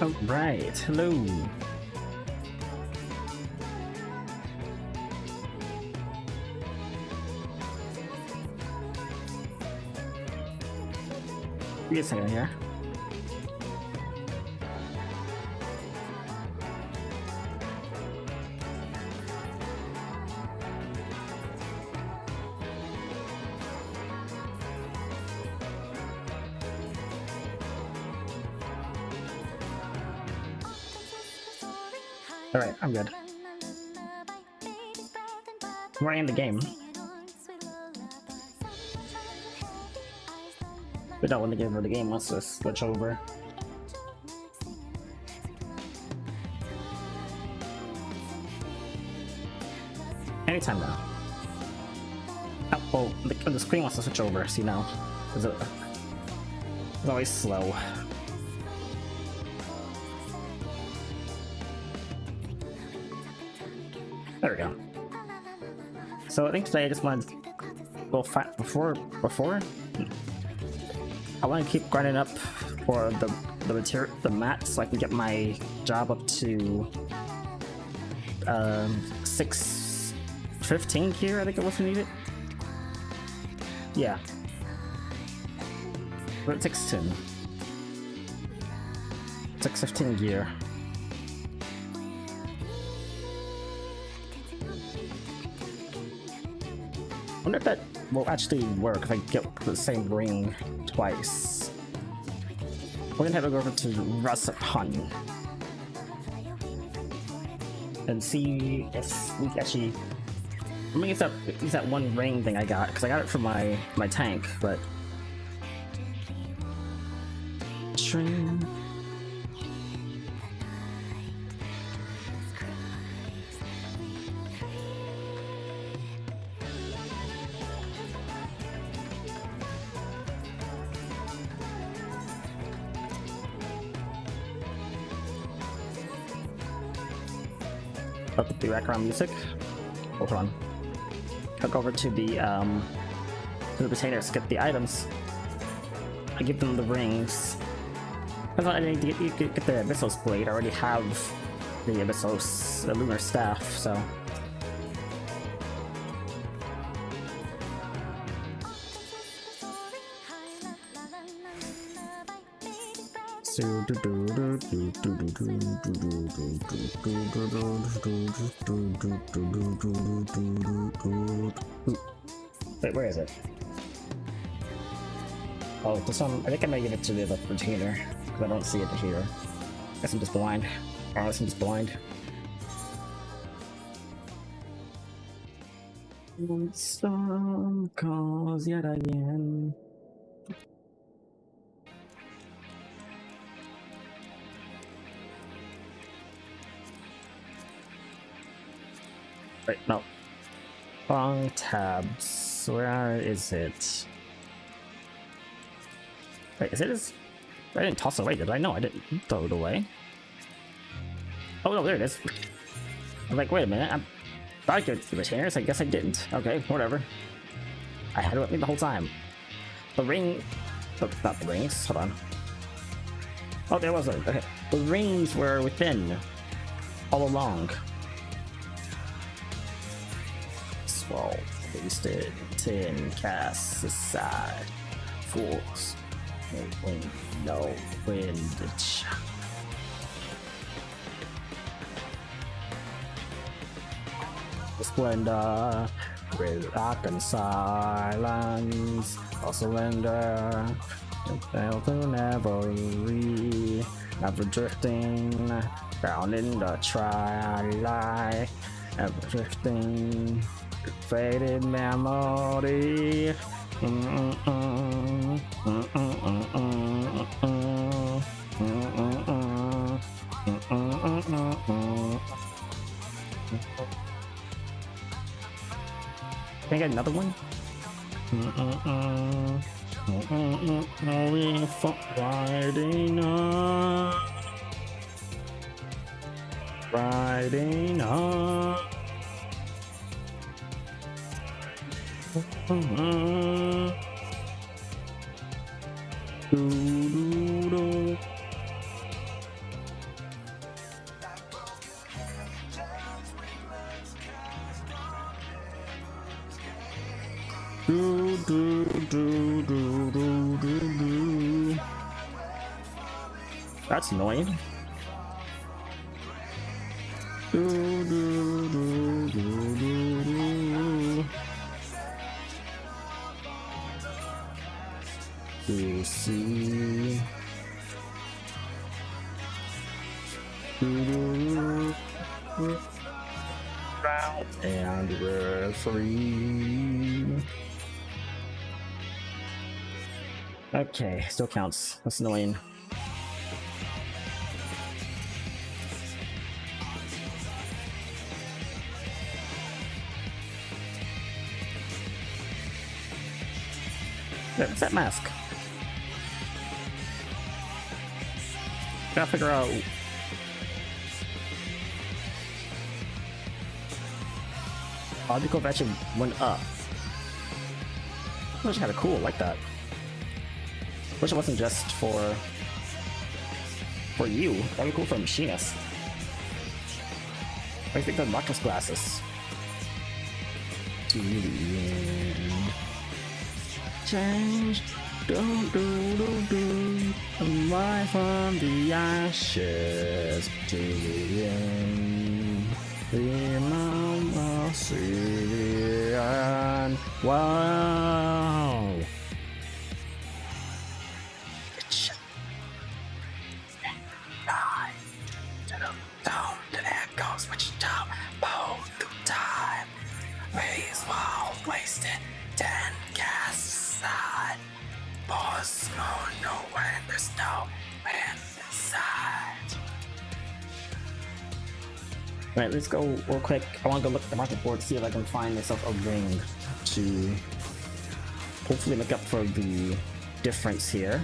Alright, hello. Give me a second here. Alright, I'm good. We're in the game. We don't want to get rid of the game wants to switch over. Anytime now. Oh, well, the screen wants to switch over, see now. It's always slow. There we go. So I think today I just want to go before I want to keep grinding up for the mats so I can get my job up to 615 here. I think it was needed. Yeah, we're at 615 gear. I wonder if that will actually work if I get the same ring twice. We're gonna have to go over to Russet Hunt and see if we can actually. I mean, it's that one ring thing I got because I got it from my tank, but. String. Up with the background music. Oh, hold on. I'll go over to the retainers, get the items. I give them the rings. I thought I need to get the Abyssos blade. I already have the Abyssos lunar staff, so. Wait, where is it? Oh, this one. I think I might give it to the retainer because I don't see it here. I guess I'm just blind. Or unless I'm just blind. Storm calls yet again. Wait, no. Wrong tabs. Where is it? Wait, is it? I didn't toss it away, did I? No, I didn't throw it away. Oh no, there it is. I'm like, wait a minute. I thought I could the retainers. I guess I didn't. Okay, whatever. I had it with me the whole time. The ring. Oh, not the rings. Hold on. Oh, there was it. Okay. The rings were within all along. Swell, wasted, 10, cast aside, force, no windage. Splendor, with rock and silence, I'll surrender, fail to never leave, never drifting, down in the twilight, never drifting. Faded memory. Can I get another one? We fought Friday night. Friday night. Do, do, do, do, do, do, do. That's annoying. Do, do, do, do, do, do. You see. And we're free. Okay, still counts. That's annoying. What's that mask? Gotta figure out. Logical actually went up. Which is kind of cool, like that. Wish it wasn't just for you. That'd be cool for a machinist. I think the Marcus glasses. To the end. Change. Do do do do. Rise from the ashes to the end. The mama and wow. Alright, let's go real quick. I want to go look at the market board, see if I can find myself a ring to hopefully make up for the difference here.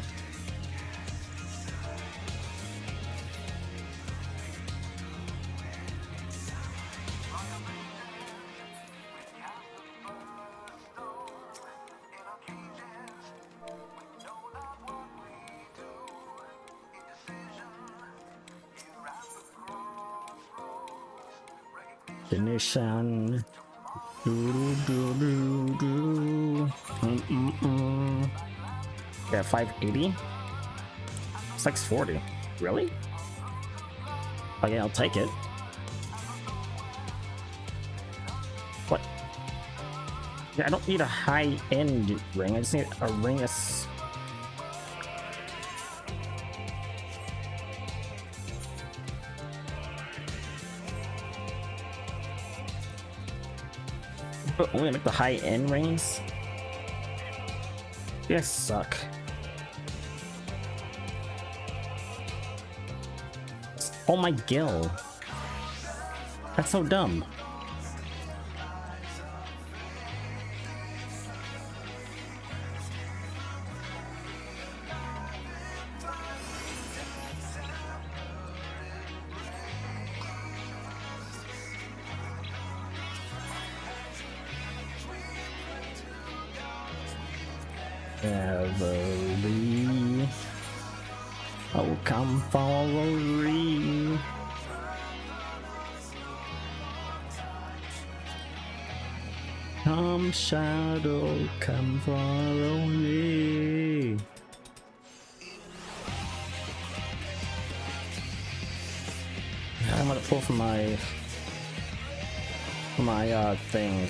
Definition. Do do do do. Yeah, 580. 640. Really? Okay, I'll take it. What? Yeah, I don't need a high-end ring. I just need a ring that's. Only like the high-end rings? You guys suck. Oh my gill. That's so dumb. Everly, oh come follow me. Come shadow, come follow me. I'm gonna pull from my thing.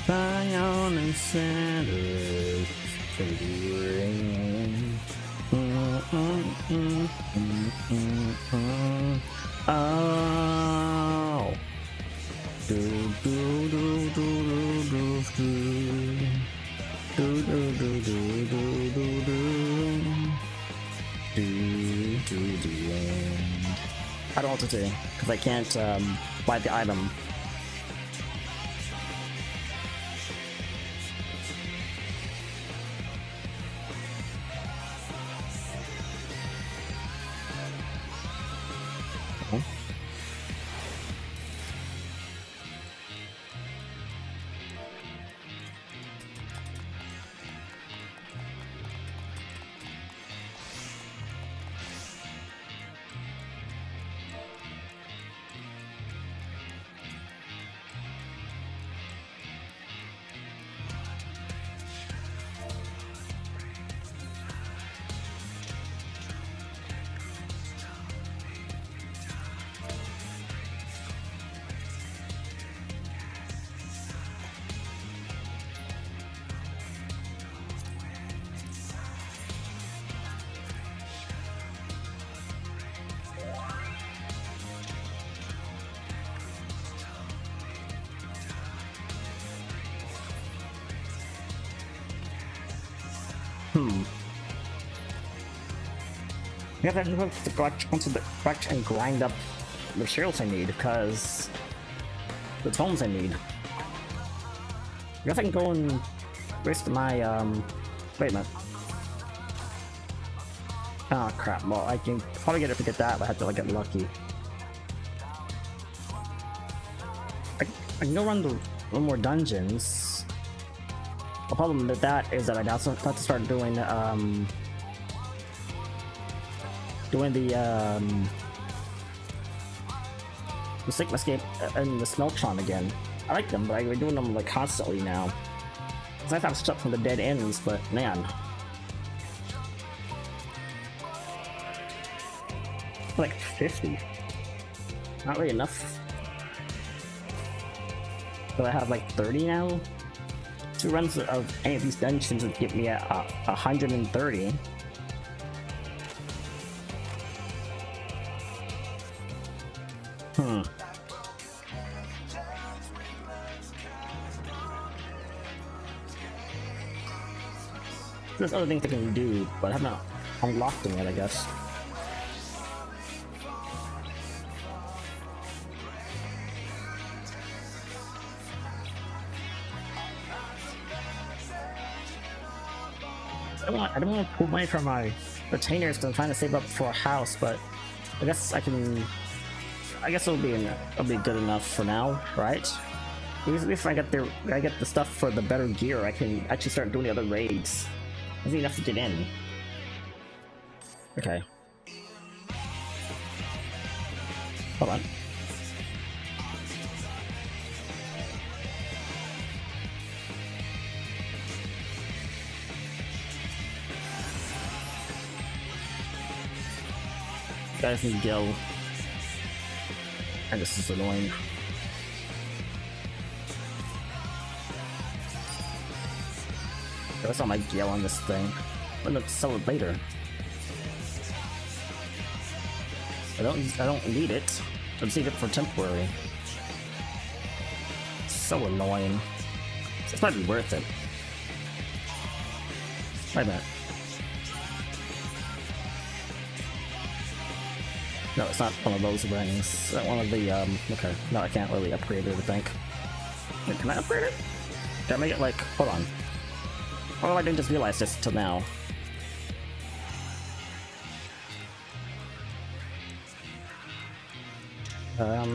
Zion and center for the rain. Oh. Do do do do do do do do do do do do do the end. I don't want to do because I can't buy the item. I guess I just have to go onto the correct and grind up the materials I need, because the tomes I need. I guess I can go and waste my, wait a minute. Oh crap, well I can probably get it to get that, but I have to like get lucky. I can go run the one more dungeons. The problem with that is that I also have to start doing the Sigma Escape and the Smeltron again. I like them, but I'm doing them like constantly now. Cause I have stuff from the dead ends, but man. Like 50. Not really enough. So I have like 30 now? 2 runs of any of these dungeons would get me at 130. There's other things I can do, but I have not unlocked them yet, I guess. I don't want to pull money from my retainers because I'm trying to save up for a house, but I guess I can. I guess it'll be good enough for now, right? At least if I get the stuff for the better gear, I can actually start doing the other raids. That's enough to get in. Okay. Hold on. Guys need Gil. And this is annoying. That's not my Gil on this thing. I'm gonna sell it later. I don't need it. I just need it for temporary. So annoying. It's not even worth it. Wait a minute. No, it's not one of those rings. It's not one of the, okay. No, I can't really upgrade it, I think. Wait, can I upgrade it? Can I make it like, hold on. Oh, I didn't just realize this till now. I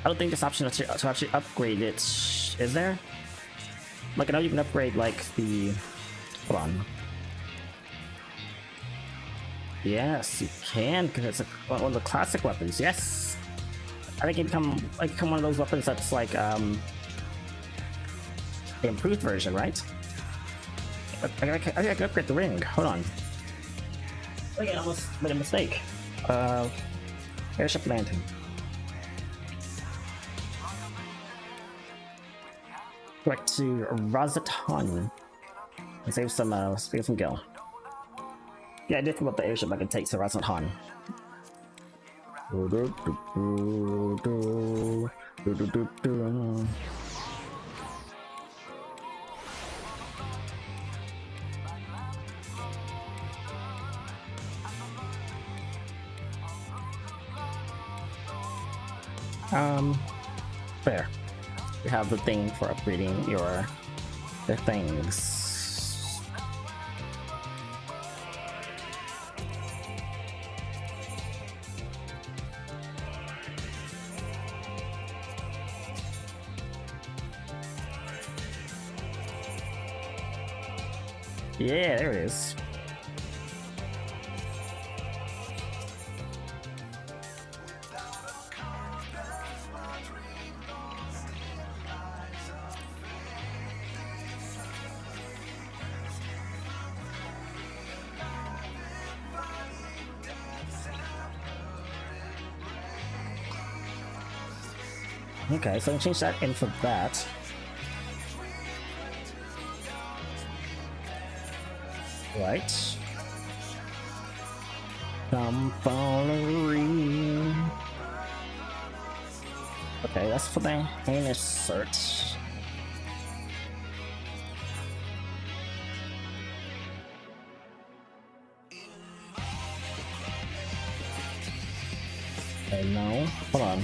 don't think there's option to actually upgrade it. Is there? Like, I know you can upgrade, like, the... Hold on. Yes, you can, because it's one of the classic weapons. Yes, I think it become one of those weapons that's like the improved version, right? I can upgrade the ring. Hold on. I think I almost made a mistake. Airship landing. Go back to Razatan and save some gil. Yeah, I did think about the airship I could take to Razatan. There. You have the thing for upgrading your things. Yeah, there it is. Okay, so I'll change that in for that. Right. Okay, that's for the heinous search. Okay, no. Hold on.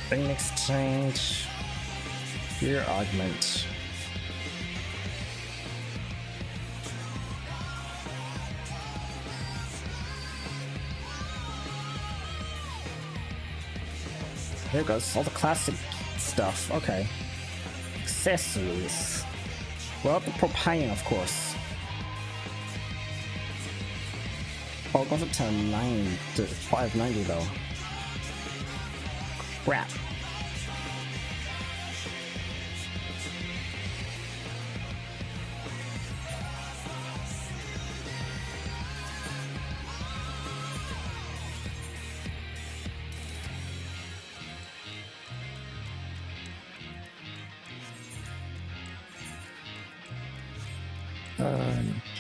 Bring exchange. Fear augment. There goes all the classic stuff. Okay. Accessories. Well, the propane, of course. Oh, it goes up to 9 to 590 though. Crap.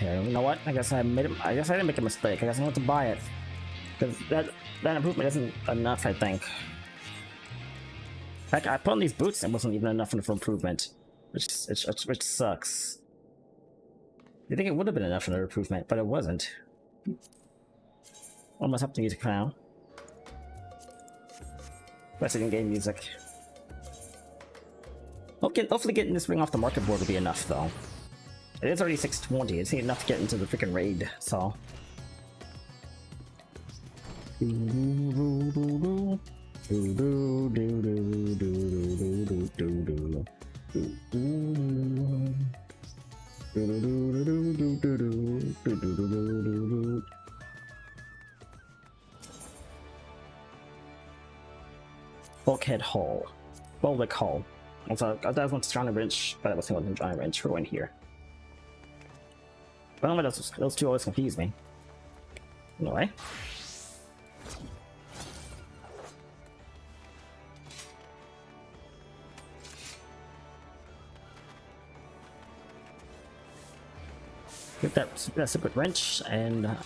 Okay, you know what? I guess I didn't make a mistake. I guess I want to buy it because that improvement isn't enough. I think. Heck, I put on these boots and it wasn't even enough for improvement, which sucks. You think it would have been enough for an improvement, but it wasn't. Almost up to music for now. Rest in game music. Hopefully getting this ring off the market board will be enough though. It is already 620, it's enough to get into the freaking raid, so. Bulkhead Hall. Bulwark Hall. Also, I thought I want to Giant Wrench, but I was thinking Giant Wrench for in here. But anyway, those two always confuse me. Anyway. Get that stupid wrench and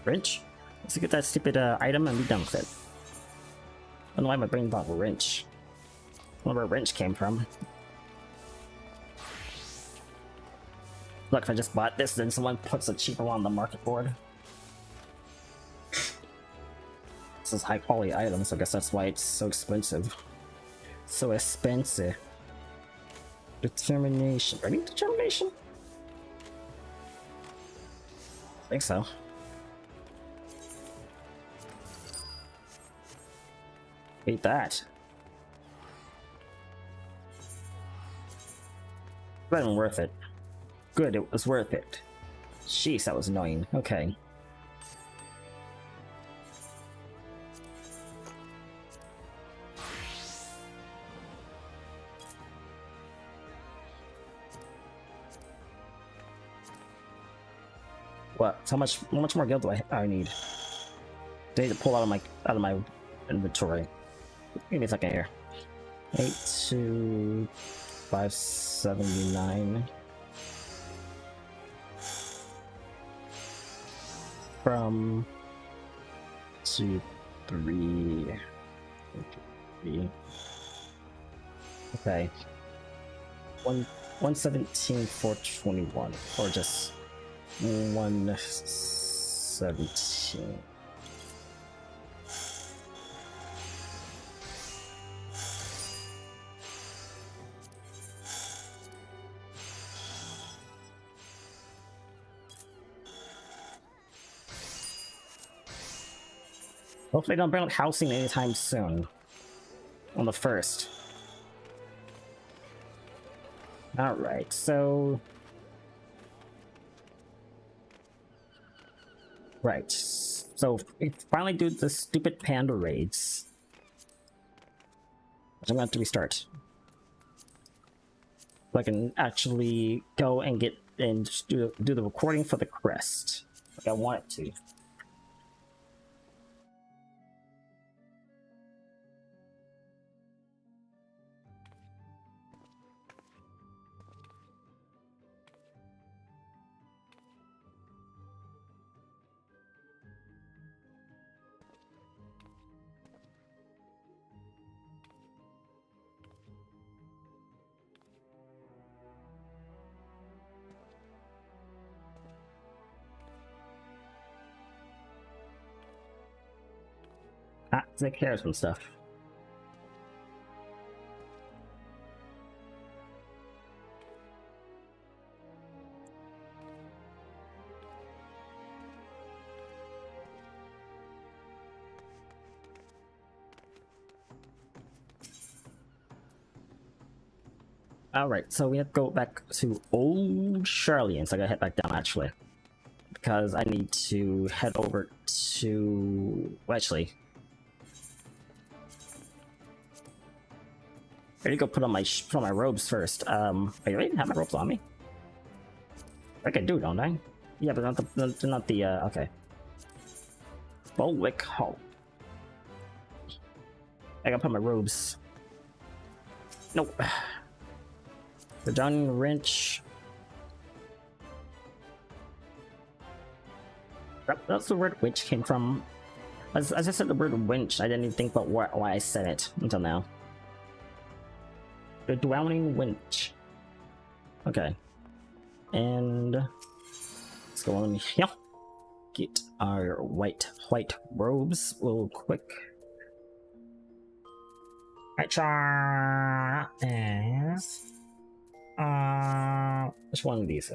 wrench. Let's get that stupid item and be done with it. I don't know why my brain thought of a wrench. I don't know where a wrench came from. Look, if I just bought this, then someone puts a cheaper one on the market board. This is high quality items, so I guess that's why it's so expensive. So expensive. Determination. Ready? Determination? I think so. Hate that. Wasn't worth it. Good, it was worth it. Jeez, that was annoying. Okay. What? How much more gil do I need? Do I need to pull out of my inventory? Give me a second here. 82579 from 2 3 okay 117 421 or just 117. Hopefully they don't bring up housing anytime soon. On the 1st. Alright, so... Right, so we finally do the stupid panda raids. Which I'm gonna have to restart. So I can actually go and get and do the recording for the crest. Like I want it to. take care of some stuff. Alright, so we have to go back to Old Charlian, so I gotta head back down actually. Because I need to head over to... Well, actually... I need to go put on my robes first. Wait, I didn't have my robes on me? I can do, don't I? Yeah, but not the okay. Bulwick Hall. I gotta put my robes. Nope. The Downing Wrench. That's the word winch came from. As I said the word winch, I didn't even think about why I said it until now. The Downing Winch. Okay. And let's go on here. Get our white robes real quick. Right, is which one of these?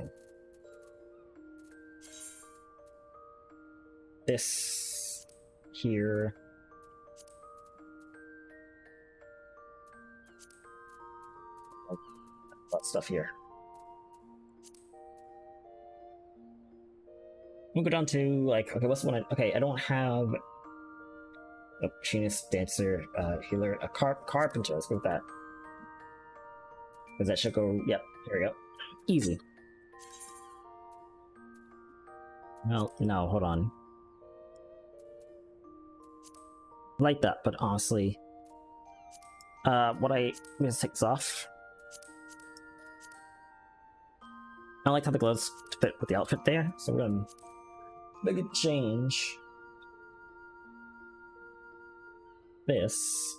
This here. Oh, that stuff here. We'll go down to like, okay, what's the one? Okay, I don't have a machinist, dancer, healer, a carpenter. Let's go with that. Because that should go. Yep, here we go. Easy. Well, no, hold on. Like that, but honestly, I'm gonna take this off. I like how the gloves fit with the outfit there, so we're gonna make a change. This.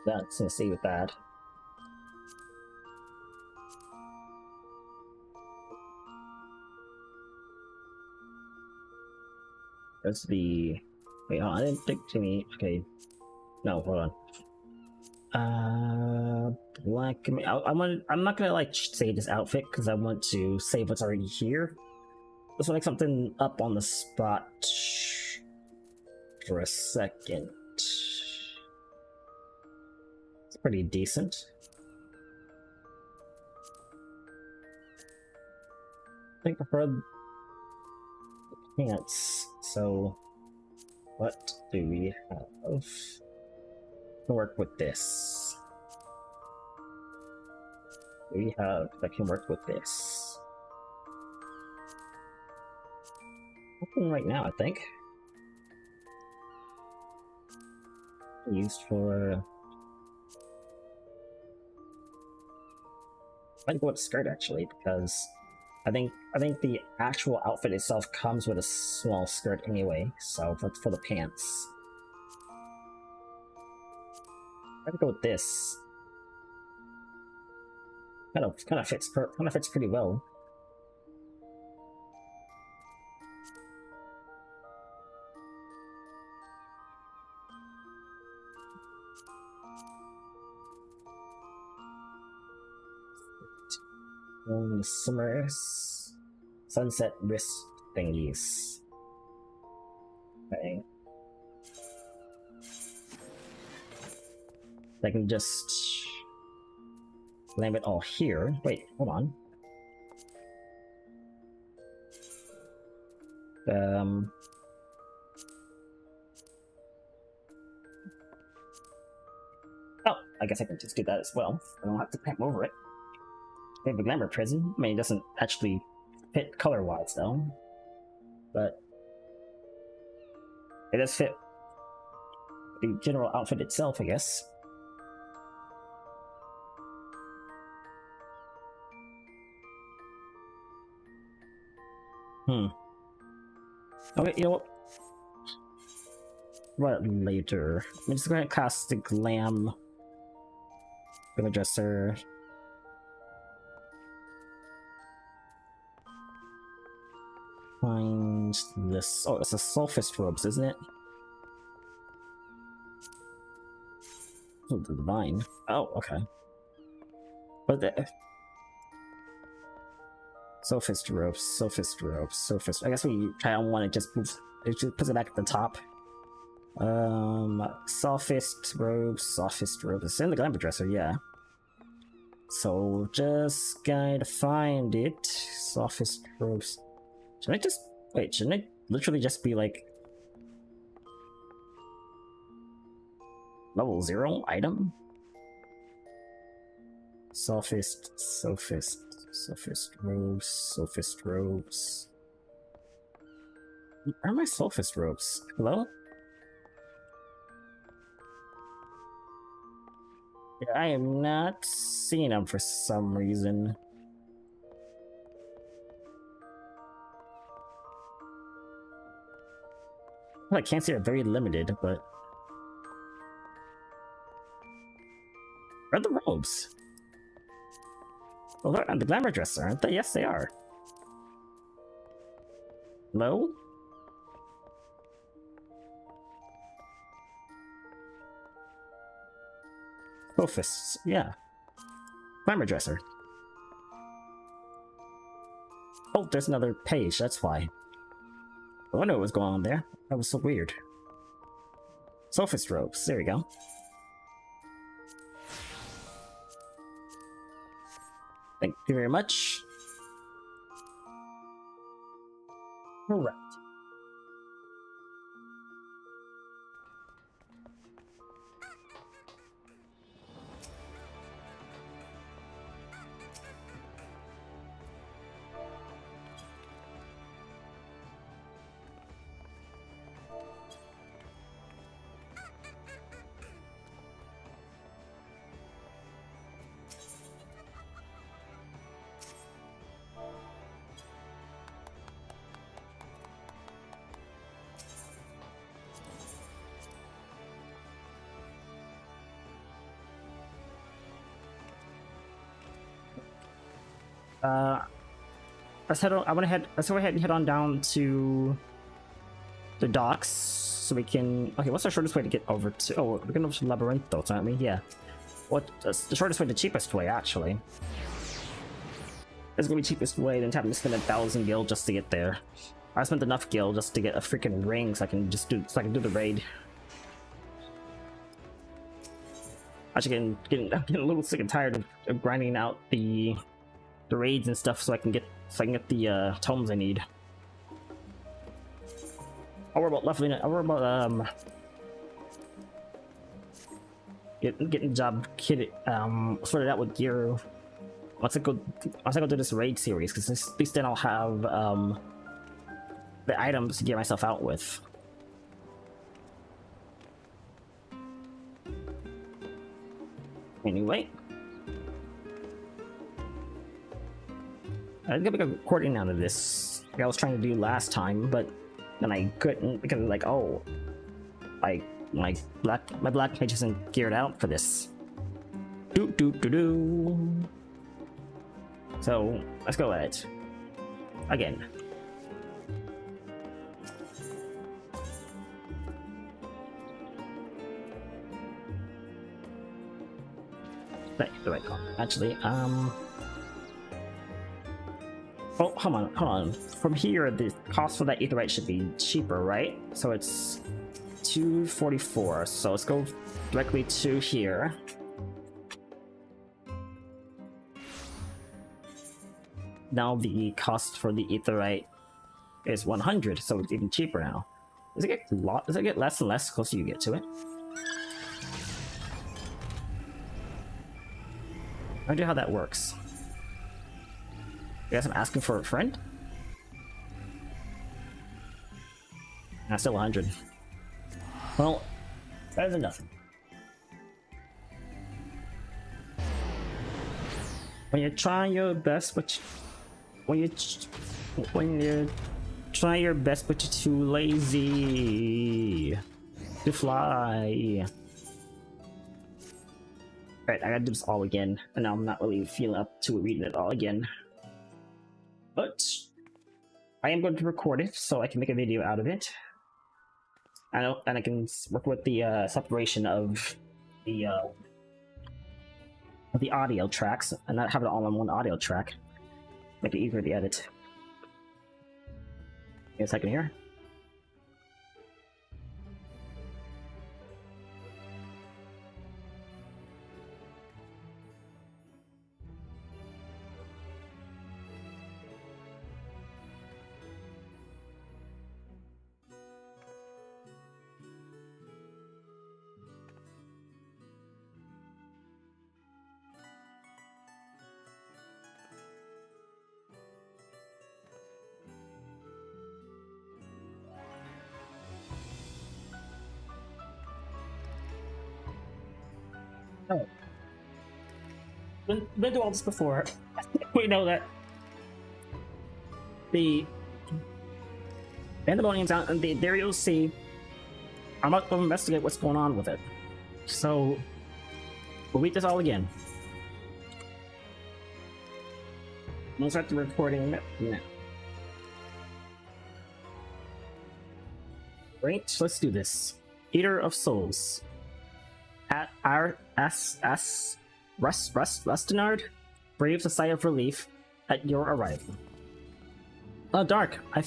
That's gonna stay with that. That's the... Wait, hold on, I didn't think to me. Okay. No, hold on. Black... I'm not gonna, like, save this outfit, because I want to save what's already here. Let's make something up on the spot for a second. It's pretty decent. I think I prefer the pants. So, what do we have to work with this? We have that can work with this. Nothing right now, I think. Used for. I'd go with skirt actually, because I think the actual outfit itself comes with a small skirt anyway. So for the pants, I'd go with this. Kind of fits pretty well. The summer sunset wrist thingies. Okay. I can just lamp it all here. Wait, hold on. Oh, I guess I can just do that as well. I don't have to paint over it. We have a glamour prison. I mean, it doesn't actually fit color-wise, though. But it does fit the general outfit itself, I guess. Okay, you know what? What later? I'm just going to cast the glam dresser. find this. Oh, it's a Sophist robes, isn't it? Oh, the divine. Oh, okay. But the Sophist robes, Sophist robes, Sophist. I guess we try on one. It just moves. It just puts it back at the top. Sophist robes, Sophist robes. It's in the glamour dresser, yeah. So just gotta find it. Sophist robes. Should I just wait? Shouldn't it literally just be like level 0 item? Sophist robes, Sophist robes. Where are my Sophist robes? Hello? Yeah, I am not seeing them for some reason. Well, I can't see they're very limited, but where are the robes? Well, they're on the glamour dresser, aren't they? Yes, they are. Hello? Sophists, yeah. Glamour dresser. Oh, there's another page, that's why. I wonder what was going on there. That was so weird. Sophist robes, there we go. Thank you very much. Alright. Let's head on. Let's go ahead and head on down to the docks so we can. Okay, what's the shortest way to get over to? Oh, we're going over to Labyrinthos, aren't we? Yeah. That's the shortest way, the cheapest way, actually. It's gonna be the cheapest way than having to spend 1,000 gil just to get there. I spent enough gil just to get a freaking ring so I can do the raid. Actually, I'm getting a little sick and tired of grinding out the raids and stuff so I can get the tomes I need. I'll worry about leveling it. I'll worry about getting the job sorted out with gear once I go do this raid series, because at least then I'll have the items to get myself out with. Anyway, I'm gonna make a recording out of this like I was trying to do last time, but then I couldn't because like, oh, my black page isn't geared out for this. So let's go at it again. Right, the right call. Actually, oh, hold on. From here, the cost for that aetherite should be cheaper, right? So it's 244. So let's go directly to here. Now the cost for the aetherite is 100, so it's even cheaper now. Does it get less and less the closer you get to it? I wonder how that works. I guess I'm asking for a friend? That's still 100. Well, better than nothing. When you try your best, but when you try your best, but you're too lazy to fly. Alright, I gotta do this all again, and now I'm not really feeling up to reading it all again. But I am going to record it so I can make a video out of it. And I can work with the separation of the audio tracks and not have it all on one audio track. Make it easier to edit. Give me a second here. Oh. Been through all this before. We know that the pandemonium's out in the Ethereal Sea. I'm about to investigate what's going on with it. So we'll read this all again. We'll start the recording now. Great, let's do this. Eater of Souls. At our Rustinard braves a sigh of relief at your arrival. Dark, I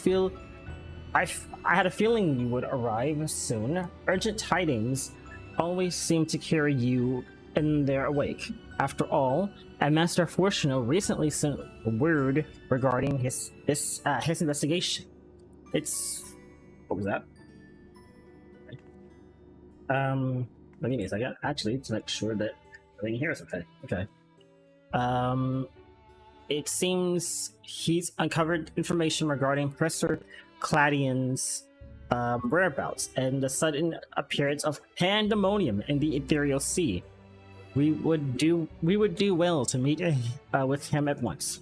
had a feeling you would arrive soon. Urgent tidings always seem to carry you in their wake. After all, Master Fortuno recently sent word regarding his investigation. What was that? Give me a second, actually, to make sure that everything here is okay. Okay. It seems he's uncovered information regarding Professor Cladian's whereabouts and the sudden appearance of pandemonium in the Ethereal Sea. We would do well to meet with him at once.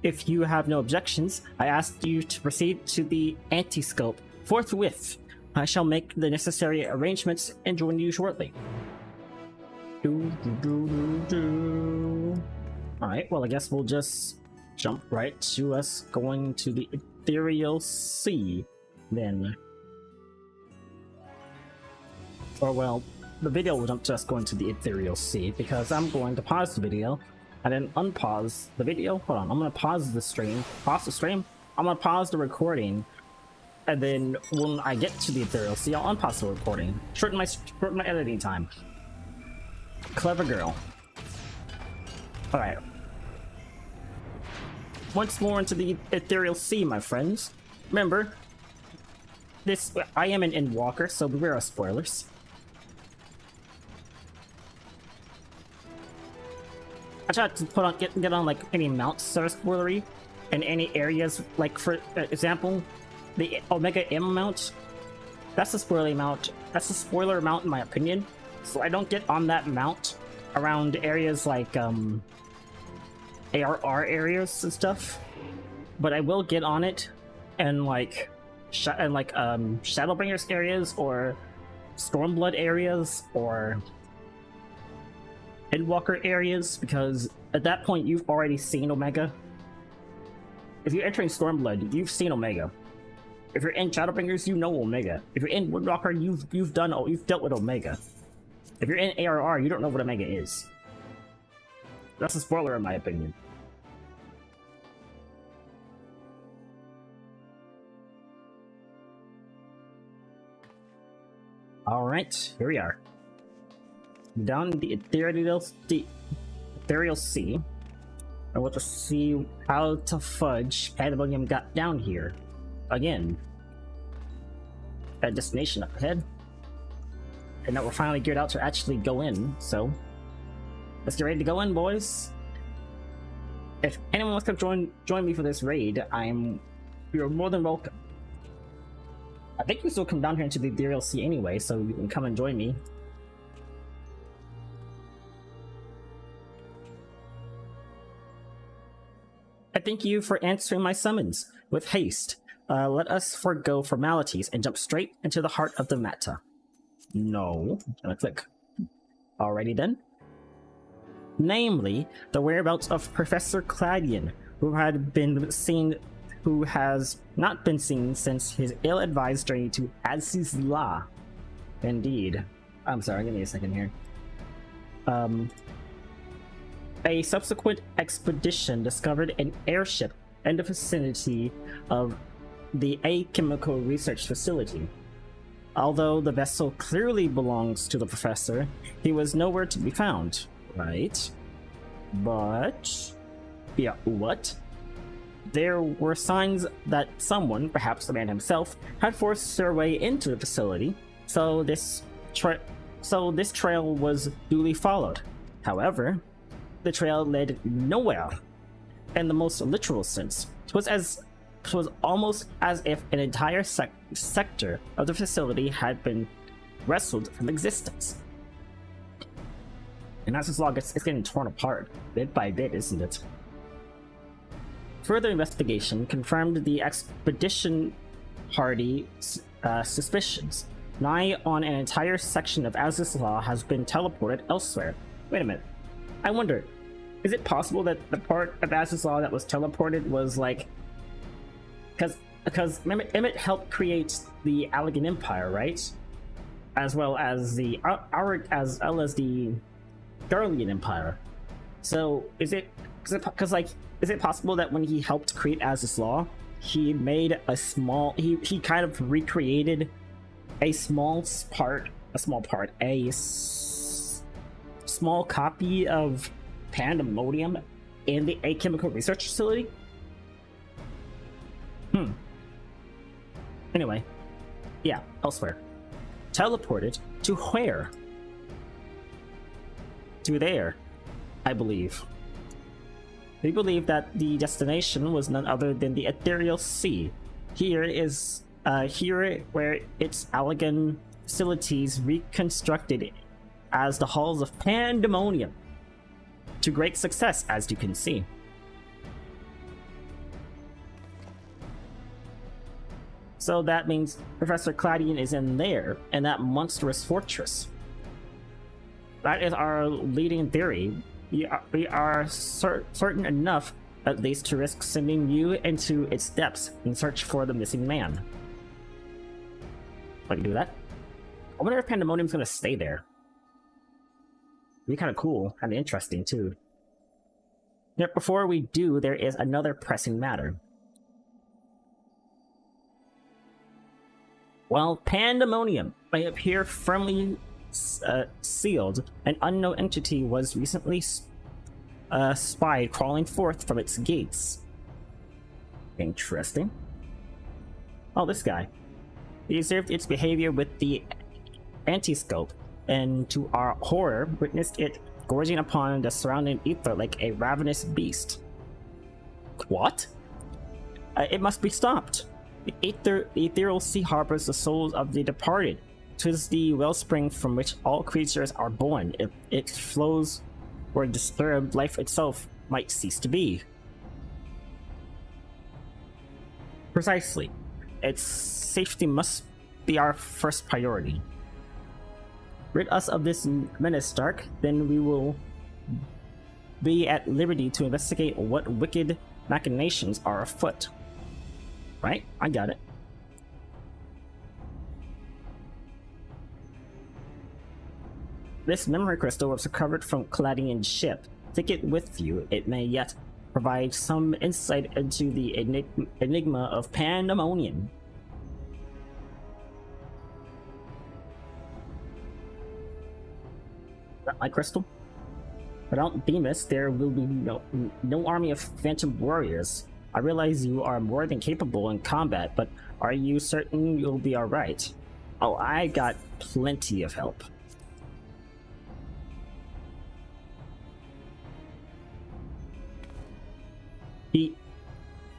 If you have no objections, I ask you to proceed to the Antiscope forthwith. I shall make the necessary arrangements and join you shortly. Alright, well I guess we'll just jump right to us going to the Ethereal Sea then. Or well, the video will jump to us going to the Ethereal Sea because I'm going to pause the video and then unpause the video. Hold on, I'm going to pause the stream. I'm going to pause the recording. And then when I get to the Ethereal Sea, I'll unpause the recording. Shorten my editing time. Clever girl. Alright. Once more into the Ethereal Sea, my friends. Remember, I am an Endwalker, so beware of spoilers. I tried to get on like any mounts that are spoilery in any areas, like for example, the Omega M mount, that's a spoiler mount. That's a spoiler mount in my opinion. So I don't get on that mount around areas like ARR areas and stuff. But I will get on it in like Shadowbringers areas or Stormblood areas or Endwalker areas, because at that point you've already seen Omega. If you're entering Stormblood, you've seen Omega. If you're in Shadowbringers, you know Omega. If you're in Woodwalker, you've dealt with Omega. If you're in ARR, you don't know what Omega is. That's a spoiler in my opinion. Alright, here we are. Down in the Ethereal Sea. I want to see how to fudge pandemonium got down here. Again. A destination up ahead. And that we're finally geared out to actually go in, so let's get ready to go in, boys. If anyone wants to join me for this raid, you're more than welcome. I think you still come down here into the Ethereal Sea anyway, so you can come and join me. I thank you for answering my summons with haste. Let us forego formalities and jump straight into the heart of the matter. No. I'm gonna click. Alrighty then. Namely, the whereabouts of Professor Cladian, who had been seen who has not been seen since his ill-advised journey to Azizla. Indeed. I'm sorry, give me a second here. A subsequent expedition discovered an airship in the vicinity of the A Chemical Research Facility. Although the vessel clearly belongs to the professor, he was nowhere to be found, right? But... yeah, what? There were signs that someone, perhaps the man himself, had forced their way into the facility, so this trail was duly followed. However, the trail led nowhere. In the most literal sense, it was almost as if an entire sector of the facility had been wrestled from existence. And as this log, it's getting torn apart bit by bit, isn't it? Further investigation confirmed the expedition party suspicions. Nigh on an entire section of Azizla has been teleported elsewhere. Wait a minute. I wonder, is it possible that the part of Azizla that was teleported was like... Because Emmett helped create the Allegan Empire, right? As well as the Garlean Empire. So is it possible that when he helped create Azizla, he made a small recreated a small copy of Pandemonium in the A Chemical Research Facility? Anyway, yeah, elsewhere. Teleported to where? To there, I believe. We believe that the destination was none other than the Ethereal Sea. Here where its Allegan facilities reconstructed as the halls of Pandemonium. To great success, as you can see. So that means Professor Claudian is in there, in that monstrous fortress. That is our leading theory. We are certain enough, at least, to risk sending you into its depths in search for the missing man. I can do that. I wonder if Pandemonium's gonna stay there. Be kind of cool, kind of interesting too. Yet before we do, there is another pressing matter. While Pandemonium may appear firmly sealed, an unknown entity was recently spied crawling forth from its gates. Interesting. Oh, this guy. He observed its behavior with the anti-scope, and to our horror, witnessed it gorging upon the surrounding ether like a ravenous beast. What? It must be stopped. The ethereal sea harbors the souls of the departed. 'Tis the wellspring from which all creatures are born. If it flows or disturbed, life itself might cease to be. Precisely. Its safety must be our first priority. Rid us of this menace, Stark, then we will be at liberty to investigate what wicked machinations are afoot. Right? I got it. This memory crystal was recovered from Claudian's ship. Take it with you. It may yet provide some insight into the enigma of Pandemonium. That my crystal? Without Demas, there will be no army of phantom warriors. I realize you are more than capable in combat, but are you certain you'll be alright? Oh, I got plenty of help. He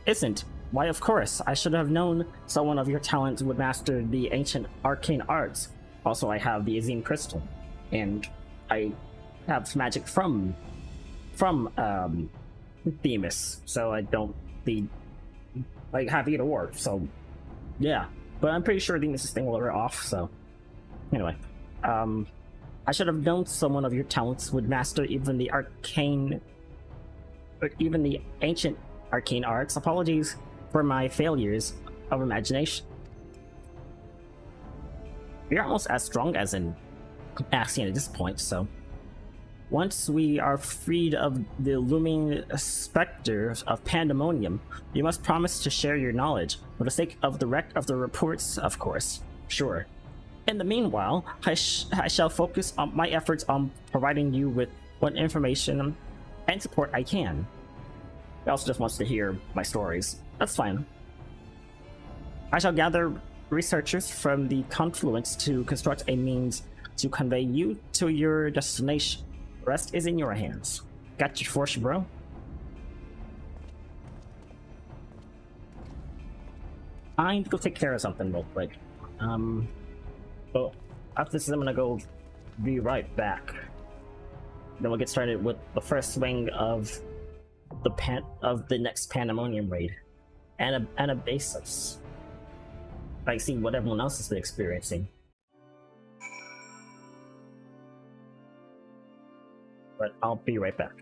isn't. Why, of course. I should have known someone of your talent would master the ancient arcane arts. Also, I have the Azine crystal, and I have magic from Themis, so I don't need have either or. So yeah, but I'm pretty sure Themis' thing will wear off. So anyway, I should have known someone of your talents would master even the ancient arcane arts. Apologies for my failures of imagination. You're almost as strong as an Axion at this point, so once we are freed of the looming specter of pandemonium, you must promise to share your knowledge, for the sake of the wreck of the reports, of course. Sure. In the meanwhile, I shall focus on my efforts on providing you with what information and support I can. He also just wants to hear my stories. That's fine. I shall gather researchers from the confluence to construct a means to convey you to your destination. The rest is in your hands. Got your force, bro? I need to go take care of something real quick. Well, after this, I'm gonna go be right back. Then we'll get started with the first swing of the next Pandemonium raid, and a basis. Like, see what everyone else is experiencing. But I'll be right back.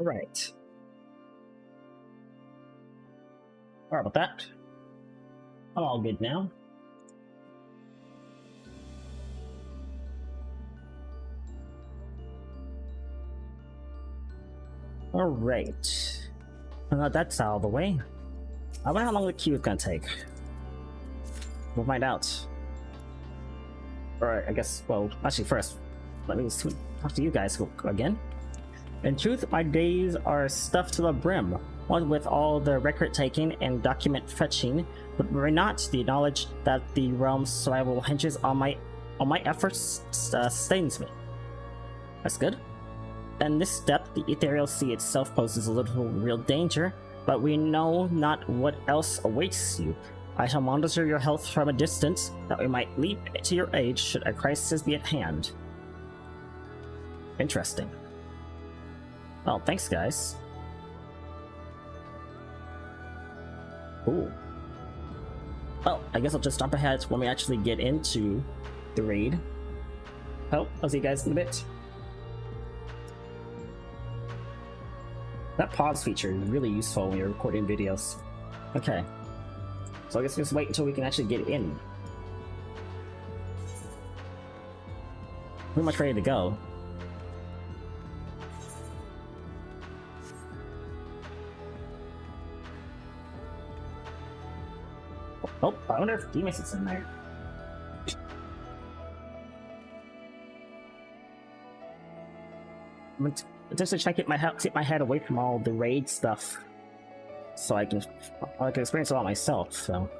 Right. Sorry about that. I'm all good now. Alright. Now that's out of the way. I wonder how long the queue is gonna take. We'll find out. Alright, I guess, well, actually first, let me talk to you guys again. In truth, my days are stuffed to the brim, what with all the record taking and document fetching, but worry not, the knowledge that the realm's survival hinges on my efforts sustains me. That's good. In this step, the ethereal sea itself poses a little real danger, but we know not what else awaits you. I shall monitor your health from a distance, that we might leap to your aid should a crisis be at hand. Interesting. Well, thanks, guys. Cool. Well, I guess I'll just jump ahead when we actually get into the raid. Oh, I'll see you guys in a bit. That pause feature is really useful when you're recording videos. Okay. So I guess just wait until we can actually get in. pretty much ready to go. Oh, I wonder if Demas is in there. I'm just to try to keep my head away from all the raid stuff, so I can experience it all myself. So.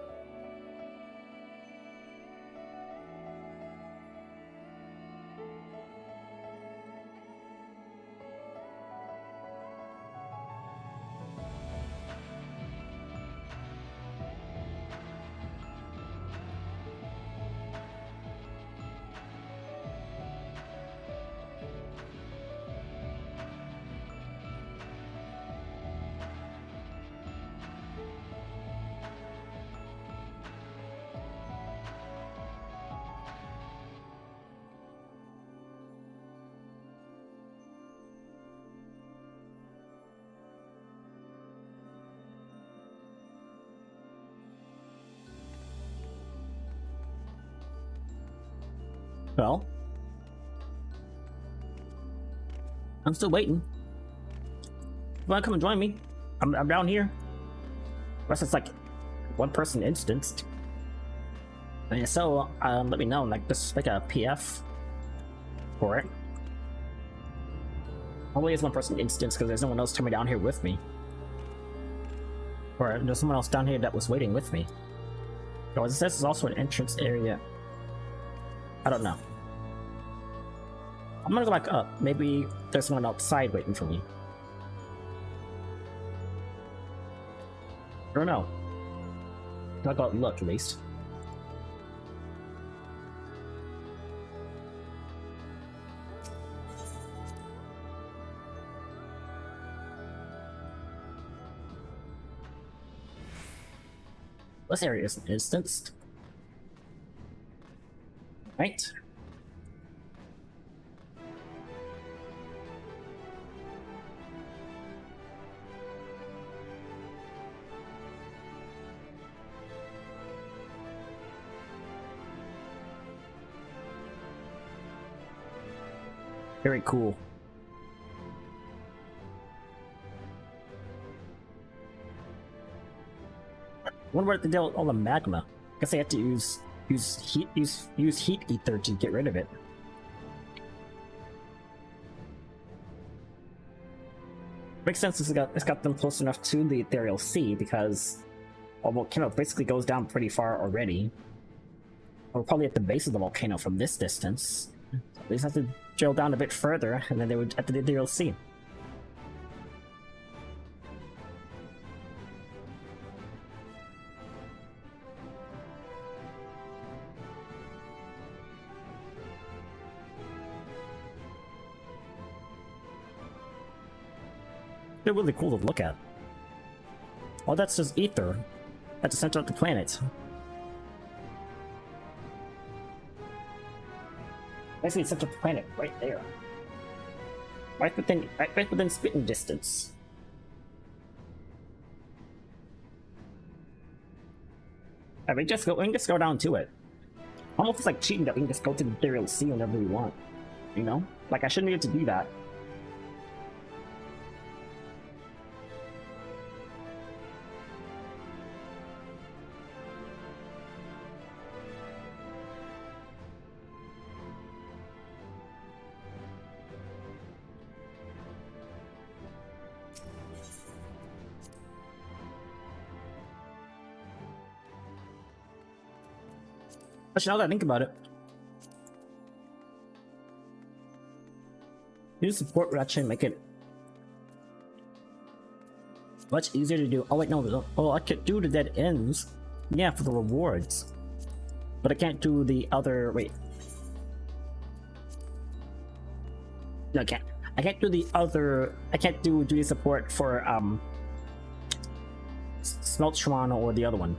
Well, I'm still waiting. You wanna come and join me? I'm down here. Unless it's like one person instanced. And so, let me know, like, just make a PF for it. Only is one person instanced because there's no one else coming down here with me. Or there's someone else down here that was waiting with me. Oh, this is also an entrance area. I don't know. I'm gonna go back up. Maybe there's someone outside waiting for me. I don't know. I'll go out and look at least. This area isn't instanced. Right? Very cool. I wonder what they did with all the magma. I guess they had to use heat ether to get rid of it. Makes sense. It's got them close enough to the ethereal sea because the volcano basically goes down pretty far already. We're probably at the base of the volcano from this distance. So they just have to drill down a bit further, and then they would at the ethereal sea. They're really cool to look at. Oh, that's just ether at the center of the planet. Basically, it's such a planet right there, right within spitting distance. And we can just go down to it. Almost like cheating that we can just go to the ethereal sea whenever we want. You know, like I shouldn't be able to do that. Actually, now that I think about it, new support would actually make it much easier to do. Oh wait, no. Oh, I could do the dead ends. Yeah, for the rewards. But I can't do the other. Wait. No, I can't. I can't do the other. I can't do duty support for Smeltron or the other one.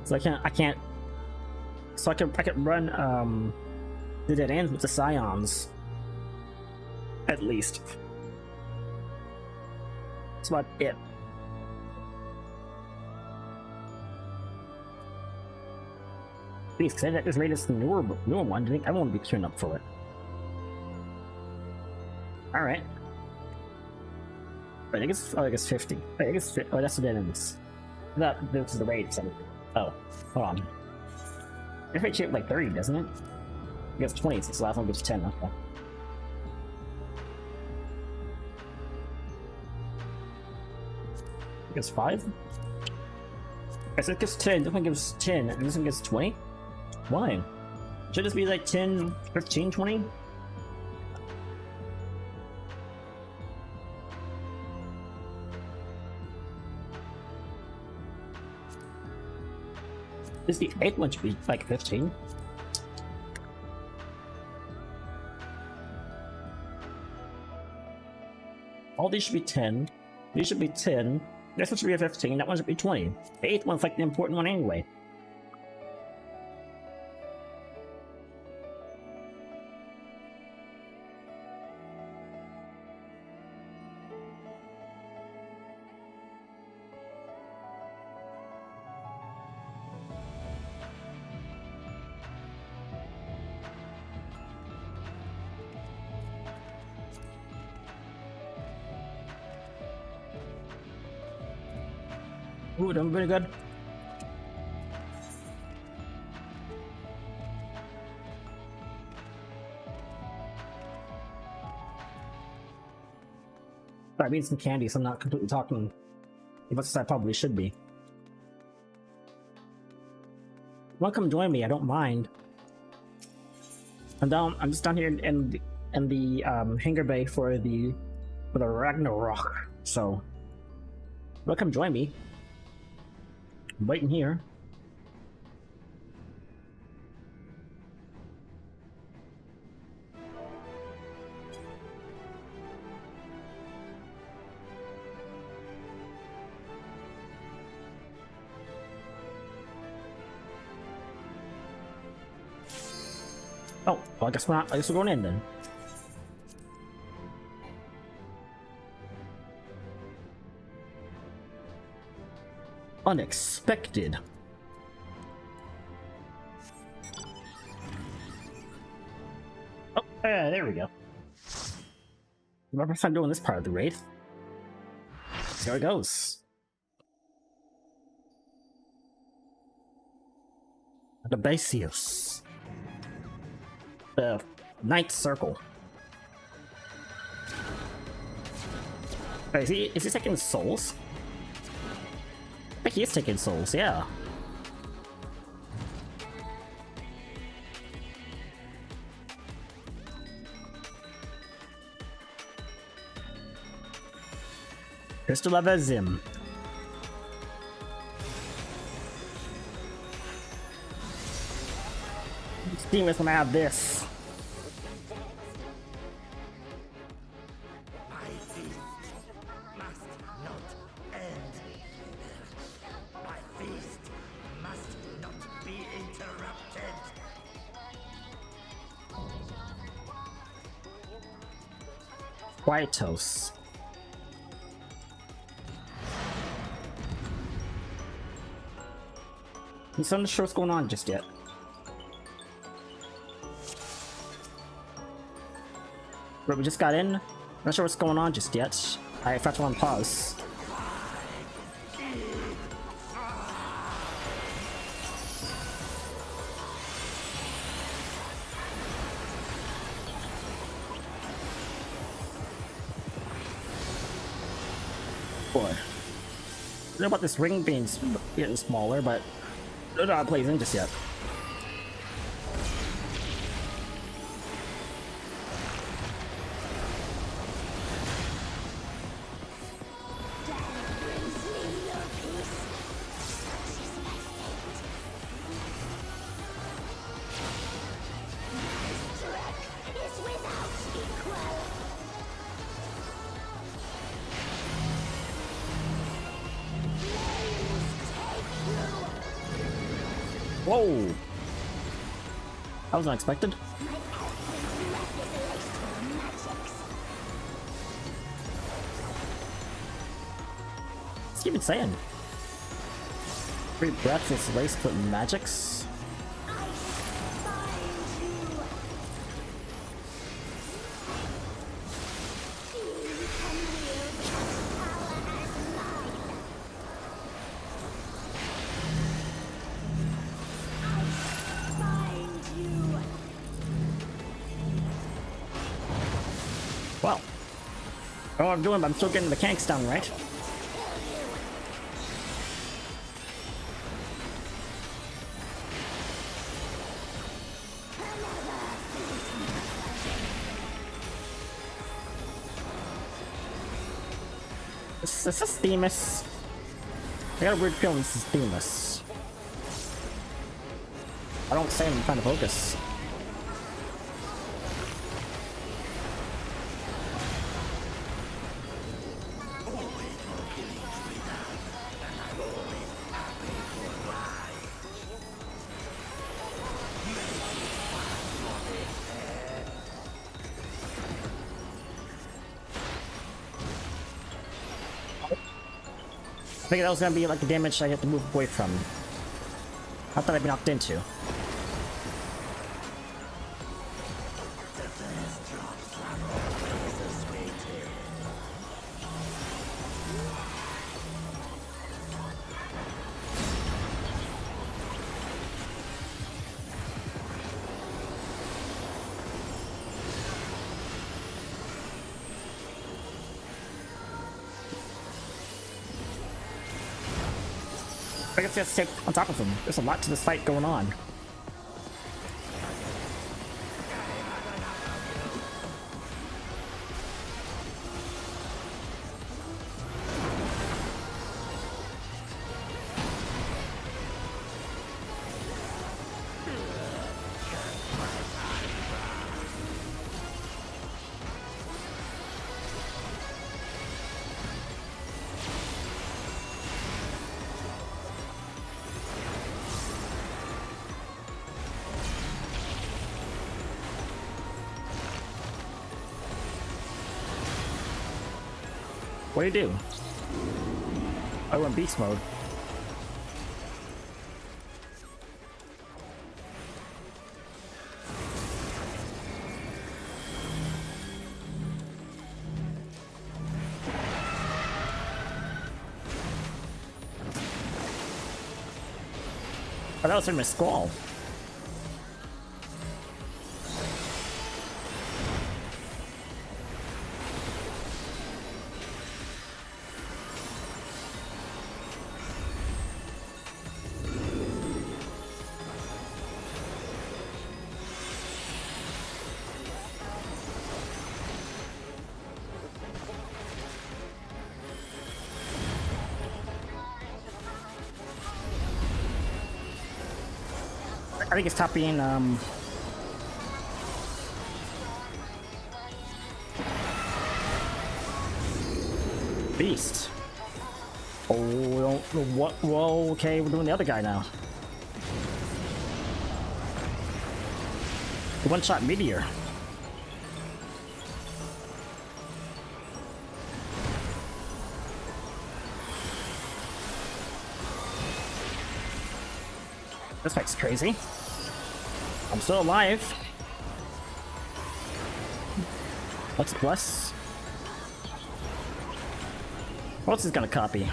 So I can't. So I can run the dead ends with the scions. At least. That's about it. Please, because I just rated the newer one. I think I won't be queuing up for it. Alright. Wait, I guess, oh, I guess 50. Wait, I guess, oh, that's what that is. This is the rate, so. Oh, hold on. If it like 30, doesn't it? I guess 20, since the last one gives 10, okay. I guess 5? Okay, so it gives 10, this one gives 10, and this one gives 20? Why? Should this be like 10, 15, 20? This the 8th one should be like 15. All these should be 10. These should be 10. This one should be 15. That one should be 20. The 8th one's like the important one anyway. Ooh, doing pretty good. I need some candy, so I'm not completely talking as much as I probably should be. Well, come join me. I don't mind. I'm just down here in the hangar bay for the Ragnarok. So, welcome, join me. I'm waiting here. Oh, well, I guess we're not. I guess we're going in then. Unexpected. Oh, yeah, there we go. I'm first time doing this part of the raid. See how it goes. The Basius. The Ninth Circle. Wait, is he taking souls? I think he is taking souls, yeah. Crystal of Azim. Steam is gonna have this. Quietos. I'm not sure what's going on just yet. But we just got in. Not sure what's going on just yet. I forgot to pause. Boy. I don't know about this ring being getting smaller, but I don't know how it plays in just yet. Whoa! That was unexpected. What's he even saying? Free breath is laced with magics. I know what I'm doing, but I'm still getting the mechanics down, right? Is this Themis? I got a weird feeling this is Themis. I don't say I'm trying to focus. I think that was gonna be like the damage I had to move away from. I thought I'd be knocked into. I guess you have to stay on top of him. There's a lot to this fight going on. What do you do? I went beast mode. Oh, that was in my skull. I think it's copying, Beast. Oh, what? Whoa, okay, we're doing the other guy now. The one-shot meteor. This fight's crazy. I'm still alive. What's plus? What's this gonna copy?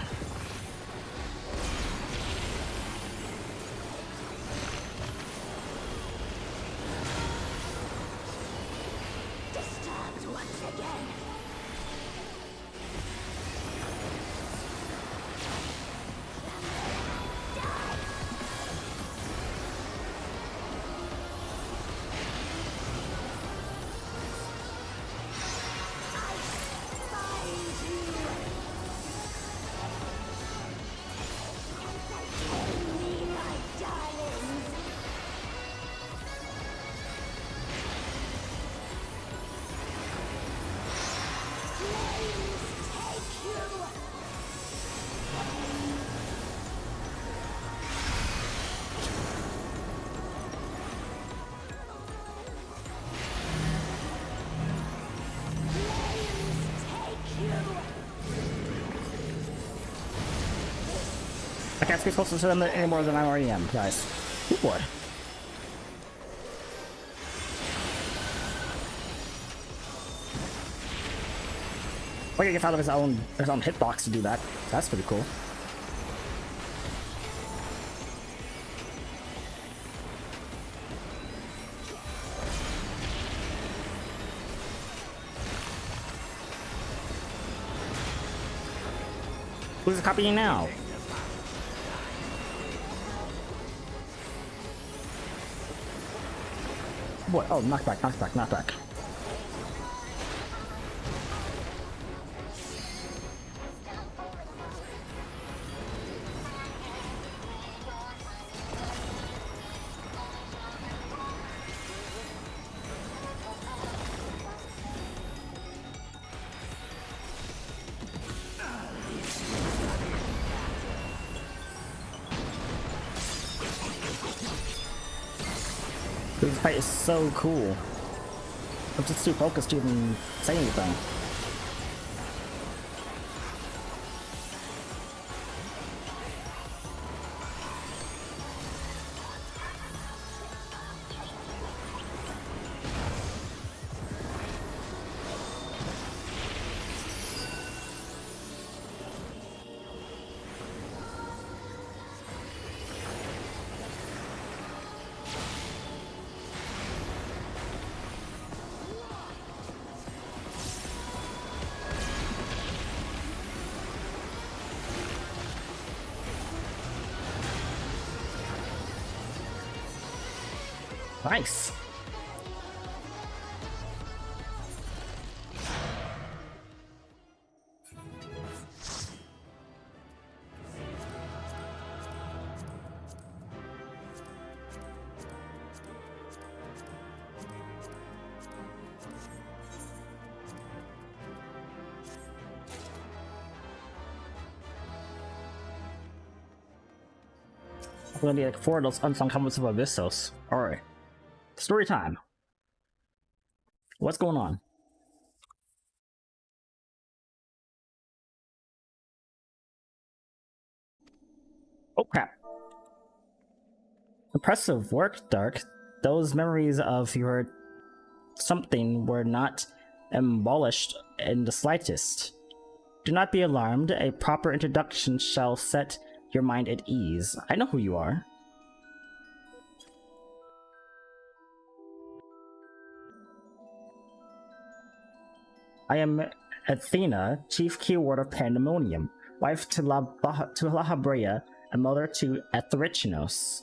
I can't be closer to them any more than I already am, guys. Good boy. Like he gets out of his own hitbox to do that. That's pretty cool. Who's copying now? Boy, oh, knockback, knockback, knockback. This fight is so cool. I'm just too focused to even say anything. Nice. I'm gonna be like 4 of those unsung comments of Abyssos. Alright. Story time. What's going on? Oh crap. Impressive work, Dark. Those memories of your something were not embellished in the slightest. Do not be alarmed. A proper introduction shall set your mind at ease. I know who you are. I am Athena, chief keyword of Pandemonium, wife to Lahabrea, and mother to Etherichinos.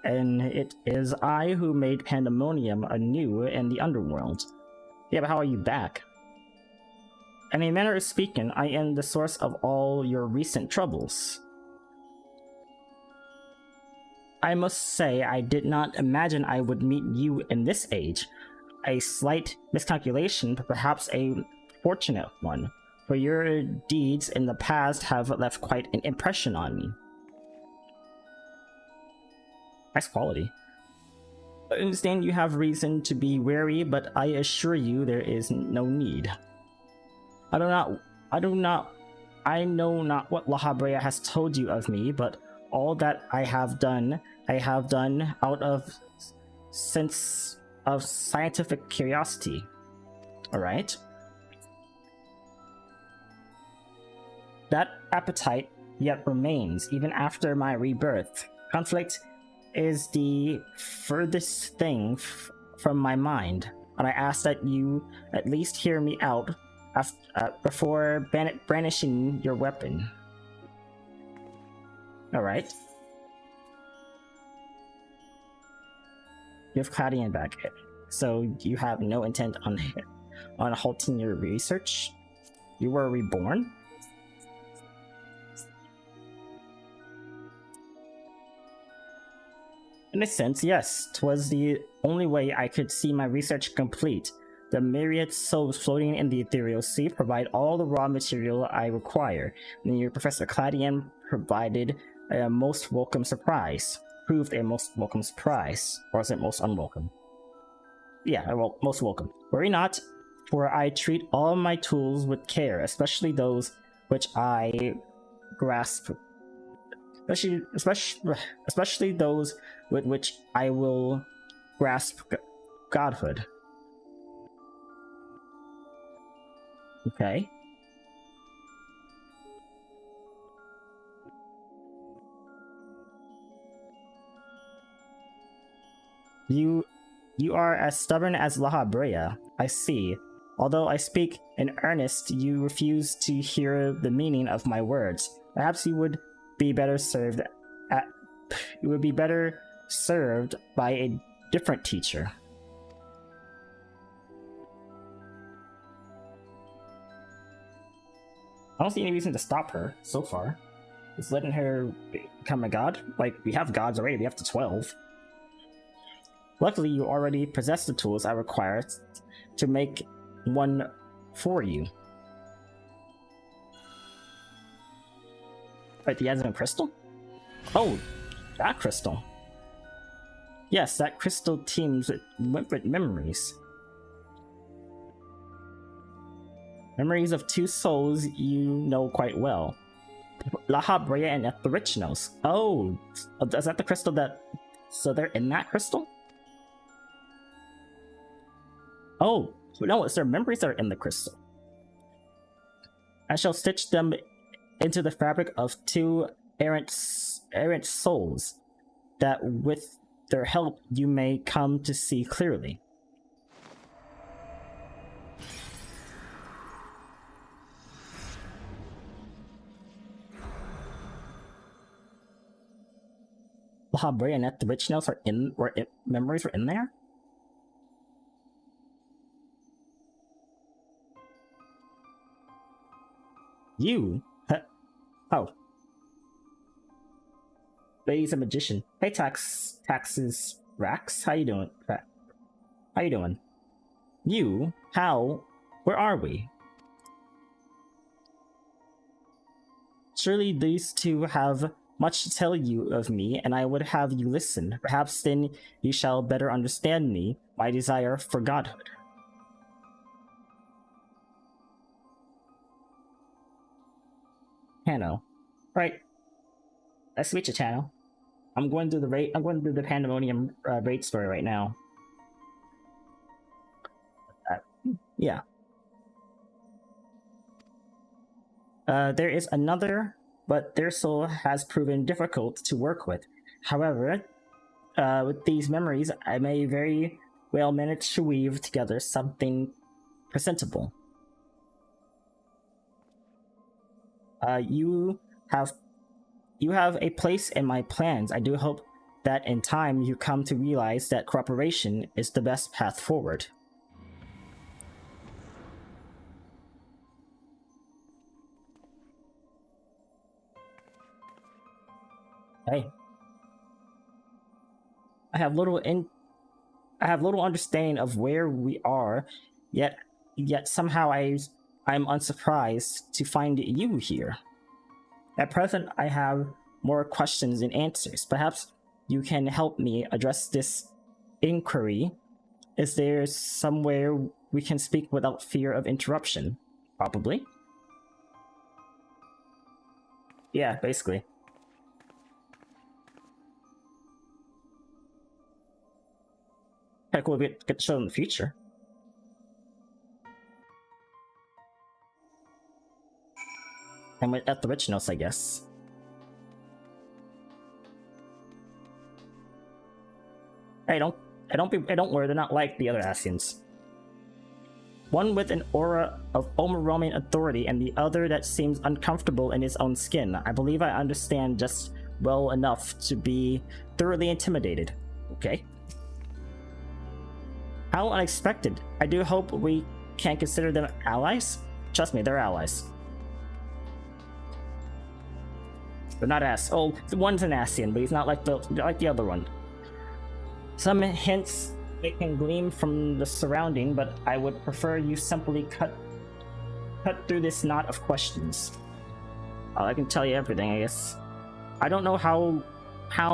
And it is I who made Pandemonium anew in the underworld. Yeah, but how are you back? In a manner of speaking, I am the source of all your recent troubles. I must say I did not imagine I would meet you in this age. A slight miscalculation, but perhaps a fortunate one, for your deeds in the past have left quite an impression on me. Nice quality. I understand you have reason to be wary, but I assure you there is no need. I know not what Lahabrea has told you of me, but all that I have done out of sense of scientific curiosity. Alright? That appetite yet remains, even after my rebirth. Conflict is the furthest thing from my mind, and I ask that you at least hear me out before brandishing your weapon. Alright. You have Claudian back, so you have no intent on halting your research? You were reborn? In a sense, yes. 'Twas the only way I could see my research complete. The myriad souls floating in the ethereal sea provide all the raw material I require, and your Professor Claudian proved a most welcome surprise. Or is it most unwelcome? Yeah, well, most welcome. Worry not, for I treat all my tools with care, especially those which I grasp. Especially those with which I will grasp godhood. Okay. You are as stubborn as Lahabrea, I see. Although I speak in earnest, you refuse to hear the meaning of my words. Perhaps you would be better served at you would be better served by a different teacher. I don't see any reason to stop her so far. It's letting her become a god. Like, we have gods already, we have to 12. Luckily, you already possess the tools I require to make one for you. Wait, the Yazan crystal? Oh, that crystal. Yes, that crystal teems with memories. Memories of two souls you know quite well. Laha, Brea, and FFxiv. Oh, is that the crystal that... So they're in that crystal? Oh, no, it's their memories that are in the crystal. I shall stitch them into the fabric of two errant souls, that with their help you may come to see clearly. Laha, Brea, and FFxiv are in, memories were in there? You? Oh. He's a magician. Hey, Taxes Rax, how you doing? How you doing? You? How? Where are we? Surely these two have much to tell you of me, and I would have you listen. Perhaps then you shall better understand me, my desire for godhood. Channel. Right. Let's switch a channel. I'm going to do the raid. I'm going to do the Pandemonium raid story right now. Yeah. There is another, but their soul has proven difficult to work with. However, with these memories, I may very well manage to weave together something presentable. You have a place in my plans. I do hope that in time you come to realize that cooperation is the best path forward. Hey. I have little understanding of where we are, yet somehow I'm unsurprised to find you here. At present, I have more questions than answers. Perhaps you can help me address this inquiry. Is there somewhere we can speak without fear of interruption? Probably. Yeah, basically. Okay, cool. We get to show in the future. And at the rich notes, I guess. Hey, don't worry, they're not like the other Asians. One with an aura of overwhelming authority, and the other that seems uncomfortable in his own skin. I believe I understand just well enough to be thoroughly intimidated. Okay. How unexpected. I do hope we can consider them allies. Trust me, they're allies. They're not oh, one's an Asian, but he's not like the other one. Some hints they can glean from the surrounding, but I would prefer you simply cut through this knot of questions. I can tell you everything, I guess. I don't know how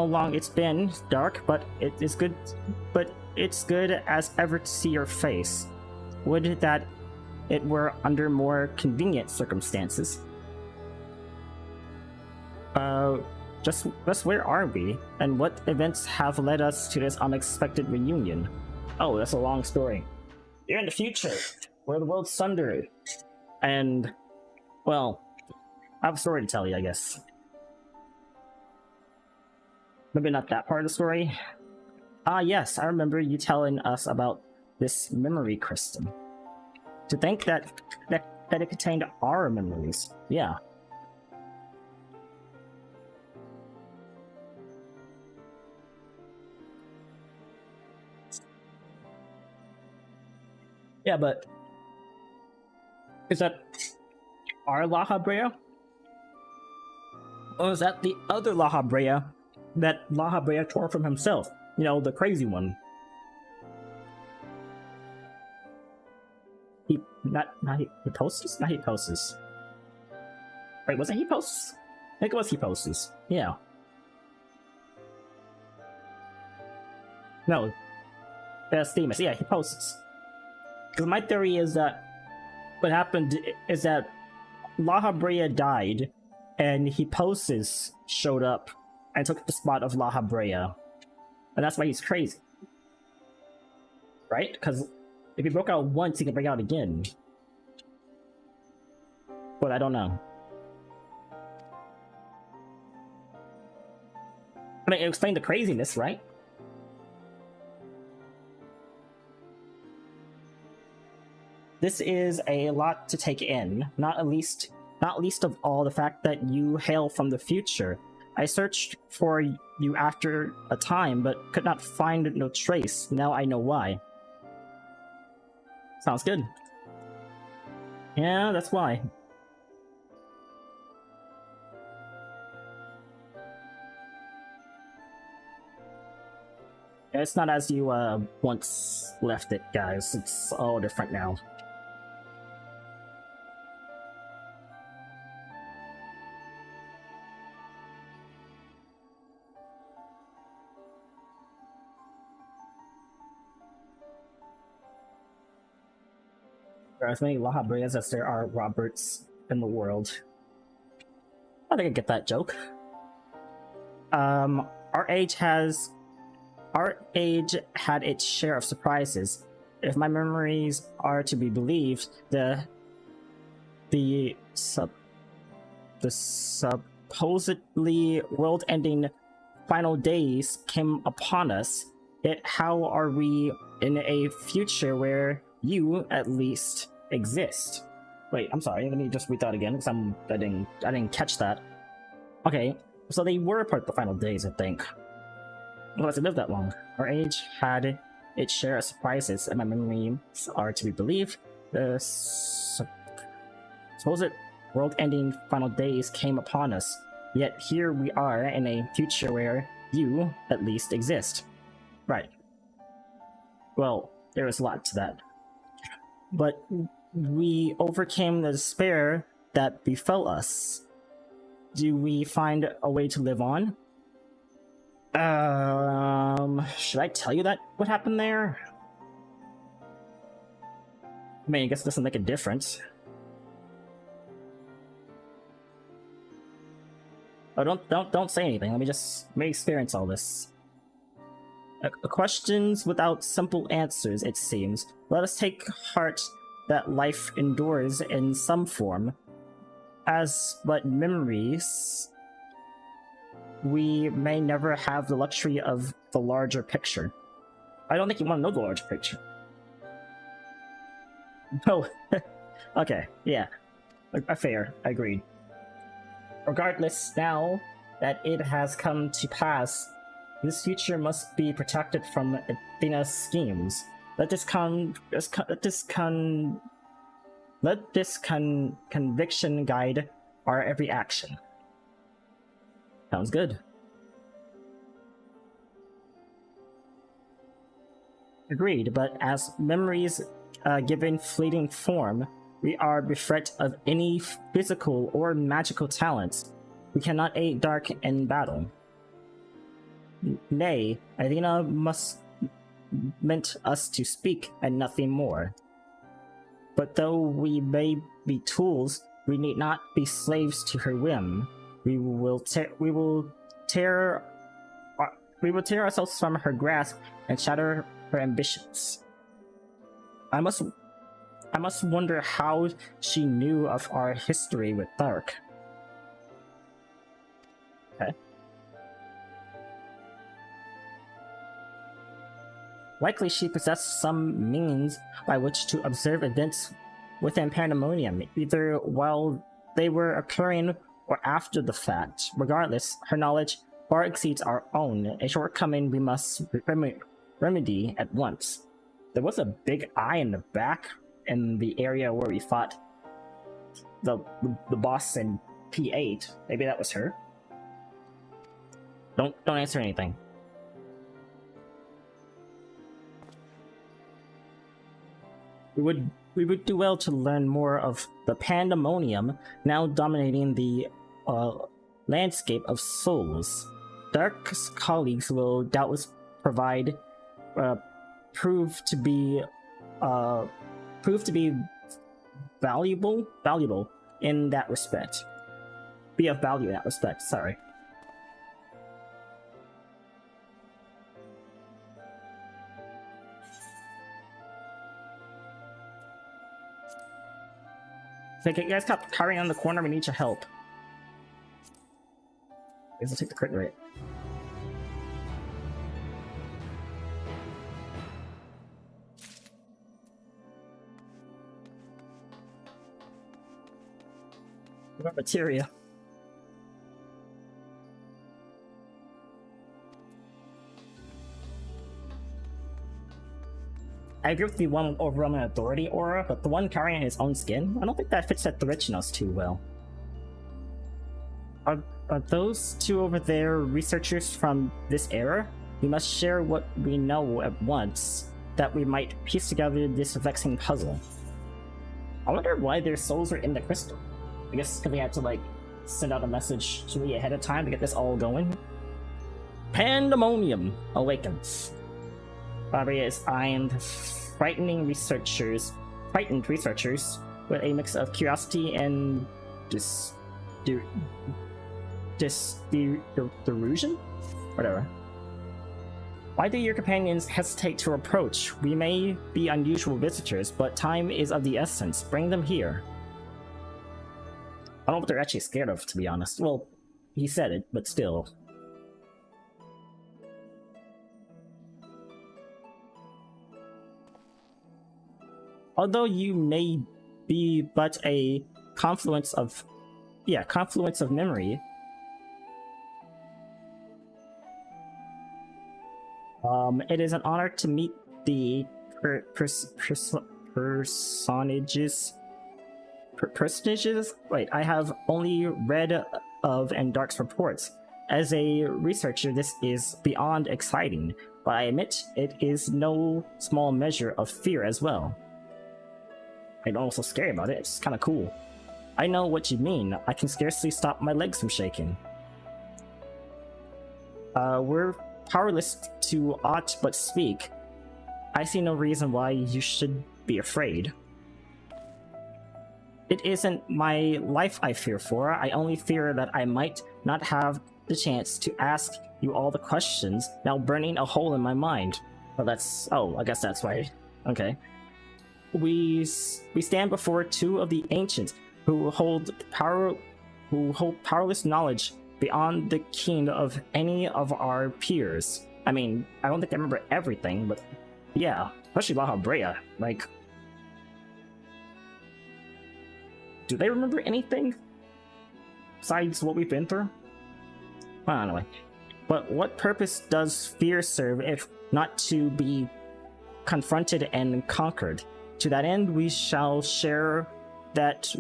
long it's been, Dark, but it is good. But it's good as ever to see your face. Would that it were under more convenient circumstances. Just where are we? And what events have led us to this unexpected reunion? Oh, that's a long story. You're in the future, where the world's sundered. And, well, I have a story to tell you, I guess. Maybe not that part of the story. Ah, yes, I remember you telling us about this memory crystal. To think that it contained our memories. Yeah. Yeah, but is that our La Habrea? Or is that the other La Habrea that La Habrea tore from himself? You know, the crazy one. Not Hipposis? Not Hipposis. Wait, was it Hipposis? I think it was Hipposis. Yeah. No. That's Themis. Yeah, Hipposis. Because my theory is that what happened is that La Habrea died, and Hipposis showed up and took the spot of La Habrea. And that's why he's crazy. Right? Because if he broke out once, he can break out again. But I don't know. I mean, it explained the craziness, right? This is a lot to take in, not least of all the fact that you hail from the future. I searched for you after a time, but could not find no trace. Now I know why. Sounds good. Yeah, that's why. It's not as you once left it, guys. It's all different now. There are as many La Habreas as there are Roberts in the world. I think I get that joke. Our age had its share of surprises. If my memories are to be believed, the supposedly world-ending final days came upon us. Yet how are we in a future where you, at least, exist? Wait, I'm sorry, let me just read that again, because I didn't catch that. Okay, so they were part of the final days, I think. Unless it lived that long. Our age had its share of surprises, and my memories are to be believed. The supposed world-ending final days came upon us. Yet here we are in a future where you, at least, exist. Right. Well, there is a lot to that. But we overcame the despair that befell us. Do we find a way to live on? Should I tell you that what happened there? I mean, I guess it doesn't make a difference. Oh, don't say anything. Let me experience all this. Questions without simple answers, it seems. Let us take heart that life endures in some form. As but memories, we may never have the luxury of the larger picture. I don't think you want to know the larger picture. No. Okay, yeah. Fair, agreed. Regardless, now that it has come to pass, this future must be protected from Athena's schemes. Let this conviction guide our every action. Sounds good. Agreed, but as memories given fleeting form, we are bereft of any physical or magical talents. We cannot aid dark in battle. Nay, Athena meant us to speak and nothing more. But though we may be tools, we need not be slaves to her whim. We will tear ourselves from her grasp and shatter her ambitions. I must wonder how she knew of our history with Dark. Okay. Likely she possessed some means by which to observe events within Pandemonium, either while they were occurring or after the fact. Regardless, her knowledge far exceeds our own, a shortcoming we must remedy at once. There was a big eye in the back in the area where we fought the boss in P8. Maybe that was her. Don't answer anything. We would do well to learn more of the pandemonium now dominating the landscape of souls. Dark's colleagues will doubtless prove to be valuable in that respect. Be of value in that respect, sorry. So you guys kept carrying on the corner, we need your help. I guess I'll take the crit rate. What about materia? I agree with the one with overwhelming authority aura, but the one carrying his own skin, I don't think that fits at the richness too well. Are those two over there researchers from this era? We must share what we know at once, that we might piece together this vexing puzzle. I wonder why their souls are in the crystal. I guess because they had to, like, send out a message to me ahead of time to get this all going. Pandemonium awakens. Barbary is eyeing frightened researchers with a mix of curiosity and delusion? Whatever. Why do your companions hesitate to approach? We may be unusual visitors, but time is of the essence. Bring them here. I don't know what they're actually scared of, to be honest. Well, he said it, but still. Although you may be but a confluence of memory, it is an honor to meet the personages. Wait, I have only read of and Dark's reports. As a researcher, this is beyond exciting, but I admit it is no small measure of fear as well. I'm also scary about it, it's kind of cool. I know what you mean, I can scarcely stop my legs from shaking. We're powerless to aught but speak. I see no reason why you should be afraid. It isn't my life I fear for, I only fear that I might not have the chance to ask you all the questions, now burning a hole in my mind. Well, I guess that's why. Okay. We stand before two of the ancients who hold powerless knowledge beyond the ken of any of our peers. I mean, I don't think I remember everything, but yeah, especially Laha Brea. Like, do they remember anything besides what we've been through? Well, anyway. But what purpose does fear serve if not to be confronted and conquered? To that end, we shall share with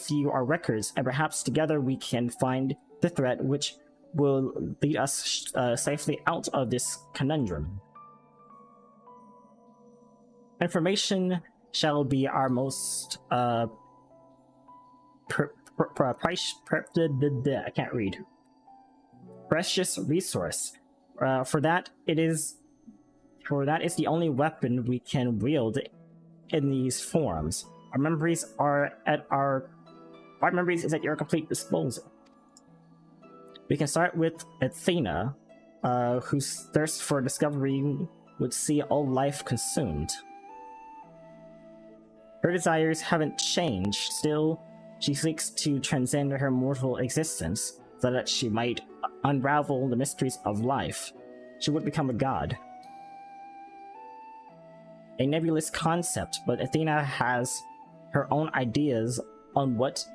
you our records, and perhaps together we can find the threat which will lead us safely out of this conundrum. Information shall be our most precious resource. For that is the only weapon we can wield in these forms. Our memories is at your complete disposal. We can start with Athena, whose thirst for discovery would see all life consumed. Her desires haven't changed, still, she seeks to transcend her mortal existence so that she might unravel the mysteries of life. She would become a god. A nebulous concept, but Athena has her own ideas on what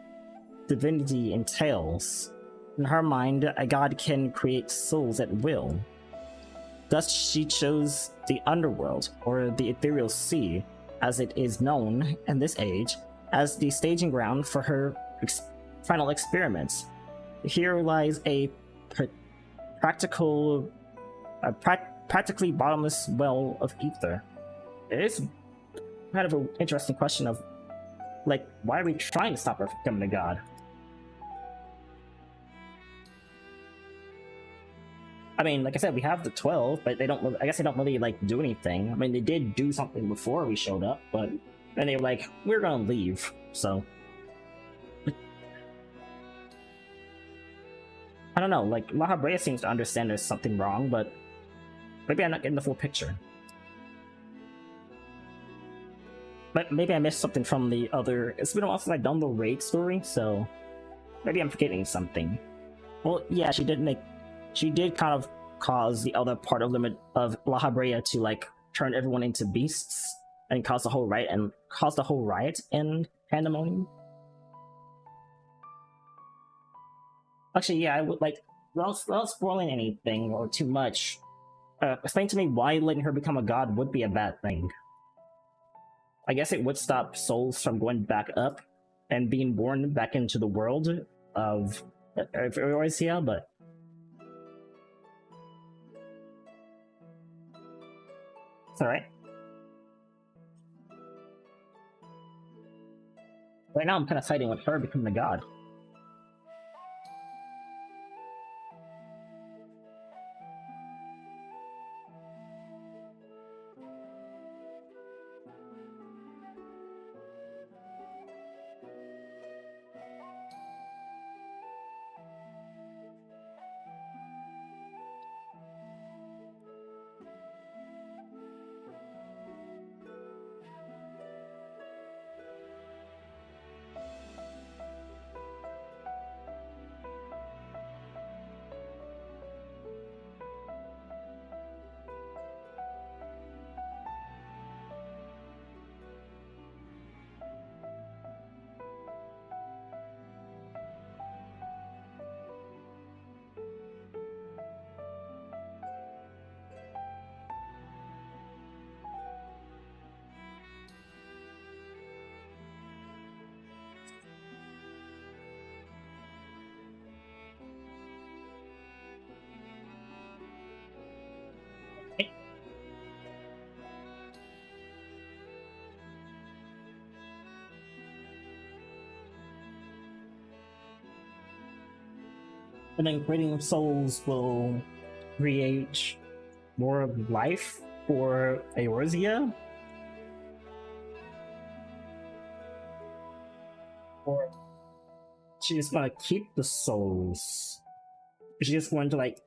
divinity entails. In her mind, a god can create souls at will. Thus, she chose the underworld, or the ethereal sea, as it is known in this age, as the staging ground for her final experiments. Here lies a practically bottomless well of ether. It is kind of an interesting question of, like, why are we trying to stop her from becoming a god? I mean, like I said, we have the 12, but they don't. I guess they don't really like do anything. I mean, they did do something before we showed up, but then they were like, "We're gonna leave." So I don't know. Like La Habrea seems to understand there's something wrong, but maybe I'm not getting the full picture. But maybe I missed something from the other. It's been a while since I've done the raid story, so maybe I'm forgetting something. Well, yeah, she did kind of cause the other part of La Habrea to like turn everyone into beasts and cause the whole riot in Pandemonium. Actually, yeah, I would like without spoiling anything or too much. Explain to me why letting her become a god would be a bad thing. I guess it would stop souls from going back up and being born back into the world of Eorzea, but it's alright. Right now I'm kind of siding with her becoming a god. And then creating souls will create more of life for Eorzea? Or she's gonna keep the souls? Is she just going to like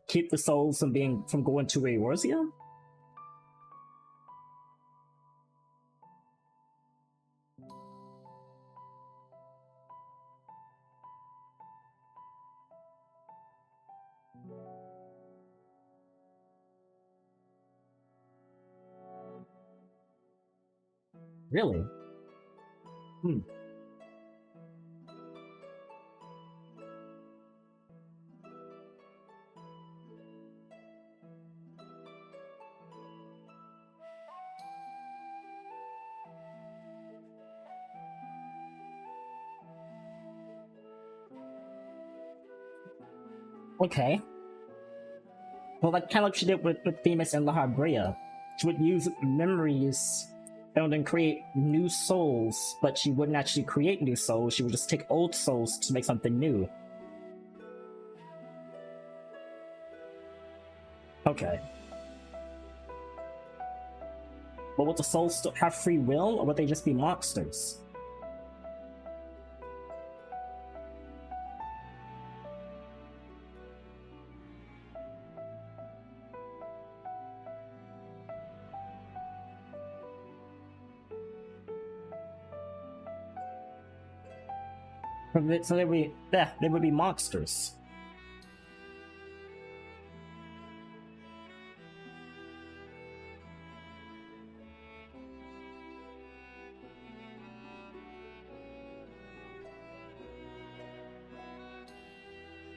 keep the souls from going to Eorzea? Really? Hmm. Okay. Well, like kind of like she did with Themis and La Habrea. She would use memories and then create new souls, but she wouldn't actually create new souls. She would just take old souls to make something new. Okay. But would the souls still have free will, or would they just be monsters? So they would be monsters.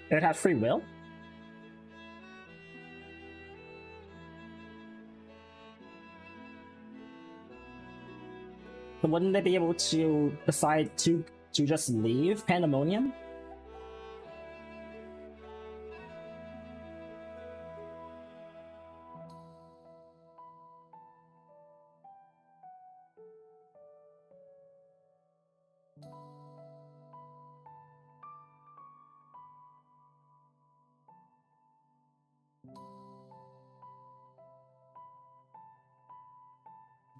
They'd have free will? But wouldn't they be able to decide to just leave Pandemonium?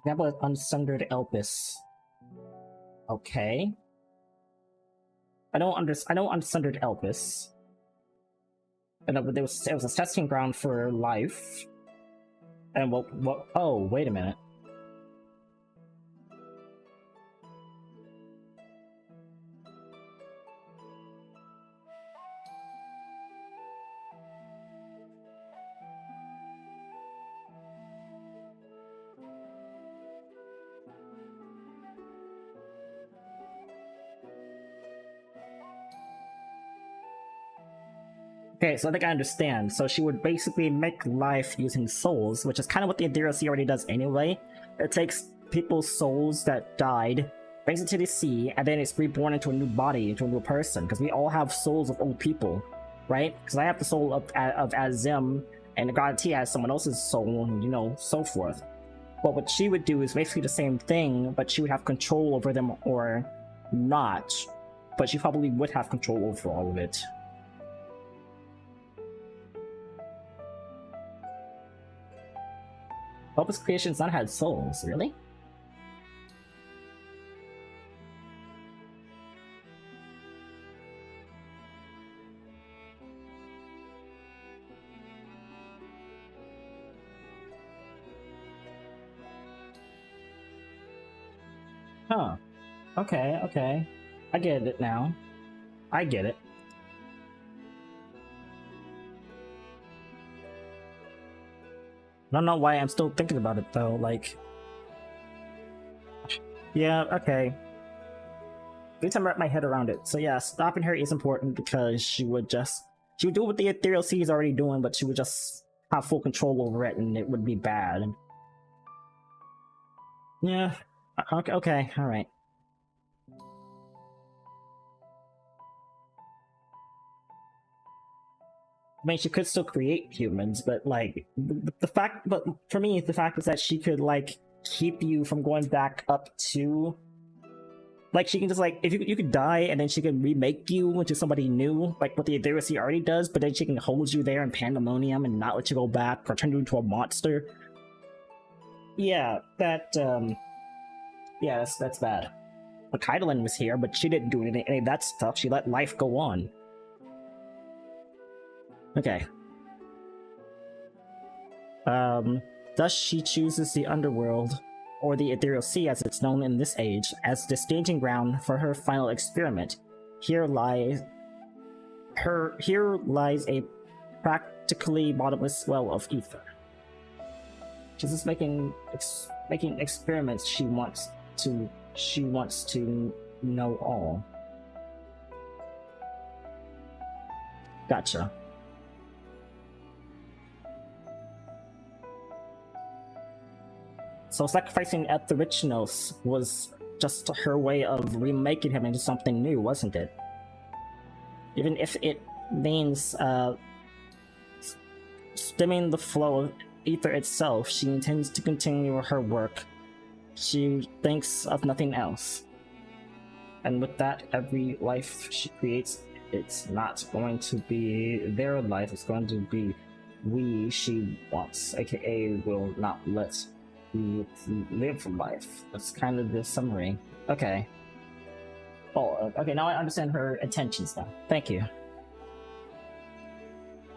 That was Unsundered Elpis. Okay. I know Unsundered Elpis. I know, but it was a testing ground for life. And what? Oh, wait a minute. Okay, so I think I understand. So she would basically make life using souls, which is kind of what the DLC already does anyway. It takes people's souls that died, brings it to the sea, and then it's reborn into a new body, into a new person. Because we all have souls of old people, right? Because I have the soul of Azim, and God T has someone else's soul, and you know, so forth. But what she would do is basically the same thing, but she would have control over them or not. But she probably would have control over all of it. Opus Creations not had souls, really? Huh. Okay, okay. I get it now. I get it. I don't know why I'm still thinking about it though, like... Yeah, okay. At least I'm wrap my head around it. So yeah, stopping her is important because she would do what the Ethereal Sea is already doing, but she would just have full control over it and it would be bad. Yeah, okay, alright. I mean, she could still create humans, but like but for me, the fact is that she could like keep you from going back up to, like, she can just like, if you could die and then she can remake you into somebody new, like what the Ethereal Sea already does, but then she can hold you there in Pandemonium and not let you go back or turn you into a monster. Yeah, yeah, that's bad. But Kaitlyn was here, but she didn't do any of that stuff. She let life go on. Okay. Thus she chooses the underworld, or the Ethereal Sea as it's known in this age, as the staging ground for her final experiment. Here lies a practically bottomless well of ether. She's just making experiments. She wants to know all. Gotcha. So sacrificing Etherichnos was just her way of remaking him into something new, wasn't it? Even if it means stemming the flow of ether itself, she intends to continue her work. She thinks of nothing else. And with that, every life she creates, it's not going to be their life, it's going to be she wants, aka will not let live life. That's kind of the summary. Okay. Oh, okay, now I understand her intentions now. Thank you.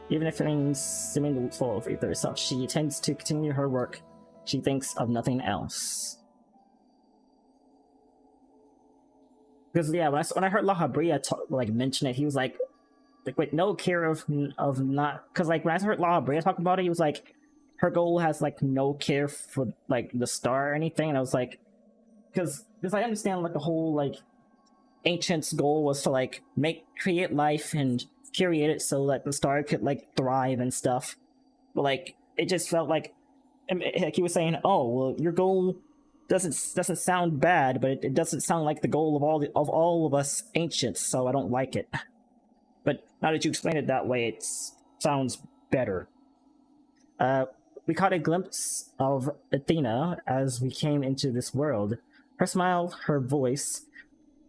Even if it means stemming the flow of ether itself, she intends to continue her work. She thinks of nothing else. Because yeah, when I heard La Habria mention it, he was like with no care of not, because like when I heard La Habria talk about it, he was like, her goal has like no care for like the star or anything, and I was like, because I understand like the whole like ancient's goal was to like create life and curate it so that the star could like thrive and stuff, but like it just felt like he was saying, oh well, your goal doesn't sound bad, but it doesn't sound like the goal of all of us ancients, so I don't like it. But now that you explain it that way, it sounds better. We caught a glimpse of Athena as we came into this world. Her smile, her voice,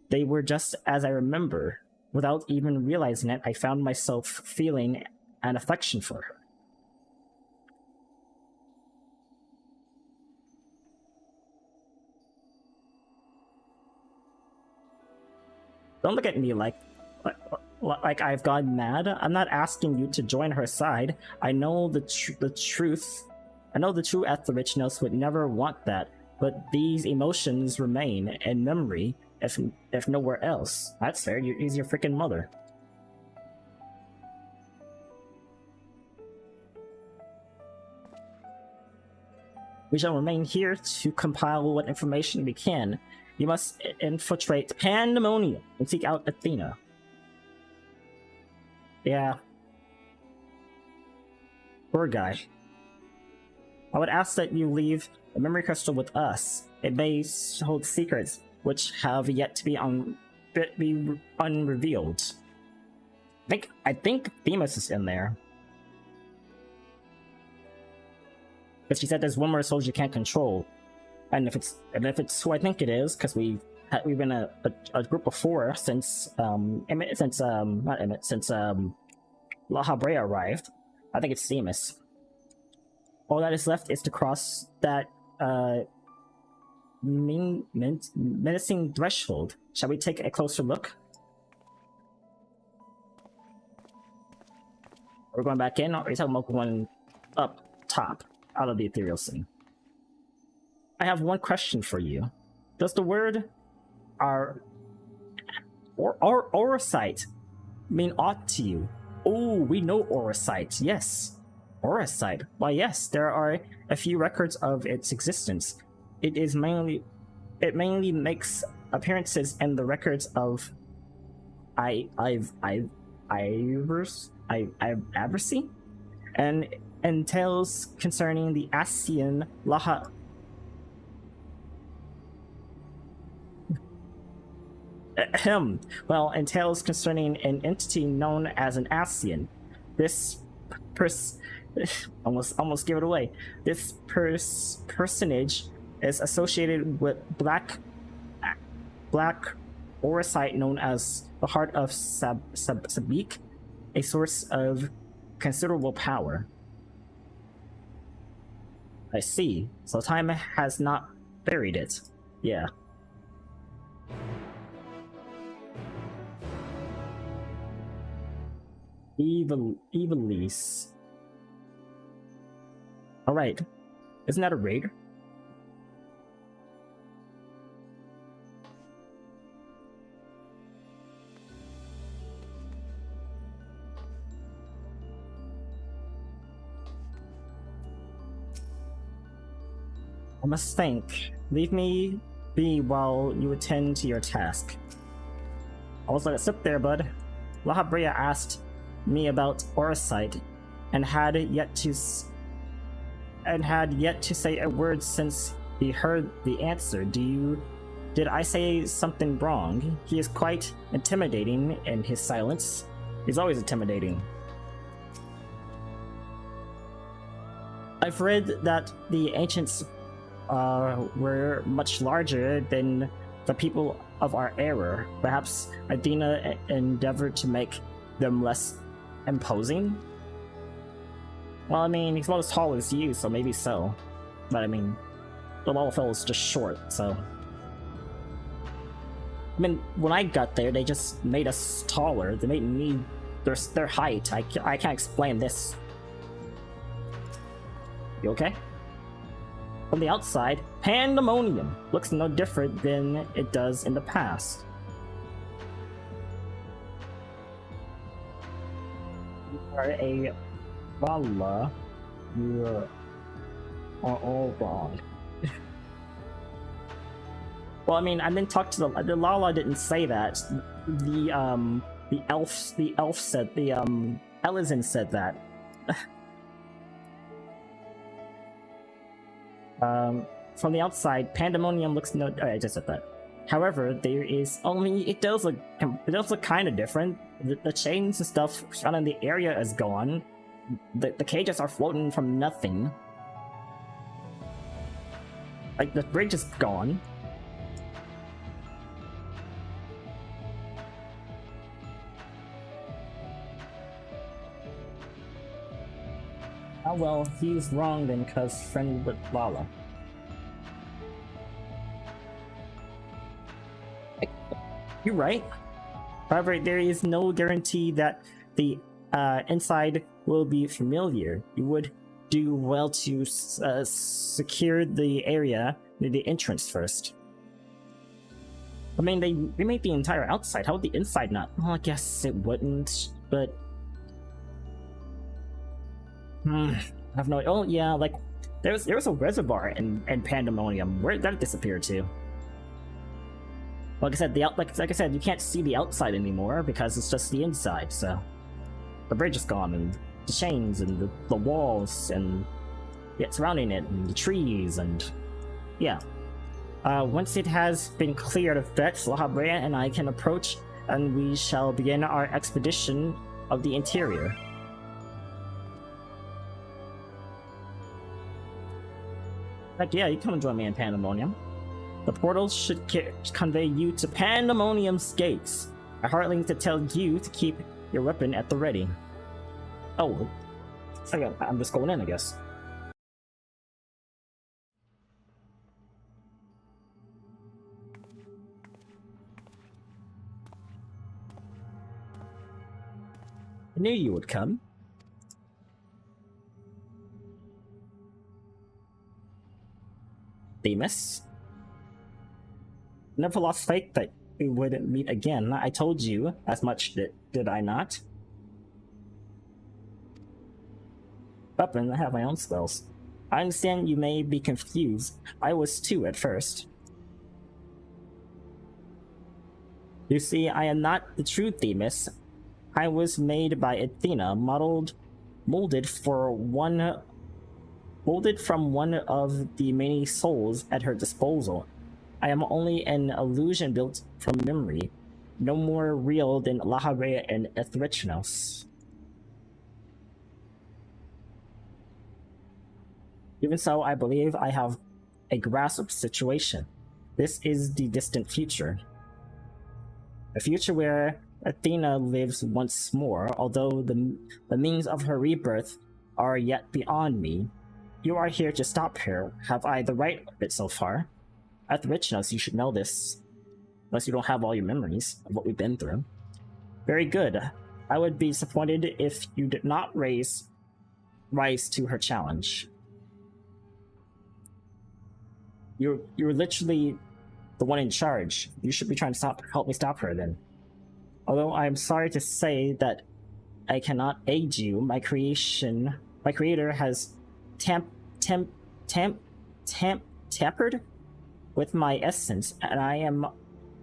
they were just as I remember. Without even realizing it, I found myself feeling an affection for her. Don't look at me like I've gone mad. I'm not asking you to join her side. I know the truth. I know the true Etheridge would never want that, but these emotions remain in memory, if nowhere else. That's fair. He's your freaking mother. We shall remain here to compile what information we can. You must infiltrate Pandemonium and seek out Athena. Yeah. Poor guy. I would ask that you leave the memory crystal with us. It may hold secrets which have yet to be unrevealed. I think Themis is in there. But she said there's one more soul you can't control. And if it's who I think it is, because we've been a group of 4 since La Habrea arrived. I think it's Themis. All that is left is to cross that menacing threshold. Shall we take a closer look? We're going back in, or are you talking about going up top, out of the ethereal scene? I have one question for you. Does the word Auracite mean aught to you? Oh, we know Auracite, yes. Auracite. Why, yes, there are a few records of its existence. It mainly makes appearances in the records of Iversi, and tales concerning the Asian Laha. Well, and tales concerning an entity known as an Asian. This almost give it away. This personage is associated with black Auracite known as the Heart of Sabik, a source of considerable power. I see. So time has not buried it. Yeah. Evilise. Alright. Isn't that a raid? I must think. Leave me be while you attend to your task. I'll just let it sit there, bud. La Habrea asked me about Auracite and had yet to say a word since he heard the answer. Did I say something wrong? He is quite intimidating in his silence. He's always intimidating. I've read that the ancients were much larger than the people of our era. Perhaps Athena endeavored to make them less imposing? Well, I mean, he's about as tall as you, so maybe so. But I mean, the little fellow's just short, so... I mean, when I got there, they just made us taller. They made me... their height. I can't explain this. You okay? From the outside, Pandemonium looks no different than it does in the past. You are a Vala. You are all wrong. Well, I mean, I didn't talk to the Lala didn't say that. The elf said, Elizin said that. from the outside, Pandemonium looks no. I just said that. However, there is only. It does look kind of different. The chains and stuff found in the area is gone. The cages are floating from nothing. Like, the bridge is gone. Oh well, he's wrong then, cause friend with Lala. You're right. However, there is no guarantee that the inside will be familiar. You would do well to secure the area near the entrance first. I mean, they remade the entire outside. How would the inside not? Well, I guess it wouldn't, but... I have no... Oh, yeah, like, there was a reservoir in Pandemonium. Where did that disappear to? Like I said, like I said, you can't see the outside anymore because it's just the inside, so... The bridge is gone, and the chains, and the walls, and... Yeah, surrounding it, and the trees, and... Yeah. Once it has been cleared of threats, La Habrea and I can approach, and we shall begin our expedition of the interior. Heck yeah, you come and join me in Pandemonium. The portals should convey you to Pandemonium's gates. I hardly need to tell you to keep your weapon at the ready. Oh, I'm just going in, I guess. I knew you would come. Demas? Never lost faith that we wouldn't meet again. I told you as much, did I not? Weapon, I have my own spells. I understand you may be confused. I was too at first. You see, I am not the true Themis. I was made by Athena, molded from one of the many souls at her disposal. I am only an illusion built from memory, no more real than La Habrea and FFxiv. Even so, I believe I have a grasp of the situation. This is the distant future. A future where Athena lives once more, although the means of her rebirth are yet beyond me. You are here to stop her. Have I the right of it so far? FFxiv, you should know this. Unless you don't have all your memories of what we've been through. Very good. I would be disappointed if you did not rise to her challenge. You're literally the one in charge. You should be trying to help me stop her then. Although I am sorry to say that I cannot aid you, my creator has tampered with my essence, and I am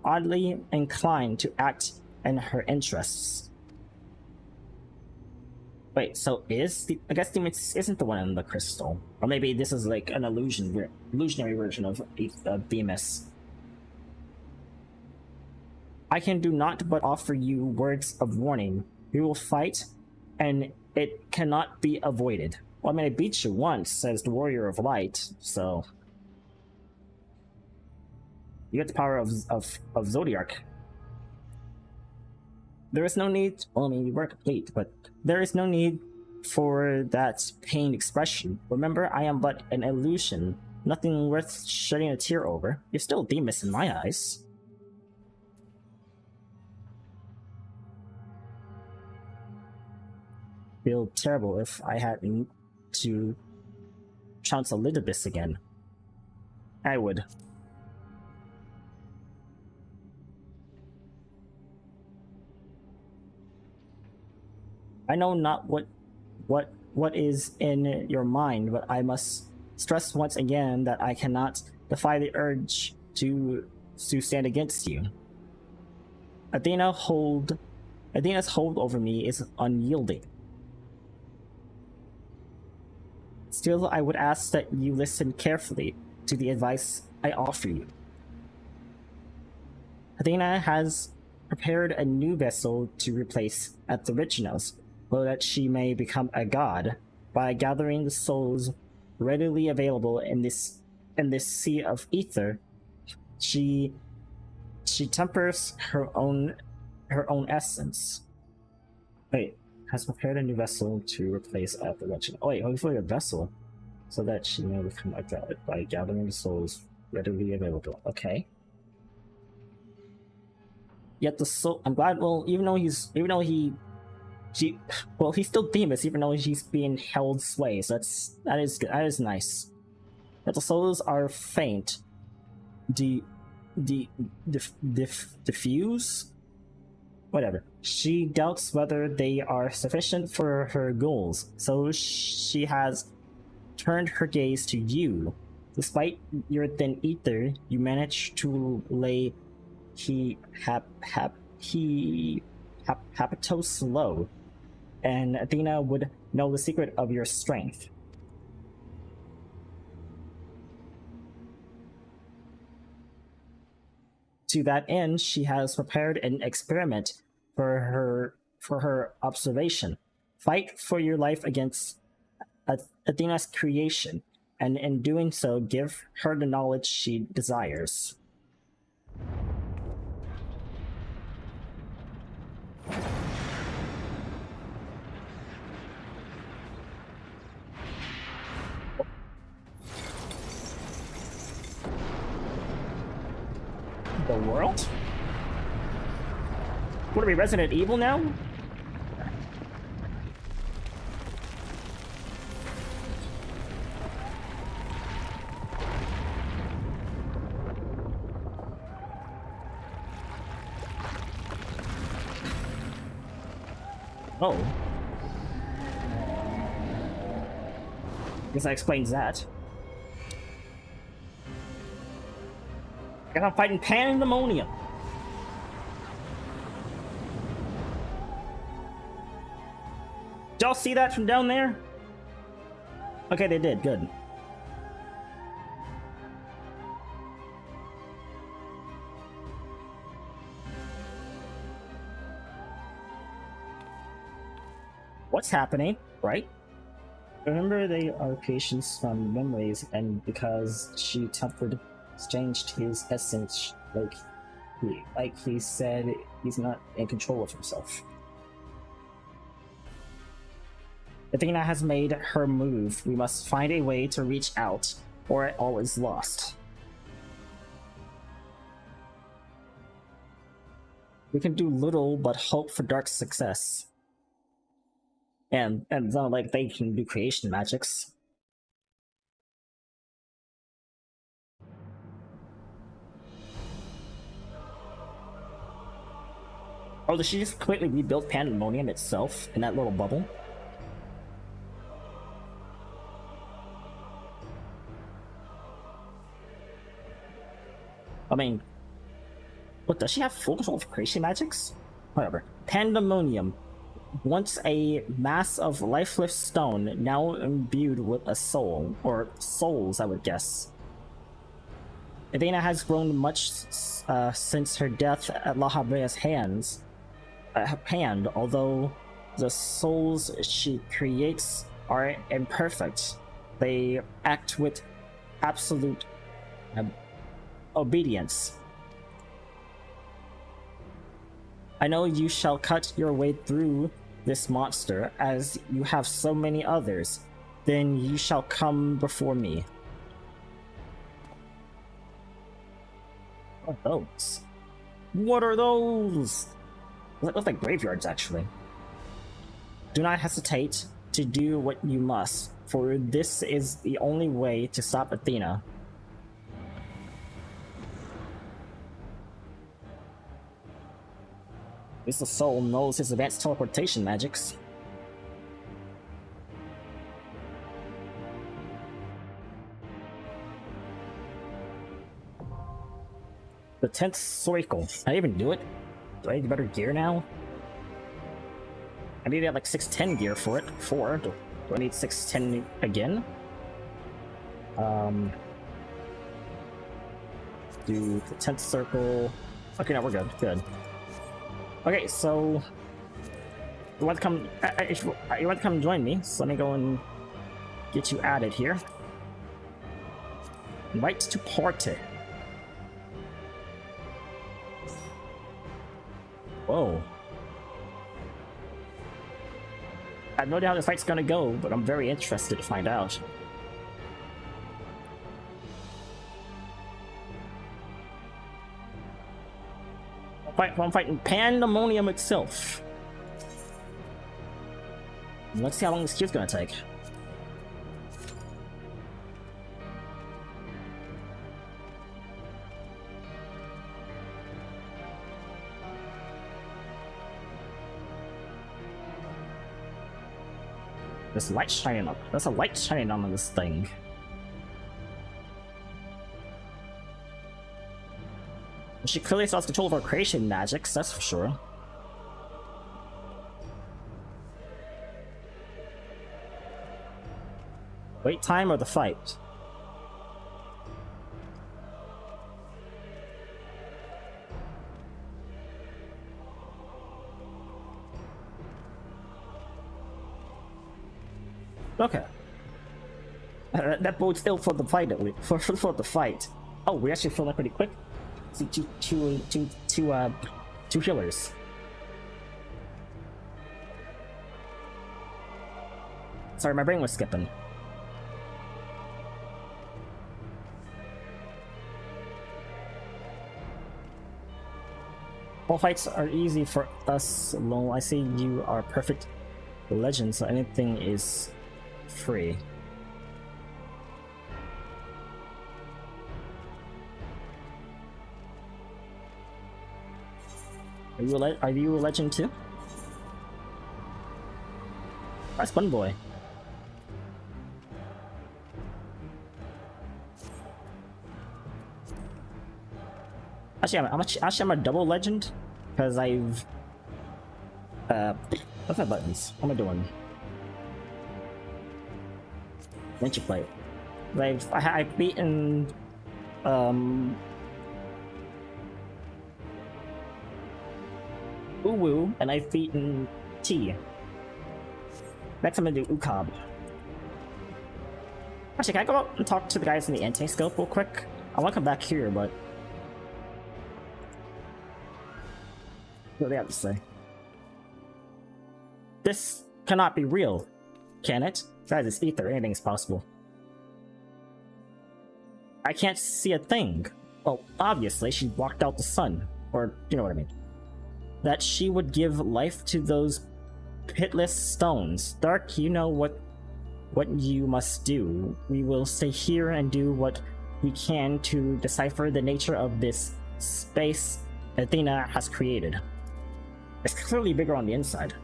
oddly inclined to act in her interests. Wait, so I guess Demas isn't the one in the crystal, or maybe this is like an illusionary version of Demas. I can do naught but offer you words of warning. We will fight, and it cannot be avoided. Well, I mean, I beat you once, says the Warrior of Light, so... You get the power of Zodiark. There is no need... Well, I mean, you were complete, but there is no need for that pained expression. Remember, I am but an illusion. Nothing worth shedding a tear over. You're still Demas in my eyes. Feel terrible if I had to chance Elizabeth again. I would. I know not what is in your mind, but I must stress once again that I cannot defy the urge to stand against you. Athena's hold over me is unyielding. Still, I would ask that you listen carefully. to the advice I offer you. Athena has prepared a new vessel to replace at the originals, so that she may become a god by gathering the souls readily available in this sea of ether. She tempers her own essence. Wait, has prepared a new vessel to replace at the original. Oh wait, hopefully a vessel, so that she may become a god by gathering the souls readily available. Okay. Yet the soul. I'm glad. Well, even though he's still Themis, even though he's being held sway. So that is nice. Yet the souls are faint. Diffuse. Whatever. She doubts whether they are sufficient for her goals, so she has turned her gaze to you. Despite your thin ether, you manage to lay habitos low, and Athena would know the secret of your strength. To that end, she has prepared an experiment for her observation. Fight for your life against Athena's creation, and in doing so, give her the knowledge she desires. The world? What are we, Resident Evil now? Oh. Guess that explains that. Guess I'm fighting pandemonium. Did y'all see that from down there? Okay, they did. Good. What's happening, right? Remember, they are creations from memories, and because she changed his essence, like he said, he's not in control of himself. Athena has made her move. We must find a way to reach out, or all is lost. We can do little but hope for dark success. And it's not like they can do creation magics. Oh, did she just completely rebuild Pandemonium itself in that little bubble? I mean, what, does she have full control of creation magics? Whatever. Pandemonium. Once a mass of lifeless stone, now imbued with a soul, or souls, I would guess. Athena has grown much since her death at La Habrea's hand, although the souls she creates are imperfect. They act with absolute obedience. I know you shall cut your way through this monster, as you have so many others. Then you shall come before me. What are those? What are those? They look like graveyards, actually. Do not hesitate to do what you must, for this is the only way to stop Athena. At least the soul knows his advanced teleportation magics. The 10th cycle. I didn't even do it. Do I need better gear now? I need to have like 610 gear for it. 4. Do I need 610 again? do the 10th circle. Okay, no, we're good. Good. Okay, so you want to come? You want to come join me? So let me go and get you added here. Invite to party. Whoa. I have no idea how this fight's gonna go, but I'm very interested to find out. I'm fighting Pandemonium itself. Let's see how long this queue's gonna take. There's light shining up. There's a light shining on this thing. She clearly still has control of her creation magics, that's for sure. Wait time or the fight? Okay. That bodes ill for the fight, at least. For the fight. Oh, we actually fill that pretty quick. See, two healers. Sorry, my brain was skipping. All fights are easy for us. Well, I see you are perfect legend, so anything is free. Are you a legend too? That's Fun Boy. Actually, I'm a double legend because I've what's my buttons? What am I doing? Venture plate. I've beaten Uwu, and I've beaten T. Next I'm gonna do Ukab. Actually, can I go out and talk to the guys in the anti-scope real quick? I wanna come back here, but what do they have to say? This cannot be real, can it? Guys, it's ether, anything is possible. I can't see a thing. Well, obviously, she blocked out the sun. Or, you know what I mean. That she would give life to those pitless stones. Dark, you know what you must do. We will stay here and do what we can to decipher the nature of this space Athena has created. It's clearly bigger on the inside.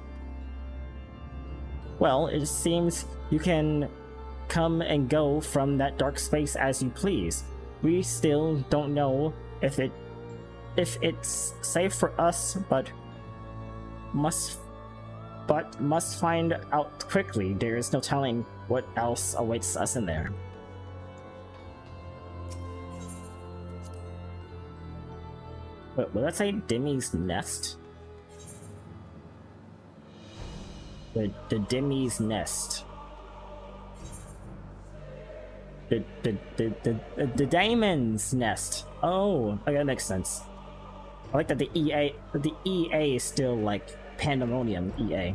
Well, it seems you can come and go from that dark space as you please. We still don't know if it's safe for us, but must find out quickly. There is no telling what else awaits us in there. Wait, will that say Demi's nest? The Demi's nest. The Damon's nest. Oh, okay, that makes sense. I like that the EA is still like Pandemonium EA. I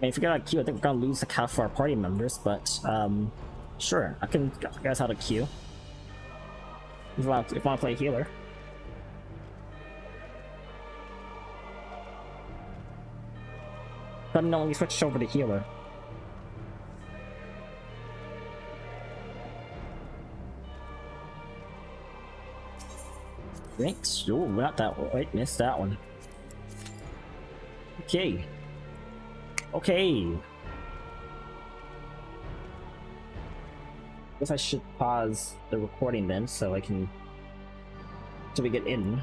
mean, if we get a queue, I think we're gonna lose the cow for our party members, but sure, I can guess how to queue. If I want to play healer. Let me know when you switch over to healer. Thanks. Oh, not that one. Wait, missed that one. Okay. Okay. Guess I should pause the recording then, so I can... so we get in.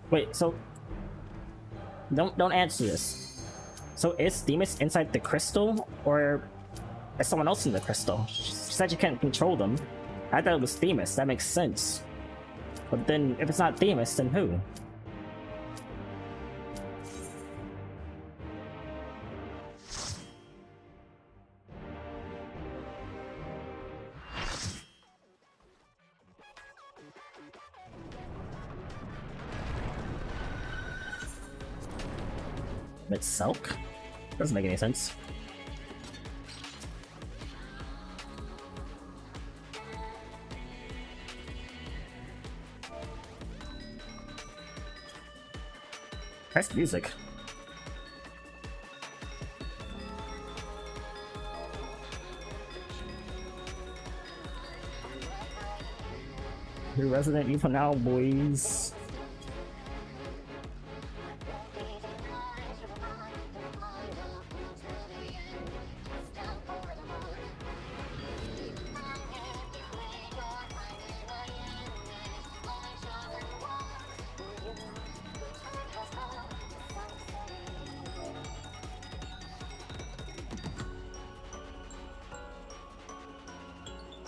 Wait, so don't answer this. So is Themis inside the crystal, or is someone else in the crystal? She said you can't control them. I thought it was Themis. That makes sense. But then, if it's not Themis, then who? It's Selk? Doesn't make any sense. Nice music. Your Resident Evil now, boys.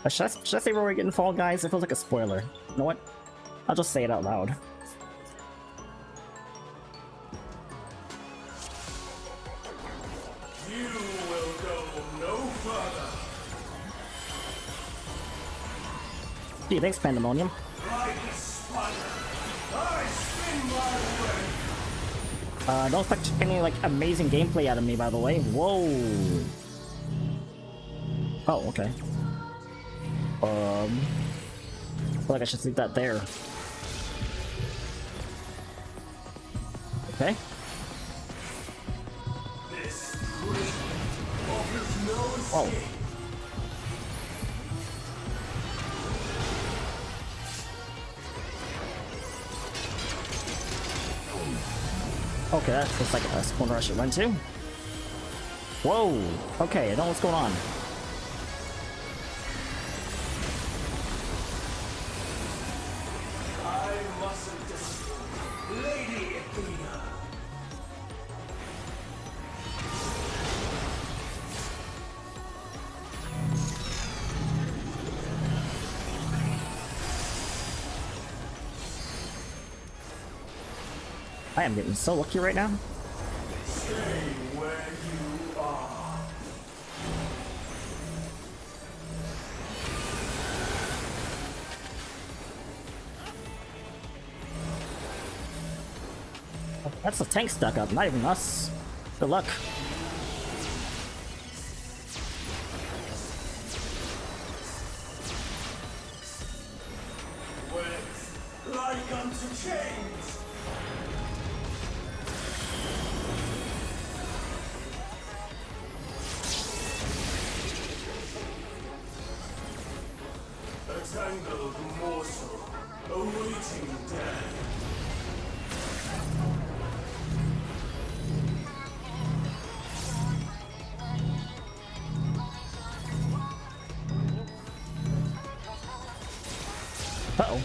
Should I say where we're getting Fall Guys? It feels like a spoiler. You know what? I'll just say it out loud. You will go no further. Gee, thanks, Pandemonium. Like a spider, I spin my web. Don't expect any, like, amazing gameplay out of me, by the way. Whoa! Oh, okay. I feel like I should leave that there. Okay. This prison offers no Oh. escape. Okay, that looks like a corner I should run to. Whoa! Okay, I know what's going on. I mustn't destroy Lady Athena. I am getting so lucky right now. Stay where you are. That's the tank stuck up, not even us. Good luck. Wet like unto chains. A tangled morsel awaiting death. Uh-oh.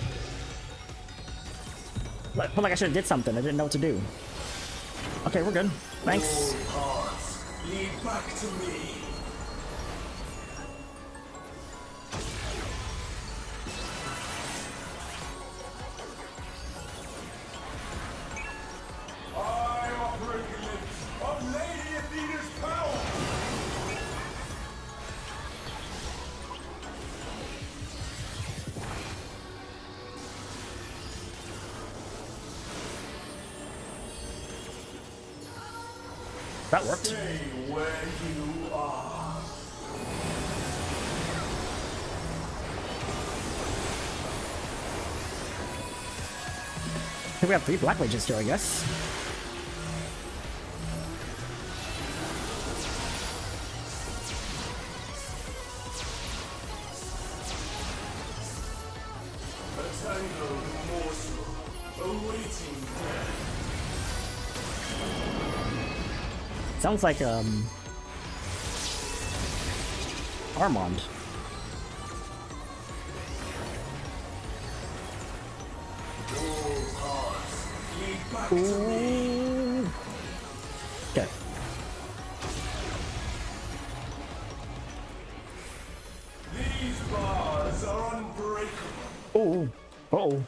I feel like I should have did something. I didn't know what to do. Okay, we're good. Thanks. All paths lead back to me. I offer a glimpse of Lady Athena's power. That worked. Stay where you are. I think we have 3 Black Mages here, I guess. A tangled morsel awaiting death. Sounds like, Armand. All paths lead back to me. Okay. These bars are unbreakable. Oh. Uh-oh.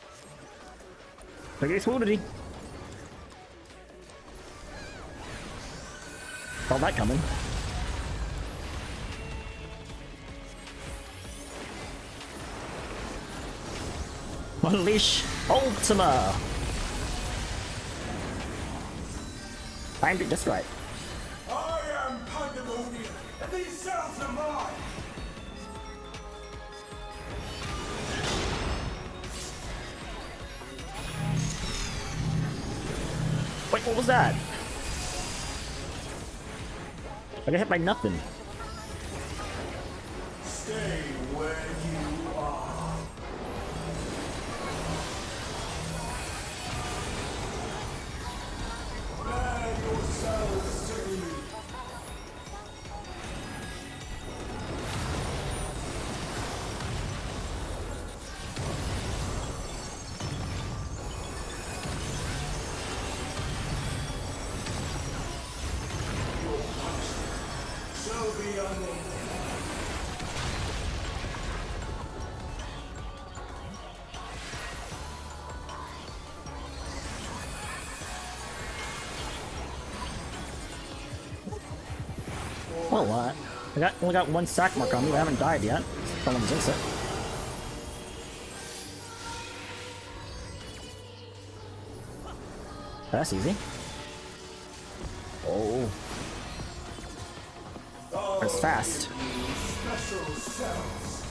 Look at this. Saw that coming. Unleash Ultima! Timed it just right. I am Pandemonium, and these cells are mine. Wait, what was that? I got hit by nothing. Stay where you are. Bear yourselves to me. Your punishment shall be unending. Well, only got one sack mark on me. I haven't died yet. Don't want to jinx it. That's easy. Oh. That's fast. Special cells.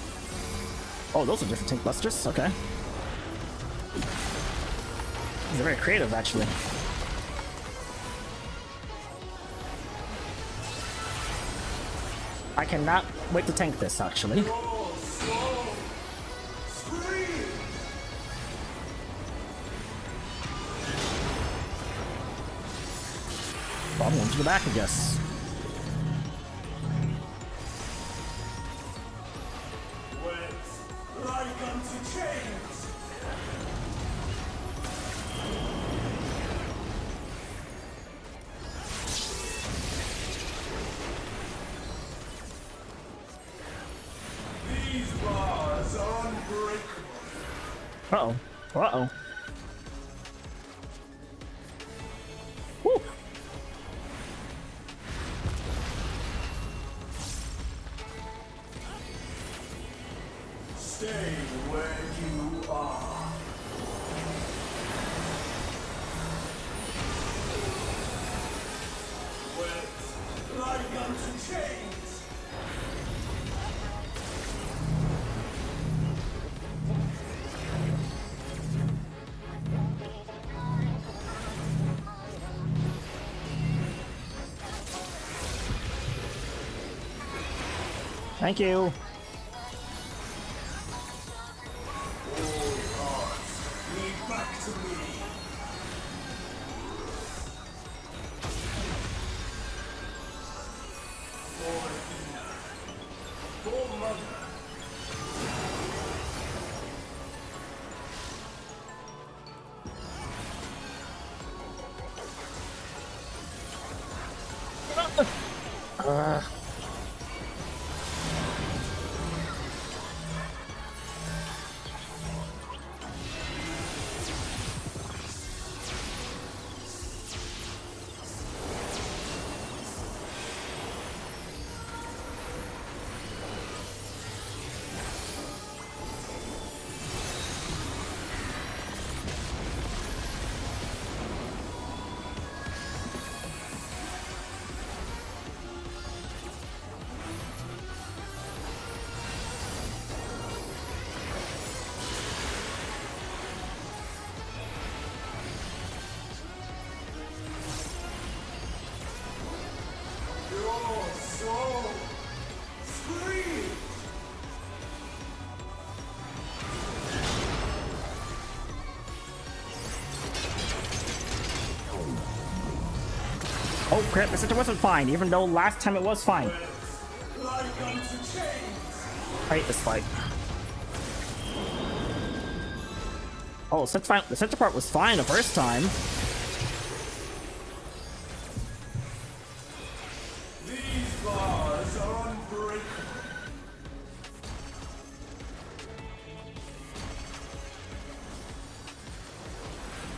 Oh, those are different tank busters. Okay. These are very creative, actually. I cannot wait to tank this, actually. Your soul. Scream. Well, I'm going to the back, I guess. Wet like unto chains. These bars are unbreakable. Uh-oh. Uh-oh. Woo! Stay where you are. Wet like unto chains. Thank you. All hearts lead back to me. For Athena. For Mother. Your soul. Scream. Oh crap, the center wasn't fine, even though last time it was fine. Like unto chains. I hate this fight. Oh, the center part was fine the first time.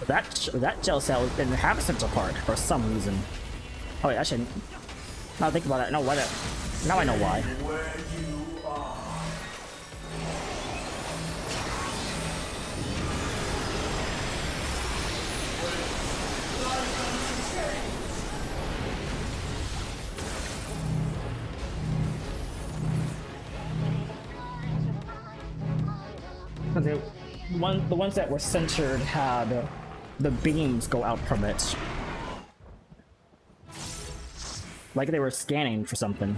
That gel cell didn't have a central part for some reason. Oh wait, I shouldn't. Now think about it. No, why that? Now I know why. Where you are. Okay, the ones that were centered had the beams go out from it, like they were scanning for something.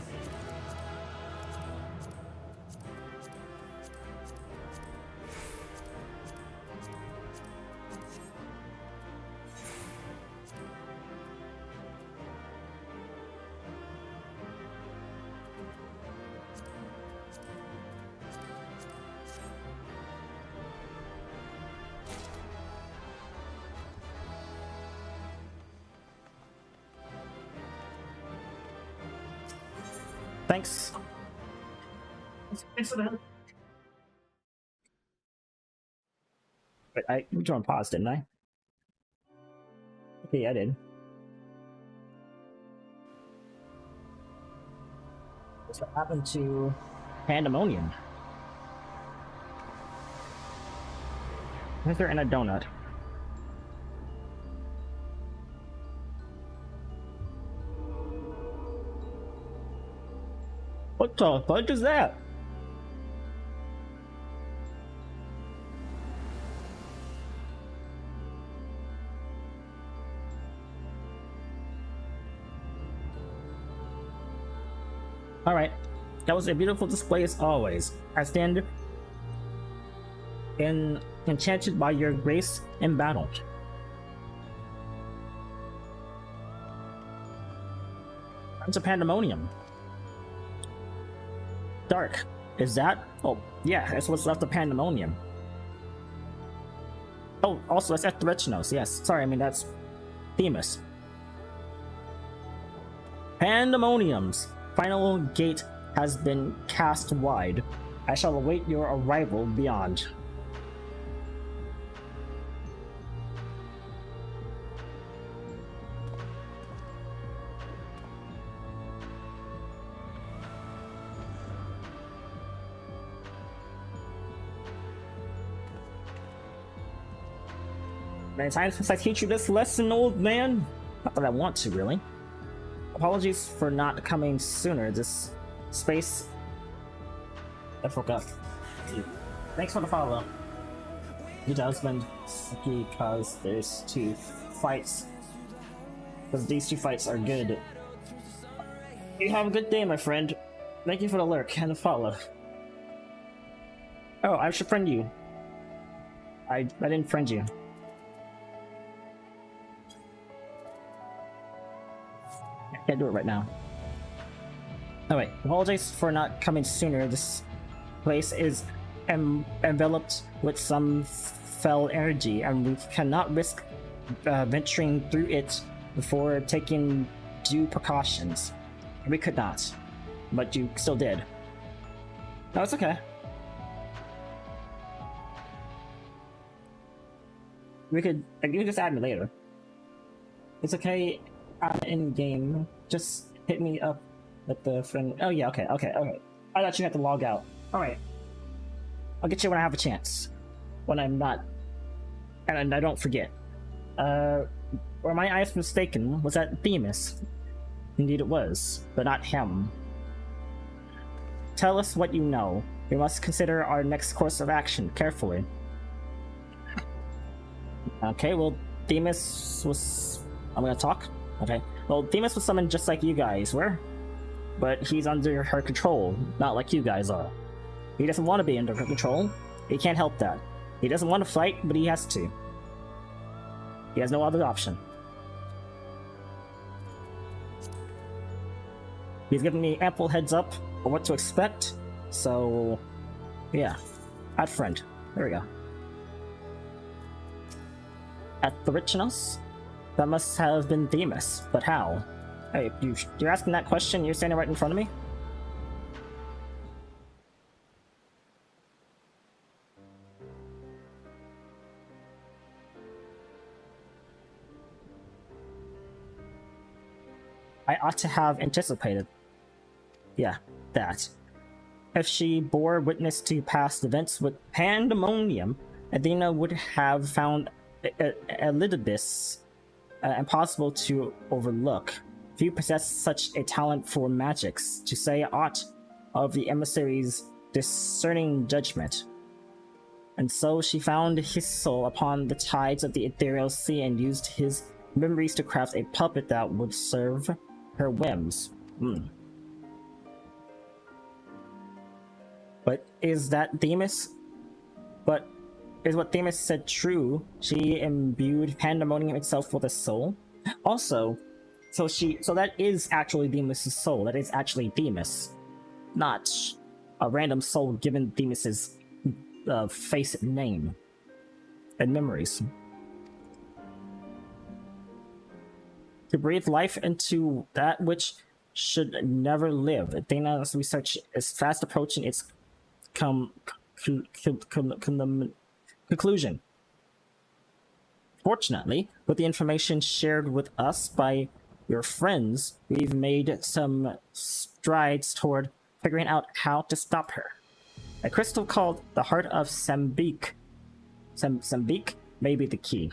Thanks. Thanks for the help. But I put on pause, didn't I? Okay, I did. That's what happened to Pandemonium. Is there in a donut? What the fudge is that? Alright, that was a beautiful display as always. I stand enchanted by your grace in battle. It's a Pandemonium. Dark. Is that? Oh, yeah, that's what's left of Pandemonium. Oh, also, that's FFxiv. Yes, sorry, I mean, that's Themis. Pandemonium's final gate has been cast wide. I shall await your arrival beyond. Many times since I teach you this lesson, old man. Not that I want to, really. Apologies for not coming sooner. This space... I forgot. Thanks for the follow. Your husband, because there's two fights. Because these two fights are good. You have a good day, my friend. Thank you for the lurk and the follow. Oh, I should friend you. I didn't friend you. Can't do it right now. Oh wait, apologies for not coming sooner. This place is enveloped with some fell energy, and we cannot risk venturing through it before taking due precautions. We could not, but you still did. No, it's okay. You can just add me later. It's okay. I'm in game. Just hit me up with the friend. Oh yeah, okay. I thought you had to log out. All right. I'll get you when I have a chance. When I'm not, and I don't forget. Were my eyes mistaken? Was that Themis? Indeed, it was, but not him. Tell us what you know. We must consider our next course of action carefully. Okay. Well, Themis was. I'm gonna talk. Okay, well, Themis was summoned just like you guys were, but he's under her control, not like you guys are. He doesn't want to be under her control. He can't help that. He doesn't want to fight, but he has to. He has no other option. He's given me ample heads up on what to expect, so yeah. Add friend. There we go. FFxiv? That must have been Themis, but how? Hey, you're asking that question, you're standing right in front of me? I ought to have anticipated. Yeah, that. If she bore witness to past events with pandemonium, Athena would have found Elidibus impossible to overlook. Few possess such a talent for magics, to say aught of the emissary's discerning judgment. And so she found his soul upon the tides of the ethereal sea and used his memories to craft a puppet that would serve her whims. But is that Themis? But is what Themis said true? She imbued pandemonium itself with a soul? Also, so that is actually Themis' soul. That is actually Themis. Not a random soul given Themis' face name and memories. To breathe life into that which should never live. Athena's research is fast approaching its conclusion. Fortunately, with the information shared with us by your friends, we've made some strides toward figuring out how to stop her. A crystal called the Heart of Sambique may be the key.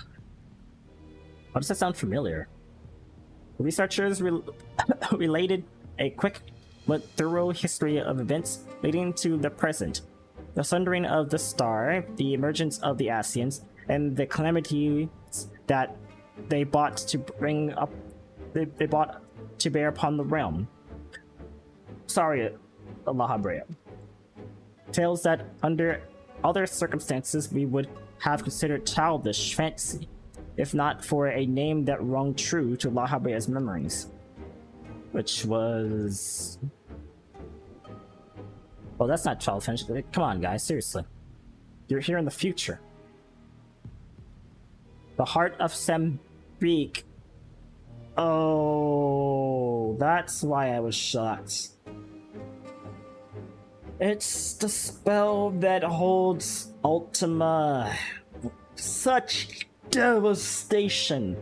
Why does that sound familiar? The researchers related a quick but thorough history of events leading to the present. The sundering of the star, the emergence of the Asians, and the calamities that they brought to bear upon the realm. Sorry, Lahabrea. Tales that, under other circumstances, we would have considered childish fantasy, if not for a name that rung true to Lahabrea's memories. Which was... Well, that's not childish. Come on, guys, seriously. You're here in the future. The Heart of Sambique. Oh, that's why I was shocked. It's the spell that holds Ultima. Such devastation.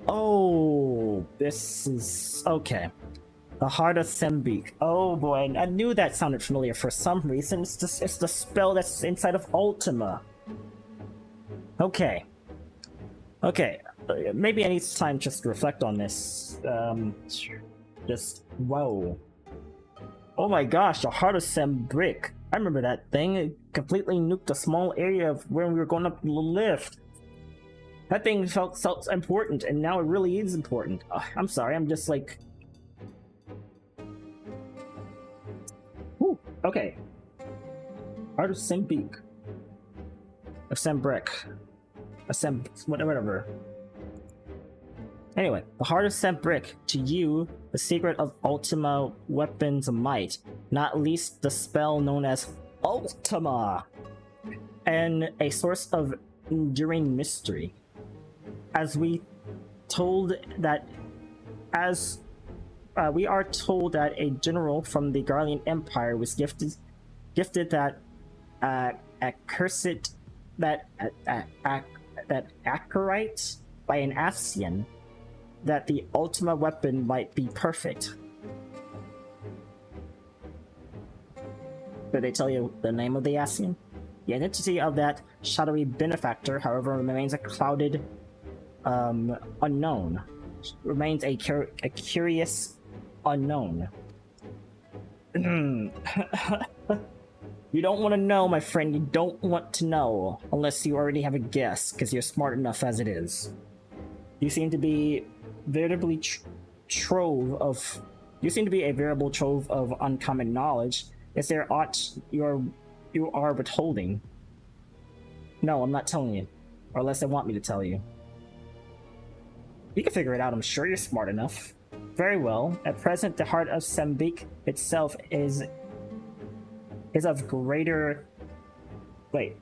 Oh, this is... okay. The Heart of Sambique. Oh boy, I knew that sounded familiar for some reason. It's the spell that's inside of Ultima. Okay. Okay. Maybe I need time just to reflect on this. Just... whoa. Oh my gosh, the Heart of Sambique. I remember that thing. It completely nuked a small area of when we were going up the lift. That thing felt important, and now it really is important. I'm sorry, I'm just like... Whew, okay. Heart of Sambique. Of Sambrick. Whatever. Anyway, the Heart of Sambrick, to you, the secret of Ultima weapons might, not least the spell known as Ultima, and a source of enduring mystery. As we told that, we are told that a general from the Garlean Empire was gifted that accursed that acarite by an Asian, that the Ultima weapon might be perfect. Did they tell you the name of the Asian? The identity of that shadowy benefactor, however, remains a clouded unknown. Remains a curious unknown. You don't want to know, my friend. You don't want to know unless you already have a guess, because you're smart enough as it is. You seem to be veritably you seem to be a veritable trove of uncommon knowledge. Is there aught you are withholding? No, I'm not telling you, or unless they want me to tell you. You can figure it out, I'm sure. You're smart enough. Very well. At present, the Heart of Sambique itself is of greater... Wait.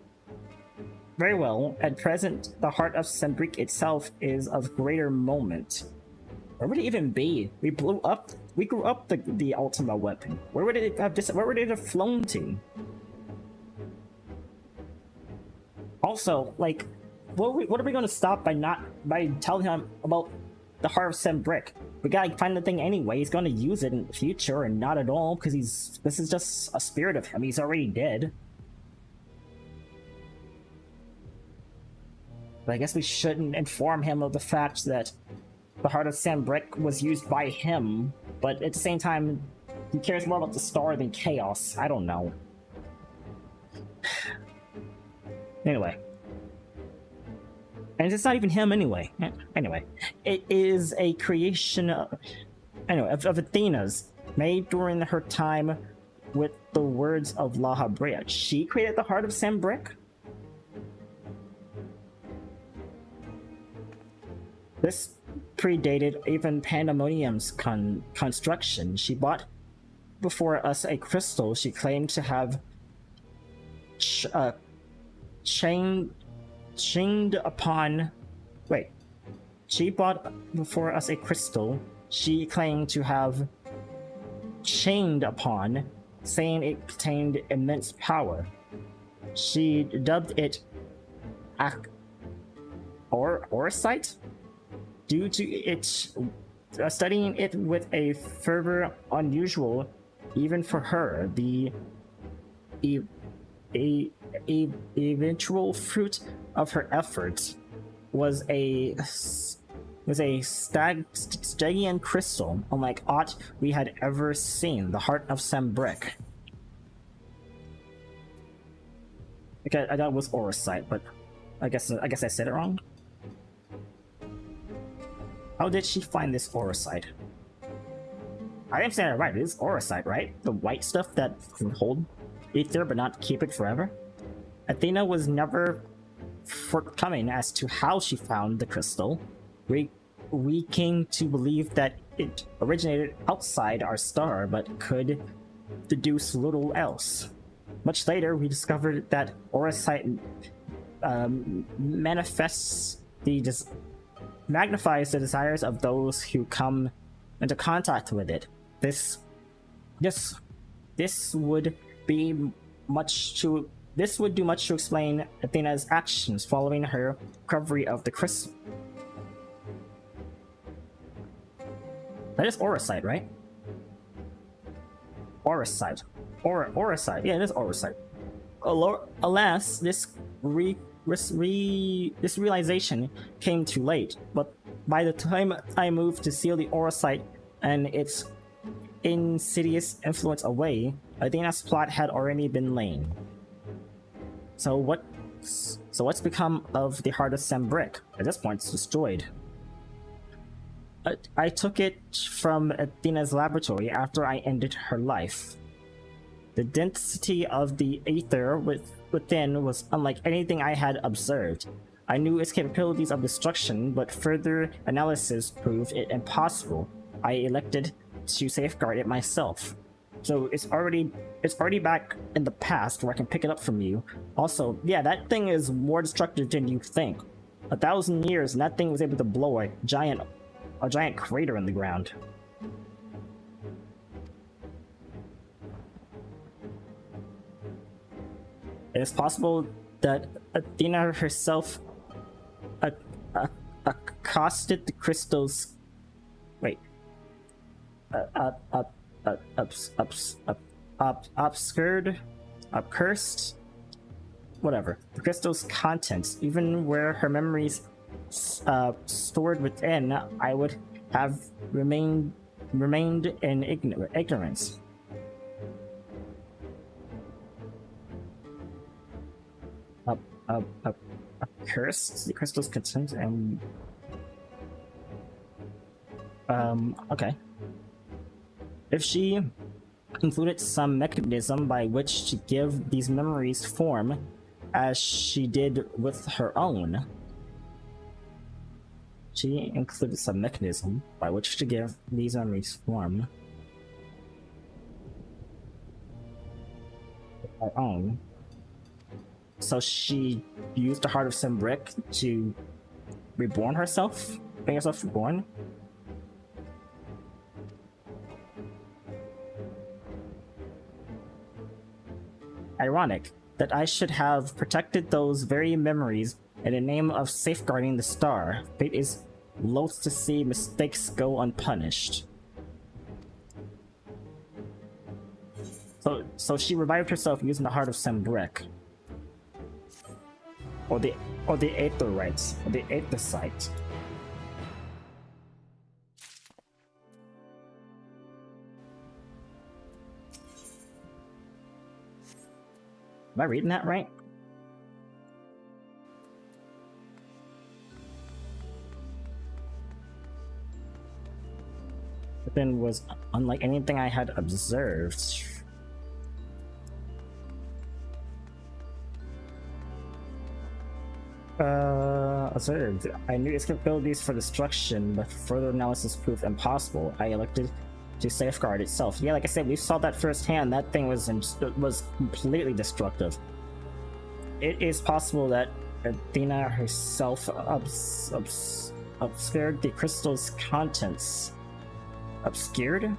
Very well. At present, the Heart of Sambique itself is of greater moment. Where would it even be? We grew up the Ultima weapon. Where would it have flown to? Also, like, what are we going to stop by telling him about the Heart of Sambique? we gotta find the thing anyway. He's gonna use it in the future, and not at all, because this is just a spirit of him. He's already dead. But I guess we shouldn't inform him of the fact that the Heart of Sambrick was used by him, but at the same time, he cares more about the star than chaos. I don't know. Anyway. And it's not even him anyway. Anyway. It is a creation of Athena's, made during her time with the words of La Habrea. She created the Heart of Sambrick? This predated even Pandemonium's construction. She bought before us a crystal she claimed to have chained upon. Wait. She bought before us a crystal she claimed to have chained upon, saying it contained immense power. She dubbed it Orosite, due to its studying it with a fervor unusual even for her. The eventual fruit of her efforts was a Stygian crystal, unlike aught we had ever seen, the Heart of Sambrick. Okay, I thought it was Orosite, but I guess I said it wrong. How did she find this Orosite? I didn't say it right. It is Orosite, right? The white stuff that can hold ether but not keep it forever? Athena was never forthcoming as to how she found the crystal. We came to believe that it originated outside our star, but could deduce little else. Much later, we discovered that Orosite magnifies the desires of those who come into contact with it. This would do much to explain Athena's actions following her recovery of the crystal. That is Orosite, right? Orosite. Orosite. Yeah, it is Orosite. Alas, this realization came too late, but by the time I moved to seal the Orosite and its insidious influence away, Athena's plot had already been laid. So what's become of the Heart of Sambrick? At this point, it's destroyed. I took it from Athena's laboratory after I ended her life. The density of the ether within was unlike anything I had observed. I knew its capabilities of destruction, but further analysis proved it impossible. I elected to safeguard it myself. So it's already back in the past where I can pick it up from you. Also, yeah, that thing is more destructive than you think. 1,000 years and that thing was able to blow a giant crater in the ground. It is possible that Athena herself accosted the crystals. Wait. Cursed, whatever. The crystal's contents, even where her memories stored within, I would have remained in ignorance. Cursed the crystal's content and okay. If she included some mechanism by which to give these memories form, as she did with her own. She included some mechanism by which to give these memories form. Her own. So she used the Heart of Sambrick to reborn herself? Make herself reborn? Ironic that I should have protected those very memories in the name of safeguarding the star. Fate is loath to see mistakes go unpunished. So she revived herself using the heart of Sembrek. Or the Aetherites, or the Aethersite. Am I reading that right? But then was unlike anything I had observed. Observed. I knew its capabilities for destruction, but further analysis proved impossible. I elected to safeguard itself. Yeah, like I said, we saw that firsthand. That thing was completely destructive. It is possible that Athena herself obscured the crystal's contents. Obscured?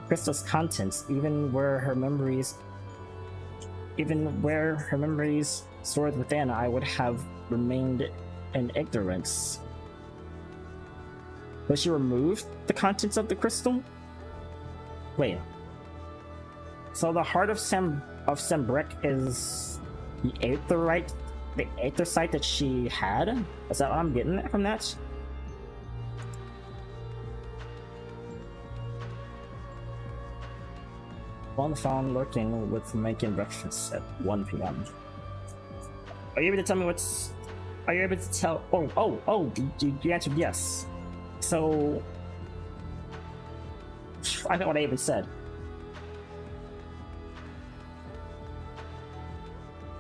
Crystal's contents, even where her memories stored within, I would have remained in ignorance. But she removed the contents of the crystal? Wait. So the heart of Sembrek is the Aethersite that she had? Is that what I'm getting from that? On the phone lurking with making breakfast at 1 p.m. Are you able to tell me what's... Are you able to tell... Oh, you answered yes. So... I forgot what I even said.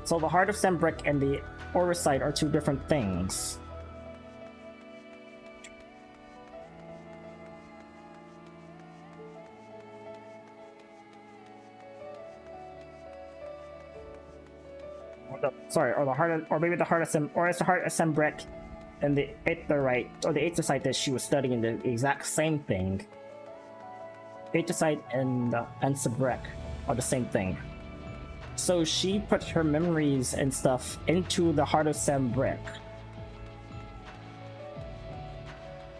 So the heart of Sembrek and the Auricite are two different things. Sorry, or the heart of, or maybe the heart of it's the heart of Sembrek and the Aetherite, or the Aethersite that she was studying, the exact same thing. Aethersite and Sembrek are the same thing. So she put her memories and stuff into the heart of Sembrek.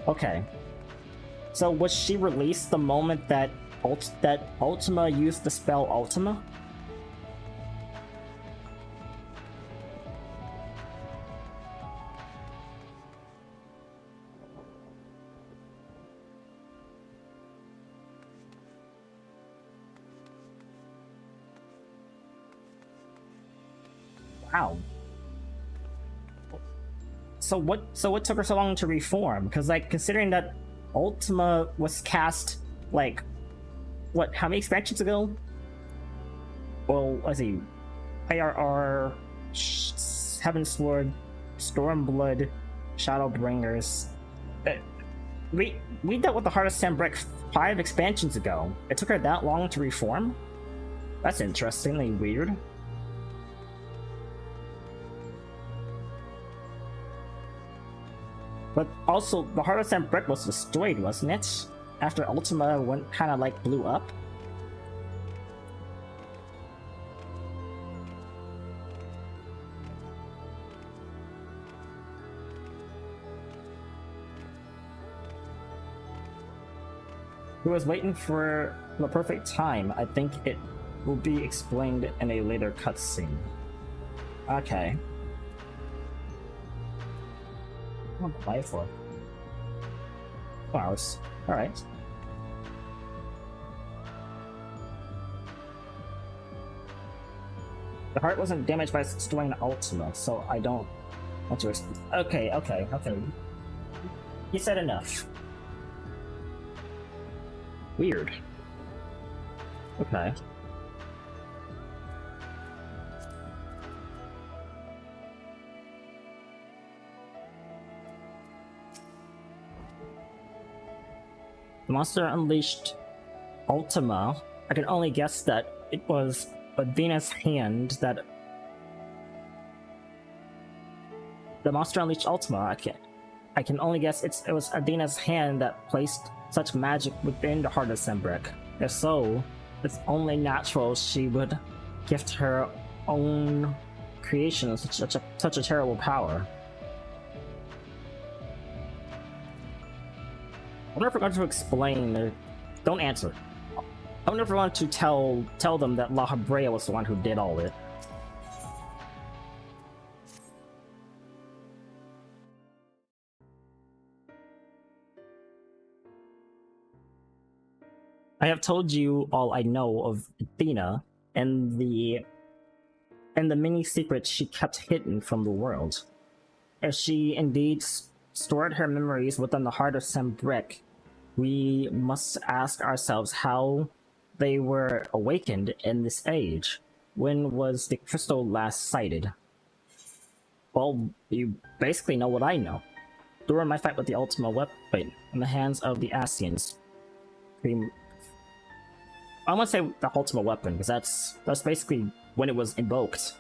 Okay. So was she released the moment that Ultima used the spell Ultima? Wow. So what took her so long to reform? Because, like, considering that Ultima was cast, like, what, how many expansions ago? Well, let's see. IRR, Heavensward, Stormblood, Shadowbringers. We dealt with the Heart of Sembrek 5 expansions ago. It took her that long to reform? That's interestingly weird. But also, the Heart of Sembrek was destroyed, wasn't it? After Ultima went kind of like blew up. He was waiting for the perfect time. I think it will be explained in a later cutscene. Okay. What am I buy for? 4 hours. Alright. The heart wasn't damaged by destroying Ultima, so I don't want to okay. You said enough. Weird. Okay. The monster unleashed Ultima. I can only guess that it was Athena's hand that... The monster unleashed Ultima. I can only guess it was Athena's hand that placed such magic within the heart of Sembrek. If so, it's only natural she would gift her own creation such a terrible power. wonder if we're going to explain. Don't answer. I wonder if we're going to tell them that La Habrea was the one who did all it. I have told you all I know of Athena and the many secrets she kept hidden from the world. If she indeed stored her memories within the heart of Sembrek, we must ask ourselves how they were awakened in this age. When was the crystal last sighted? Well, you basically know what I know. During my fight with the Ultima weapon in the hands of the Asians. I want to say the Ultima weapon, because that's basically when it was invoked.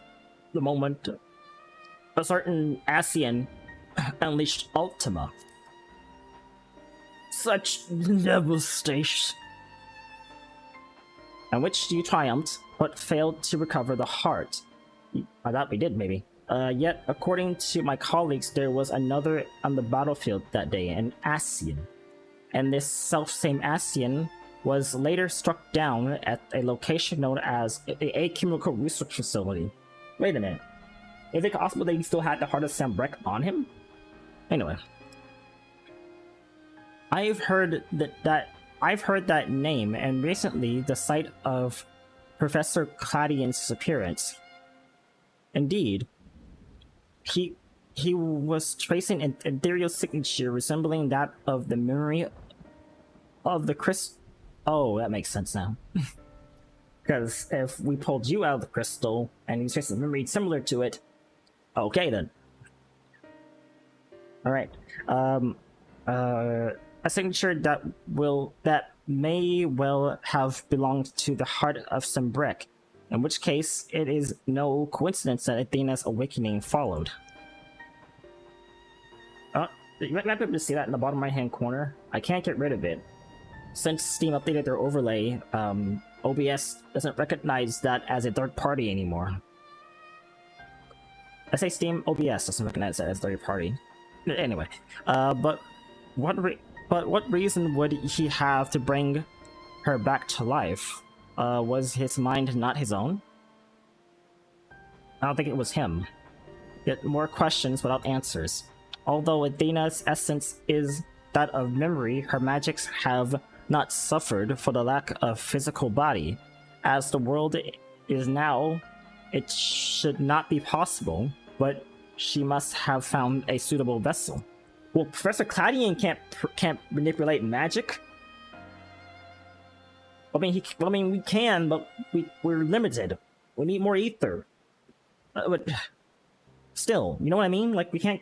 The moment a certain Asian unleashed Ultima. Such devastation. And which you triumphed, but failed to recover the heart. I thought we did, maybe. Yet, according to my colleagues, there was another on the battlefield that day, an Asian. And this self-same Asian was later struck down at a location known as a chemical research facility. Wait a minute. Is it possible that he still had the heart of Sembrek on him? Anyway. I've heard that name, and recently the site of Professor Claudian's disappearance. Indeed, he was tracing an ethereal signature resembling that of the memory of the crystal. Oh, that makes sense now. Because if we pulled you out of the crystal and you traced a memory similar to it, okay then. All right. A signature that may well have belonged to the heart of Sembrek, in which case it is no coincidence that Athena's awakening followed. You might be able to see that in the bottom right hand corner. I can't get rid of it. Since Steam updated their overlay, OBS doesn't recognize that as a third party anymore. I say Steam, OBS doesn't recognize that as third party. Anyway, but what reason would he have to bring her back to life? Was his mind not his own? I don't think it was him. Yet more questions without answers. Although Athena's essence is that of memory, her magics have not suffered for the lack of physical body. As the world is now, it should not be possible, but she must have found a suitable vessel. Well, Professor Claudian can't manipulate magic. I mean, we can, but we're limited. We need more ether. But still, you know what I mean? Like we can't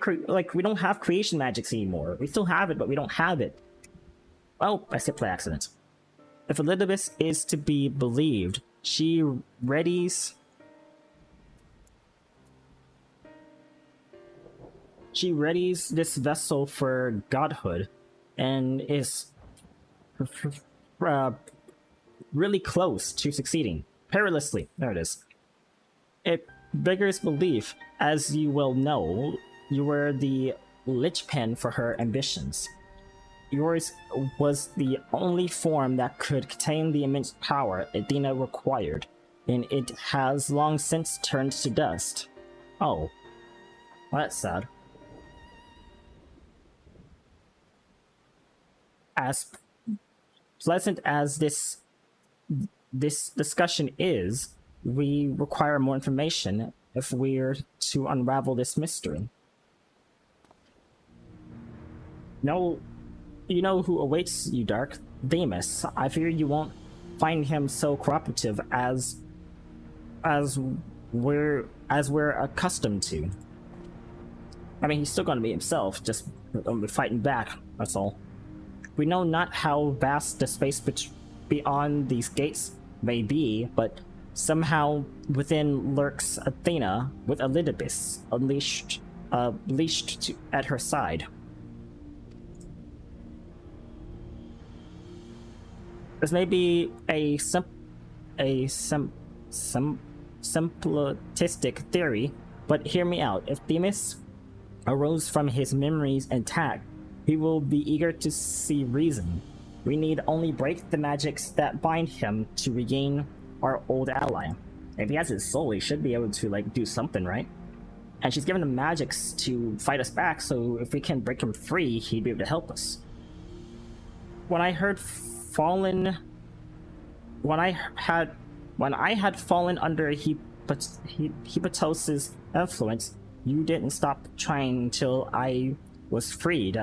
we don't have creation magics anymore. We still have it, but we don't have it. Oh, I skipped by accident. If Elizabeth is to be believed, she readies this vessel for godhood, and is really close to succeeding. Perilously. There it is. It beggars belief, as you well know, you were the linchpin for her ambitions. Yours was the only form that could contain the immense power Athena required, and it has long since turned to dust. Oh. Well, that's sad. As pleasant as this discussion is, we require more information if we're to unravel this mystery. No, you know who awaits you, Dark? Demas. I fear you won't find him so cooperative as we're accustomed to. I mean, he's still going to be himself, just fighting back. That's all. We know not how vast the space beyond these gates may be, but somehow within lurks Athena with Elidibus leashed at her side. This may be a simplistic theory, but hear me out. If Demas arose from his memories intact, he will be eager to see reason. We need only break the magics that bind him to regain our old ally. If he has his soul, he should be able to like do something, right? And she's given him magics to fight us back, so if we can break him free, he'd be able to help us. When I had fallen under Hepatos's influence, you didn't stop trying until I was freed.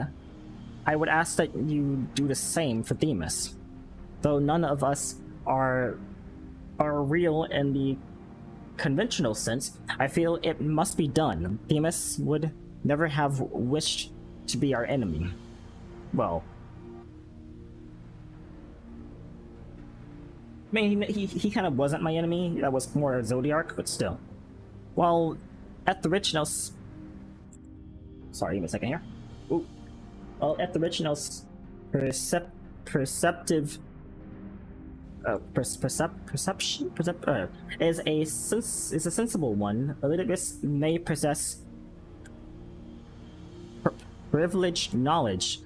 I would ask that you do the same for Themis. Though none of us are real in the conventional sense, I feel it must be done. Themis would never have wished to be our enemy. Well, I mean, he kind of wasn't my enemy. That was more Zodiac, but still. Well, at the Richnos... Sorry, give me a second here. Ooh. Well, at the Richnos, perception is a sensible one. Elidibus may possess privileged knowledge.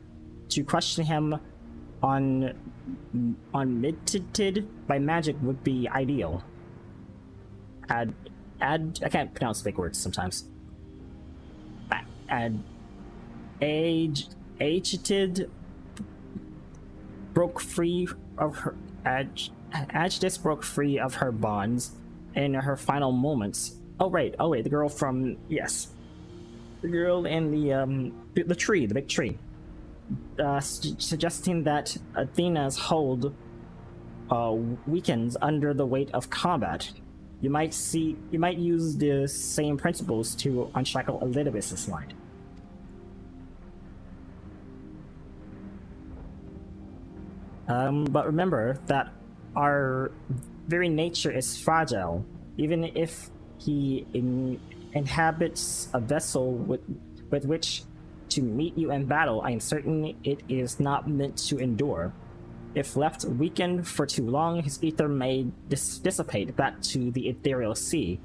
To question him unmitigated by magic would be ideal. I can't pronounce big words sometimes. Agitated broke free of her. Agitus broke free of her bonds in her final moments. Oh wait, the girl from the girl in the tree, the big tree. Suggesting that Athena's hold weakens under the weight of combat. You might use the same principles to unshackle Elidibus' mind. But remember that our very nature is fragile. Even if he inhabits a vessel with which to meet you in battle, I am certain it is not meant to endure. If left weakened for too long, his ether may dissipate back to the ethereal sea.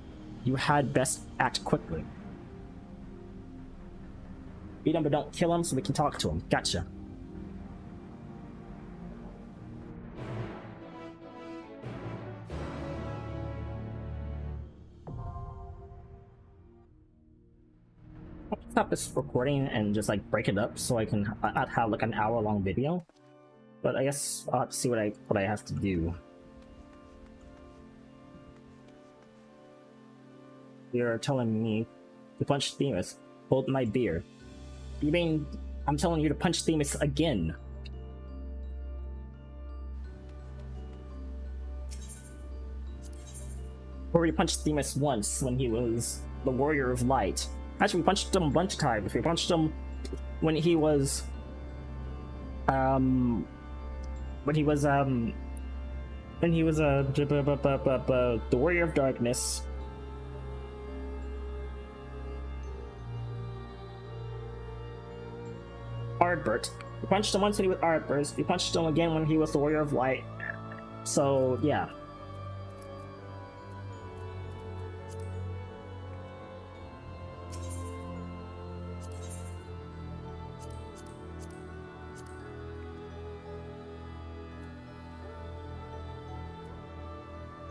You had best act quickly. Beat him, but don't kill him so we can talk to him. Gotcha. Stop this recording and just like break it up so I can not have like an hour-long video. But I guess I'll have to see what I have to do. You're telling me to punch Themis. Hold my beer. You mean I'm telling you to punch Themis again? Or we punched Themis once when he was the Warrior of Light. Actually, we punched him a bunch of times. We punched him when he was the Warrior of Darkness. Ardbert. We punched him once when he was Ardbert. We punched him again when he was the Warrior of Light. So yeah.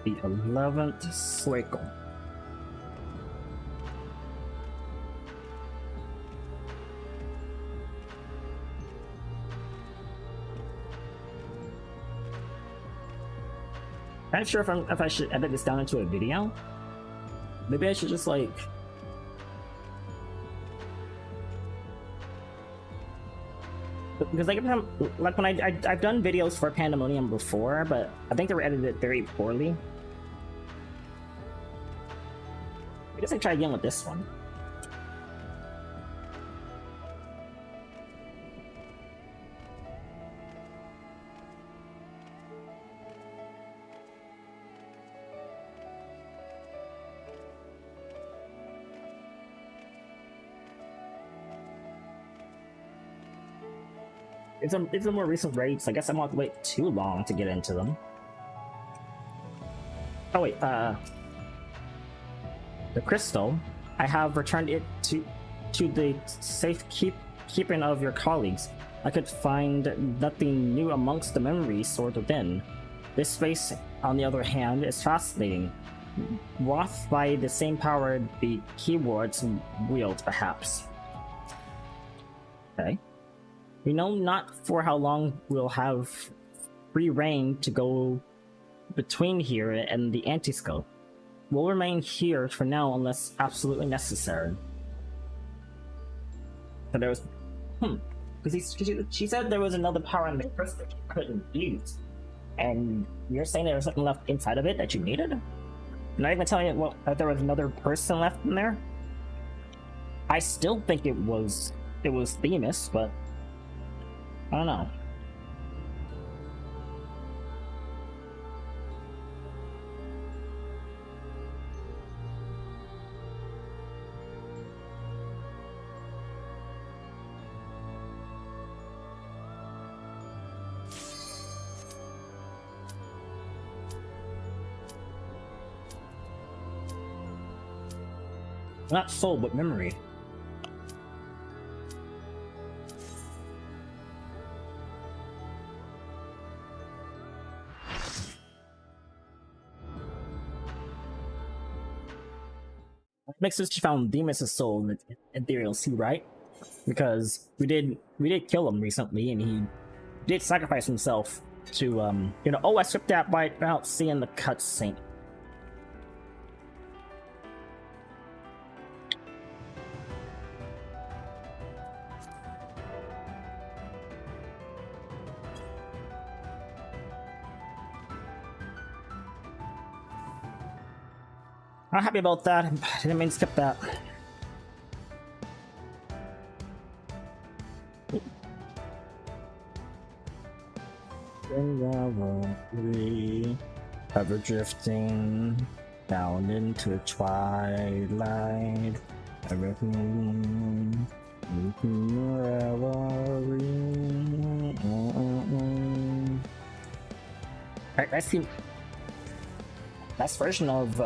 The 11th cycle. I'm not sure if I should edit this down into a video. Maybe I should just like because like when I've done videos for Pandemonium before, but I think they were edited very poorly. I guess I try again with this one. It's a more recent raid, so I guess I won't have to wait too long to get into them. Oh wait, the crystal, I have returned it to the keeping of your colleagues, I could find nothing new amongst the memories stored within. This space, on the other hand, is fascinating. Wrought by the same power the keyboards wield, perhaps. Okay. We know not for how long we'll have free reign to go between here and the anti-scope. We'll remain here for now unless absolutely necessary. So there was... Because she said there was another power in the crystal that you couldn't use. And you're saying there was something left inside of it that you needed? Not even telling you that there was another person left in there? I still think it was Themis, but I don't know. Not soul, but memory. Makes sense she found Demas' soul in the ethereal sea, right? Because we did kill him recently, and he did sacrifice himself to oh, I skipped that by without seeing the cutscene. I'm happy about that. I didn't mean to skip that. Ever drifting down into twilight. Everything. Alright, that's the best version of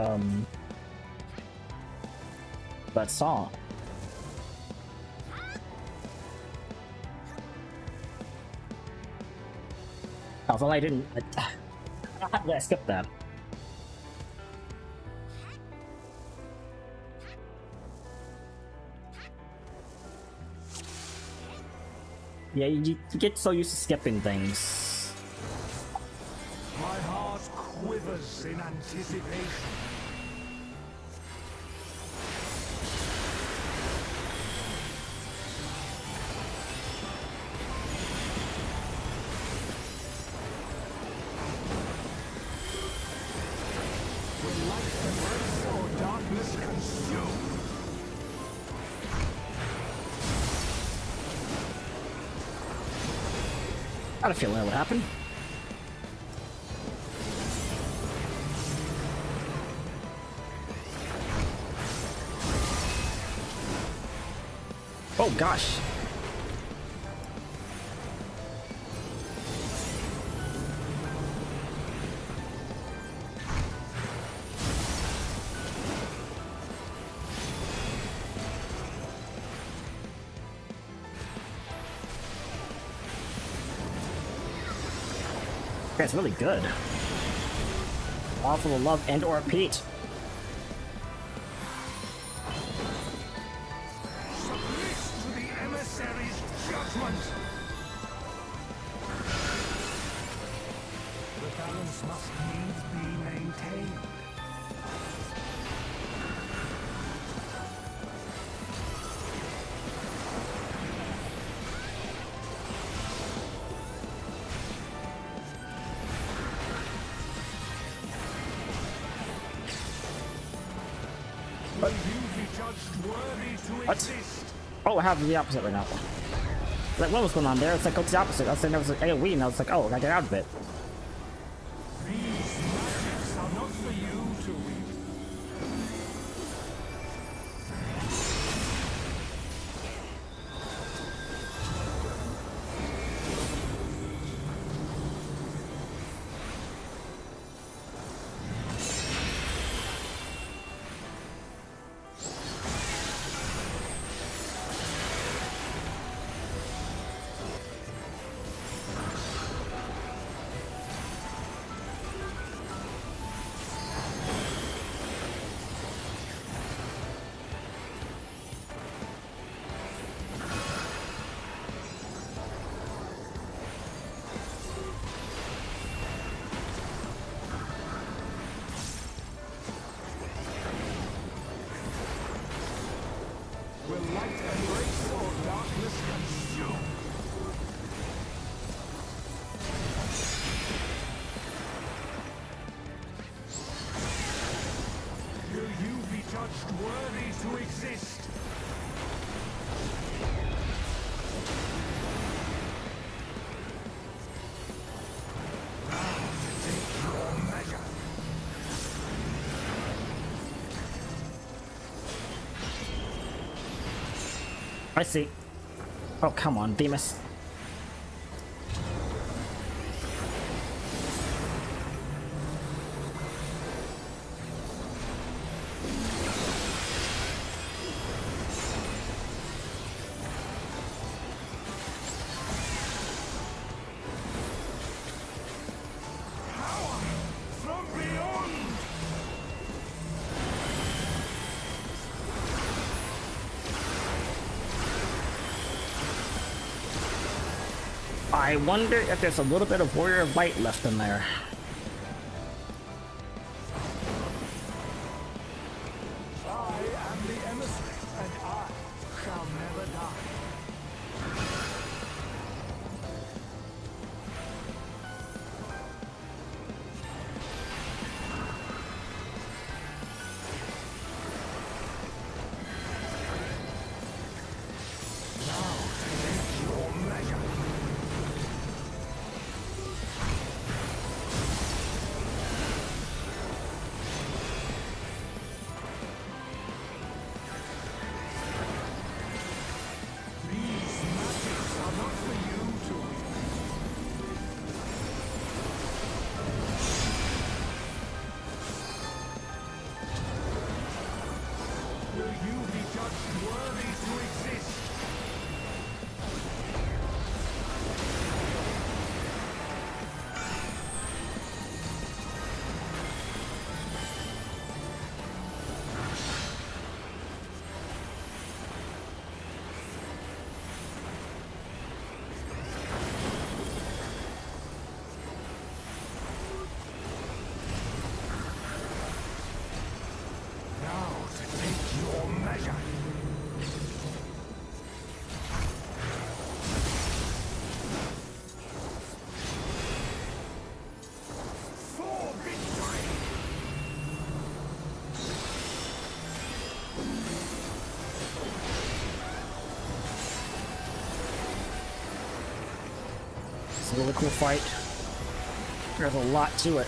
that song. Although I didn't. How did I skip that? Yeah, you get so used to skipping things. My heart quivers in anticipation. I had a feeling that would happen. Oh gosh. That's really good. All full of love and or Pete. Submit to the emissary's judgment. The balance must needs be maintained. Will you be judged worthy to What? exist? Oh, I have the opposite right now. Like, what was going on there? It's like, it's the opposite. I was saying there was an AoE, and I was like, oh, I gotta get out of it. These magics are not for you to wield. consume. Will you be judged worthy to exist? Take your measure. I see. Oh, come on, Demus. From beyond! I wonder if there's a little bit of Warrior of Light left in there. I am the emissary, and I shall never die. Now take your measure. These magics are not for you to wield. Will you be judged worthy to exist? Now to take your measure. For victory! It's a really cool fight. There's a lot to it.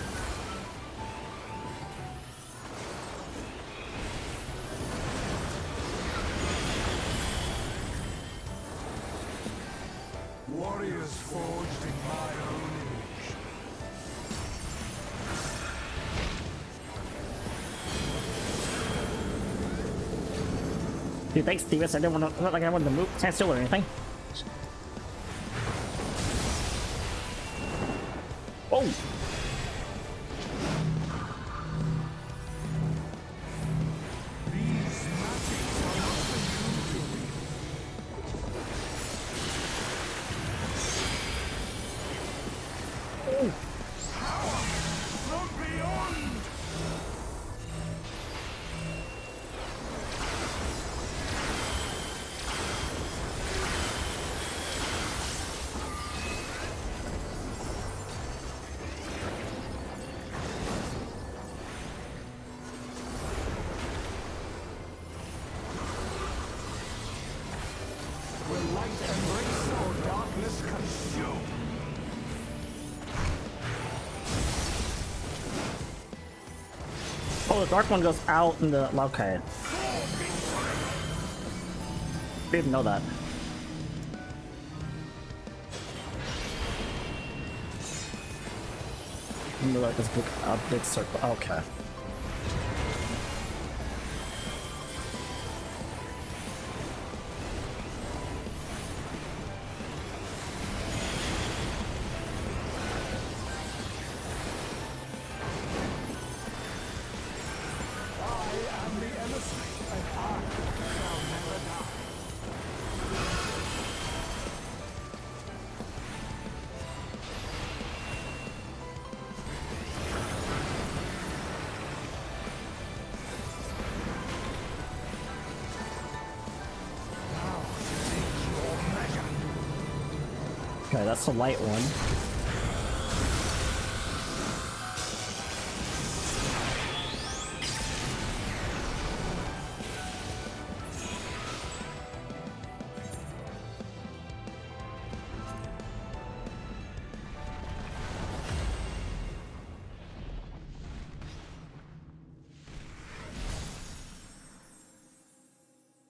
Warriors forged in my own image. Dude, thanks, Demus. I didn't want to, not like I wanted to move, stand still or anything. Oh! These magics are not for you to wield. Power from beyond! Will light embrace or darkness consume? Oh, the dark one goes out in the... Okay. Didn't know that. Like this big circle. Okay. I am the emissary, and I shall never die. Okay, that's a light one.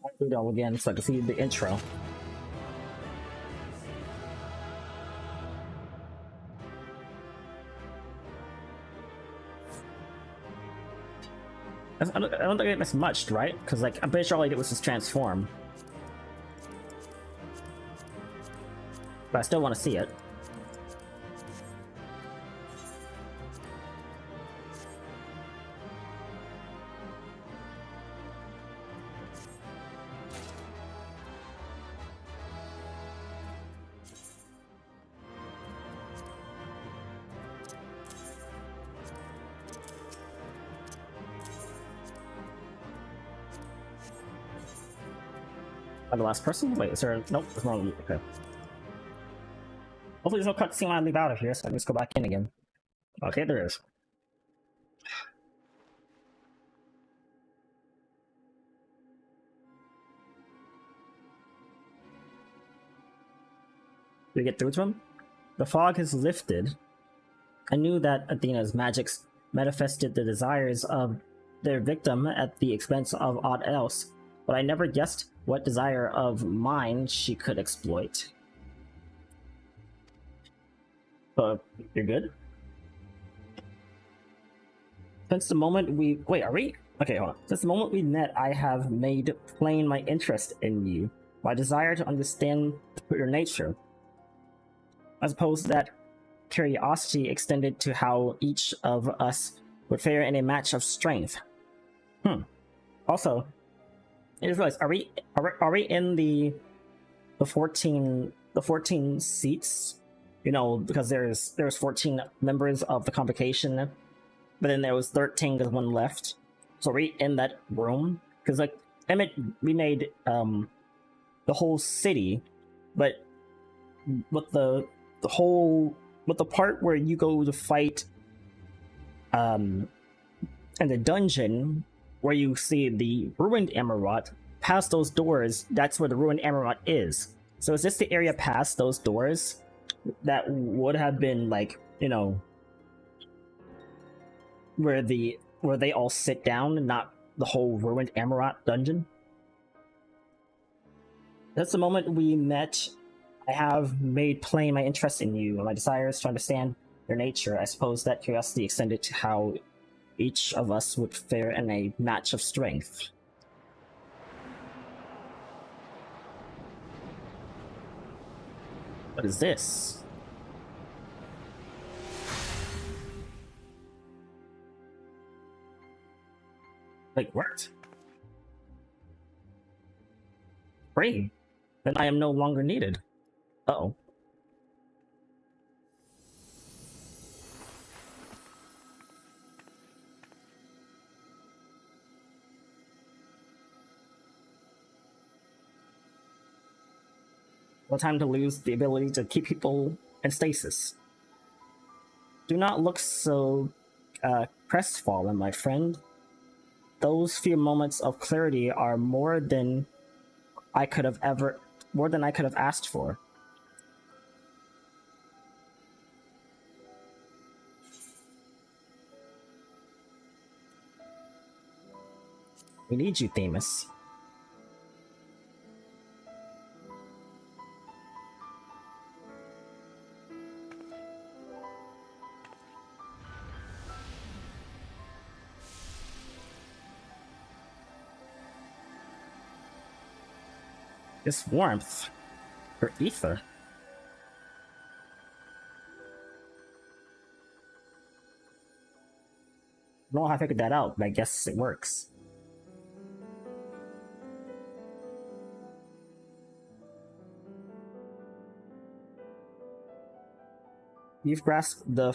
I'll do that again so I can see the intro. I don't think it missed much, right? Because like I'm pretty sure all I did was just transform. But I still want to see it. The last person? Wait, is there? Nope, there's no. Okay. Hopefully, there's no cutscene when I leave out of here, so I can just go back in again. Okay, there is. Did we get through to him? The fog has lifted. I knew that Athena's magics manifested the desires of their victim at the expense of aught else, but I never guessed what desire of mine she could exploit. You're good? Since the moment we... Wait, are we? Okay, hold on. Since the moment we met, I have made plain my interest in you, my desire to understand your nature. I suppose that curiosity extended to how each of us would fare in a match of strength. Also, I just realized, are we in the 14 seats? You know, because there's 14 members of the convocation, but then there was 13 because one left. So are we in that room? Because like we made the whole city, but with the part where you go to fight in the dungeon, where you see the ruined Emerald, past those doors, that's where the ruined Emerald is. So is this the area past those doors that would have been like, you know, where they all sit down, not the whole ruined Emerald dungeon? That's the moment we met. I have made plain my interest in you and my desires to understand your nature. I suppose that curiosity extended to how each of us would fare in a match of strength. What is this? Like, what? Free. Then I am no longer needed. Uh-oh. No time to lose the ability to keep people in stasis. Do not look so crestfallen, my friend. Those few moments of clarity are more than I could have asked for. We need you, Themis. This warmth, or ether. I don't know how I figured that out, but I guess it works. You've grasped the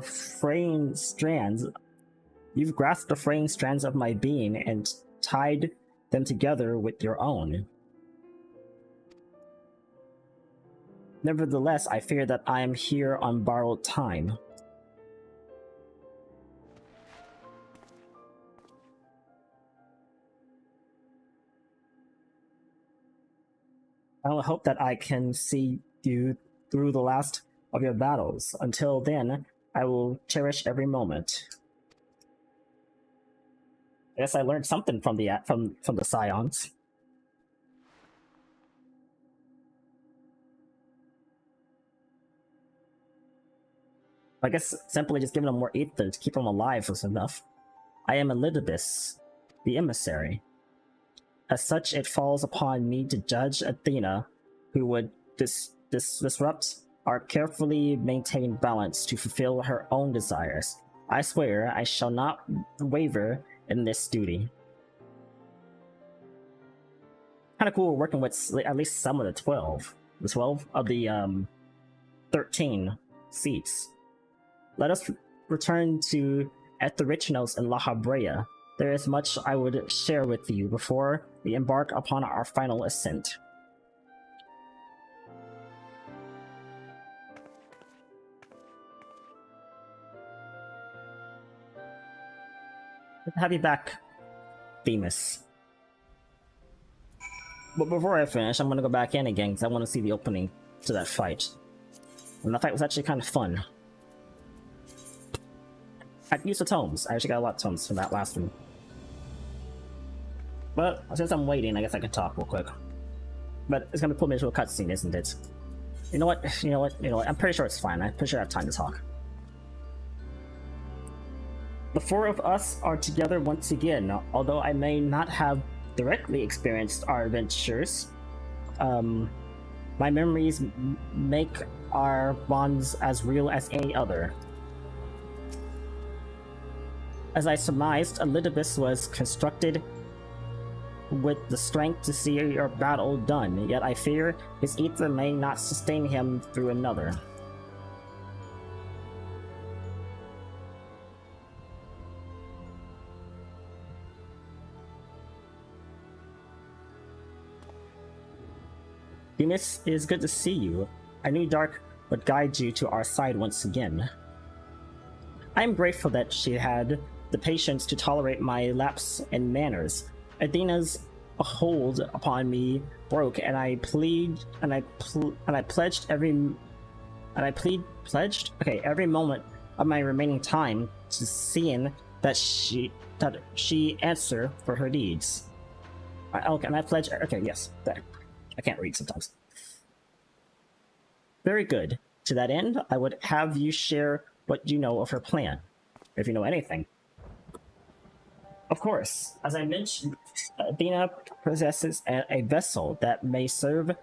fraying strands. You've grasped the fraying strands of my being and tied them together with your own. Nevertheless, I fear that I am here on borrowed time. I will hope that I can see you through the last of your battles. Until then, I will cherish every moment. I guess I learned something from the Scions. I guess simply just giving them more ether to keep them alive was enough. I am Elidibus, the emissary. As such, it falls upon me to judge Athena, who would disrupt our carefully maintained balance to fulfill her own desires. I swear I shall not waver in this duty. Kind of cool working with at least some of the 12. The 12 of the 13 seats. Let us return to Etherichnos and La Habrea. There is much I would share with you before we embark upon our final ascent. Good to have you back, Themis. But before I finish, I'm gonna go back in again because I want to see the opening to that fight. And that fight was actually kind of fun. I used the tomes. I actually got a lot of tomes from that last one. But since I'm waiting, I guess I can talk real quick. But it's gonna put me into a cutscene, isn't it? You know what? I'm pretty sure it's fine. I'm pretty sure I have time to talk. The four of us are together once again. Although I may not have directly experienced our adventures, my memories make our bonds as real as any other. As I surmised, Elidibus was constructed with the strength to see your battle done, yet I fear his ether may not sustain him through another. Themis, it is good to see you. I knew Dark would guide you to our side once again. I am grateful that she had the patience to tolerate my lapse in manners. Athena's hold upon me broke, and I pledged every moment of my remaining time to seeing that she answer for her deeds. Okay, and I pledge. Okay, yes, there. I can't read sometimes. Very good. To that end, I would have you share what you know of her plan, if you know anything. Of course, as I mentioned, Athena possesses a vessel that may serve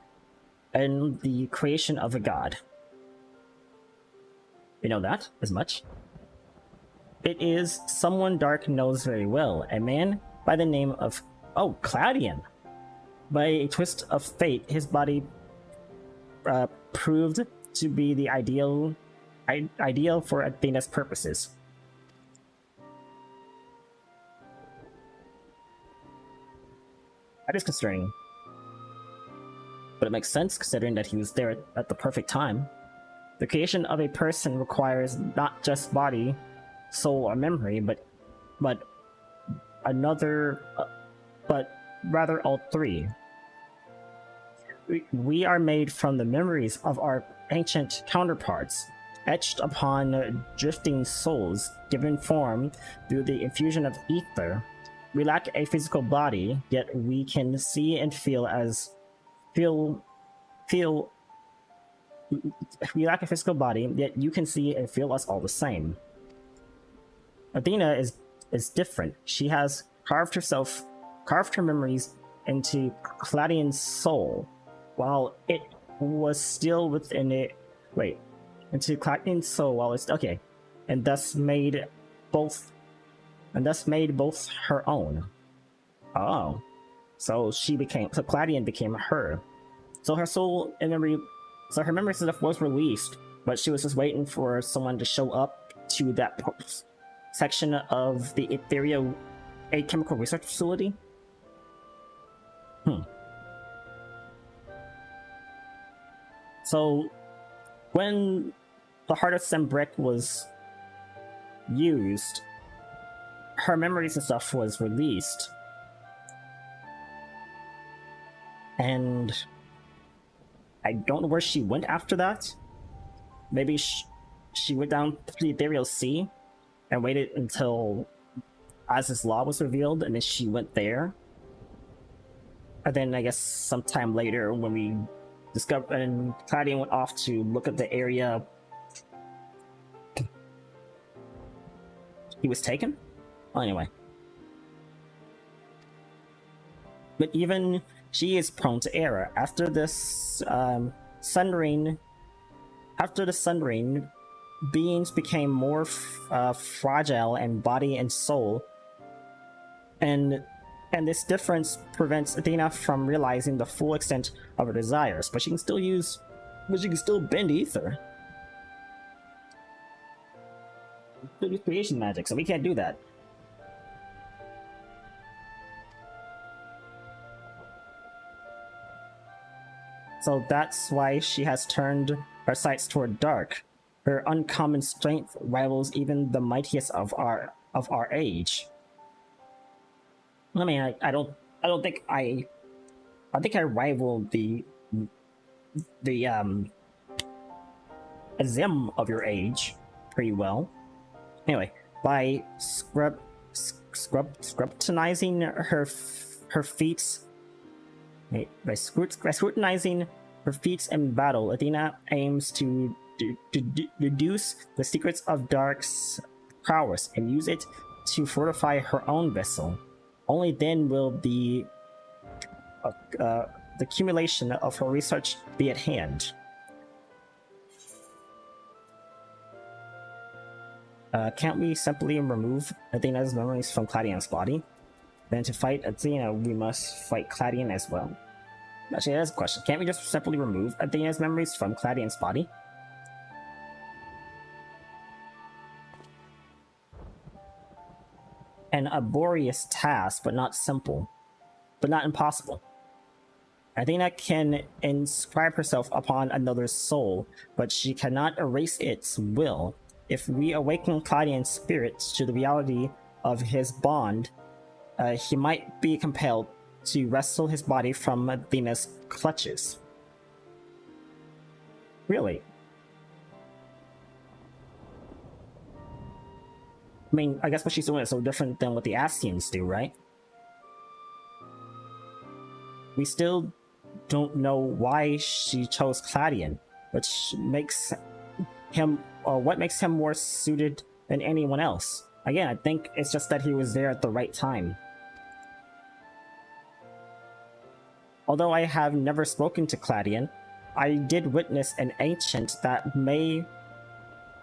in the creation of a god. You know that as much? It is someone Dark knows very well, a man by the name of, Claudian. By a twist of fate, his body proved to be the ideal for Athena's purposes. That is concerning. But it makes sense considering that he was there at the perfect time. The creation of a person requires not just body, soul, or memory, but rather all three. We are made from the memories of our ancient counterparts, etched upon drifting souls, given form through the infusion of ether. We lack a physical body, yet we can see and feel. We lack a physical body, yet you can see and feel us all the same. Athena is different. She has carved her memories into Claudian's soul, while it was still within it. Into Claudian's soul while it's okay, and thus made both her own. Oh, so Claudian became her. So her soul and memory, so her memory stuff was released, but she was just waiting for someone to show up to that section of the Ethereal, a chemical research facility. So, when the Heart of Sembrick was used, her memories and stuff was released. And I don't know where she went after that. Maybe she went down to the Ethereal Sea and waited until Az's Law was revealed, and then she went there. And then I guess sometime later, when we discovered, and Claudian went off to look at the area, he was taken? Well, anyway. But even she is prone to error. After this Sunring, beings became more fragile in body and soul, and this difference prevents Athena from realizing the full extent of her desires. But she can still bend ether. Still use creation magic, so we can't do that. So that's why she has turned her sights toward dark. Her uncommon strength rivals even the mightiest of our age. I mean, I think I rival the Azim of your age pretty well. Anyway, by scrutinizing her feats. By scrutinizing her feats in battle, Athena aims to deduce the secrets of Dark's prowess and use it to fortify her own vessel. Only then will the accumulation of her research be at hand. Can't we simply remove Athena's memories from Claudian's body? Then to fight Athena, we must fight Claudian as well. Actually, that's a question. Can't we just simply remove Athena's memories from Claudian's body? An laborious task, but not simple. But not impossible. Athena can inscribe herself upon another's soul, but she cannot erase its will. If we awaken Claudian's spirit to the reality of his bond, he might be compelled to wrestle his body from Athena's clutches. Really? I mean, I guess what she's doing is so different than what the Astians do, right? We still don't know why she chose Claudian, which makes him, or what makes him more suited than anyone else. Again, I think it's just that he was there at the right time. Although I have never spoken to Claudian, I did witness an ancient that may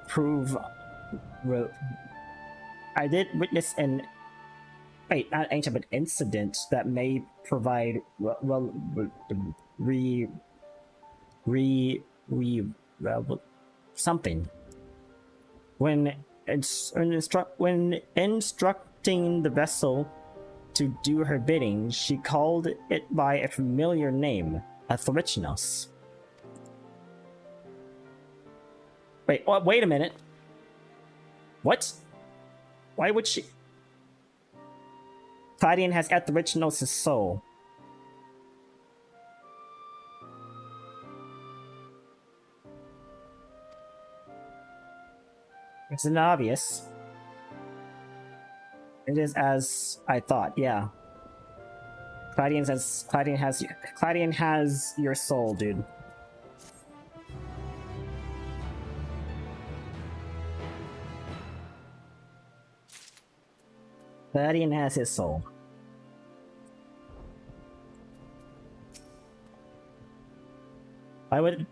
prove... I did witness an... Wait, not ancient, but incident that may provide... something. When instructing the vessel to do her bidding, she called it by a familiar name, Athorichnos. Wait a minute. What? Why would she? Claudian has Athorichnos' soul. Isn't it obvious? It is as I thought, yeah. Claudian has your soul, dude. Claudian has his soul. Why would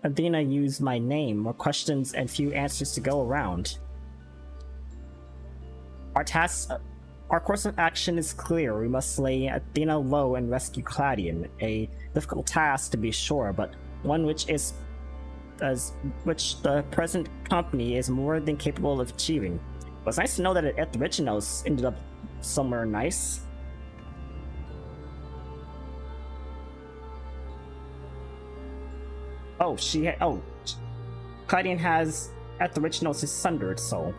Athena use my name? More questions and few answers to go around. Our course of action is clear. We must lay Athena low and rescue Claudian. A difficult task to be sure, but one which the present company is more than capable of achieving. It was nice to know that Athorichnos ended up somewhere nice. Oh, Claudian has at the originals his sundered soul.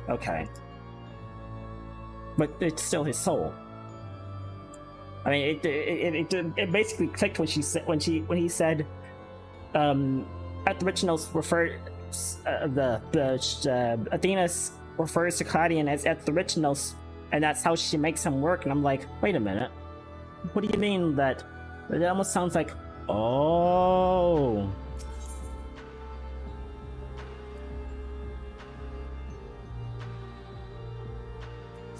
Okay. But it's still his soul. I mean, it basically clicked when he said, at the originals referred Athena refers to Claudian as at the originals, and that's how she makes him work. And I'm like, wait a minute, what do you mean that? It almost sounds like, oh.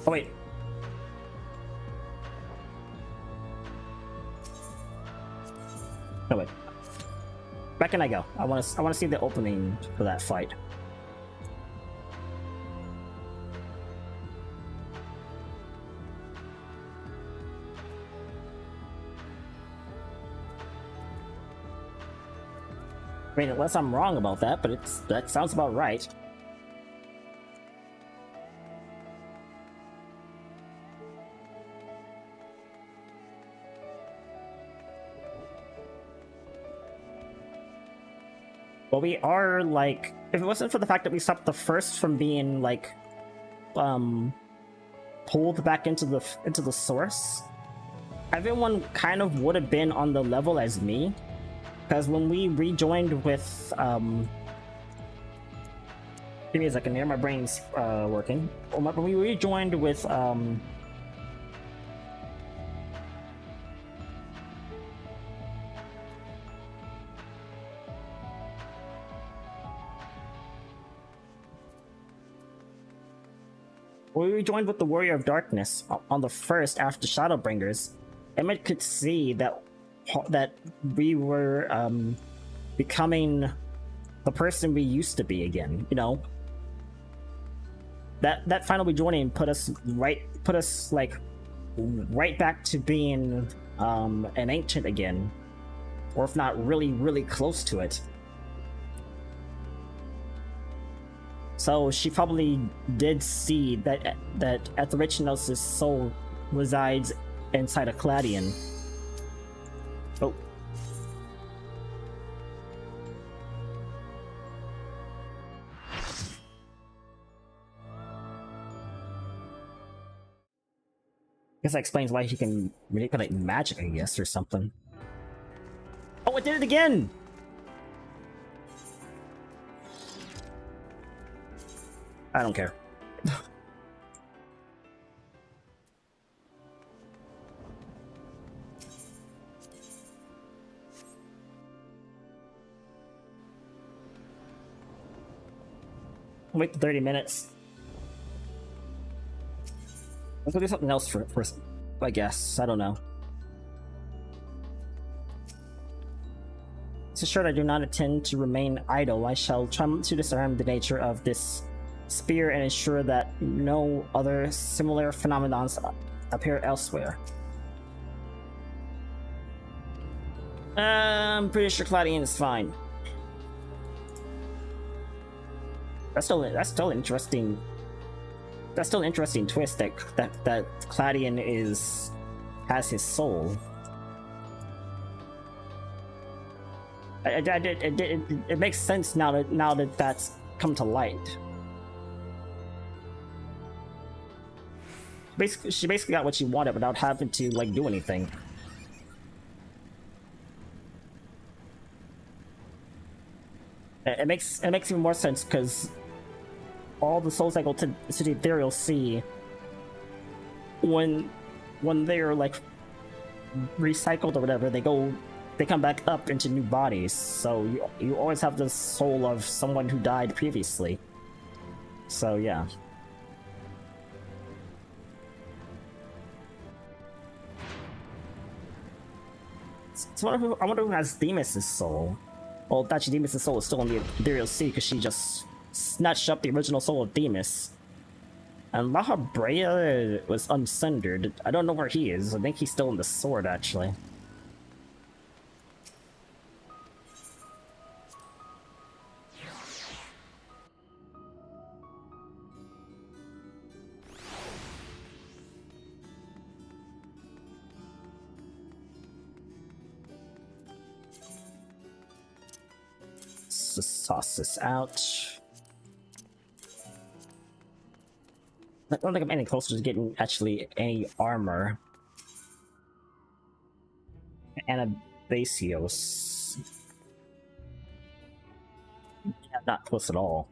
Oh wait. No wait. Back can I go? I want to see the opening for that fight. I mean, unless I'm wrong about that, but that sounds about right. Well, we are, like, if it wasn't for the fact that we stopped the first from being, like, pulled back into the source, everyone kind of would have been on the level as me. Because when we rejoined with, give me a second here, my brain's working. When we rejoined with, we rejoined with the Warrior of Darkness on the first after Shadowbringers, Emmett could see that we were becoming the person we used to be again. You know, that final rejoining put us like right back to being an ancient again, or if not really close to it. So she probably did see that Etherichnos' soul resides inside a Claudian. Oh. Guess that explains why he can manipulate magic, I guess, or something. Oh, it did it again! I don't care. Wait 30 minutes. Let's go do something else for I guess. I don't know. It's assured I do not intend to remain idle. I shall try to discern the nature of this spear and ensure that no other similar phenomena appear elsewhere. I'm pretty sure Claudian is fine. That's still interesting. That's still an interesting twist that Claudian has his soul. It makes sense now that that's come to light. She basically got what she wanted without having to like do anything. It makes even more sense because all the souls that go to the Ethereal Sea, when they're like recycled or whatever, they come back up into new bodies. So you always have the soul of someone who died previously. So yeah. So I wonder who has Demas' soul. Well, actually, Demas' soul is still in the Ethereal Sea because she just snatched up the original soul of Demas. And Laha Brea was unsundered. I don't know where he is. I think he's still in the sword, actually. just toss this out. I don't think I'm any closer to getting actually any armor. Anabasios. Yeah, not close at all.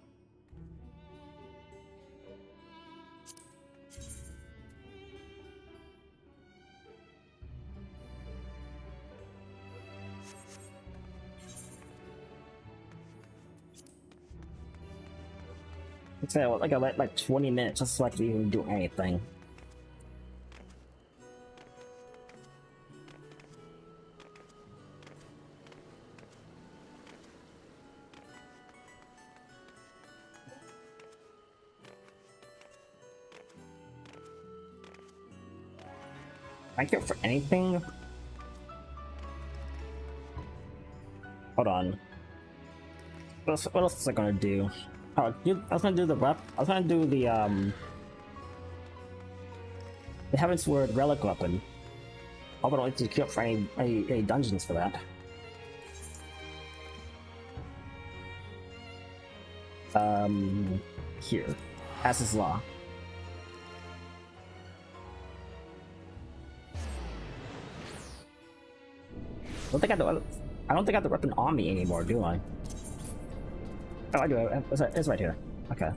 I'd say like I like 20 minutes just so I can even do anything. I care for anything? Hold on. What else was I gonna do? Oh, I was gonna do the rep. I was gonna do the Heaven's Word relic weapon. I don't need to queue up for any dungeons for that. Here, as is law. I don't think I have the weapon on me anymore, do I? Oh, I do. It's right here. Okay.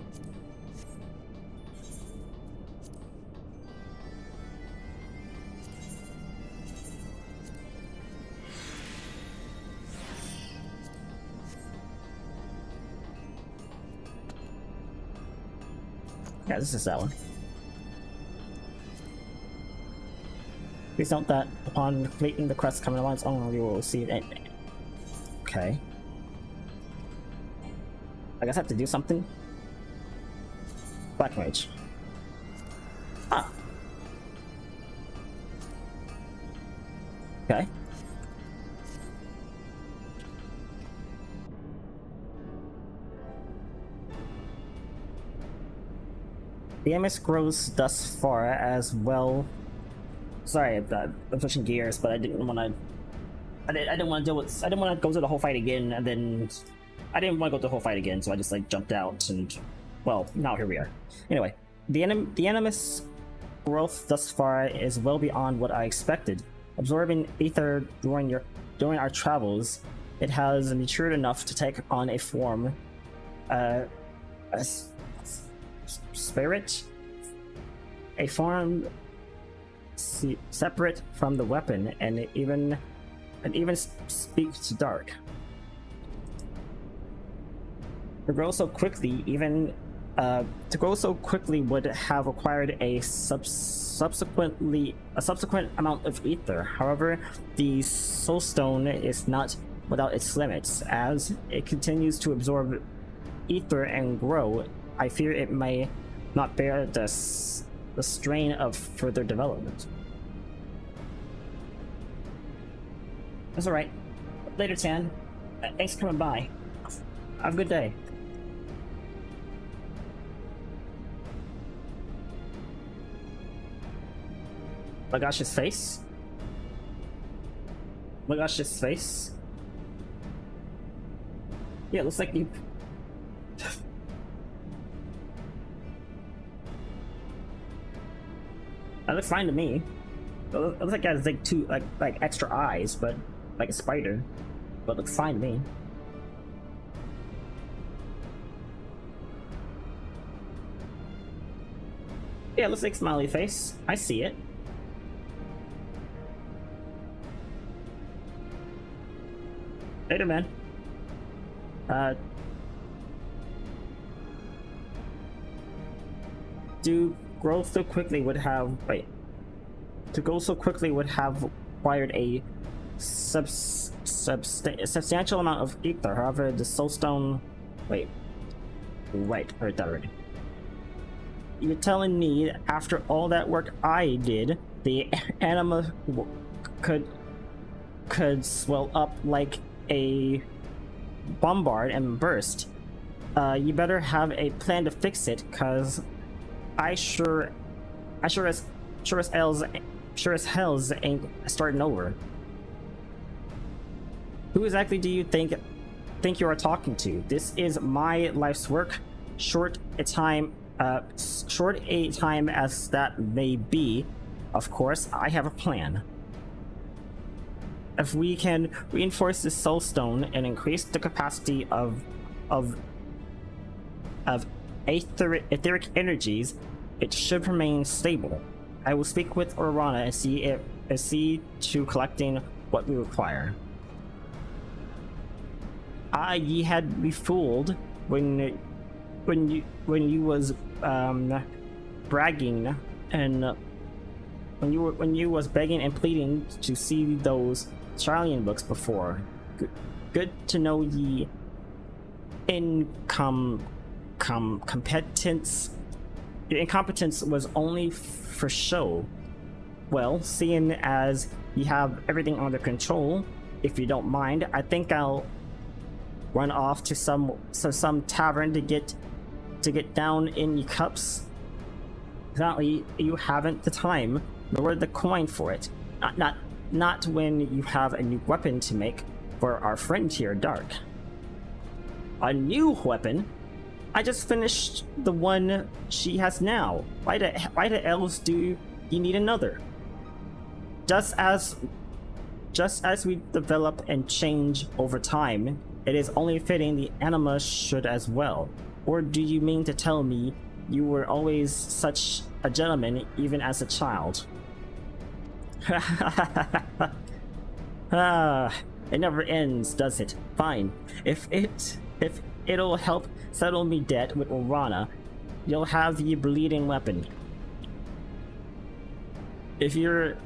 Yeah, this is that one. Please note that upon completing the quest coming on its own, you will receive it. Okay. I guess I have to do something. Black Mage. Ah. Okay. The MS grows thus far as well. Sorry, I'm switching gears, but I didn't want to. I didn't want to deal with. I didn't want to go through the whole fight again, and then I didn't want to go through the whole fight again, so I just like jumped out, and well, now here we are. Anyway, the animus growth thus far is well beyond what I expected. Absorbing ether during our travels, it has matured enough to take on a form, spirit, a form separate from the weapon, and even speak to dark. To grow so quickly, would have required a subsequent amount of ether. However, the soul stone is not without its limits. As it continues to absorb ether and grow, I fear it may not bear the strain of further development. That's alright. Later, Tan. Thanks for coming by. Have a good day. Oh my gosh, his face. Oh my gosh, his face. Yeah, it looks like you. That looks fine to me. It looks like it has like two like extra eyes, but like a spider. But it looks fine to me. Yeah, it looks like smiley face. I see it. Later, man. To grow so quickly would have required a substantial amount of ether. However, the soulstone. Wait, I heard that already. You're telling me that after all that work I did, the anima could swell up like a bombard and burst? You better have a plan to fix it, cause I sure as hell's ain't starting over. Who exactly do you think think you are talking to? This is my life's work. Short a time as that may be, of course, I have a plan. If we can reinforce the soul stone and increase the capacity of etheric energies, it should remain stable. I will speak with Orana and see to collecting what we require. Ye had me fooled when you was bragging and when you was begging and pleading to see those Charlian books before. Good to know ye incompetence. Your incompetence was only for show. Well, seeing as you have everything under control, if you don't mind, I think I'll run off to some tavern to get down in your cups. Apparently, you haven't the time nor the coin for it. Not when you have a new weapon to make for our friend here, Dark. A new weapon? I just finished the one she has now. Why the elves do you need another? Just as we develop and change over time, it is only fitting the anima should as well. Or do you mean to tell me you were always such a gentleman even as a child? It never ends, does it? Fine. If it'll help settle me debt with Orana, you'll have the bleeding weapon. If you're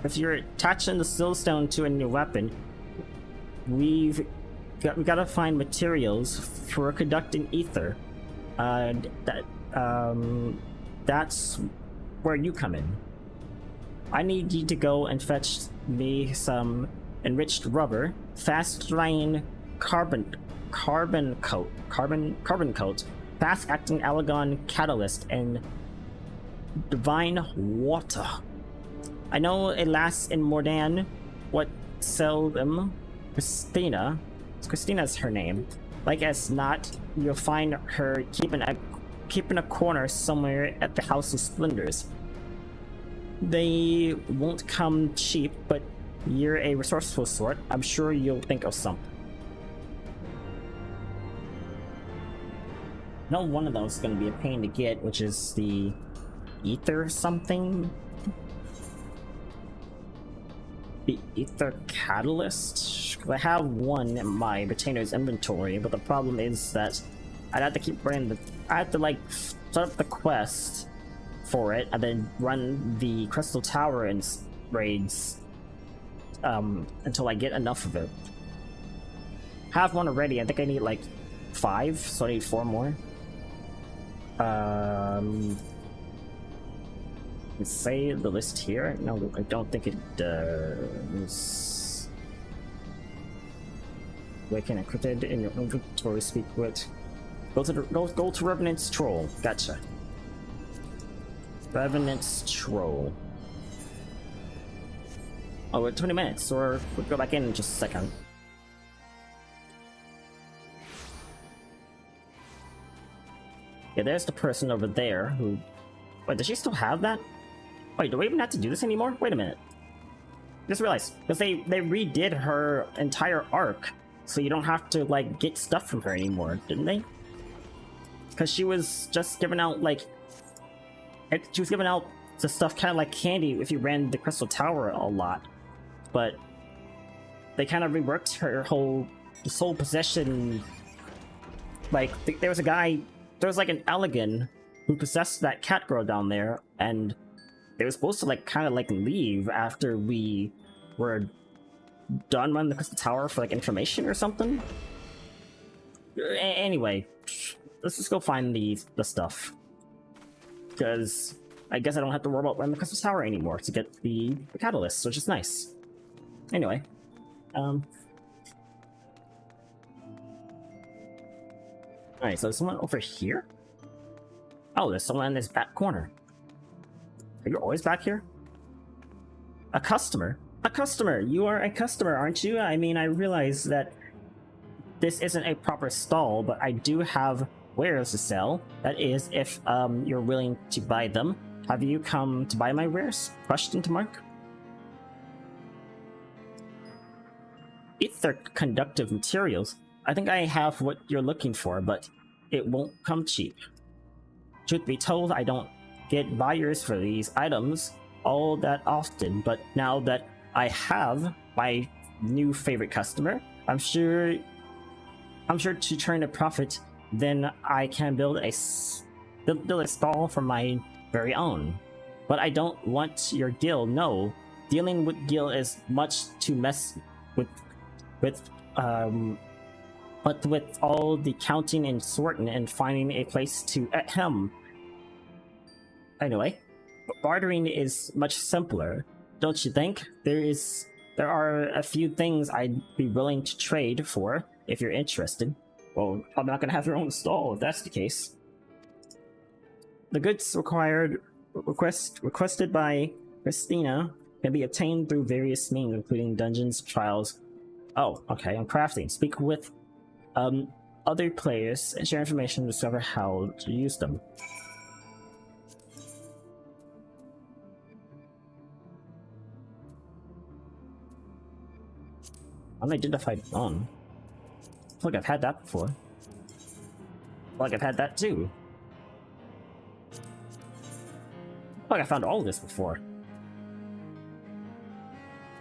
attaching the soulstone to a new weapon, we gotta find materials for conducting ether. That's where you come in. I need you to go and fetch me some enriched rubber, fast-drying carbon coat, fast-acting Alagon catalyst, and divine water. I know it lasts in Mordan. What sell them? Christina's her name. Like as not, you'll find her keeping a corner somewhere at the House of Splendors. They won't come cheap, but you're a resourceful sort. I'm sure you'll think of something. No, one of those is going to be a pain to get, which is the ether something. The ether catalyst. I have one in my retainer's inventory, but the problem is that I'd have to keep running I have to like start up the quest for it and then run the crystal tower and raids until I get enough of it. I have one already. I think I need like 5, so I need 4 more. Let's say the list here. No, I don't think it does. Waken encrypted in your inventory. Speak with. Go to Revenant's Troll. Gotcha. Revenant's Troll. Oh, we're 20 minutes, or we'll go back in just a second. Yeah, there's the person over there who... Wait, does she still have that? Wait, do we even have to do this anymore? Wait a minute. Just realized, because they redid her entire arc, so you don't have to, like, get stuff from her anymore, didn't they? Because she was just giving out, like... She was giving out the stuff kind of like candy if you ran the Crystal Tower a lot. But they kind of reworked her whole soul possession. Like, there was a guy... There was, like, an Elegant who possessed that cat girl down there, and they were supposed to, like, kind of, like, leave after we were done running the Crystal Tower for, like, information or something. Anyway, let's just go find the stuff. Because I guess I don't have to worry about running the Crystal Tower anymore to get the catalyst, which is nice. Anyway, Alright, so there's someone over here? Oh, there's someone in this back corner. Are you always back here? A customer? A customer! You are a customer, aren't you? I mean, I realize that this isn't a proper stall, but I do have wares to sell. That is, if you're willing to buy them. Have you come to buy my wares? Question to mark. Ether conductive materials. I think I have what you're looking for, but it won't come cheap. Truth be told, I don't get buyers for these items all that often, but now that I have my new favorite customer, I'm sure to turn a profit, then I can build a stall for my very own. But I don't want your guild. No, dealing with guild is much too messy with but with all the counting and sorting and finding a place to ahem. Anyway, bartering is much simpler, don't you think? There are a few things I'd be willing to trade for if you're interested. Well, I'm not gonna have your own stall if that's the case. The goods requested by Christina can be obtained through various means, including dungeons, trials. Oh, okay, I'm crafting. Speak with other players and share information to discover how to use them. Unidentified phone. Look, I've had that before. Like, I've had that too. Like, I found all of this before.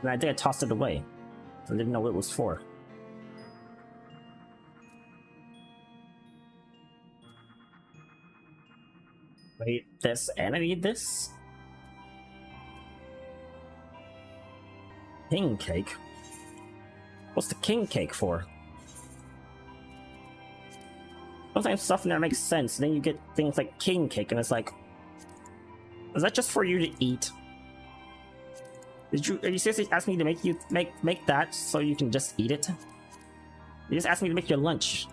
And I think I tossed it away. I didn't know what it was for. Wait, this, and I need this? King cake? What's the king cake for? Sometimes stuff in there makes sense, and then you get things like king cake, and it's like, is that just for you to eat? Are you seriously asking me to make that so you can just eat it? You just asked me to make your lunch.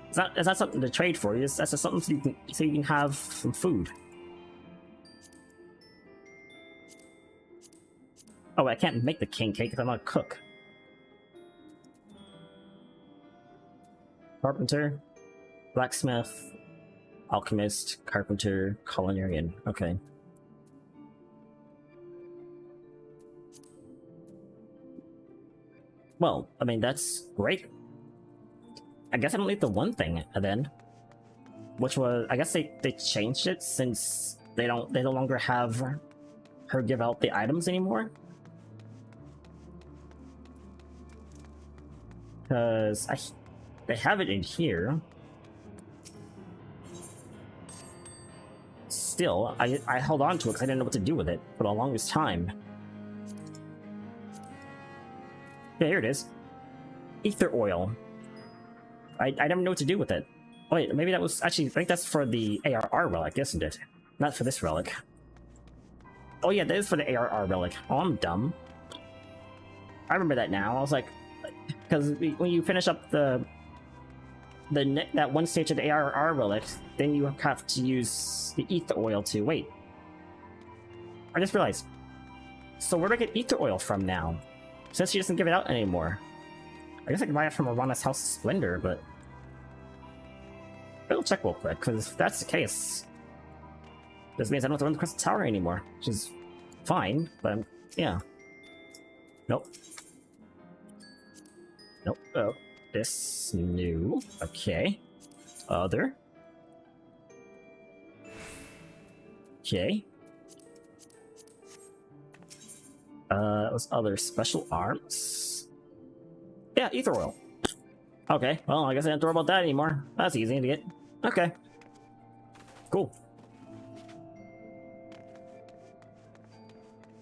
It's not something to trade for. That's just something so you can have some food. Oh, I can't make the king cake if I'm not a cook. Carpenter, blacksmith, alchemist, carpenter, culinarian. Okay. Well, I mean, that's great. I guess I don't need the one thing then. Which was, I guess they changed it since they no longer have her give out the items anymore. Because they have it in here. Still, I held on to it because I didn't know what to do with it for the longest time. Yeah, here it is. Ether oil. I never know what to do with it. Wait, maybe that was actually, I think that's for the ARR relic, isn't it? Not for this relic. Oh yeah, that is for the ARR relic. Oh, I'm dumb. I remember that now. I was like, because when you finish up that one stage of the ARR relic, then you have to use the ether oil to wait. I just realized. So where do I get ether oil from now? Since she doesn't give it out anymore. I guess I can buy it from Arana's House of Splendor, but we'll check real quick, because if that's the case, this means I don't have to run across the tower anymore, which is fine, but yeah. Nope. Nope. Oh, this new. Okay. Other. Okay. Those other special arms. Yeah, ether oil. Okay, well, I guess I don't have to worry about that anymore. That's easy to get. Okay. Cool.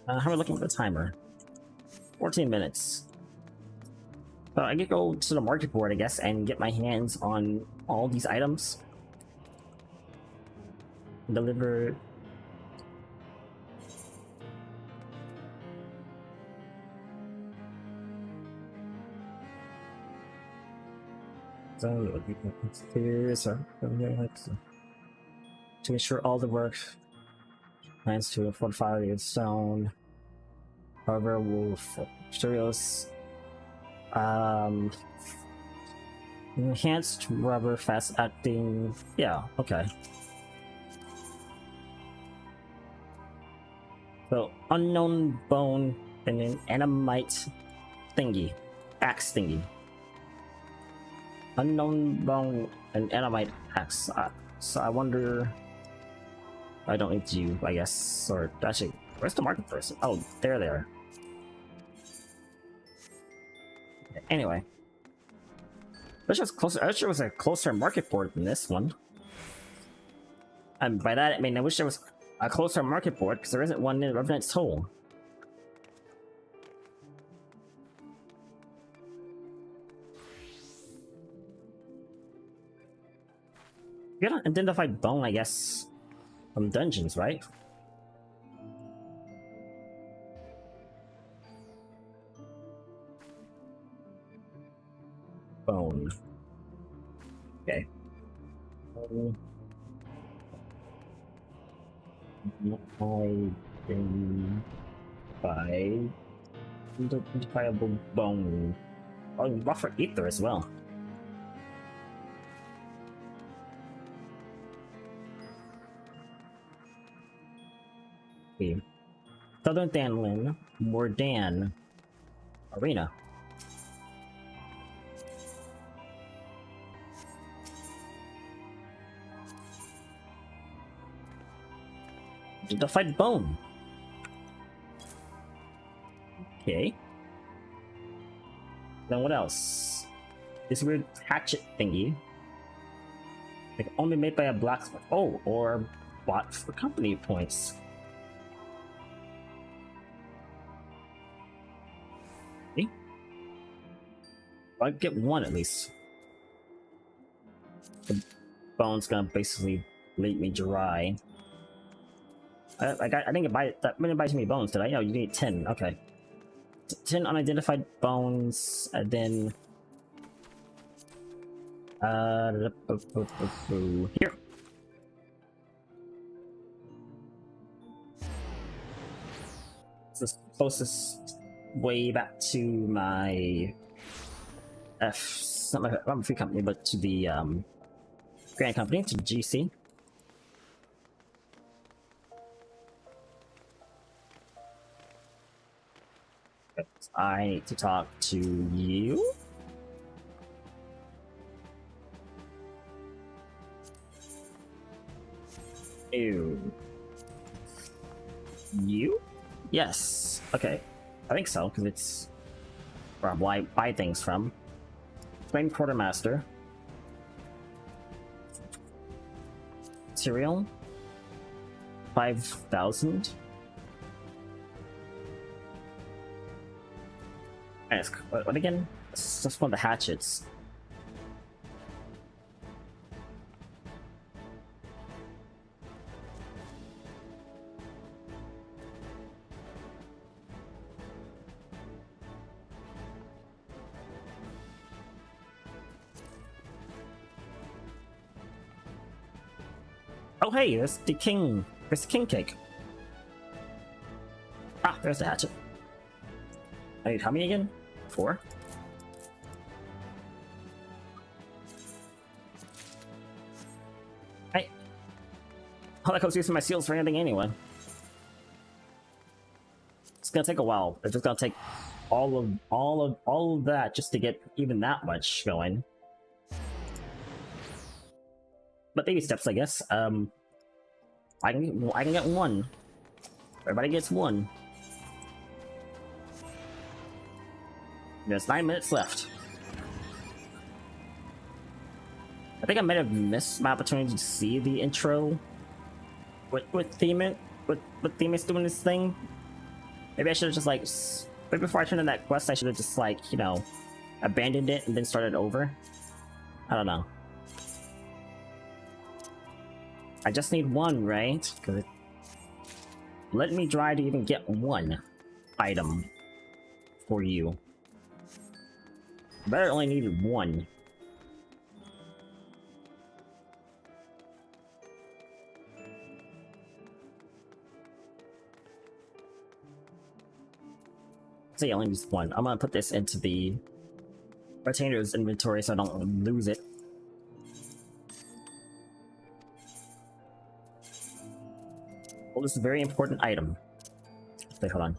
How am I looking at the timer? 14 minutes. I could go to the market board, I guess, and get my hands on all these items. Deliver. To ensure all the work plans to fortify the stone. However, materials Um, enhanced rubber, fast acting. Yeah, okay. So unknown bone and an animite thingy, axe thingy. Unknown bone and animite axe. So I wonder. I don't need you, I guess. Or actually, where's the market person? Oh, there they are. Anyway, this was closer. I wish there was a closer market board than this one. And by that, I mean I wish there was a closer market board because there isn't one in Revenant's Toll. You gotta identify bone, I guess, from dungeons, right? Bone. Okay. Identifiable bone. Oh, buffer ether as well. Okay. Southern Danlin, Mordan, Arena. Identified bone. Okay. Then what else? This weird hatchet thingy. Like only made by a blacksmith. Oh, or bought for company points. Okay. I'd get one at least. The bone's gonna basically leave me dry. I didn't buy that many buy too many bones, did I? No, you need 10. Okay. 10 unidentified bones, and then here. This is closest way back to my not my free company, but to the Grand Company, to GC. I need to talk to you. Ew. You? Yes. Okay. I think so, because it's where I buy things from. Flame Quartermaster. Material. 5,000. What again? It's just one of the hatchets. Oh hey, there's the king. There's the king cake. Ah, there's the hatchet. I need how many again? 4? Hey. All that comes using my seals for anything anyway. It's gonna take a while. It's just gonna take all of that just to get even that much going. But baby steps, I guess. I can get 1. Everybody gets 1. There's 9 minutes left. I think I might have missed my opportunity to see the intro with Themit, with Themit's doing this thing. Maybe I should have just like, right before I turned in that quest, I should have just like, you know, abandoned it and then started over. I don't know. I just need 1, right? Good. Let me try to even get 1 item for you. Better only needed 1. Say I only used 1. I'm gonna put this into the retainer's inventory so I don't lose it. Well, this is a very important item. Wait, hold on.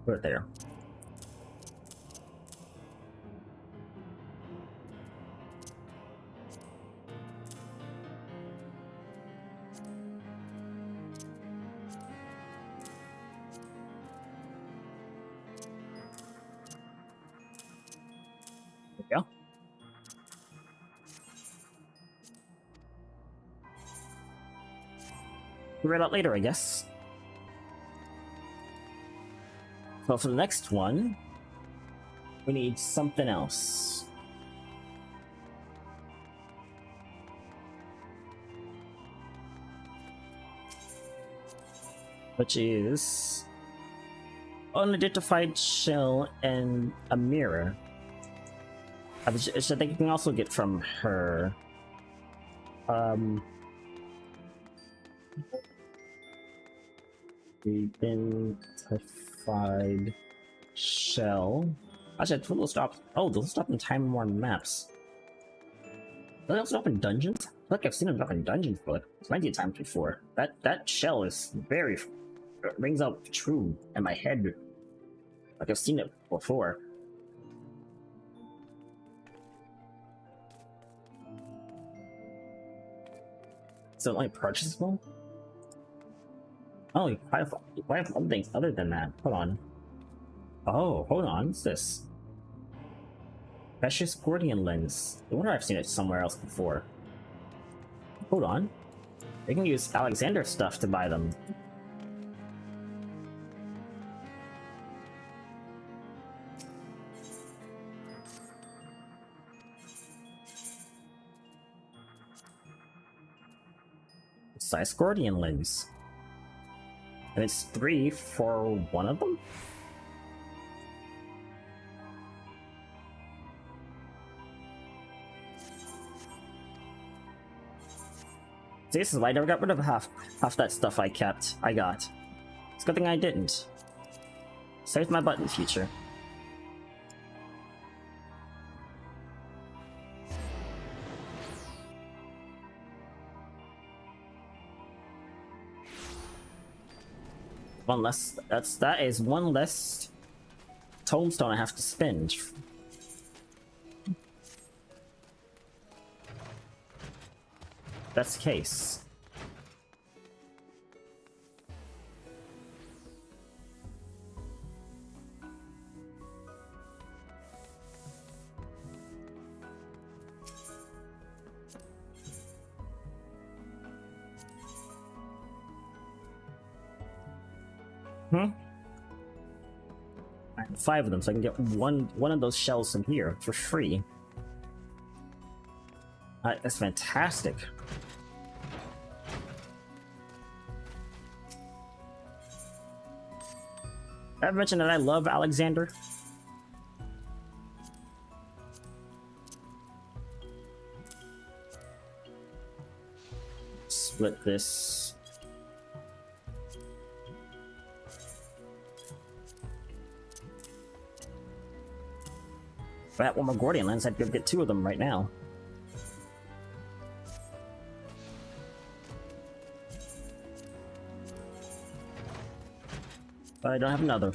Put it there. There we go. Figure it out later, I guess. So for the next one, we need something else. Which is unidentified shell and a mirror. Which I think you can also get from her. Identified shell. Actually, those stop. Oh, those stop in time worn maps. Do they also stop in dungeons? I feel like I've seen them stop in dungeons for like plenty of times before. That shell is very rings out true in my head. Like I've seen it before. So only purchasable? Oh, you have other things other than that. Hold on. Oh, hold on. What's this? Precious Gordian Lens. I wonder if I've seen it somewhere else before. Hold on. I can use Alexander stuff to buy them. Size Gordian Lens. And it's 3 for one of them? See, this is why I never got rid of half that stuff I got. It's a good thing I didn't. Saves my butt in the future. One less. That is one less tombstone I have to spend. That's the case. I have 5 of them, so I can get one of those shells from here for free. That's fantastic. I've mentioned that I love Alexander. Split this. If I had one more Gordian Lens, I'd get 2 of them right now. But I don't have another.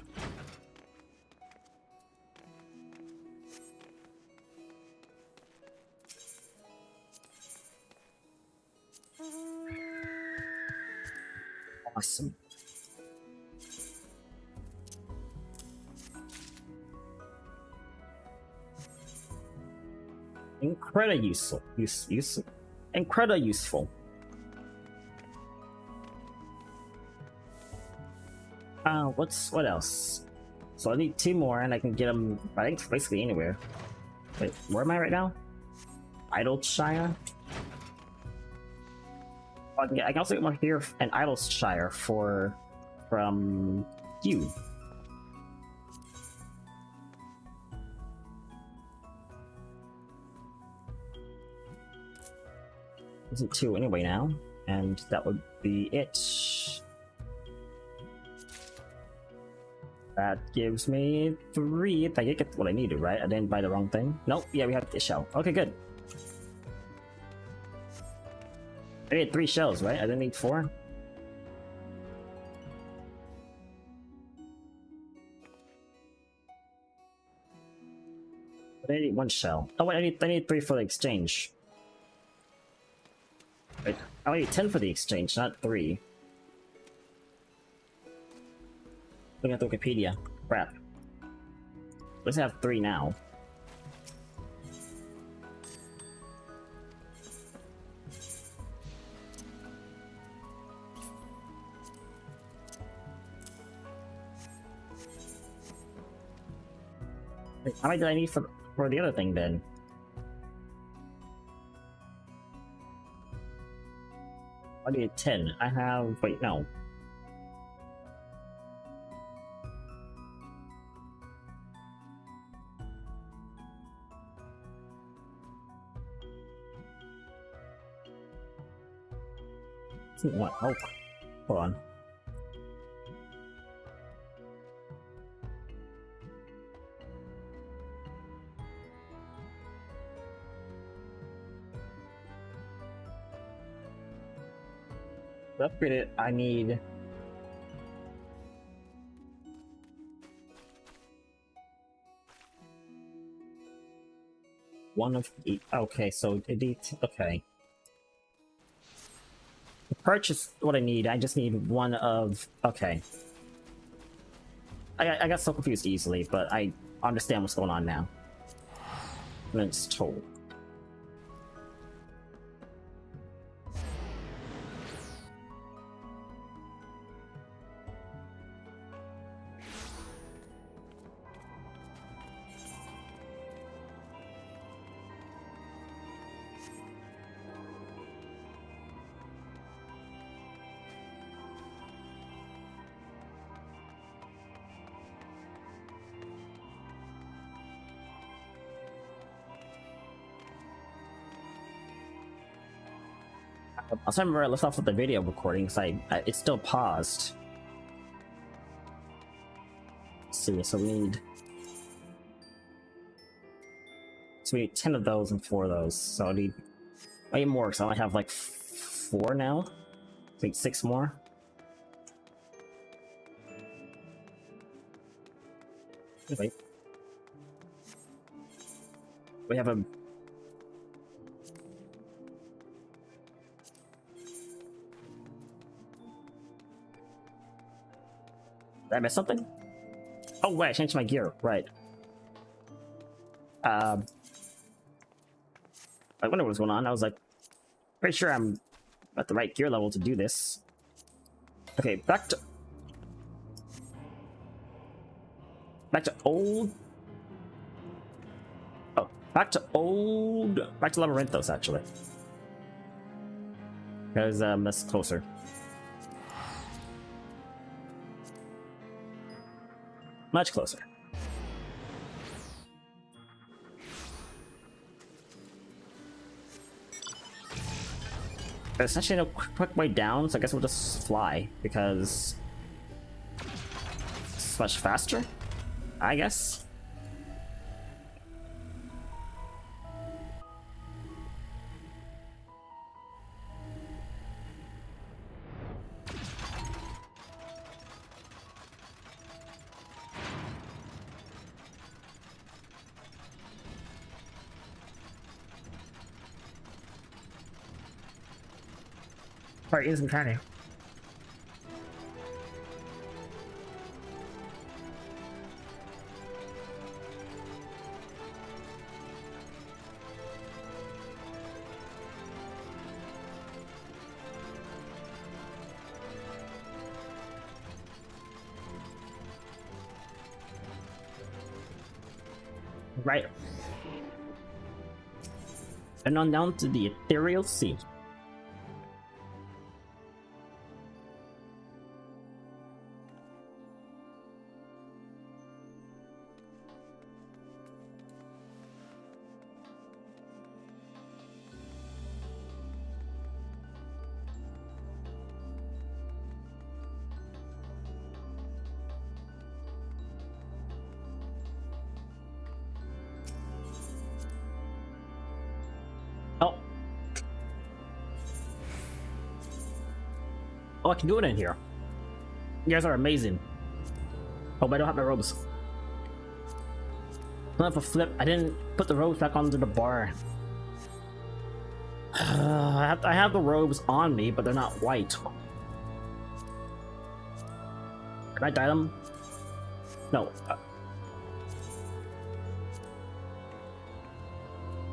Awesome. Incredibly useful. Incredibly useful. What else? So I need 2 more, and I can get them. I think basically anywhere. Wait, where am I right now? Idleshire. Oh, I can also get more here in Idleshire from you. Isn't 2 anyway now, and that would be it. That gives me 3. I get what I needed, right? I didn't buy the wrong thing. Nope. Yeah, we have the shell. Okay, good. I need 3 shells, right? I didn't need 4. But I need 1 shell. Oh wait, I need 3 for the exchange. Wait, I need 10 for the exchange, not 3. Looking at the Wikipedia. Crap. Let's have 3 now. Wait, how many did I need for the other thing then? I need 10. I have. Wait, no. What? Oh, hold on. To upgrade it, I need. One of each. Okay, so okay. To purchase what I need, I just need 1 of. Okay. I got so confused easily, but I understand what's going on now. And it's told. Also, remember I left off with the video recording because it's still paused. Let's see, so we need 10 of those and 4 of those. So I need more because I only have like 4 now. I think 6 more. Wait. We have a. Did I miss something? Oh wait, I changed my gear. Right. I wonder what was going on. I was like, pretty sure I'm at the right gear level to do this. Okay, back to old. Oh, back to Labyrinthos actually, because that's closer. Much closer. There's essentially no quick way down, so I guess we'll just fly, because it's much faster, I guess. Part isn't trying. Right. And on down to the Ethereal Sea. Oh, I can do it in here. You guys are amazing. Oh, but I don't have my robes. I don't have a flip. I didn't put the robes back onto the bar. I have the robes on me, but they're not white. Can I dye them? No.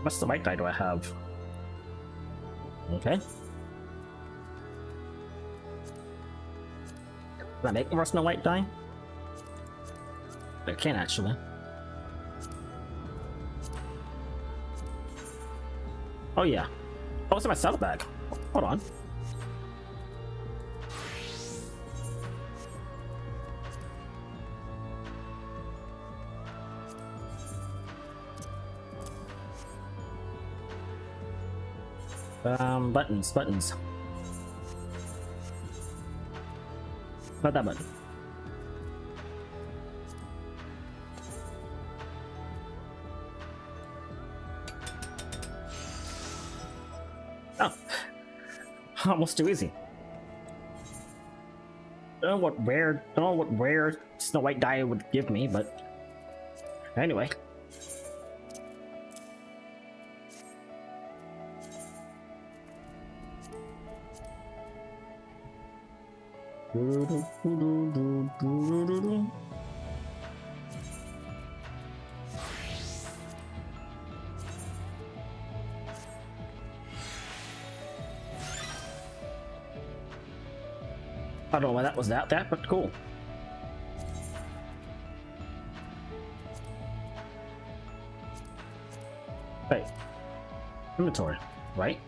What's the white dye do I have? Okay. Can I make more Snow White dye? I can actually. Oh yeah. Oh, it's in my saddlebag. Hold on. Buttons. Not that button. Oh, almost too easy. I don't know what rare Snow White dye would give me, but anyway. I don't know why that was that, but cool. Wait. Inventory, right?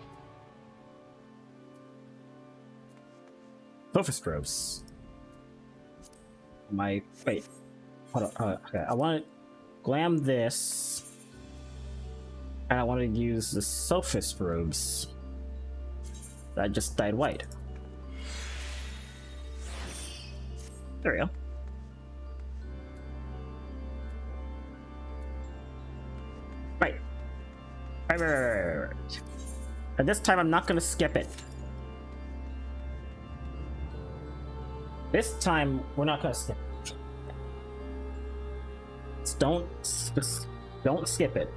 Focus robes. Wait. Hold on. Okay, I want to glam this. And I want to use the Sophist robes. That just dyed white. There we go. Right. Right. And this time I'm not gonna skip it. This time we're not gonna skip it. Just don't skip it.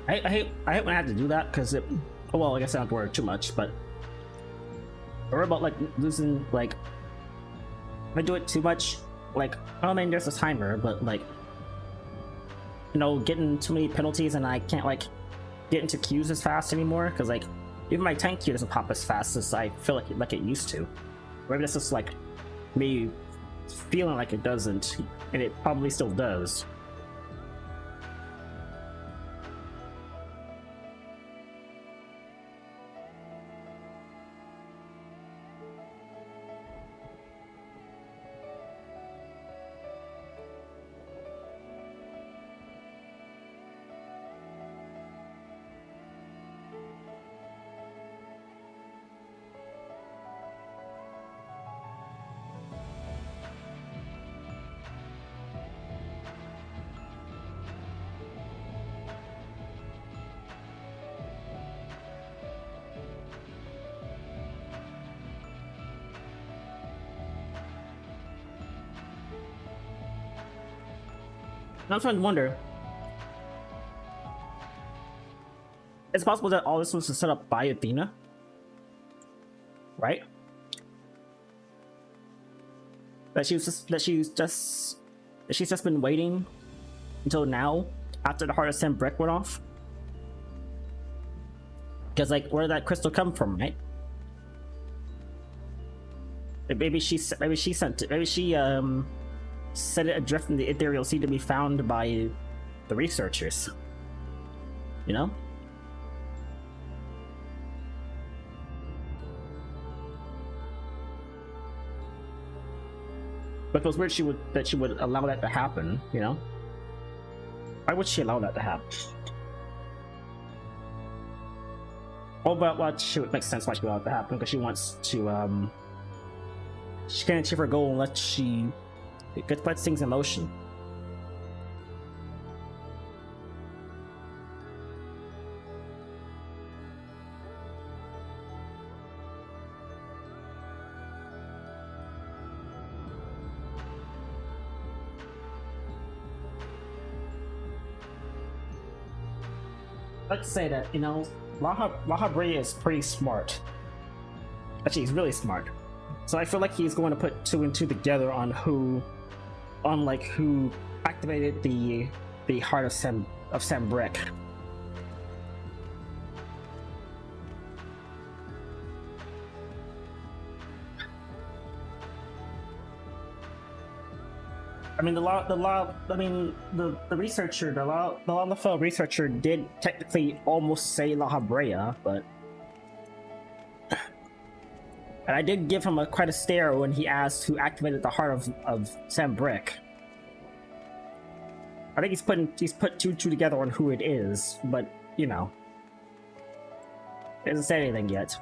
I hate when I have to do that because it. Oh, well, I guess I don't have to worry too much, but I worry about like losing like. If I do it too much, like I mean, there's a timer, but like, you know, getting too many penalties and I can't like get into queues as fast anymore because like even my tank queue doesn't pop as fast as I feel like it used to. Maybe that's just like me feeling like it doesn't, and it probably still does. I'm trying to wonder. It's possible that all this was set up by Athena, right? That she's just been waiting until now after the Heart of Sin brick went off. Because like, where did that crystal come from, right? Maybe she set it adrift in the ethereal sea to be found by the researchers. You know? But it was weird that she would allow that to happen, you know? Why would she allow that to happen? Oh, but what she would make sense why she would allow that to happen, because she wants to she can't achieve her goal unless she puts things in motion. Let's say that, you know, Lahabrea is pretty smart. Actually, he's really smart. So I feel like he's going to put 2 and 2 together on who activated the heart of Sambrick. I mean, the researcher, the Lalafell researcher did technically almost say Lahabrea, but and I did give him quite a stare when he asked who activated the heart of Sambrick. I think he's put 2 together on who it is, but you know, he hasn't said anything yet.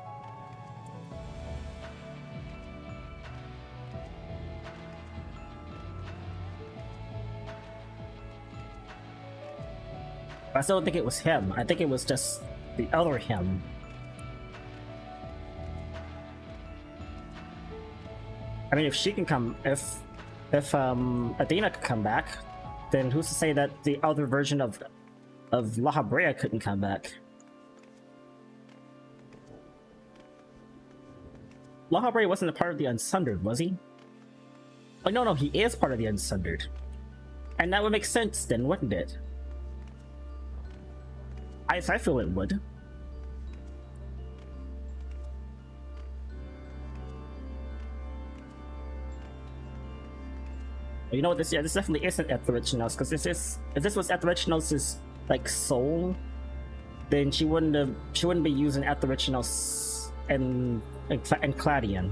I still don't think it was him. I think it was just the other him. I mean, if she can come, if Athena could come back, then who's to say that the other version of Lahabrea couldn't come back? Lahabrea wasn't a part of the Unsundered, was he? Oh no, he is part of the Unsundered, and that would make sense then, wouldn't it? I feel it would. You know what? This definitely isn't Etherichnos, because if this was Etherichnos' like soul, then she wouldn't be using Etherichnos and Cladian.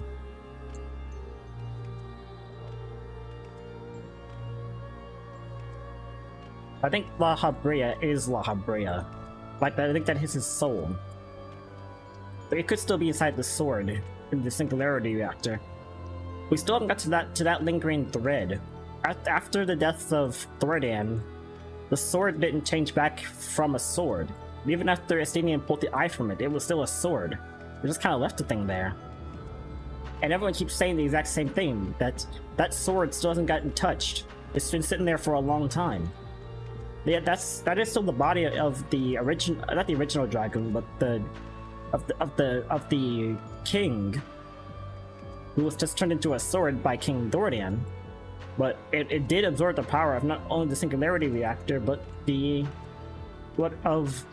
I think Lahabrea is Lahabrea. Like, I think that is his soul. But it could still be inside the sword in the Singularity Reactor. We still haven't got to that lingering thread. After the death of Thordan, the sword didn't change back from a sword. Even after Estinian pulled the eye from it, it was still a sword. They just kind of left the thing there. And everyone keeps saying the exact same thing, that sword still hasn't gotten touched. It's been sitting there for a long time. Yeah, that is still the body of the original, not the original dragon, but of the king, who was just turned into a sword by King Thordan. But it did absorb the power of not only the Singularity Reactor, but of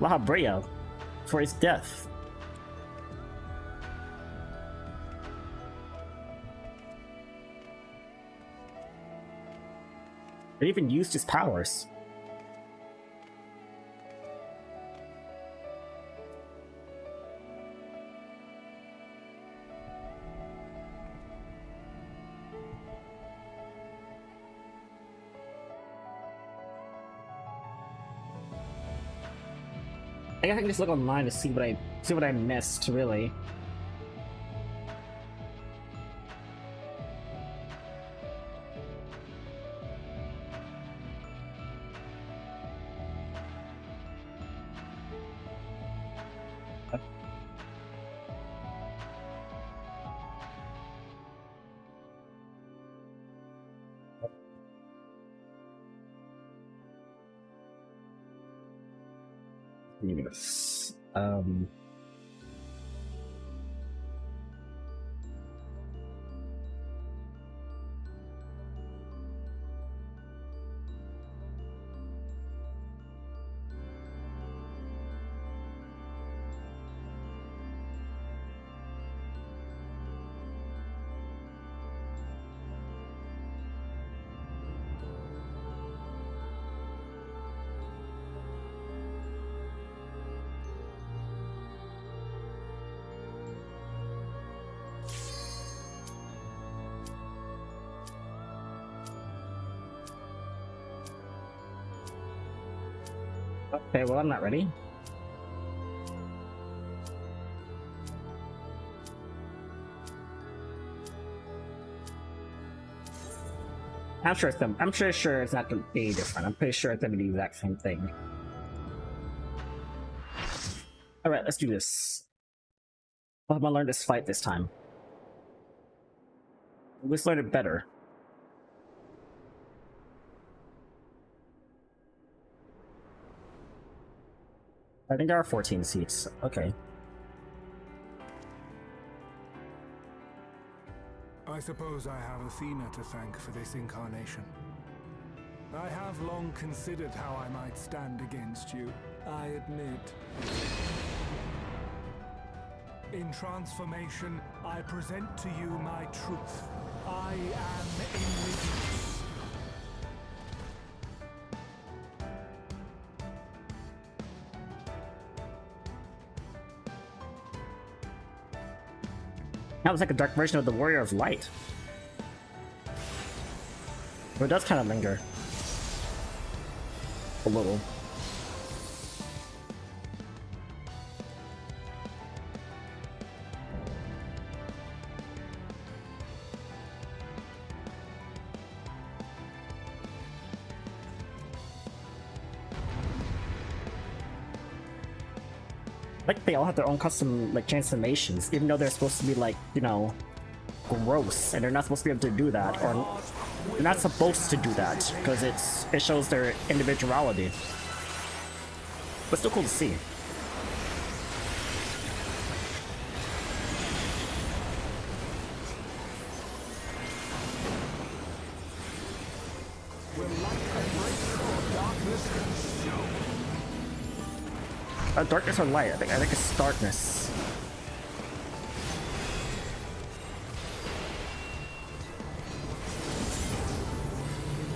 Lahabrea for its death. It even used his powers. I guess I can just look online to see what I missed, really. Yes. Okay, well, I'm not ready. I'm sure it's not gonna be different. I'm pretty sure it's gonna be the exact same thing. Alright, let's do this. I'm gonna learn this fight this time. Let's learn it better. I think there are 14 seats. Okay. I suppose I have Athena to thank for this incarnation. I have long considered how I might stand against you, I admit. In transformation, I present to you my truth. I am Invidious. That was like a dark version of the Warrior of Light. But it does kind of linger. A little. Like they all have their own custom like transformations, even though they're supposed to be like, you know, gross, and they're not supposed to be able to do that, or they're not supposed to do that because it shows their individuality. But still cool to see. Darkness or light? I think it's darkness.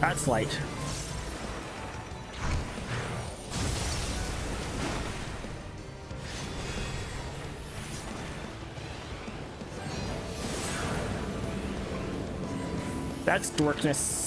That's light. That's darkness.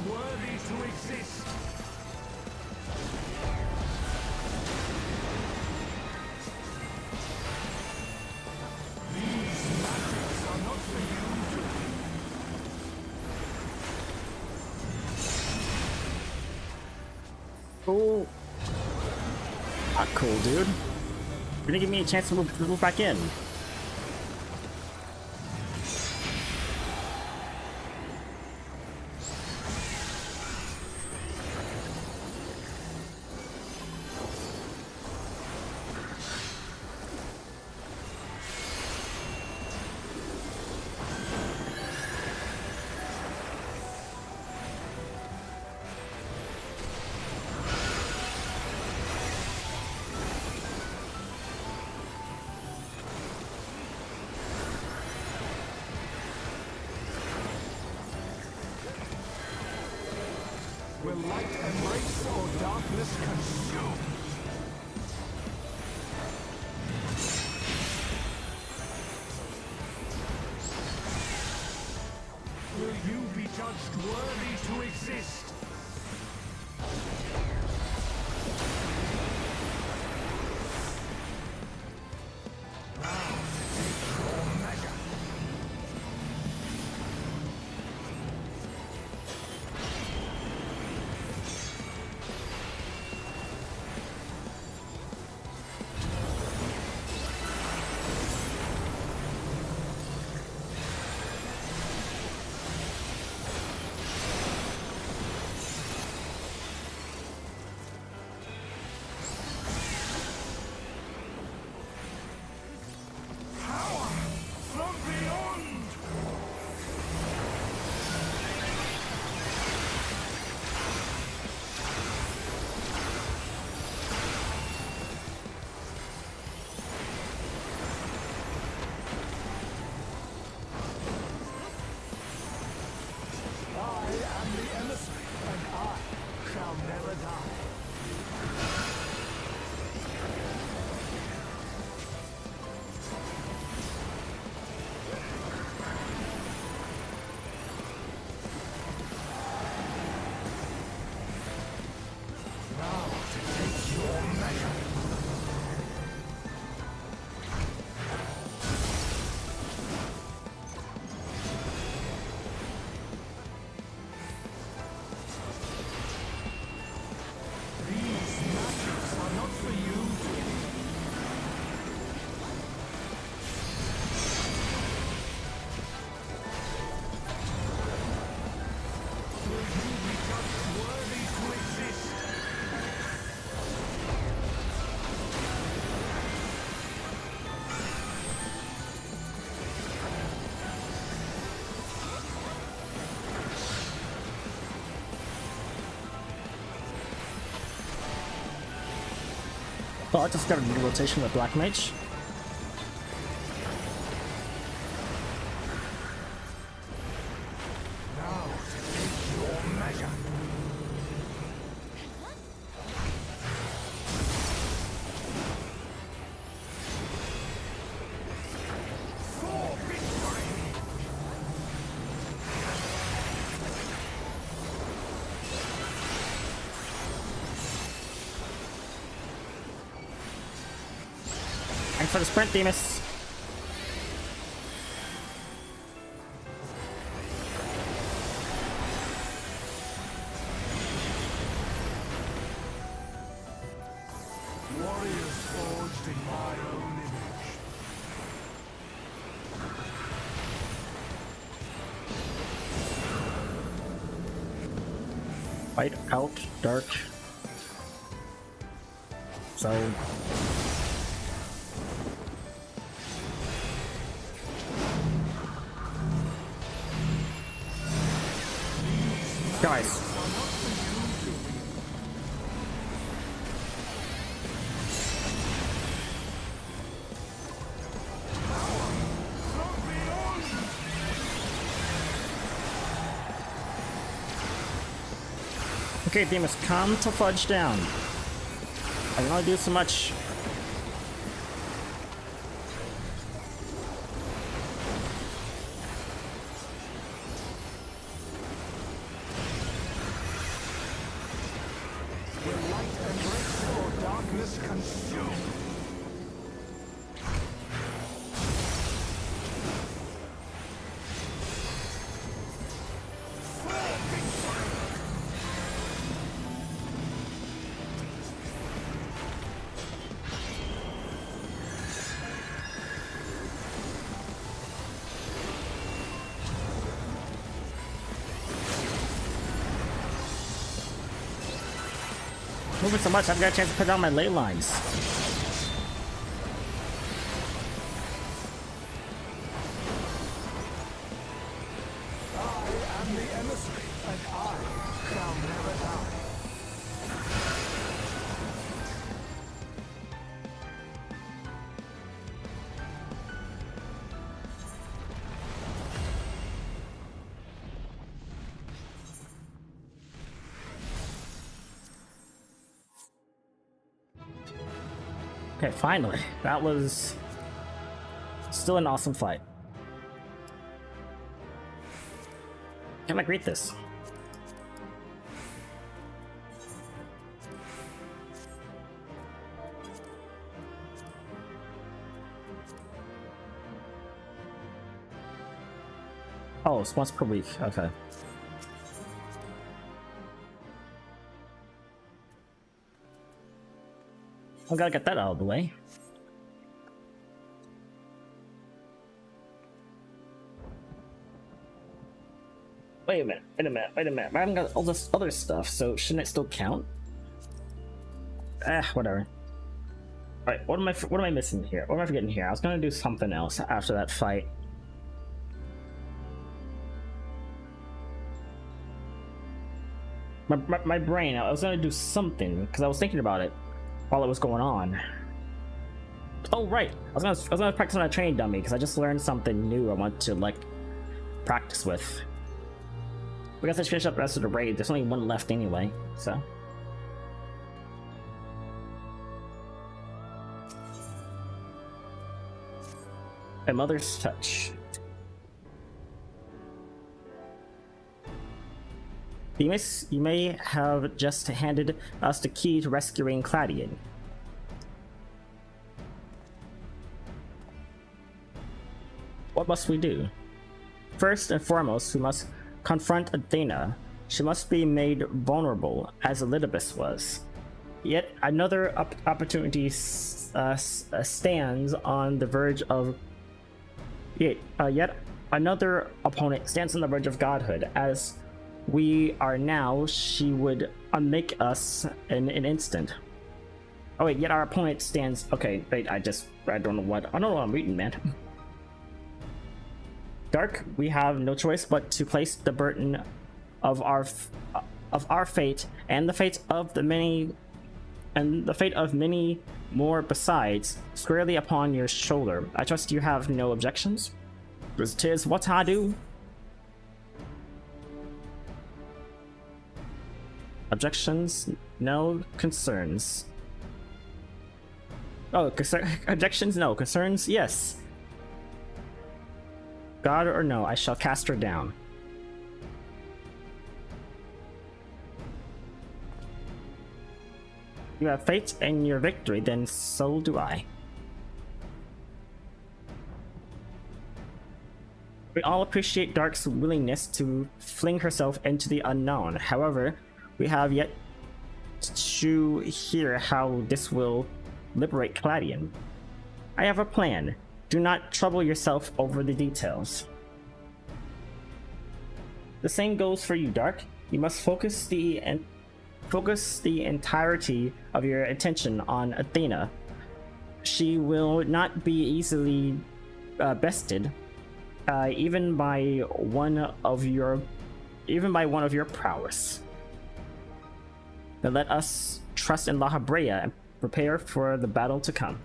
Worthy to exist. These magics are not for you. Oh, not cool, dude. You're gonna give me a chance to move back in. Will light embrace or darkness consume? Will you be judged worthy to exist? Now, take your measure. Well, I just got a new rotation with Black Mage. Now, take your measure. For victory! Thanks for the sprint, Demus. Warriors forged in my own image. Fight out, Dark. So... Guys. Okay, Demus, calm to fudge down. I can only do so much. Will light embrace or darkness consume? Moving so much, I've got a chance to put down my ley lines. I am the emissary, and I shall never die. Okay, finally. That was still an awesome fight. Can I greet this? Oh, it's once per week. Okay. I gotta get that out of the way. Wait a minute, wait a minute, wait a minute. I haven't got all this other stuff, so shouldn't it still count? Whatever. Alright, what am I missing here? What am I forgetting here? I was gonna do something else after that fight. My brain, I was gonna do something, because I was thinking about it while it was going on. Oh right, I was gonna practice on a training dummy because I just learned something new I want to like practice with. We got to finish up the rest of the raid. There's only one left anyway, so. A mother's touch. Demus, you may have just handed us the key to rescuing Claudian. What must we do? First and foremost, we must confront Athena. She must be made vulnerable, as Elidibus was. Yet another opportunity stands on the verge of... Yet another opponent stands on the verge of godhood. As we are now, she would unmake us in an instant. Oh wait, yet our opponent stands... Okay, wait, I don't know what I'm reading, man. Dark, we have no choice but to place the burden of our fate and the fate of many more besides, squarely upon your shoulder. I trust you have no objections? 'Tis what I do. Objections? No. Concerns? Oh, objections? No. Concerns? Yes. God or no, I shall cast her down. You have faith in your victory, then so do I. We all appreciate Dark's willingness to fling herself into the unknown. However, we have yet to hear how this will liberate Caladian. I have a plan. Do not trouble yourself over the details. The same goes for you, Dark. You must focus the entirety of your attention on Athena. She will not be easily bested, even by one of your prowess. Then let us trust in La Habrea and prepare for the battle to come.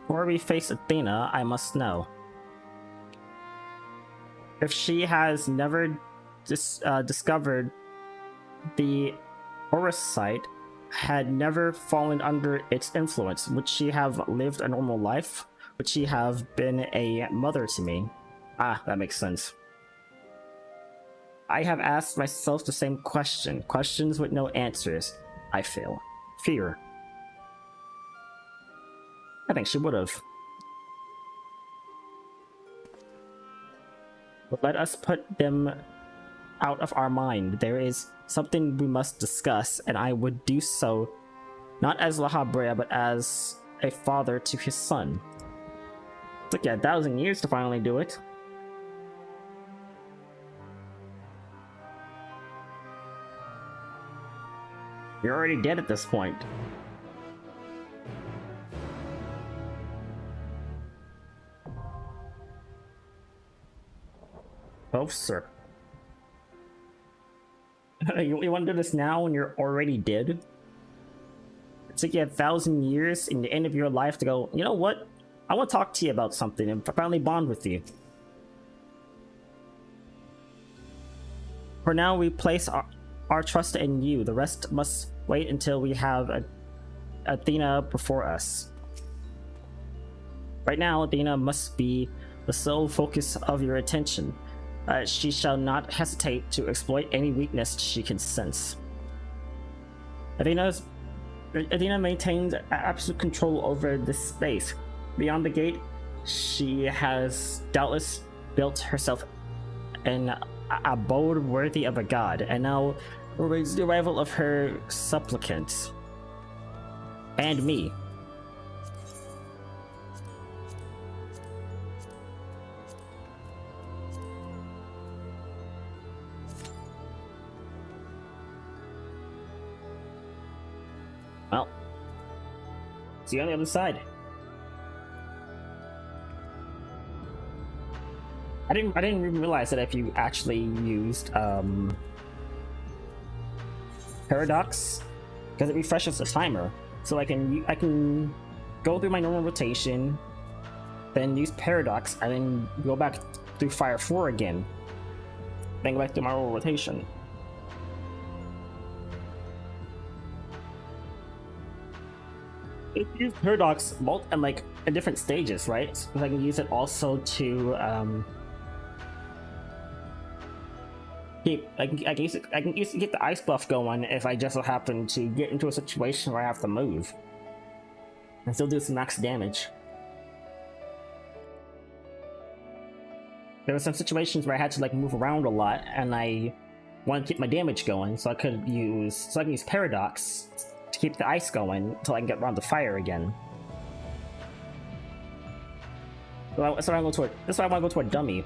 Before we face Athena, I must know if she has never discovered the Orosite, had never fallen under its influence, would she have lived a normal life? Would she have been a mother to me? Ah, that makes sense. I have asked myself the same question. Questions with no answers. I fail. Fear. I think she would have. But let us put them out of our mind. There is something we must discuss, and I would do so not as La Habrea, but as a father to his son. It took you 1,000 years to finally do it. You're already dead at this point. Oh, sir. You want to do this now when you're already dead? It took you 1,000 years in the end of your life to go, you know what? I want to talk to you about something and finally bond with you. For now, we place our trust in you. The rest must wait until we have Athena before us. Right now, Athena must be the sole focus of your attention. She shall not hesitate to exploit any weakness she can sense. Athena maintains absolute control over this space. Beyond the gate, she has doubtless built herself an abode worthy of a god, and now awaits the arrival of her supplicants. And me. Well, see you on the other side. I didn't even realize that if you actually used Paradox, because it refreshes the timer, so I can go through my normal rotation, then use Paradox, and then go back through Fire 4 again, then go back to my normal rotation. It uses Paradox and like in different stages, right? So I can use it also to I can use it to get the ice buff going if I just so happen to get into a situation where I have to move and still do some max damage. There were some situations where I had to like move around a lot, and I wanted to keep my damage going, so I can use Paradox to keep the ice going until I can get around the fire again. That's why I want to go to a dummy.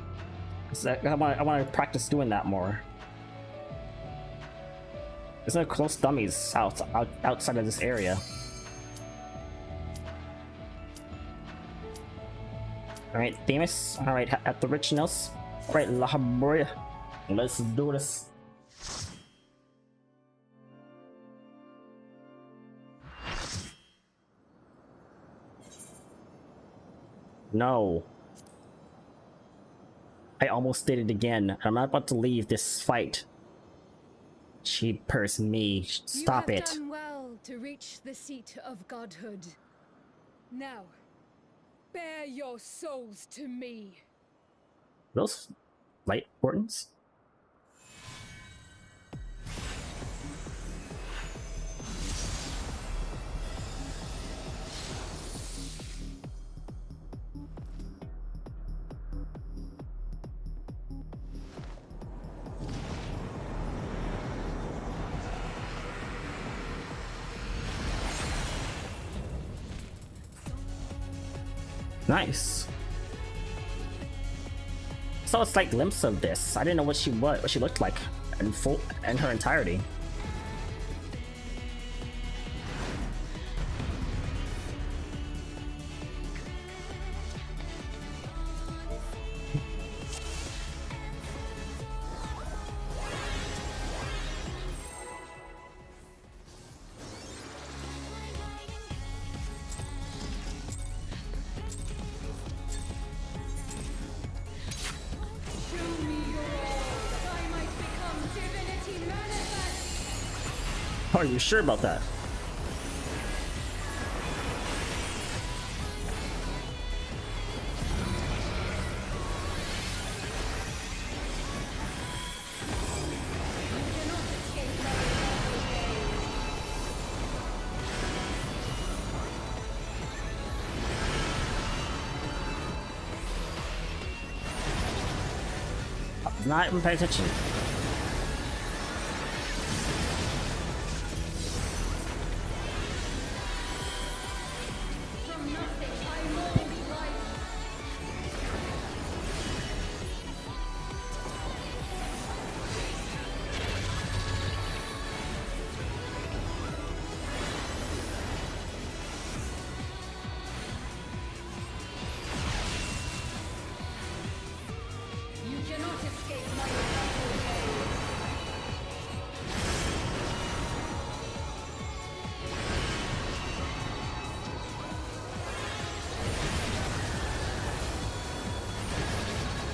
I want to practice doing that more. There's no close dummies outside of this area. Alright, Themis. Alright, at the originals. Alright, Lahabria. Let's do this. No. I almost did it again. I'm not about to leave this fight. Cheap person me. Stop it. You have done well to reach the seat of godhood. Now, bear your souls to me. Those light portents? Nice. Saw a slight glimpse of this. I didn't know what she looked like in her entirety. Are you sure about that? Not even pay attention.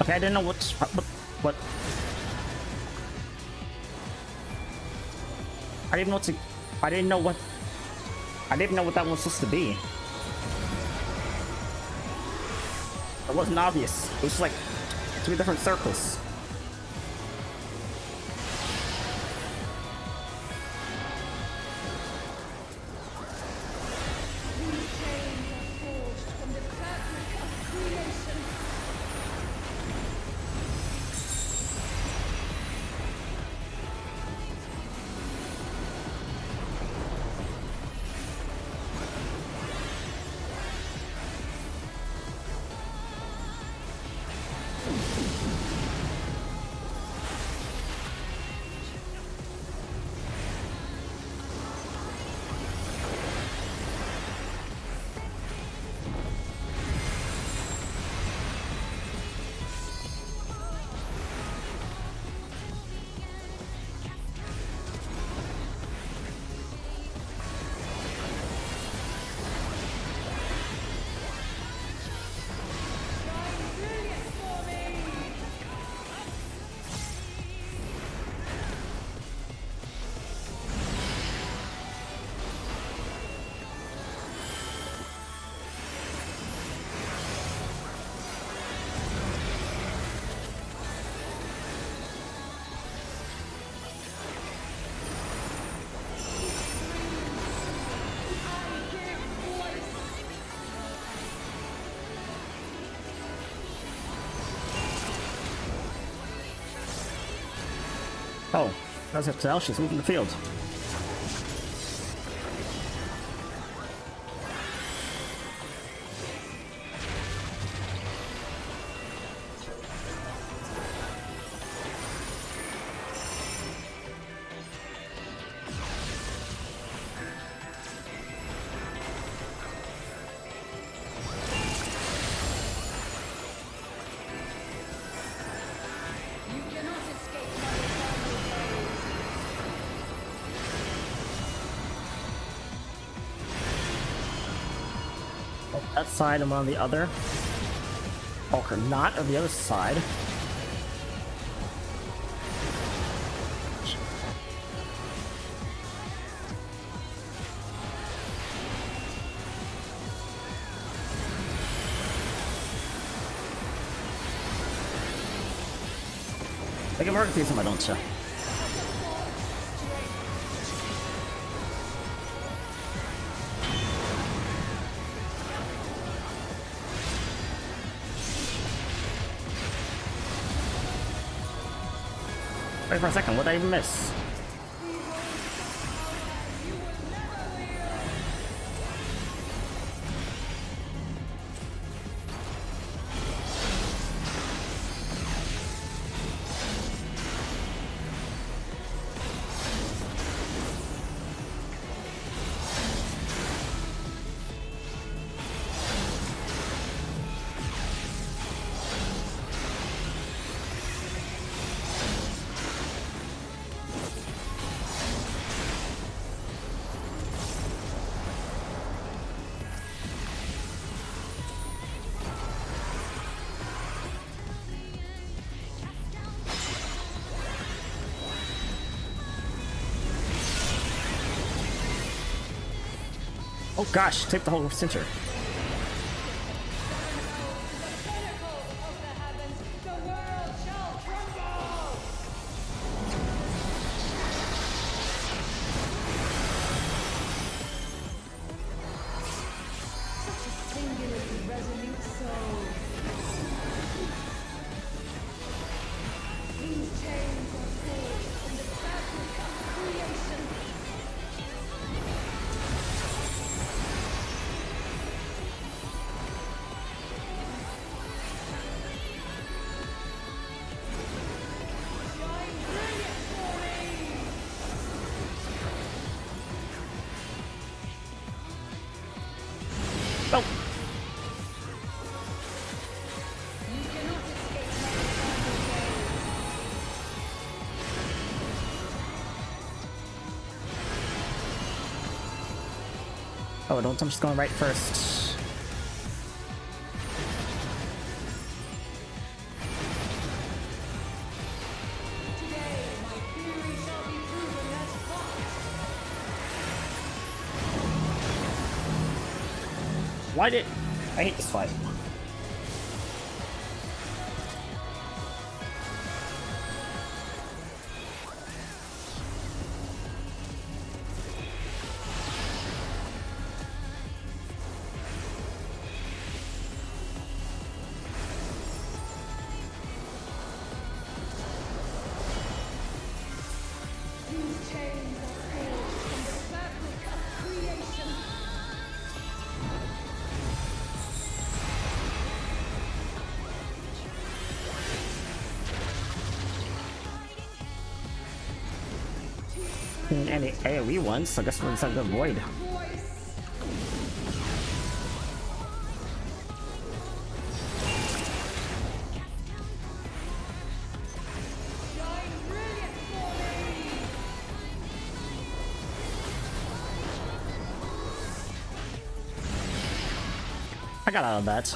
Okay, I didn't know what. I didn't know what to. I didn't know what. I didn't know what that was supposed to be. It wasn't obvious. It was like 3 different circles. Oh, that's it. Tell she's moving the field. that side, I'm on the other. Or not on the other side. I get more confused when I don't you? Wait for a second, what did I even miss? Oh gosh, take the whole center. Oh! Oh, don't, I'm just going right first. Why did... I hate this fight. Any AoE ones, so I guess we're inside the void. I got out of that.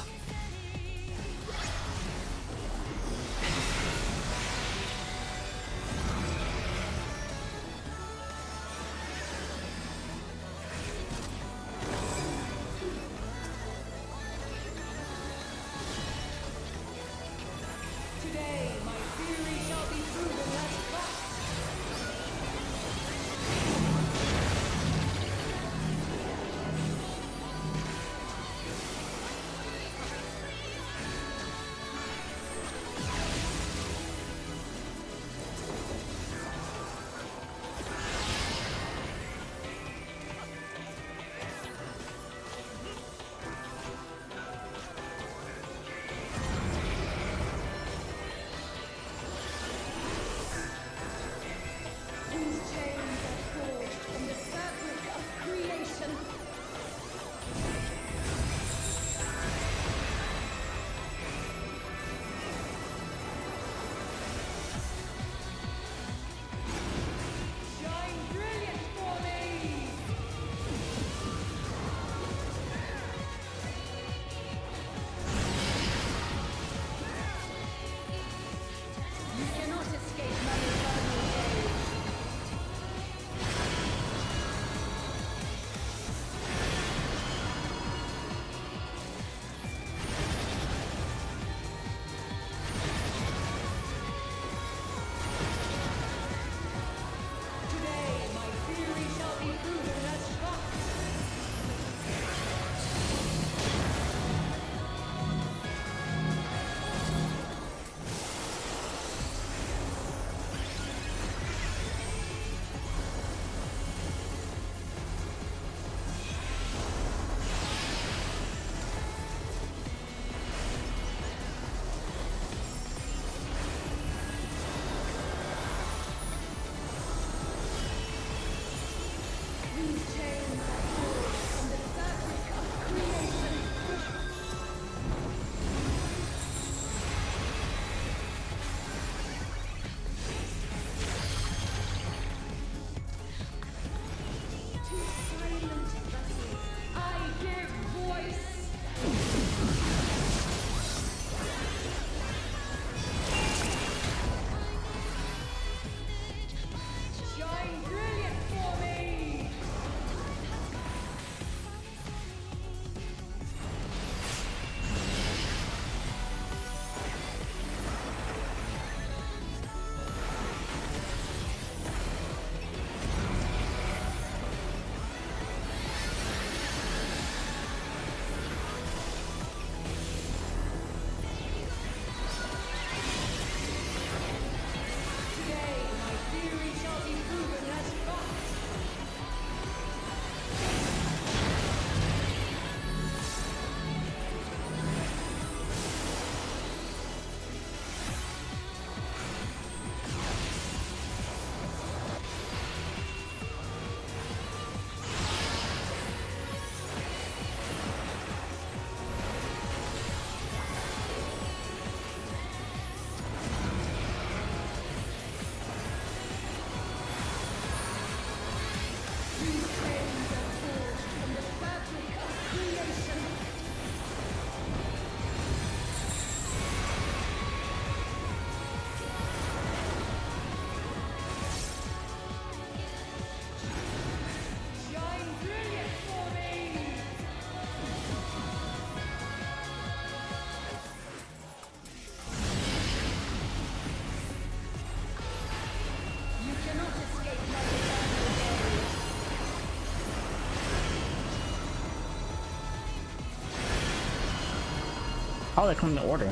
How did they come in order?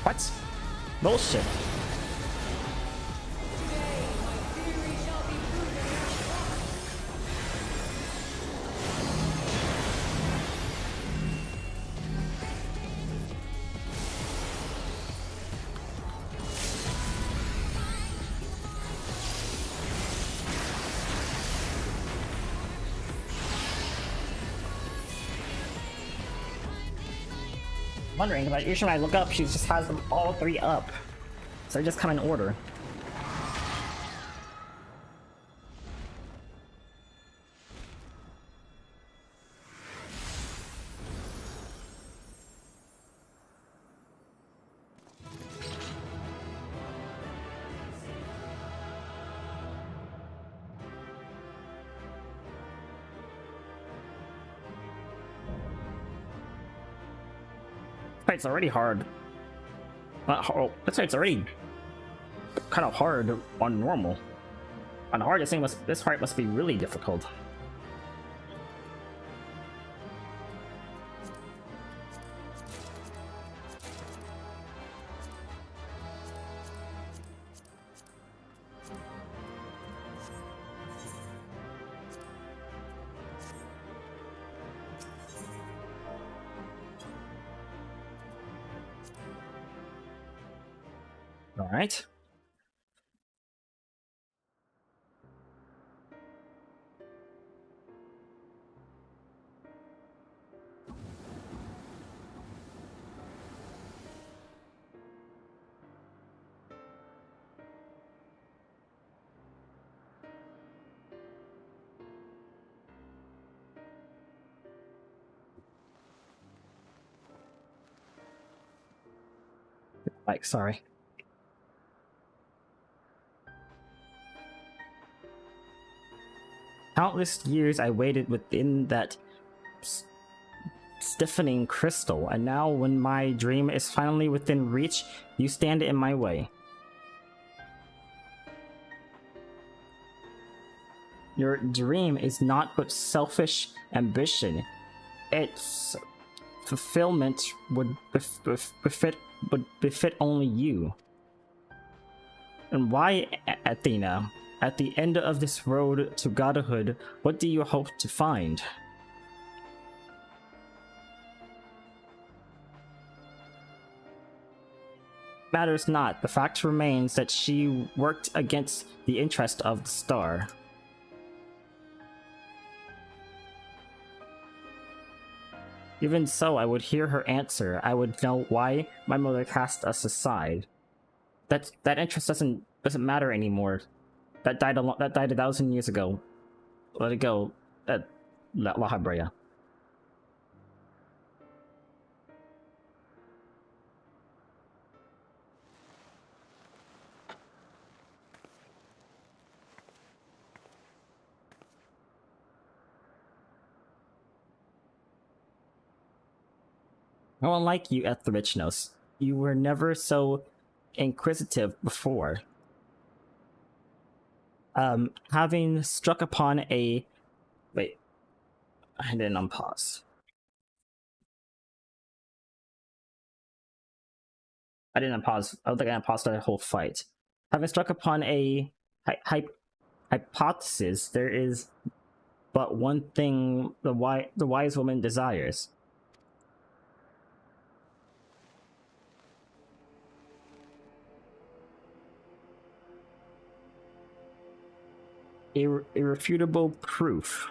What? Bullshit. Wondering, but usually when I look up, she just has them all 3 up. So they just come in order. It's already hard. Not hard. That's why it's already kind of hard on normal. On hard, this fight must be really difficult. All right. Like, sorry. Countless years I waited within that stiffening crystal, and now when my dream is finally within reach, you stand in my way. Your dream is not but selfish ambition. Its fulfillment would befit only you. And why, Athena? At the end of this road to godhood, what do you hope to find? Matters not. The fact remains that she worked against the interest of the star. Even so, I would hear her answer. I would know why my mother cast us aside. That interest doesn't matter anymore. That died 1,000 years ago. Let it go. La Habrea. No one like you, Etherichnos. You were never so inquisitive before. Having struck upon a... Wait. I didn't unpause. I didn't unpause. I don't think I unpaused the whole fight. Having struck upon a hypothesis, there is but one thing the wise woman desires. Irrefutable proof.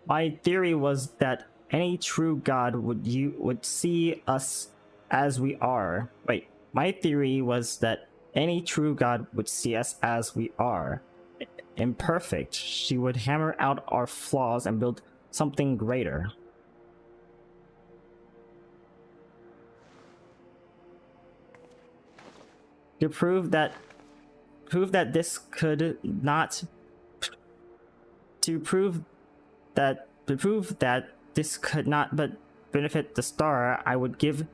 My theory was that any true god would see us as we are. Wait, my theory was that any true god would see us as we are. Imperfect. She would hammer out our flaws and build something greater. To prove that this could not but benefit the star, I would give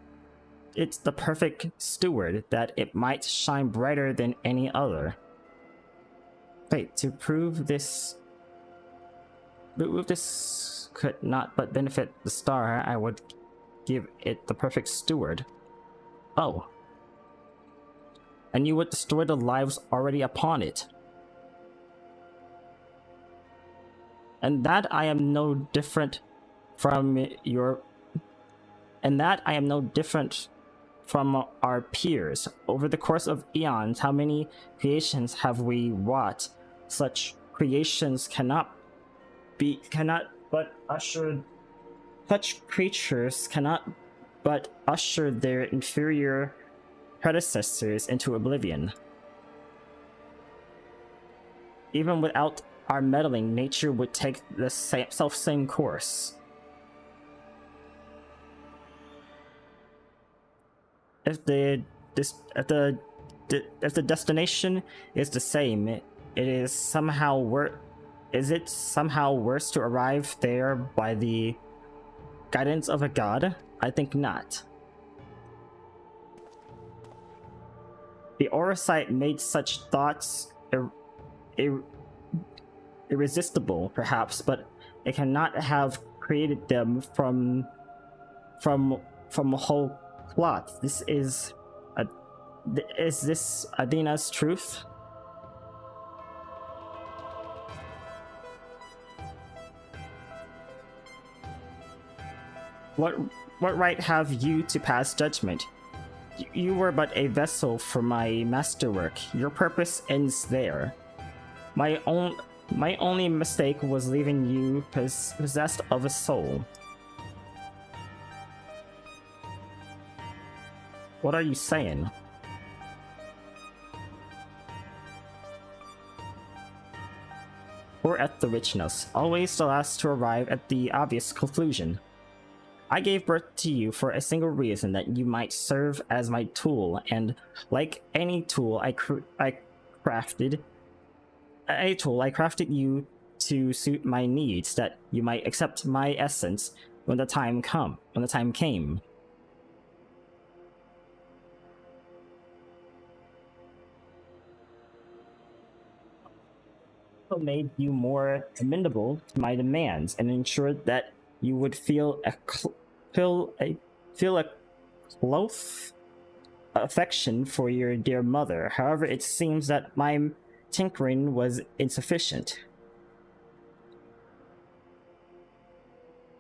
it the perfect steward, that it might shine brighter than any other. Wait, to prove this could not but benefit the star, I would give it the perfect steward. Oh. And you would destroy the lives already upon it. And that I am no different from our peers. Over the course of eons, how many creations have we wrought? Such creatures cannot but usher their inferior predecessors into oblivion. Even without our meddling, nature would take the same course. If the destination is the same, is it somehow worse to arrive there by the guidance of a god? I think not. The Orosite made such thoughts irresistible, perhaps, but it cannot have created them from whole cloth. Is this Athena's truth? What right have you to pass judgment? You were but a vessel for my masterwork. Your purpose ends there. My only mistake was leaving you possessed of a soul. What are you saying? Or at the richness, always the last to arrive at the obvious conclusion. I gave birth to you for a single reason, that you might serve as my tool, and like any tool I crafted you to suit my needs, that you might accept my essence when the time came. Made you more amenable to my demands and ensured that you would feel a close affection for your dear mother. However, it seems that my tinkering was insufficient.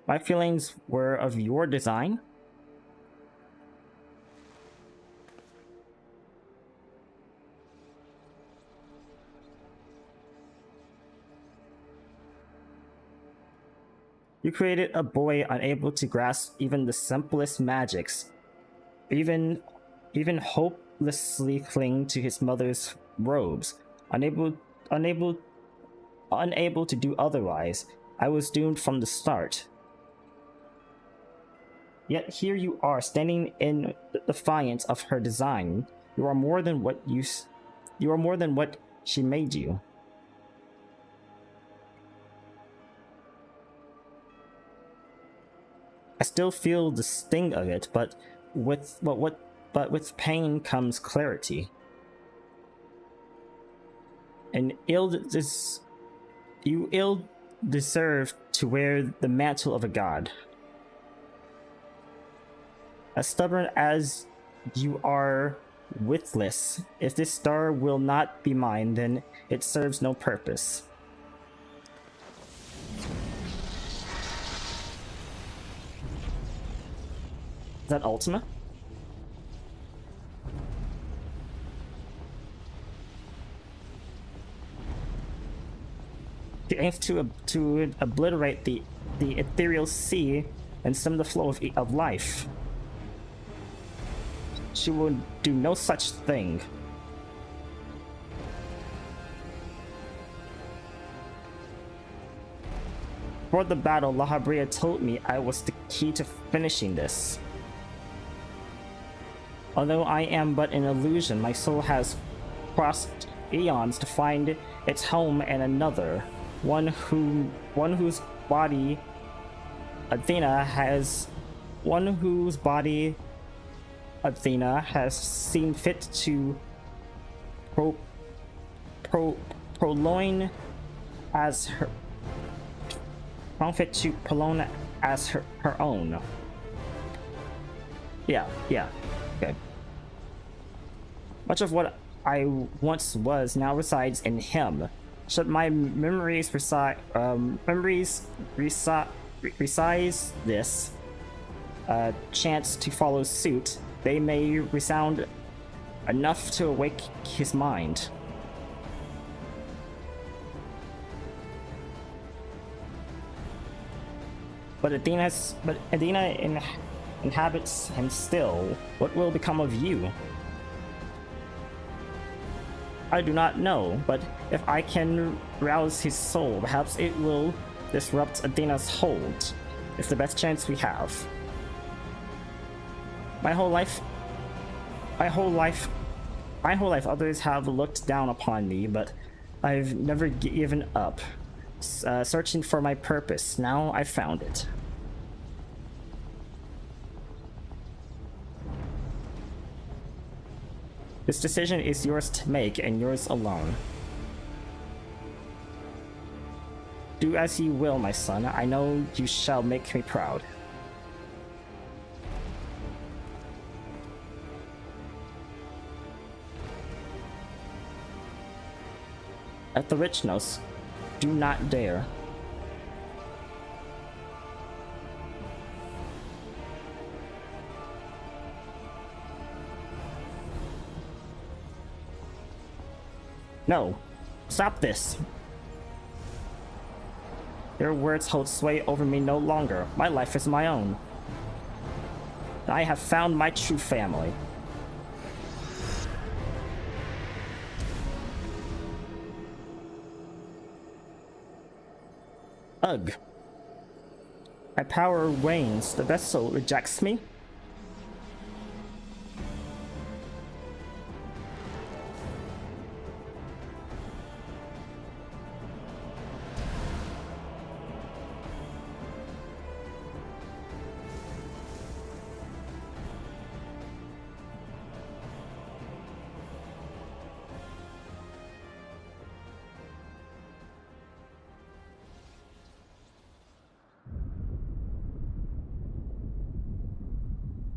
My feelings were of your design. You created a boy unable to grasp even the simplest magics, even hopelessly cling to his mother's robes, unable to do otherwise. I was doomed from the start. Yet here you are, standing in defiance of her design. You are more than what she made you. I still feel the sting of it, but with pain comes clarity. And you ill deserve to wear the mantle of a god. As stubborn as you are witless, if this star will not be mine, then it serves no purpose. Is that Ultima? She aims to obliterate the ethereal sea and stem the flow of life. She will do no such thing. Before the battle, La Habrea told me I was the key to finishing this. Although I am but an illusion, my soul has crossed eons to find its home in another, one whose body Athena has one whose body Athena has seen fit to prolong as her fit to prolong as her own. Yeah, okay. Much of what I once was now resides in him. Should my memories resize this chance to follow suit, they may resound enough to awake his mind. But Athena inhabits him still. What will become of you? I do not know, but if I can rouse his soul, perhaps it will disrupt Athena's hold. It's the best chance we have. My whole life, others have looked down upon me, but I've never given up. Searching for my purpose. Now I found it. This decision is yours to make, and yours alone. Do as you will, my son. I know you shall make me proud. At the rich nose, do not dare. No, stop this. Your words hold sway over me no longer. My life is my own. I have found my true family. Ugh. My power wanes. The vessel rejects me.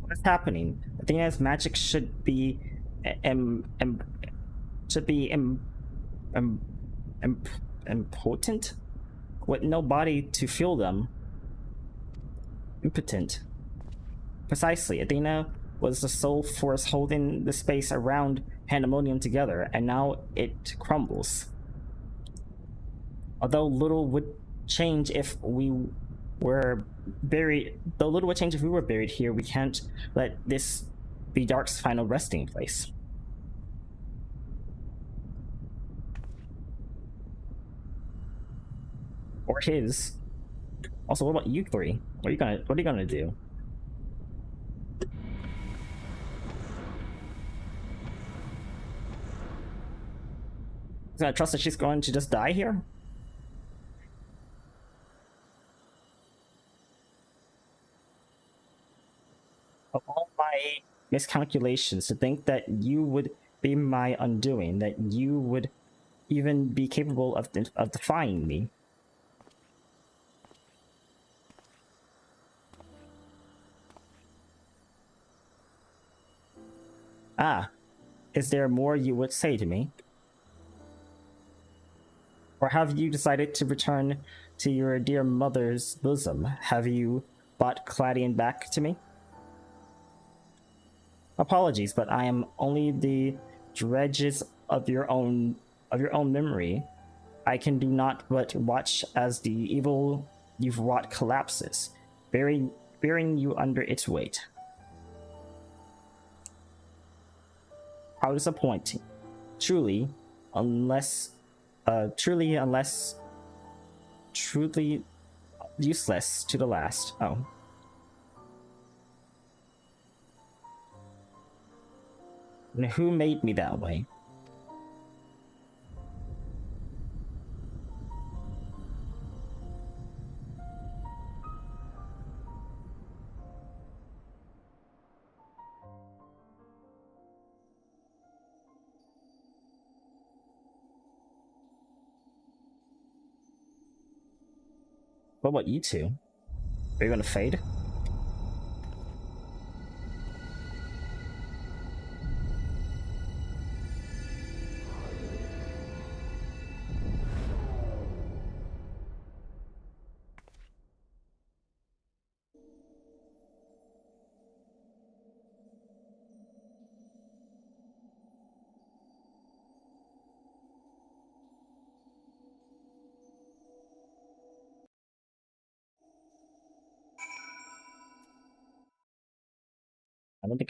What's happening? Athena's magic should be impotent, with no body to feel them. Impotent. Precisely. Athena was the sole force holding the space around Pandemonium together, and now it crumbles. Although little would change if we were buried, here, we can't let this be Dark's final resting place. Or his. Also, what about you three? What are you gonna do? Is gonna trust that she's going to just die here? Of all my miscalculations, to think that you would be my undoing, that you would even be capable of defying me. Ah, is there more you would say to me? Or have you decided to return to your dear mother's bosom? Have you brought Claudian back to me? Apologies, but I am only the dregs of your own memory. I can do not but watch as the evil you've wrought collapses, bearing you under its weight. How disappointing. Truly useless to the last. Oh. And who made me that way? What about you two? Are you gonna fade?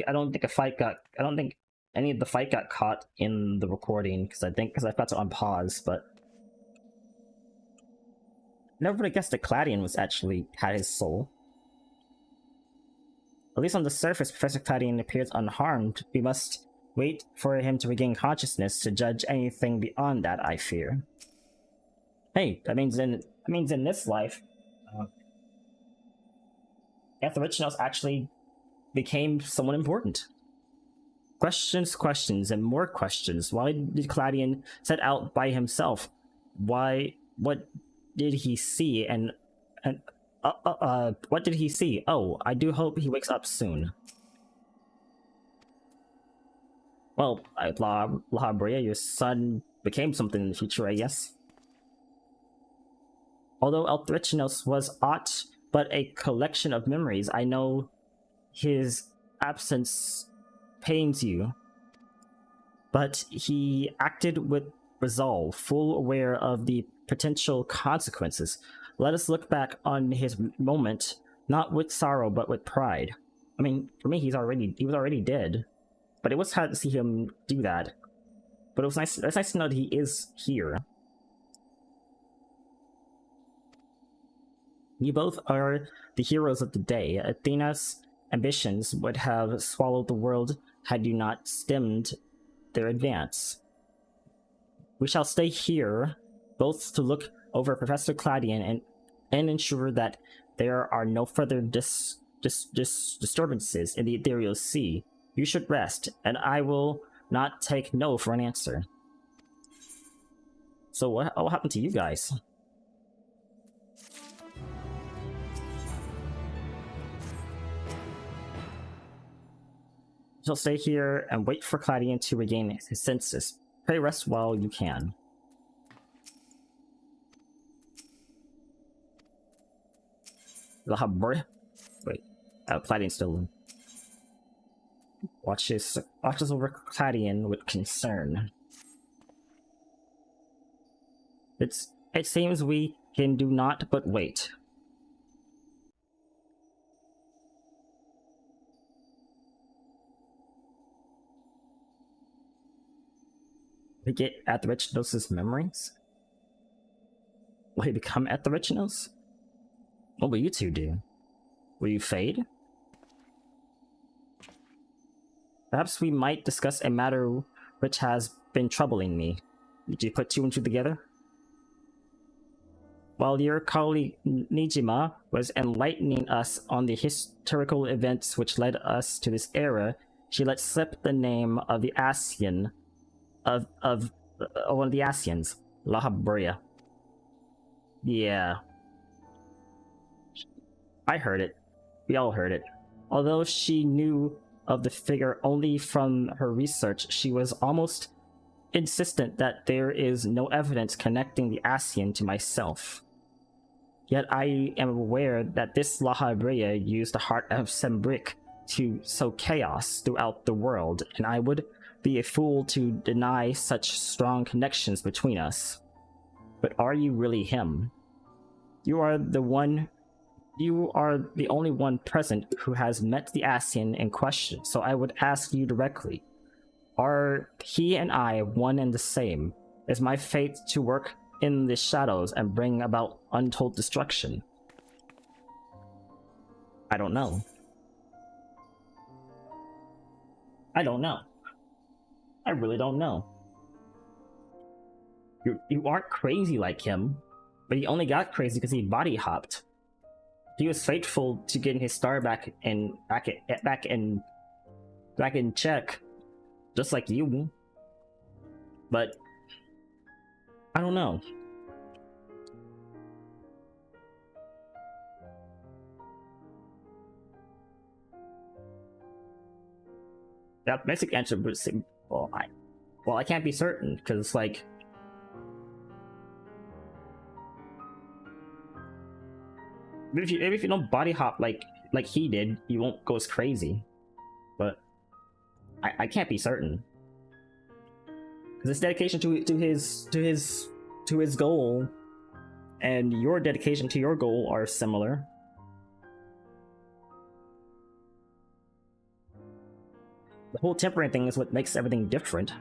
I don't think a fight got. I don't think any of the fight got caught in the recording because I forgot to unpause. But never would have guessed that Cladian was actually had his soul. At least on the surface, Professor Cladian appears unharmed. We must wait for him to regain consciousness to judge anything beyond that, I fear. Hey, that means in this life, Etherichnos actually became someone important. Questions, and more questions. Why did Cladian set out by himself? Why? What did he see? And what did he see? Oh, I do hope he wakes up soon. Well, La Habrea, your son became something in the future, I guess. Although Etherichnos was aught but a collection of memories, I know his absence pains you, but he acted with resolve, full aware of the potential consequences. Let us look back on his moment, not with sorrow, but with pride. I mean, for me, he was already dead, but it was hard to see him do that. But it was nice. It's nice to know that he is here. You both are the heroes of the day. Athena's ambitions would have swallowed the world had you not stemmed their advance. We shall stay here, both to look over Professor Cladian and ensure that there are no further disturbances in the ethereal sea. You should rest, and I will not take no for an answer. So what happened to you guys? Shall stay here and wait for Cladian to regain his senses. Pray rest while you can. Wait, Cladian's still. Watches over Cladian with concern. It seems we can do naught but wait. We get Etherichnos' memories? Will he become Etherichnos? What will you two do? Will you fade? Perhaps we might discuss a matter which has been troubling me. Did you put two and two together? While your colleague Nijima was enlightening us on the historical events which led us to this era, she let slip the name of the Asian of one of the Asians, La Habrea. Yeah. I heard it. We all heard it. Although she knew of the figure only from her research, she was almost insistent that there is no evidence connecting the Asian to myself. Yet I am aware that this La Habrea used the heart of Sembrick to sow chaos throughout the world, and I would be a fool to deny such strong connections between us. But are you really him? You are the only one present who has met the Asian in question, so I would ask you directly. Are he and I one and the same? Is my fate to work in the shadows and bring about untold destruction? I don't know. I don't know. I really don't know. You aren't crazy like him, but he only got crazy because he body hopped. He was faithful to getting his star back in check, just like you. But I don't know. That basic answer would seem, well, I can't be certain, because, like, maybe if you don't body hop like he did, you won't go as crazy. But I can't be certain, because his dedication to his goal and your dedication to your goal are similar. The whole tempering thing is what makes everything different.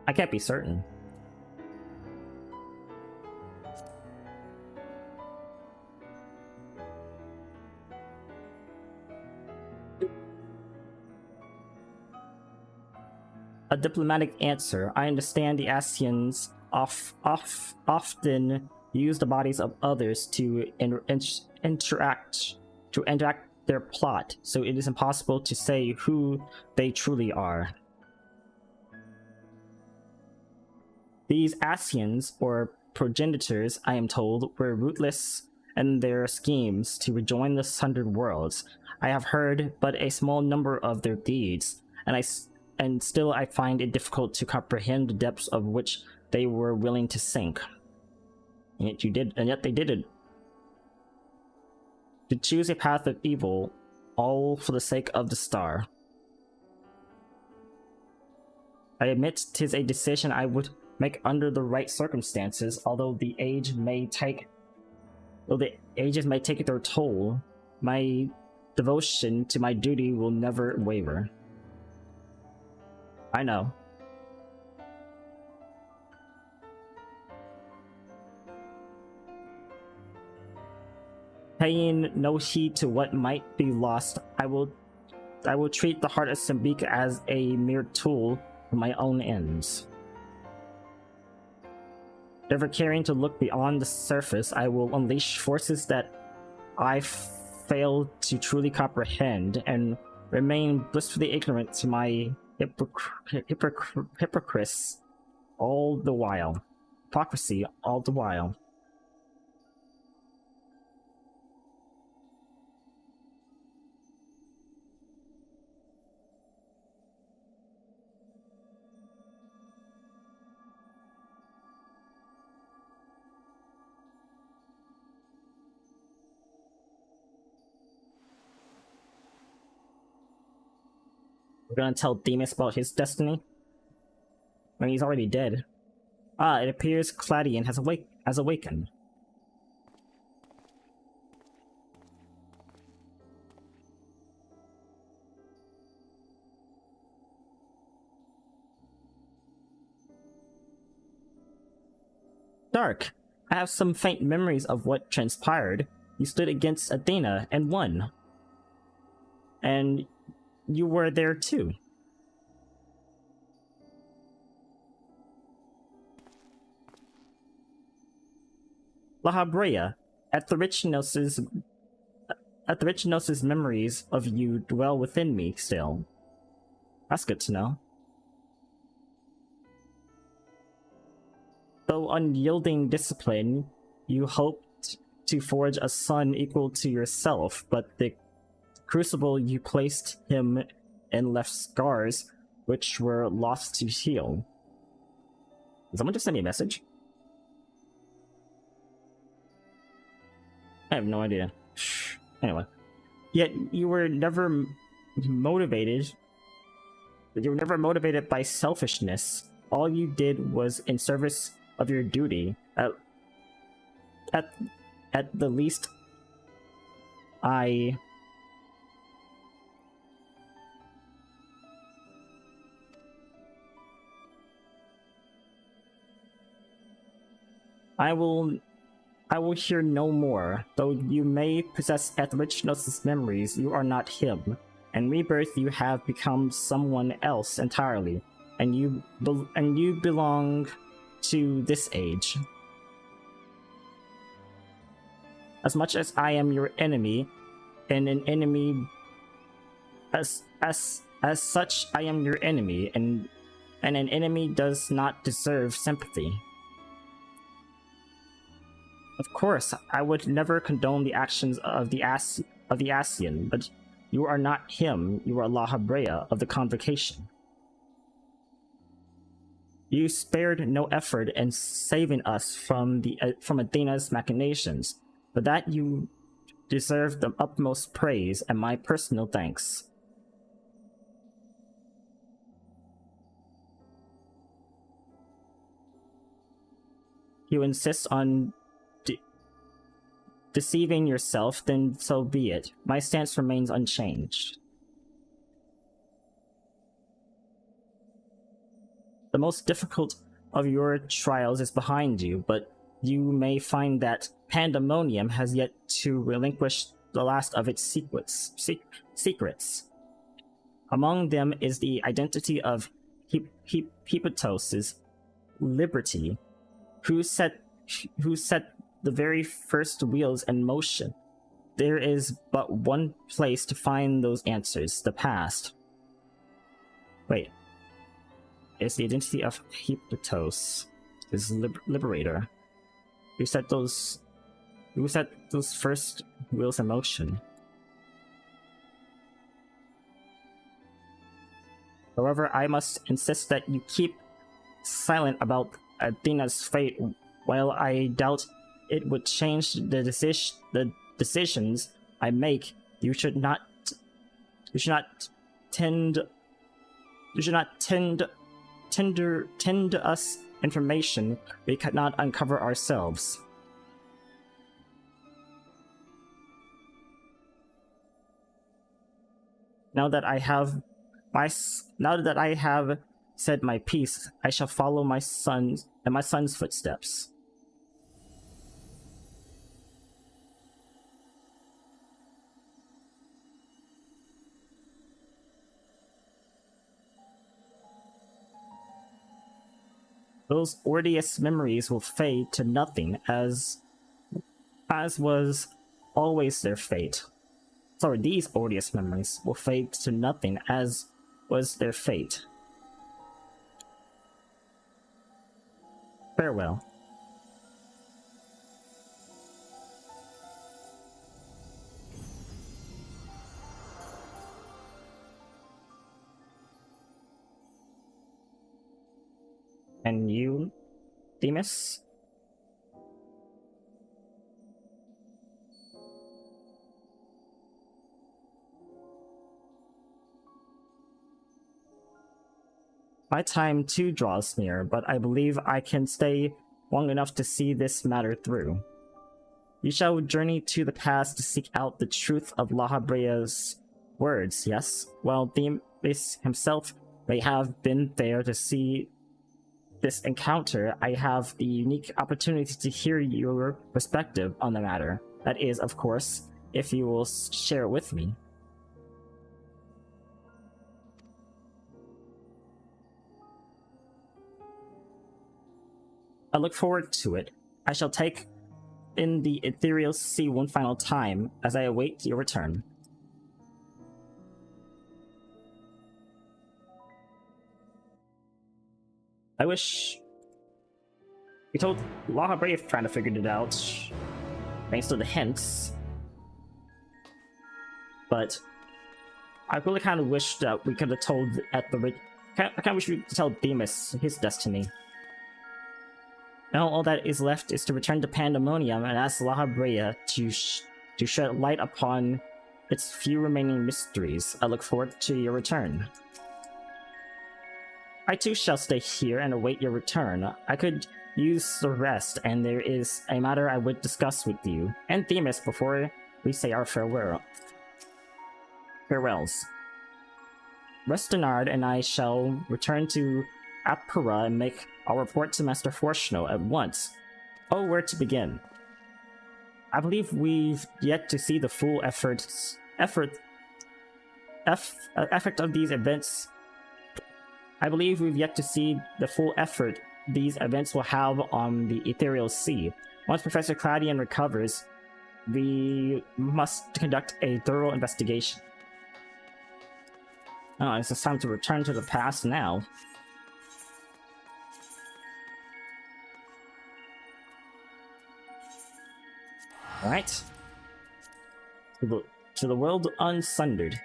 I can't be certain. A diplomatic answer. I understand the Asians often use the bodies of others to interact their plot, so it is impossible to say who they truly are. These Asians, or progenitors, I am told, were ruthless in their schemes to rejoin the Sundered Worlds. I have heard but a small number of their deeds, and still I find it difficult to comprehend the depths of which they were willing to sink. And yet they did it. To choose a path of evil, all for the sake of the star. I admit 'tis a decision I would make under the right circumstances, although the ages may take their toll. My devotion to my duty will never waver. I know. Paying no heed to what might be lost, I will treat the heart of Sambika as a mere tool for my own ends. Never caring to look beyond the surface, I will unleash forces that I fail to truly comprehend, and remain blissfully ignorant to my hypocrites all the while. Hypocrisy all the while. We're gonna tell Demas about his destiny? I mean, he's already dead. Ah, it appears Claudian has awakened. Dark. I have some faint memories of what transpired. You stood against Athena and won. And you were there too. La Habrea, Athricinos's memories of you dwell within me still. That's good to know. Though unyielding discipline, you hoped to forge a son equal to yourself, but the crucible you placed him in left scars, which were lost to heal. Did someone just send me a message? I have no idea. Anyway. Yet you were never motivated. You were never motivated by selfishness. All you did was in service of your duty. At the least, I will hear no more. Though you may possess Athricinos' memories, you are not him. In rebirth, you have become someone else entirely, and you belong to this age. As much as I am your enemy, and an enemy, as such, I am your enemy, and an enemy does not deserve sympathy. Of course, I would never condone the actions of the Asian, but you are not him, you are La Habrea of the Convocation. You spared no effort in saving us from Athena's machinations, for that you deserve the utmost praise and my personal thanks. You insist on deceiving yourself, then so be it. My stance remains unchanged. The most difficult of your trials is behind you, but you may find that Pandemonium has yet to relinquish the last of its secrets. Among them is the identity of Hippotos' Liberty, who set the very first wheels in motion. There is but one place to find those answers: the past. Wait. It's the identity of Hippotos, his liberator, who set those first wheels in motion. However, I must insist that you keep silent about Athena's fate. While I doubt it would change the decisions I make, you should not tend us information we could not uncover ourselves. Now that I have said my piece, I shall follow my son's footsteps. Those odious memories will fade to nothing, as was always their fate. Sorry, these odious memories will fade to nothing, as was their fate. Farewell. And you, Demas? My time too draws near, but I believe I can stay long enough to see this matter through. You shall journey to the past to seek out the truth of La Habrea's words, yes? Well, Demas himself may have been there to see this encounter. I have the unique opportunity to hear your perspective on the matter. That is, of course, if you will share it with me. I look forward to it. I shall take in the ethereal sea one final time as I await your return. I wish we told La Brave trying to figure it out, thanks to the hints. But I really kind of wish that we could have told at the I kind of wish we could tell Demas his destiny. Now all that is left is to return to Pandemonium and ask La Habrea to shed light upon its few remaining mysteries. I look forward to your return. I too shall stay here and await your return. I could use the rest, and there is a matter I would discuss with you and Themis before we say our farewells. Restenard and I shall return to Apura and make our report to Master Forshno at once. Oh, where to begin? I believe we've yet to see the full effect of these events. I believe we've yet to see the full effort these events will have on the ethereal sea. Once Professor Claudian recovers, we must conduct a thorough investigation. Oh, it's time to return to the past now. Alright. To the world unsundered.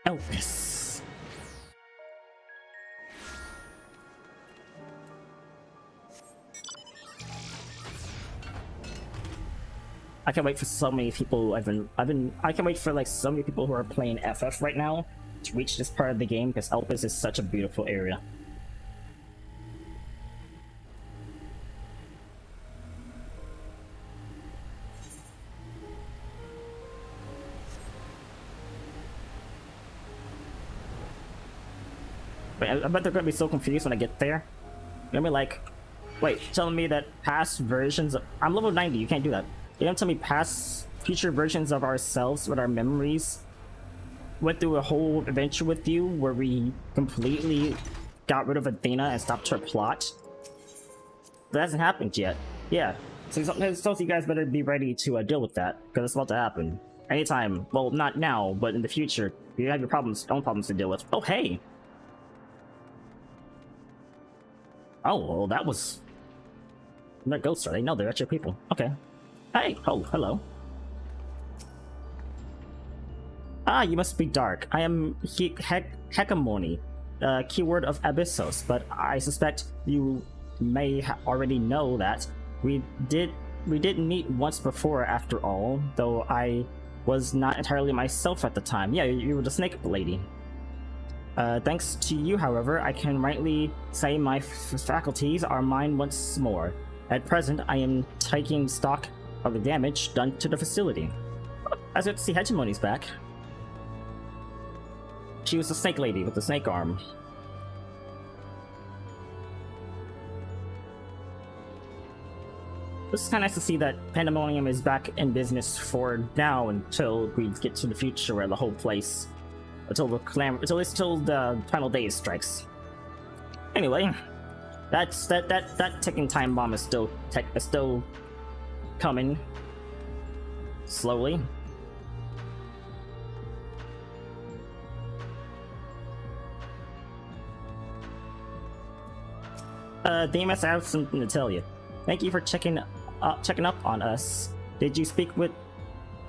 Elvis. I can't wait for so many people. I can't wait for like so many people who are playing FF right now to reach this part of the game, because Elpis is such a beautiful area. But I bet they're gonna be so confused when I get there. They're gonna be like, wait, telling me that past versions of... I'm level 90, you can't do that. You're gonna tell me future versions of ourselves with our memories went through a whole adventure with you where we completely got rid of Athena and stopped her plot? That hasn't happened yet. Yeah, so you guys better be ready to deal with that, because it's about to happen. Anytime. Well, not now, but in the future. You have your own problems to deal with. Oh, hey! Oh, well, that was... They're ghosts, are they? No, they're actually people. Okay. Hey! Oh, hello. Ah, you must be dark. I am Hegemony, keyword of Abyssos, but I suspect you may already know that we did meet once before after all, though I was not entirely myself at the time. Yeah, you were the snake lady. Thanks to you, however, I can rightly say my faculties are mine once more. At present, I am taking stock of the damage done to the facility. As you see, Hegemony's back. She was the snake lady with the snake arm. This is kind of nice to see that Pandemonium is back in business for now until we get to the future where the whole place... until the final day strikes. Anyway, that ticking time bomb is still coming slowly. Demas, I have something to tell you. Thank you for checking up on us. Did you speak with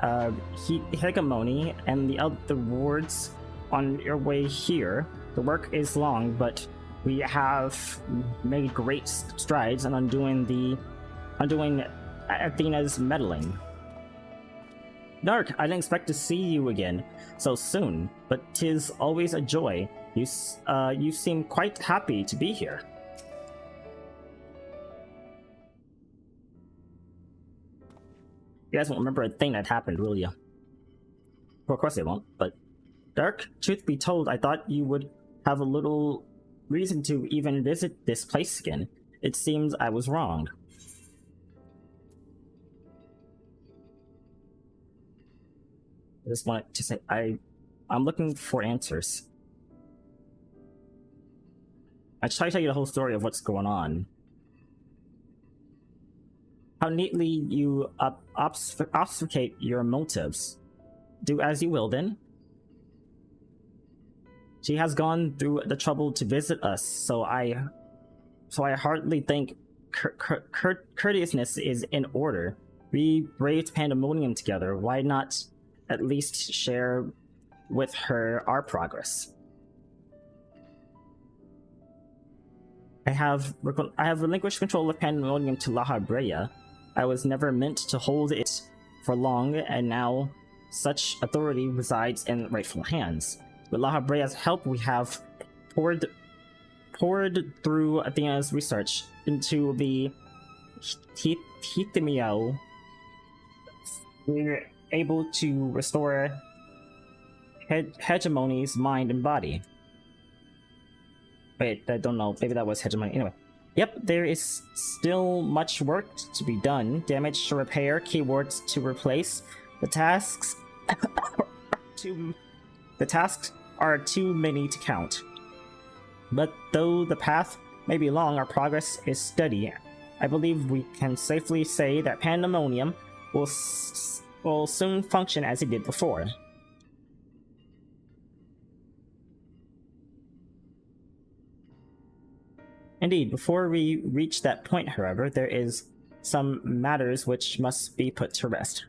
Hegemony and the other wards on your way here? The work is long, but we have made great strides in undoing Athena's meddling. Dark, I didn't expect to see you again so soon, but 'tis always a joy. You seem quite happy to be here. You guys won't remember a thing that happened, will you? Well, of course they won't, but... Dark, truth be told, I thought you would have a little reason to even visit this place again. It seems I was wrong. I just wanted to say, I'm looking for answers. I try to tell you the whole story of what's going on. How neatly you obfuscate your motives. Do as you will, then. She has gone through the trouble to visit us, so I hardly think courteousness is in order. We braved Pandemonium together. Why not at least share with her our progress? I have relinquished control of Pandemonium to La Habrea. I was never meant to hold it for long, and now such authority resides in rightful hands. With La Habrea's help, we have poured through Athena's research into the Hithemio. We're able to restore Hegemony's mind and body. Wait, I don't know. Maybe that was Hegemony. Anyway. Yep, there is still much work to be done. Damage to repair, keywords to replace. The tasks are too many to count. But though the path may be long, our progress is steady. I believe we can safely say that Pandemonium will soon function as it did before. Indeed, before we reach that point, however, there is some matters which must be put to rest.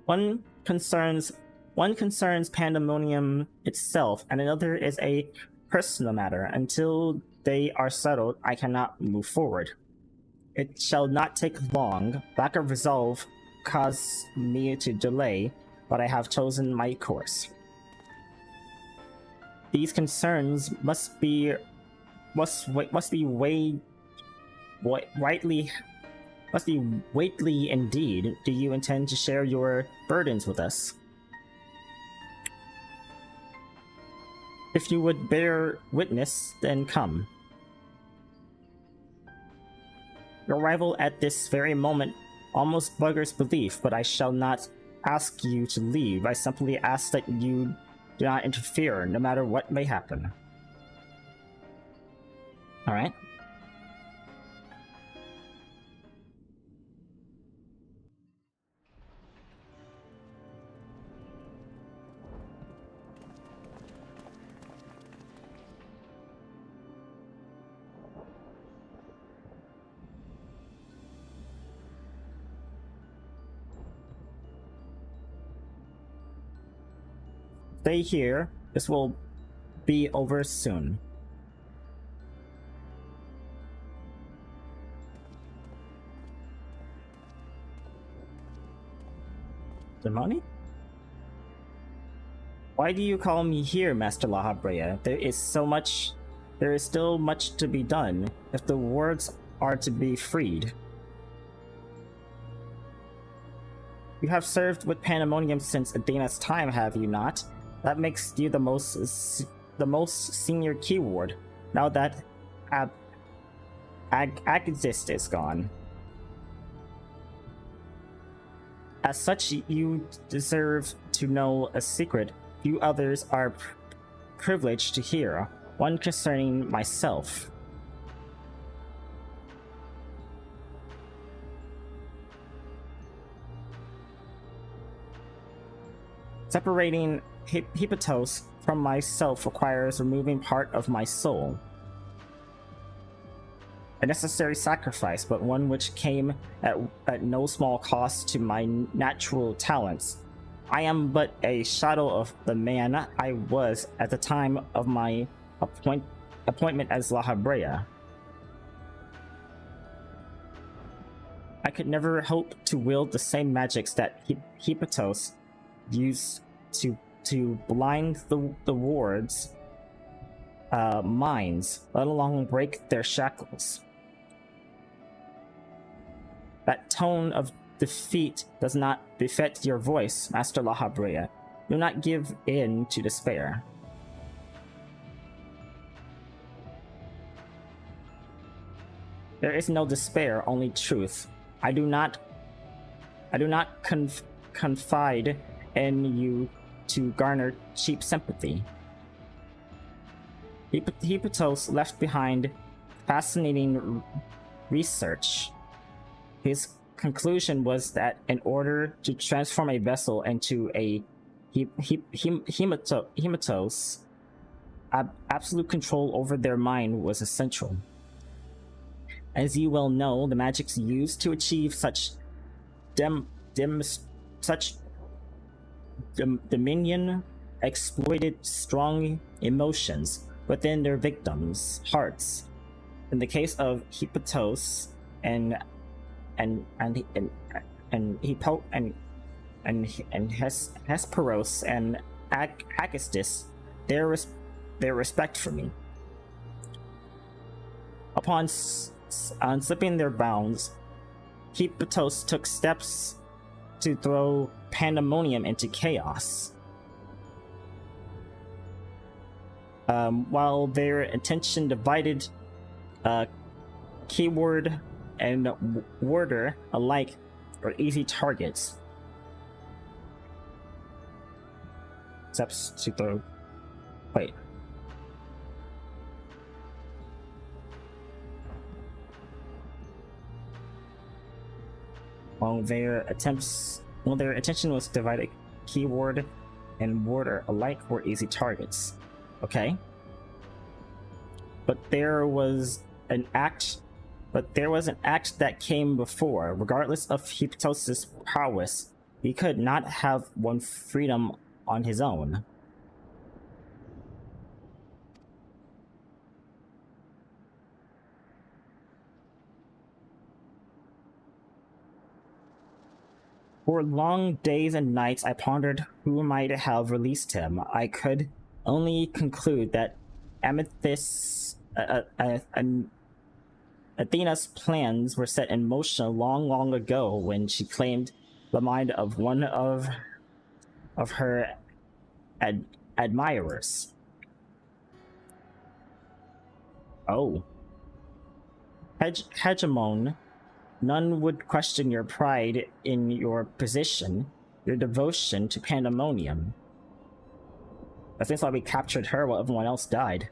One concerns Pandemonium itself, and another is a personal matter. Until they are settled, I cannot move forward. It shall not take long. Lack of resolve caused me to delay, but I have chosen my course. These concerns must be weightly indeed. Do you intend to share your burdens with us? If you would bear witness, then come. Your arrival at this very moment almost buggers belief, but I shall not ask you to leave. I simply ask that you do not interfere, no matter what may happen. Alright. Stay here. This will be over soon. Demoni? Why do you call me here, Master La Habrea? There is still much to be done if the wards are to be freed. You have served with Pandemonium since Athena's time, have you not? That makes you the most senior keyword. Now that Agist is gone. As such, you deserve to know a secret few others are privileged to hear, one concerning myself. Separating Hippotos from myself requires removing part of my soul. A necessary sacrifice, but one which came at no small cost to my natural talents. I am but a shadow of the man I was at the time of my appointment as La Habrea. I could never hope to wield the same magics that Hippotos used to blind the wards' minds, let alone break their shackles. That tone of defeat does not befit your voice, Master La Habrea. Do not give in to despair. There is no despair, only truth. I do not confide in you to garner cheap sympathy. Hippotos left behind fascinating research. His conclusion was that in order to transform a vessel into a hematos, absolute control over their mind was essential. As you well know, the magics used to achieve such dominion exploited strong emotions within their victims' hearts. In the case of Hippotos and Hesperos and Agistus, their respect for me. Upon unslipping their bounds, Hippotos took steps to throw Pandemonium into chaos. While their attention divided, keyword and warder alike are easy targets. Steps to throw. Wait. While their attention was divided, keyword and warder alike were easy targets. Okay. But there was an act that came before. Regardless of Hippotos' prowess, He could not have won freedom on his own. For long days and nights I pondered who might have released him. I could only conclude that Athena's plans were set in motion long ago when she claimed the mind of one of her admirers. Oh. Hegemon, none would question your pride in your position, your devotion to Pandemonium. That seems why we captured her while everyone else died.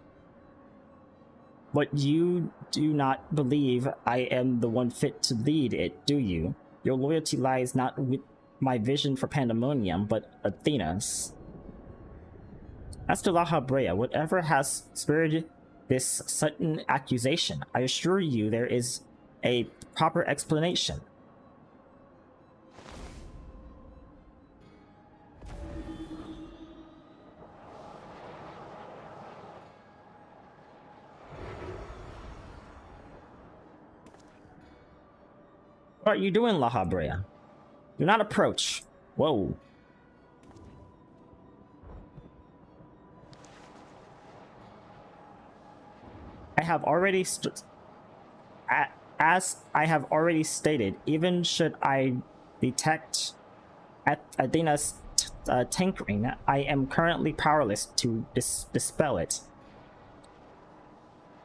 But you do not believe I am the one fit to lead it, do you? Your loyalty lies not with my vision for Pandemonium, but Athena's. As to La Habrea, whatever has spurred this sudden accusation, I assure you there is a proper explanation. What are you doing, La Habrea? Do not approach. Whoa. As I have already stated, even should I detect Athena's tinkering, I am currently powerless to dispel it.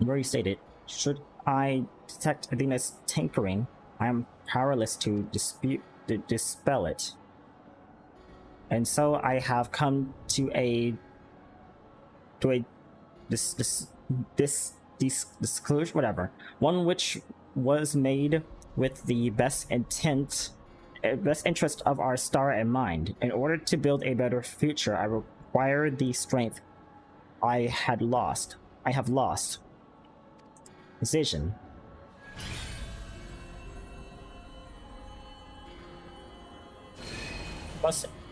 You already stated, should I detect Athena's tinkering, I am powerless to dispel it. And so I have come to this disclosure, whatever, one which was made with the best interest of our star in mind. In order to build a better future, I require the strength I have lost. Decision.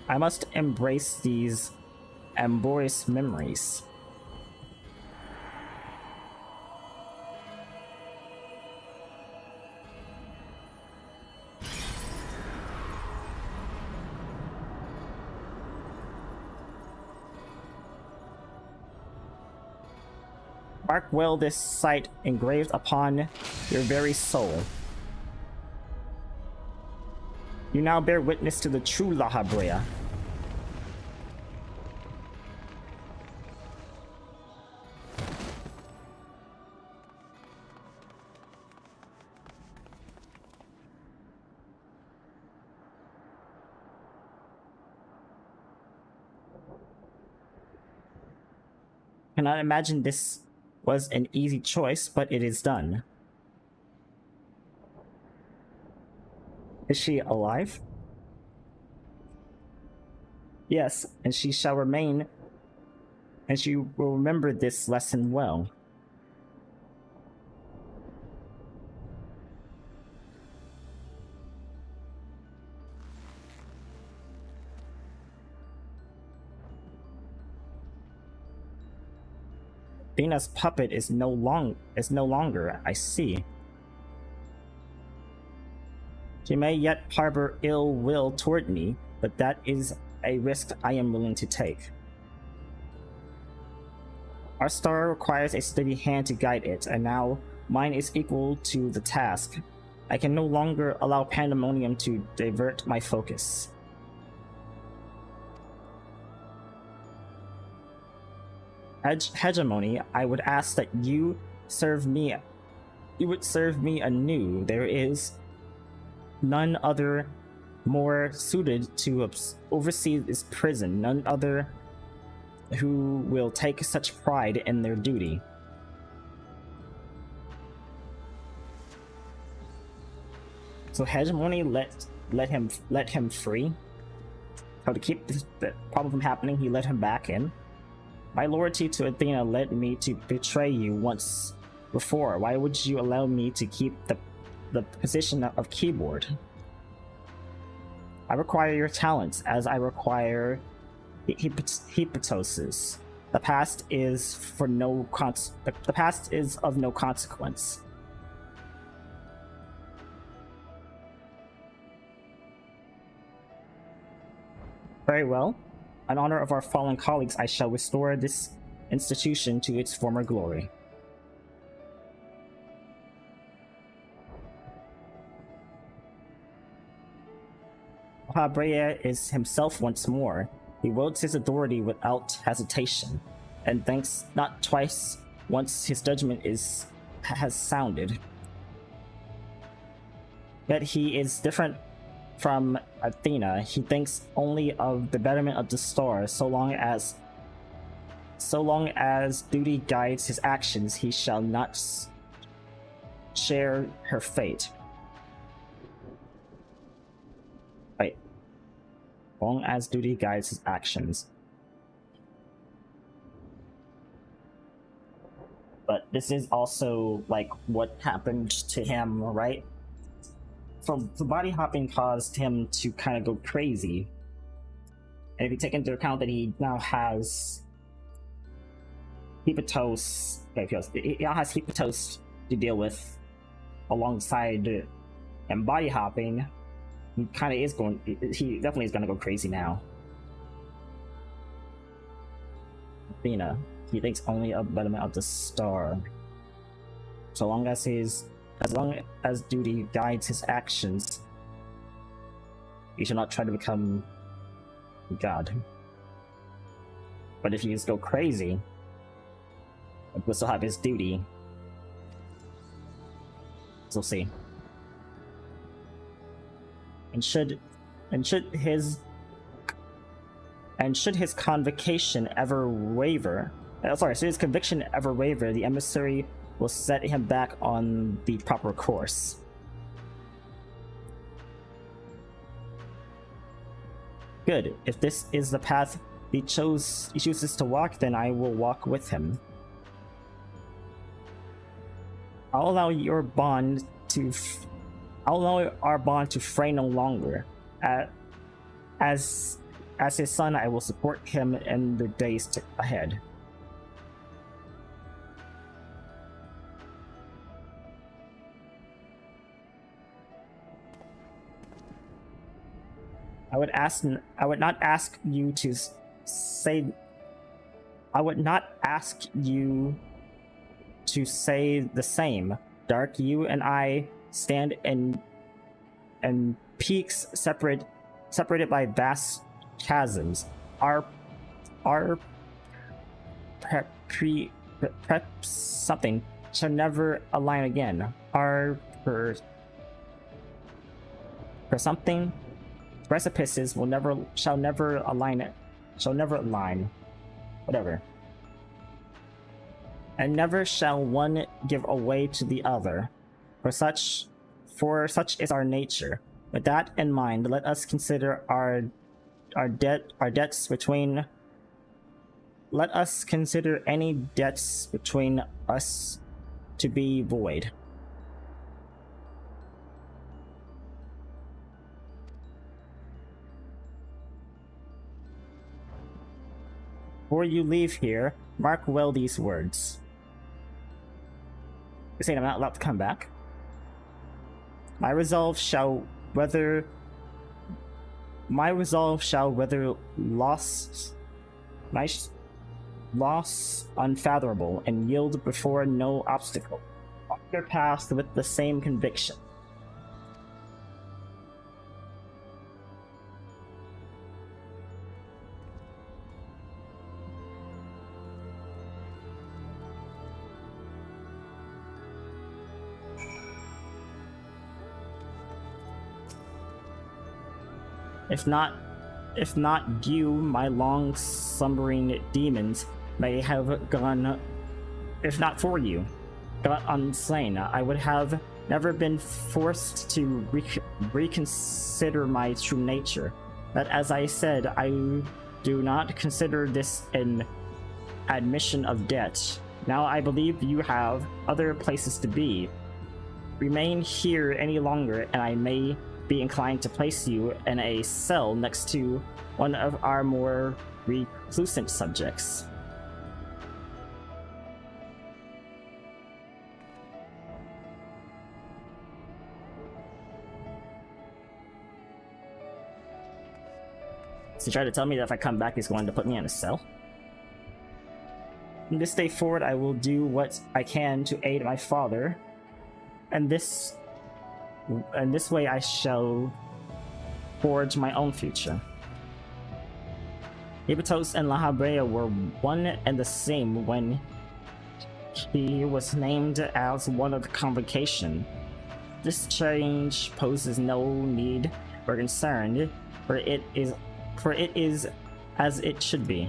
I must embrace these ambiguous memories. Mark well this sight engraved upon your very soul. You now bear witness to the true La Habrea. Cannot imagine this was an easy choice, but it is done. Is she alive? Yes, and she shall remain, and she will remember this lesson well. Athena's puppet is no longer, I see. She may yet harbor ill will toward me, but that is a risk I am willing to take. Our star requires a steady hand to guide it, and now mine is equal to the task. I can no longer allow Pandemonium to divert my focus. Hegemony, I would ask that you would serve me anew. There is none other more suited to oversee this prison, none other who will take such pride in their duty. So Hegemony let him free. So to keep the problem from happening, he let him back in. My loyalty to Athena led me to betray you once before. Why would you allow me to keep the position of keyboard? I require your talents, as I require Hepatos's. The past is for no the past is of no consequence. Very well. In honor of our fallen colleagues, I shall restore this institution to its former glory. Brea is himself once more. He wields his authority without hesitation, and thinks not twice once his judgment has sounded. Yet he is different from Athena. He thinks only of the betterment of the stars. So long as duty guides his actions, he shall not share her fate. Wait. Long as duty guides his actions. But this is also like what happened to him, right? So the body hopping caused him to kind of go crazy. And if you take into account that he now has Hepatos, he now has Hepatos to deal with alongside and body hopping, he kind of is going, he definitely is going to go crazy now. Athena, he thinks only of betterment of the star. So long as duty guides his actions, he should not try to become God. But if he just go crazy, we'll still have his duty. So we'll see. And should his conviction ever waver, should his conviction ever waver, the emissary will set him back on the proper course. Good. If this is the path he chooses to walk, then I will walk with him. I'll allow our bond to fray no longer. As his son, I will support him in the days ahead. I would not ask you to say the same. Dark, you and I stand in peaks separated by vast chasms. Our something shall never align again. Our something precipices shall never align. Whatever. And never shall one give away to the other, for such is our nature. With that in mind, let us consider let us consider any debts between us to be void. Before you leave here, mark well these words. You're saying I'm not allowed to come back? My resolve shall whether loss unfathomable and yield before no obstacle. Walk your path with the same conviction. If not you, my long slumbering demons may have gone, if not for you, got unslain. I would have never been forced to reconsider my true nature. But as I said, I do not consider this an admission of debt. Now I believe you have other places to be. Remain here any longer, and I may be inclined to place you in a cell next to one of our more reclusant subjects. So he tried to tell me that if I come back, he's going to put me in a cell. From this day forward, I will do what I can to aid my father, and this way I shall forge my own future. Ibatos and La Habrea were one and the same when he was named as one of the convocation. This change poses no need or concern, for it is as it should be.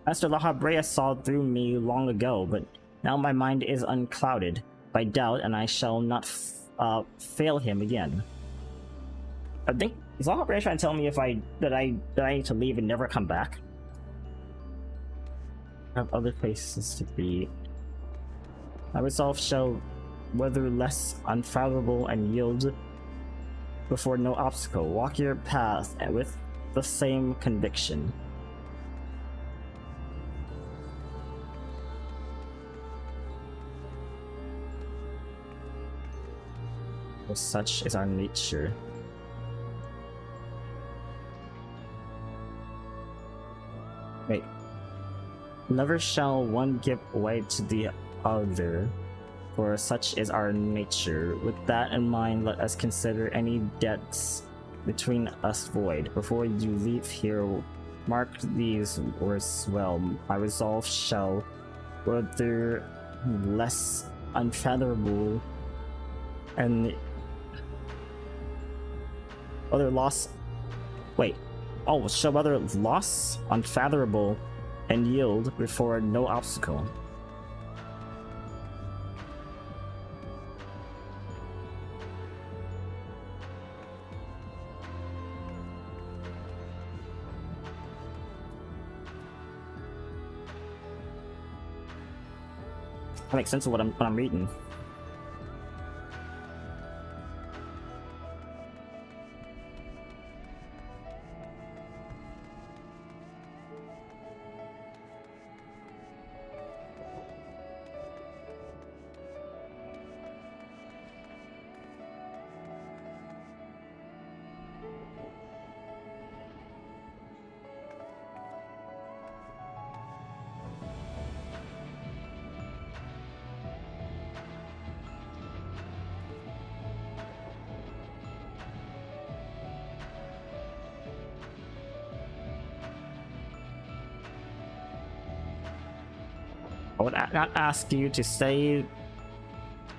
Master La Habrea saw through me long ago, but now my mind is unclouded by doubt, and I shall not fail him again. I think is La Habrea trying to tell me that I need to leave and never come back? I have other places to be. My resolve shall whether less unfathomable and yield before no obstacle. Walk your path and with the same conviction. Such is our nature. Wait. Never shall one give way to the other, for such is our nature. With that in mind, let us consider any debts between us void. Before you leave here, mark these words well. My resolve shall, whether less unfathomable and other loss. Wait. Oh, shall other loss unfathomable and yield before no obstacle. That makes sense of what I'm reading. I would not ask you to say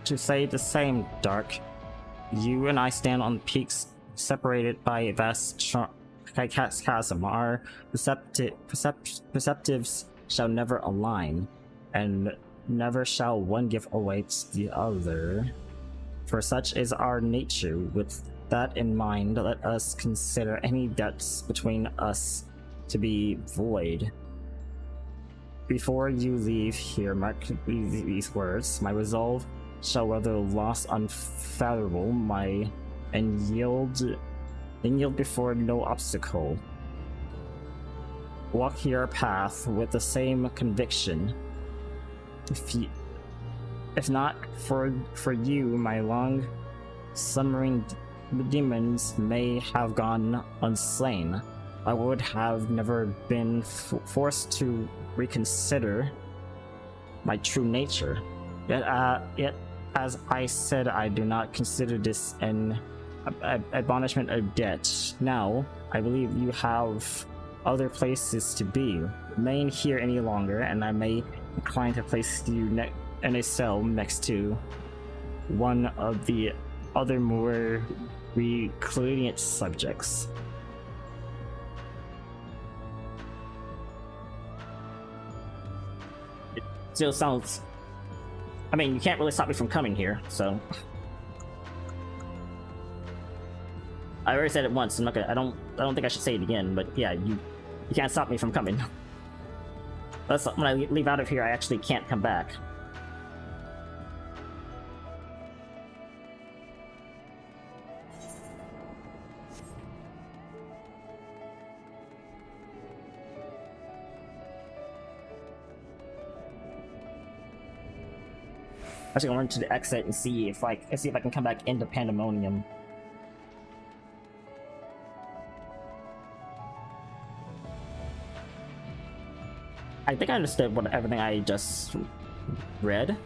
the same, Dark. You and I stand on peaks separated by a vast chasm. Our perceptives shall never align, and never shall one give away to the other. For such is our nature. With that in mind, let us consider any debts between us to be void. Before you leave here, mark these words. My resolve shall whether loss unfathomable, and yield before no obstacle. Walk your path with the same conviction. If not for you, my long summering demons may have gone unslain. I would have never been forced to reconsider my true nature. Yet, as I said, I do not consider this an admonishment of debt. Now, I believe you have other places to be. Remain here any longer, and I may incline to place you in a cell next to one of the other more recludient subjects. Still sounds. I mean, you can't really stop me from coming here, so. I already said it once. I'm not gonna. I don't think I should say it again. But yeah, you can't stop me from coming. That's when I leave out of here. I actually can't come back. Actually, gonna run to the exit and see if I can come back into Pandemonium. I think I understood everything I just read.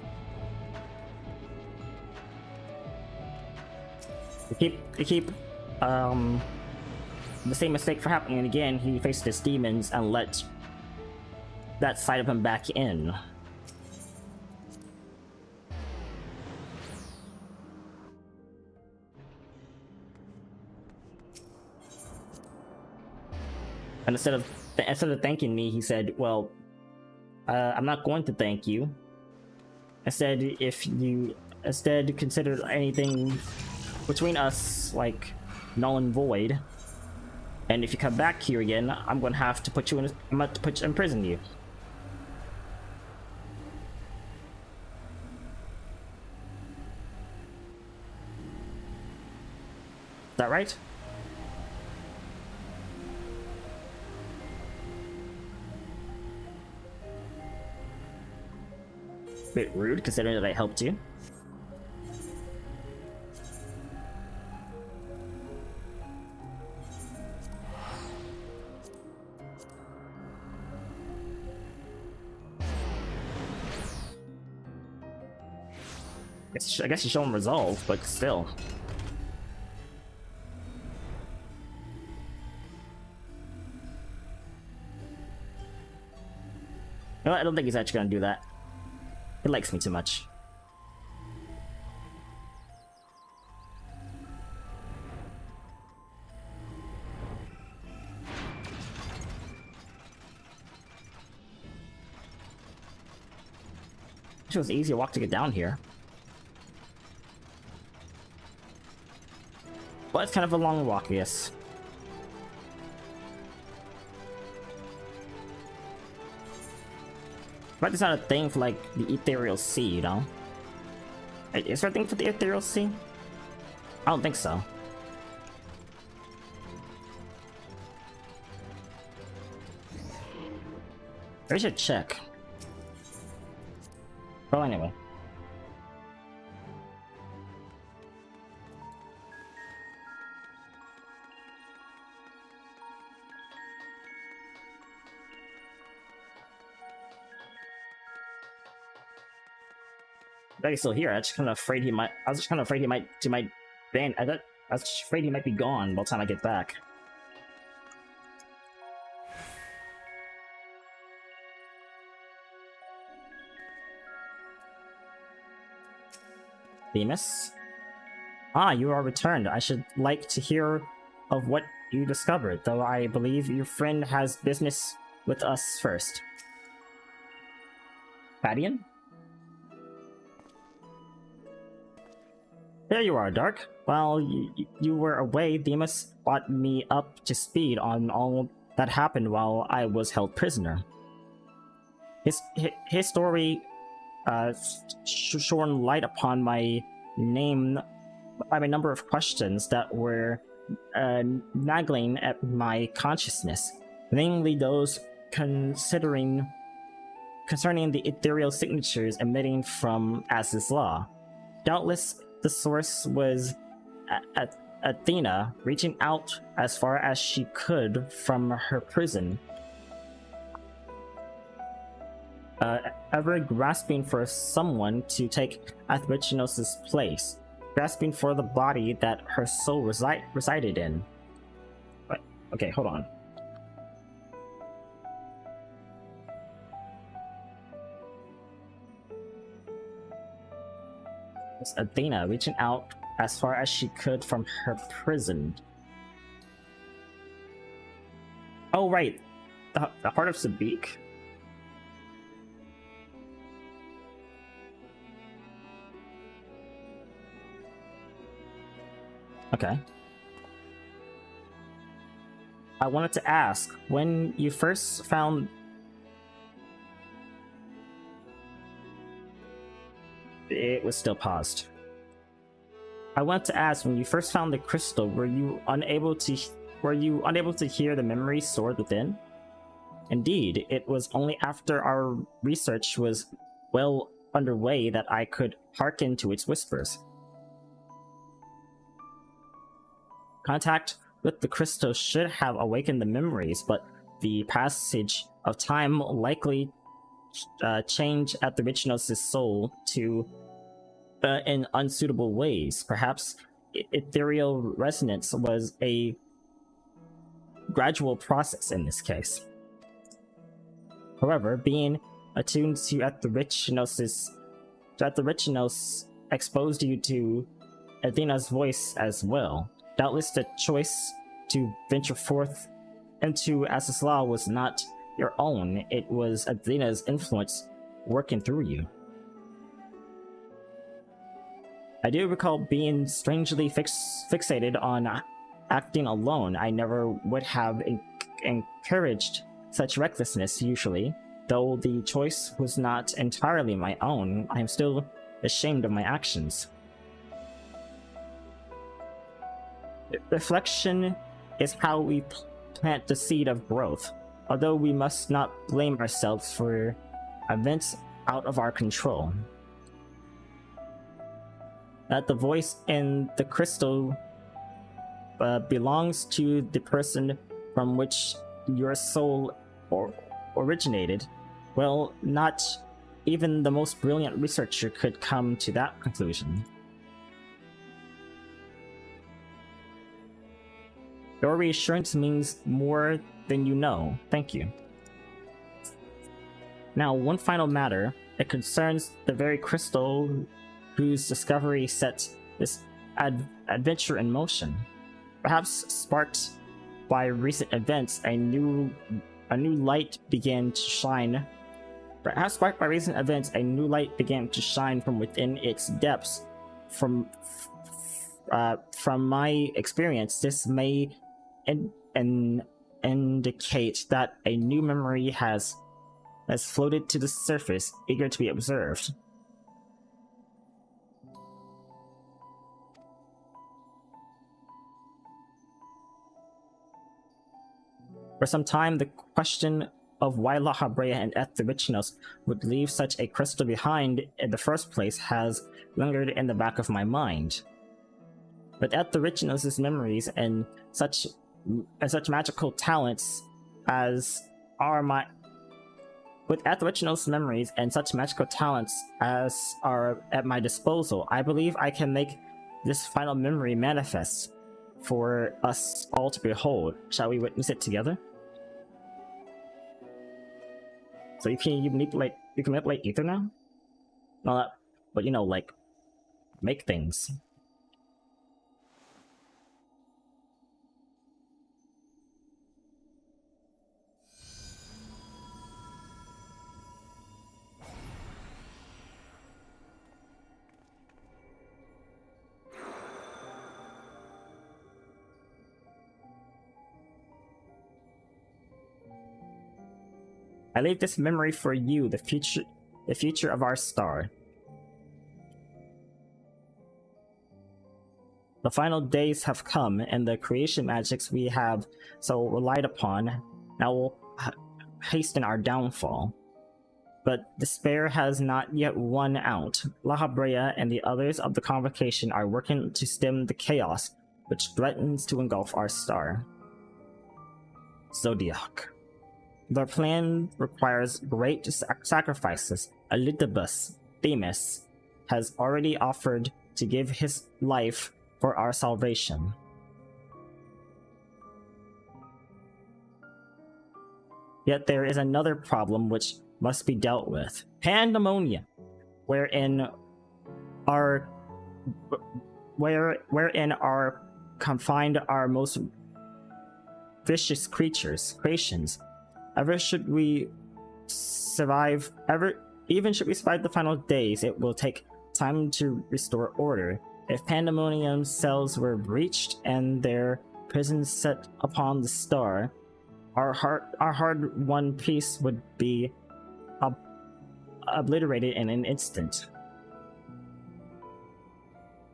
They keep the same mistake for happening again. He faced his demons and let that side of him back in. And instead of thanking me, he said, "Well, I'm not going to thank you. Instead, if you consider anything between us like null and void, and if you come back here again, I'm going to have to imprison you." Is that right? Bit rude, considering that I helped you. I guess you show him resolve, but still. No, I don't think he's actually gonna do that. He likes me too much. It was an easier walk to get down here. But it's kind of a long walk, I guess. But it's not a thing for like the Ethereal Sea, you know? Is there a thing for the Ethereal Sea? I don't think so. I should check. Well, anyway. But he's still here. I was just kind of afraid he might be gone by the time I get back. Themis? Ah, you are returned. I should like to hear of what you discovered, though I believe your friend has business with us first. Fadian? There you are, Dark. While you were away, Themis brought me up to speed on all that happened while I was held prisoner. His story shone light upon my number of questions that were nagging at my consciousness, namely those concerning the ethereal signatures emitting from Az's Law. Doubtless, the source was Athena reaching out as far as she could from her prison, ever grasping for someone to take Athbechinos' place, grasping for the body that her soul resided in. But, okay, hold on. It's Athena reaching out as far as she could from her prison. Oh, right. The heart of Sabik. Okay. I wanted to ask, when you first found... It was still paused. I wanted to ask, when you first found the crystal, were you unable to hear the memory stored within? Indeed, it was only after our research was well underway that I could hearken to its whispers. Contact with the crystal should have awakened the memories, but the passage of time likely changed Atherinos' soul to in unsuitable ways. Perhaps ethereal resonance was a gradual process in this case. However, being attuned to Atherinos exposed you to Athena's voice as well. Doubtless the choice to venture forth into Asisla was not your own, it was Athena's influence working through you. I do recall being strangely fixated on acting alone. I never would have encouraged such recklessness usually. Though the choice was not entirely my own, I am still ashamed of my actions. Reflection is how we plant the seed of growth, although we must not blame ourselves for events out of our control. That the voice in the crystal belongs to the person from which your soul originated, well, not even the most brilliant researcher could come to that conclusion. Your reassurance means more than you know. Thank you. Now, one final matter. It concerns the very crystal whose discovery set this adventure in motion. Perhaps sparked by recent events, a new light began to shine. Perhaps sparked by recent events, a new light began to shine from within its depths. From my experience, this may indicate that a new memory has floated to the surface, eager to be observed. For some time, the question of why La Habrea and Atherinos would leave such a crystal behind in the first place has lingered in the back of my mind. With Atherinos' memories and such magical talents as are at my disposal, I believe I can make this final memory manifest for us all to behold. Shall we witness it together? So you can manipulate ether now? Not that, but like make things. I leave this memory for you, the future of our star. The final days have come, and the creation magics we have so relied upon now will hasten our downfall. But despair has not yet won out. La Habrea and the others of the Convocation are working to stem the chaos which threatens to engulf our star. Zodiac. Their plan requires great sacrifices. Elidibus, Themis, has already offered to give his life for our salvation. Yet there is another problem which must be dealt with. Pandemonium, wherein are confined our most vicious creations. Even should we survive the final days, it will take time to restore order. If Pandemonium's cells were breached and their prisons set upon the star, our hard-won peace would be obliterated in an instant.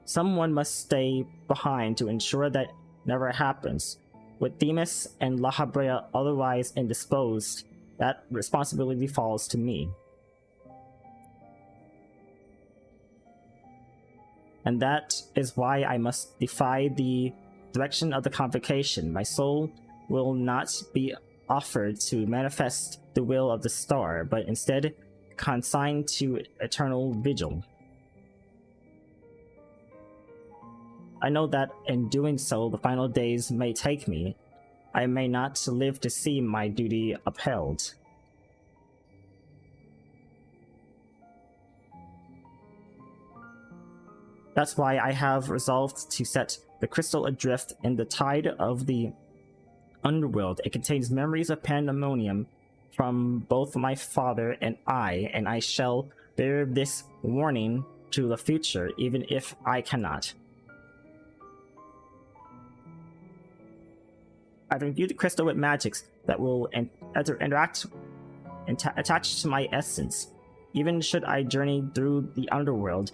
Someone must stay behind to ensure that never happens. With Themis and La Habrea otherwise indisposed, that responsibility falls to me. and that is why I must defy the direction of the convocation. My soul will not be offered to manifest the will of the star, but instead consigned to eternal vigil. I know that in doing so, the final days may take me. I may not live to see my duty upheld. That's why I have resolved to set the crystal adrift in the tide of the underworld. It contains memories of pandemonium from both my father and I shall bear this warning to the future, even if I cannot. I've imbued the crystal with magics that will interact and attach to my essence. Even should I journey through the underworld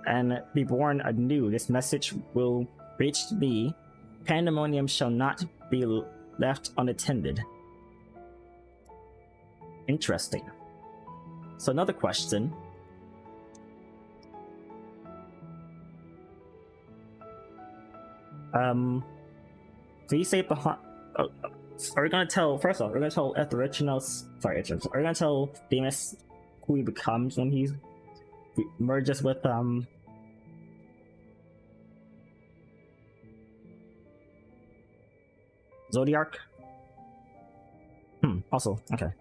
and be born anew, this message will reach me. Pandemonium shall not be left unattended. Interesting. So another question. So you say behind... are we gonna tell... First off, we're gonna tell Etherichinos... Sorry, are we gonna tell Demas who he becomes when he merges with, Zodiac? Also, okay.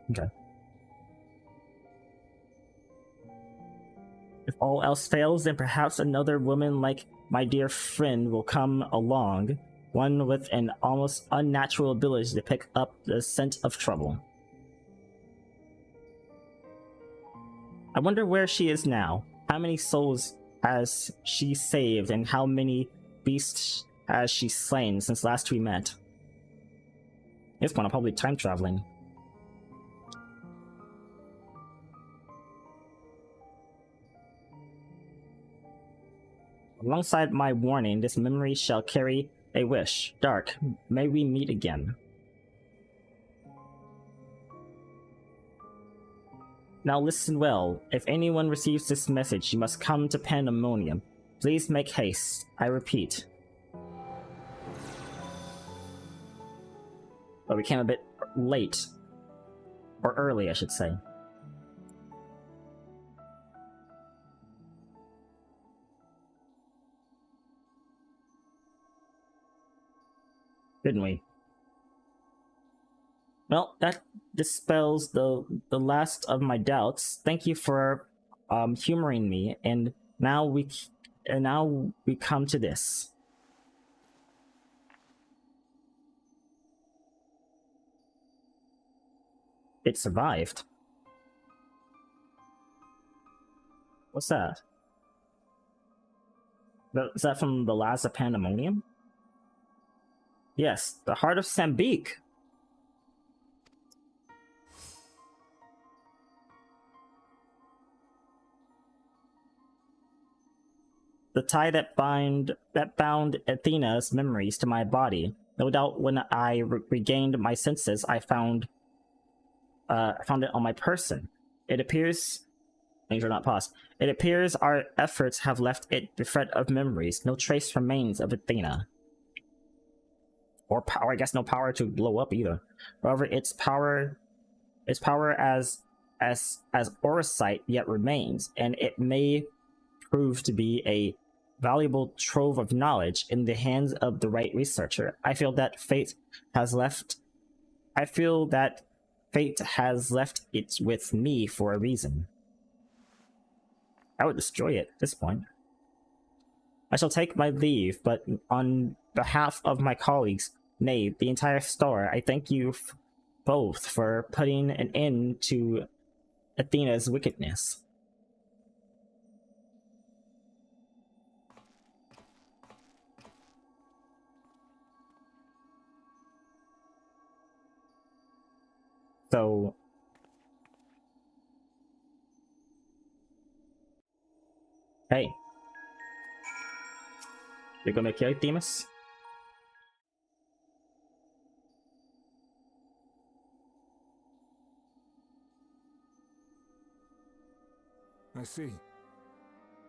If all else fails, then perhaps another woman like my dear friend will come along, one with an almost unnatural ability to pick up the scent of trouble. I wonder where she is now. How many souls has she saved, and how many beasts has she slain since last we met? This one, I'm probably time traveling. Alongside my warning, this memory shall carry a wish. Dark, may we meet again. Now listen well. If anyone receives this message, you must come to Pandemonium. Please make haste. I repeat. But we came a bit late. Or early, I should say. Didn't we? Well, that dispels the last of my doubts. Thank you for humoring me, and now we come to this. It survived. What's that? Is that from the last of Pandemonium? Yes, the heart of Sambique. The tie that bound Athena's memories to my body. No doubt when I regained my senses, I found it on my person. It appears... Things are not paused. It appears our efforts have left it bereft of memories. No trace remains of Athena. Or power, I guess no power to blow up either. However, its power as Orosite yet remains, and it may prove to be a valuable trove of knowledge in the hands of the right researcher. I feel that fate has left it with me for a reason. I would destroy it at this point. I shall take my leave, but on behalf of my colleagues, nay, the entire star, I thank you both for putting an end to Athena's wickedness. So... Hey. You're gonna kill Themis? I see.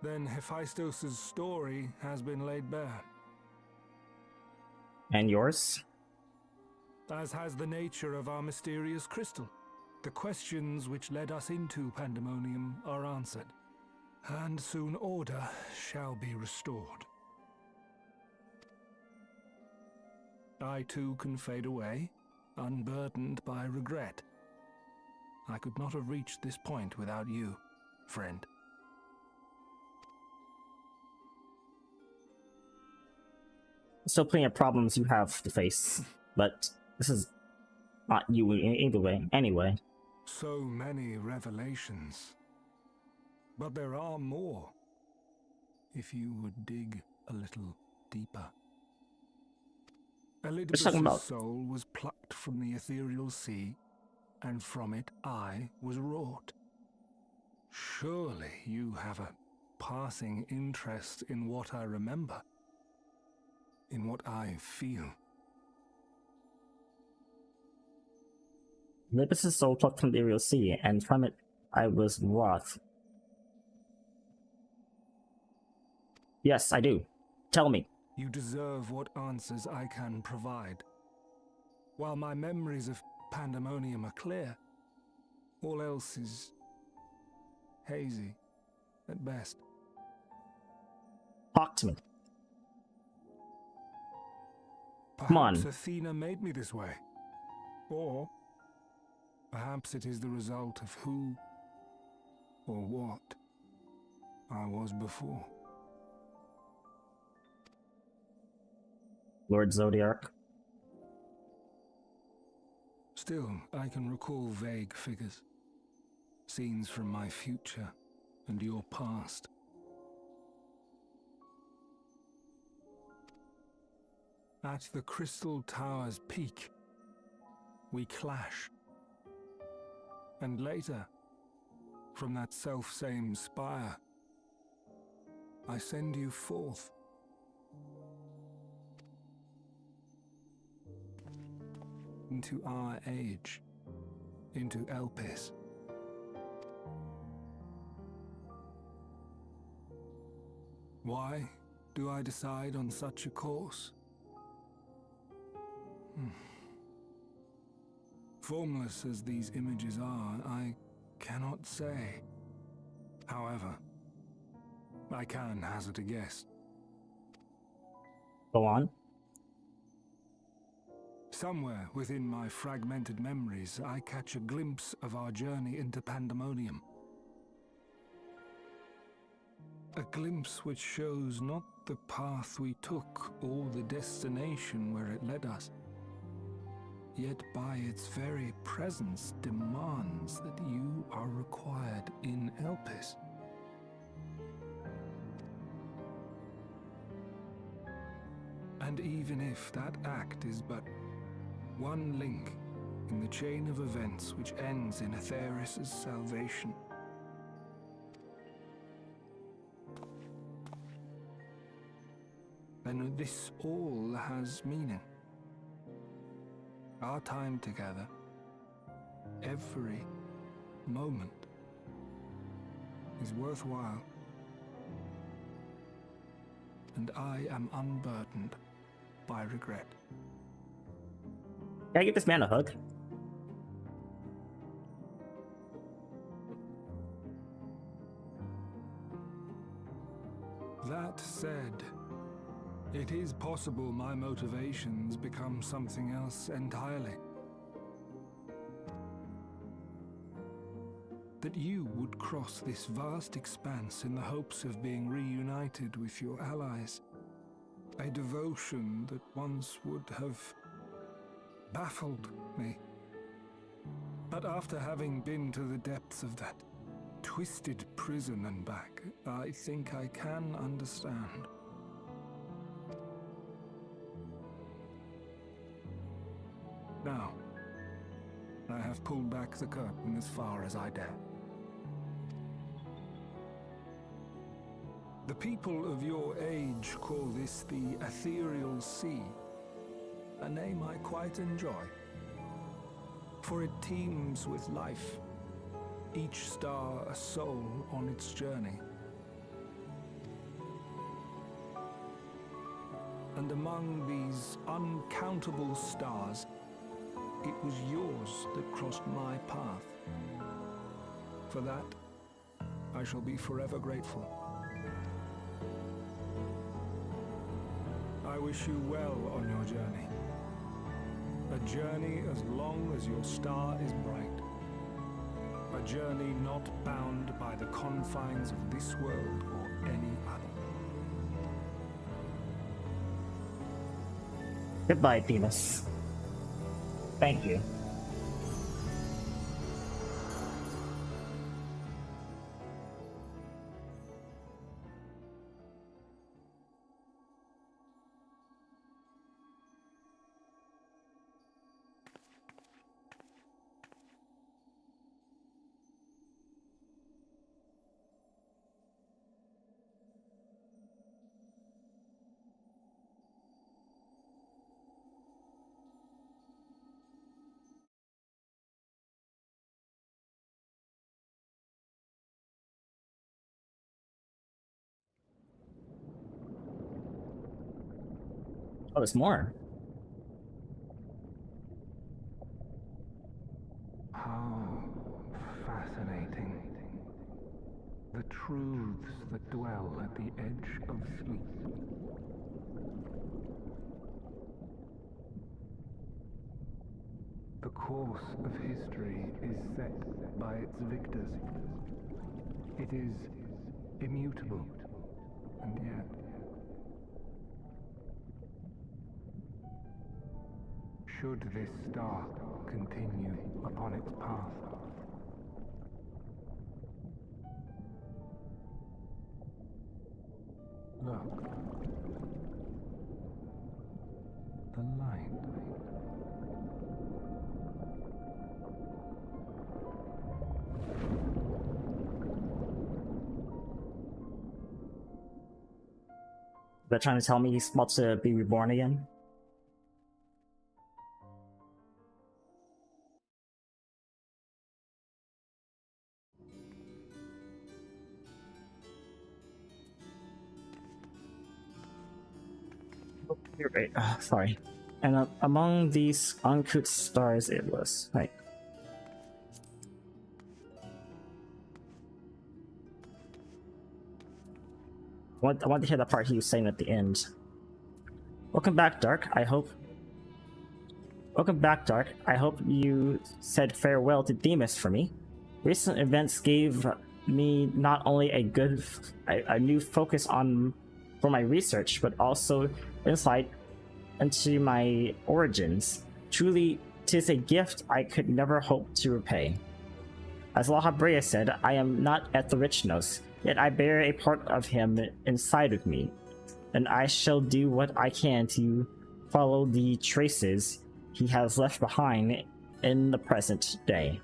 then Hephaestus' story has been laid bare. And yours? As has the nature of our mysterious crystal. The questions which led us into Pandemonium are answered, and soon order shall be restored. I too can fade away, unburdened by regret. I could not have reached this point without you, friend. Still plenty of problems you have to face, but this is not you either way, anyway. So many revelations. But there are more, if you would dig a little deeper. Elidipus' soul was plucked from the ethereal sea, and from it I was wrought. Surely you have a passing interest in what I remember, in what I feel. Elidipus' soul plucked from the ethereal sea, and from it I was wrought. Yes, I do. Tell me. You deserve what answers I can provide. While my memories of Pandemonium are clear, all else is hazy at best. Talk to me. Perhaps Come on. Athena made me this way. Or perhaps it is the result of who or what I was before. Lord Zodiac. Still, I can recall vague figures. Scenes from my future and your past. At the Crystal Tower's peak, we clash. And later, from that self-same spire, I send you forth. Into our age, into Elpis. Why do I decide on such a course? Formless as these images are, I cannot say. However, I can hazard a guess. Go on. Somewhere within my fragmented memories, I catch a glimpse of our journey into Pandemonium. A glimpse which shows not the path we took or the destination where it led us, yet by its very presence demands that you are required in Elpis. And even if that act is but one link in the chain of events which ends in Atheris' salvation, then this all has meaning. Our time together, every moment, is worthwhile. And I am unburdened by regret. Can I give this man a hug? That said, it is possible my motivations become something else entirely. That you would cross this vast expanse in the hopes of being reunited with your allies. A devotion that once would have baffled me. But after having been to the depths of that twisted prison and back, I think I can understand. Now, I have pulled back the curtain as far as I dare. The people of your age call this the Ethereal Sea, a name I quite enjoy, for it teems with life, each star a soul on its journey. And among these uncountable stars, it was yours that crossed my path. For that, I shall be forever grateful. I wish you well on your journey. A journey as long as your star is bright. A journey not bound by the confines of this world or any other. Goodbye, Themis. Thank you. Oh, there's more. How fascinating. The truths that dwell at the edge of sleep. The course of history is set by its victors. It is immutable, and yet should this star continue upon its path, look, the light. They're trying to tell me he's about to be reborn again. You're right. Sorry. And among these uncouth stars, it was right. I want to hear the part he was saying at the end. Welcome back, Dark. Welcome back, Dark. I hope you said farewell to Themis for me. Recent events gave me not only a new focus for my research, but also insight into my origins. Truly, 'tis a gift I could never hope to repay. As La Habrea said, I am not Etherichnos, yet I bear a part of him inside of me, and I shall do what I can to follow the traces he has left behind in the present day.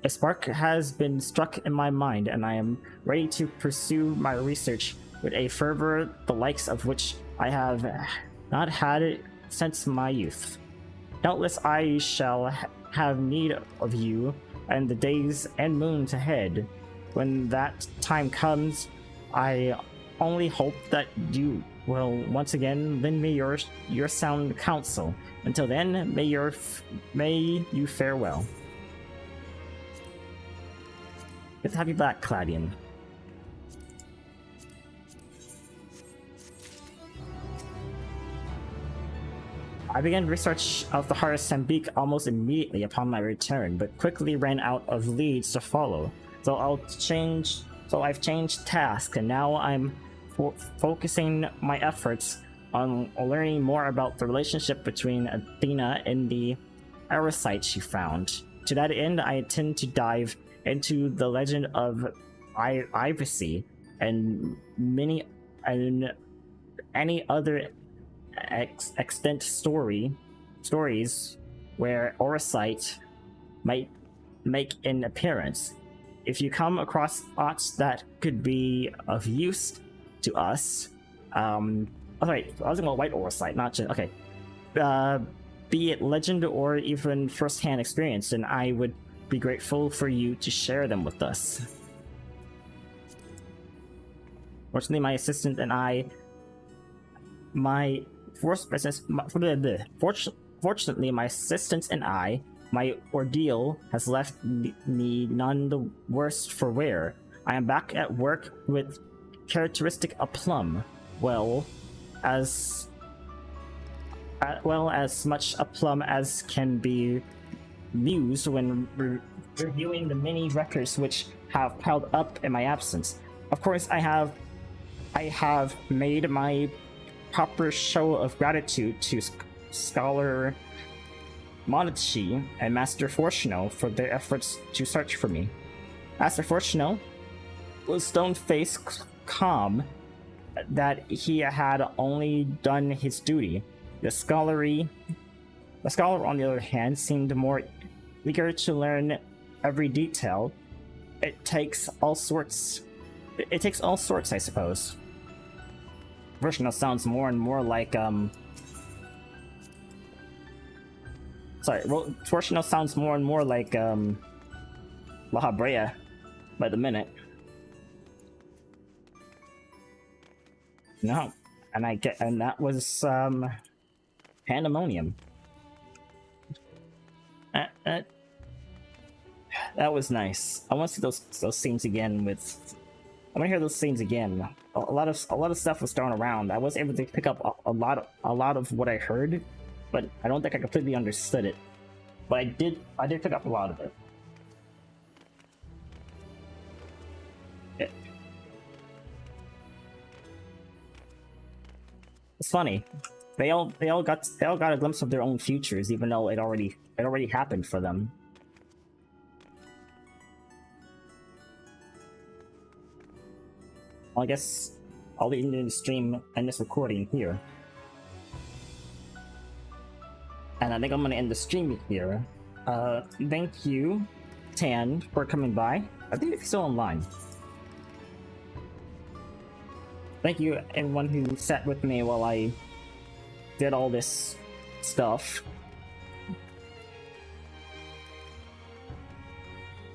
A spark has been struck in my mind, and I am ready to pursue my research with a fervor the likes of which I have not had since my youth. Doubtless I shall have need of you and the days and moons ahead. When that time comes, I only hope that you will once again lend me your sound counsel. Until then, may you fare well. Good to have you back, Claudian. I began research of the Heart of Sambique almost immediately upon my return, but quickly ran out of leads to follow. So I've changed tasks, and now I'm focusing my efforts on learning more about the relationship between Athena and the Aerosite she found. To that end, I intend to dive into the legend of Ivacy and any other extant stories where Aerosite might make an appearance. If you come across thoughts that could be of use to us, sorry, I was gonna white Aerosite, not just okay. Be it legend or even first-hand experience, then I would be grateful for you to share them with us. Fortunately, my assistant and I, my forced business. Fortunately, my assistant and I, my ordeal has left me none the worse for wear. I am back at work with characteristic aplomb. Well as much aplomb as can be used when reviewing the many records which have piled up in my absence. Of course, I have made my proper show of gratitude to Scholar Monachi and Master Fortuno for their efforts to search for me. Master Fortuno was stone-faced calm that he had only done his duty. The scholar, on the other hand, seemed more eager to learn every detail. It takes all sorts, I suppose. Fortuno sounds more and more like Fortuno sounds more and more like La Habrea by the minute. No, and that was pandemonium. That was nice. I want to see those scenes again with. I want to hear those scenes again. A lot of stuff was thrown around. I was able to pick up a lot of what I heard, but I don't think I completely understood it. But I did pick up a lot of it. It's funny. They all got a glimpse of their own futures, even though it already happened for them. Well, I guess I'll be ending the stream and this recording here. And I think I'm gonna end the stream here. Thank you, Tan, for coming by. I think it's still online. Thank you, everyone who sat with me while I did all this stuff.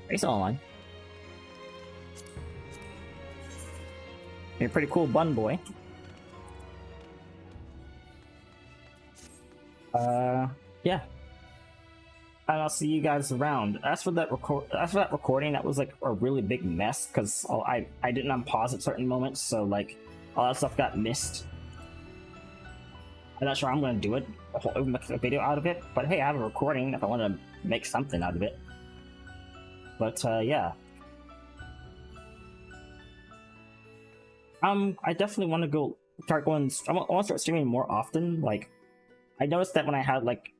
He's still online. You're a pretty cool bun boy. Yeah. And I'll see you guys around. As for that recording, that was like a really big mess because I didn't unpause at certain moments, so like all that stuff got missed. I'm not sure I'm gonna do it, make a video out of it, but hey, I have a recording if I want to make something out of it. But yeah. I definitely want to start going. I want to start streaming more often. Like, I noticed that when I had like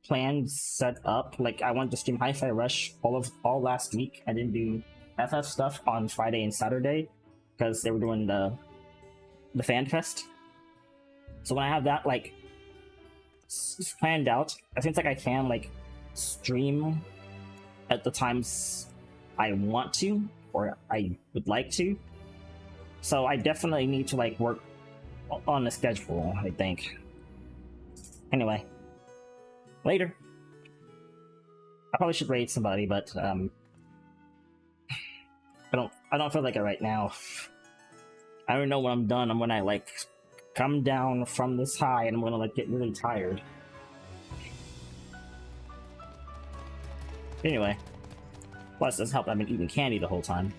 plans set up, like I wanted to stream Hi-Fi Rush all last week. I didn't do FF stuff on Friday and Saturday because they were doing the FanFest. So when I have that like planned out, it seems like I can like stream at the times I want to or I would like to. So I definitely need to like work on the schedule, I think. Anyway, later. I probably should raid somebody, but I don't feel like it right now. I don't know when I'm done. I'm when I like come down from this high and I'm gonna like get really tired. Anyway, plus it doesn't help I've been eating candy the whole time.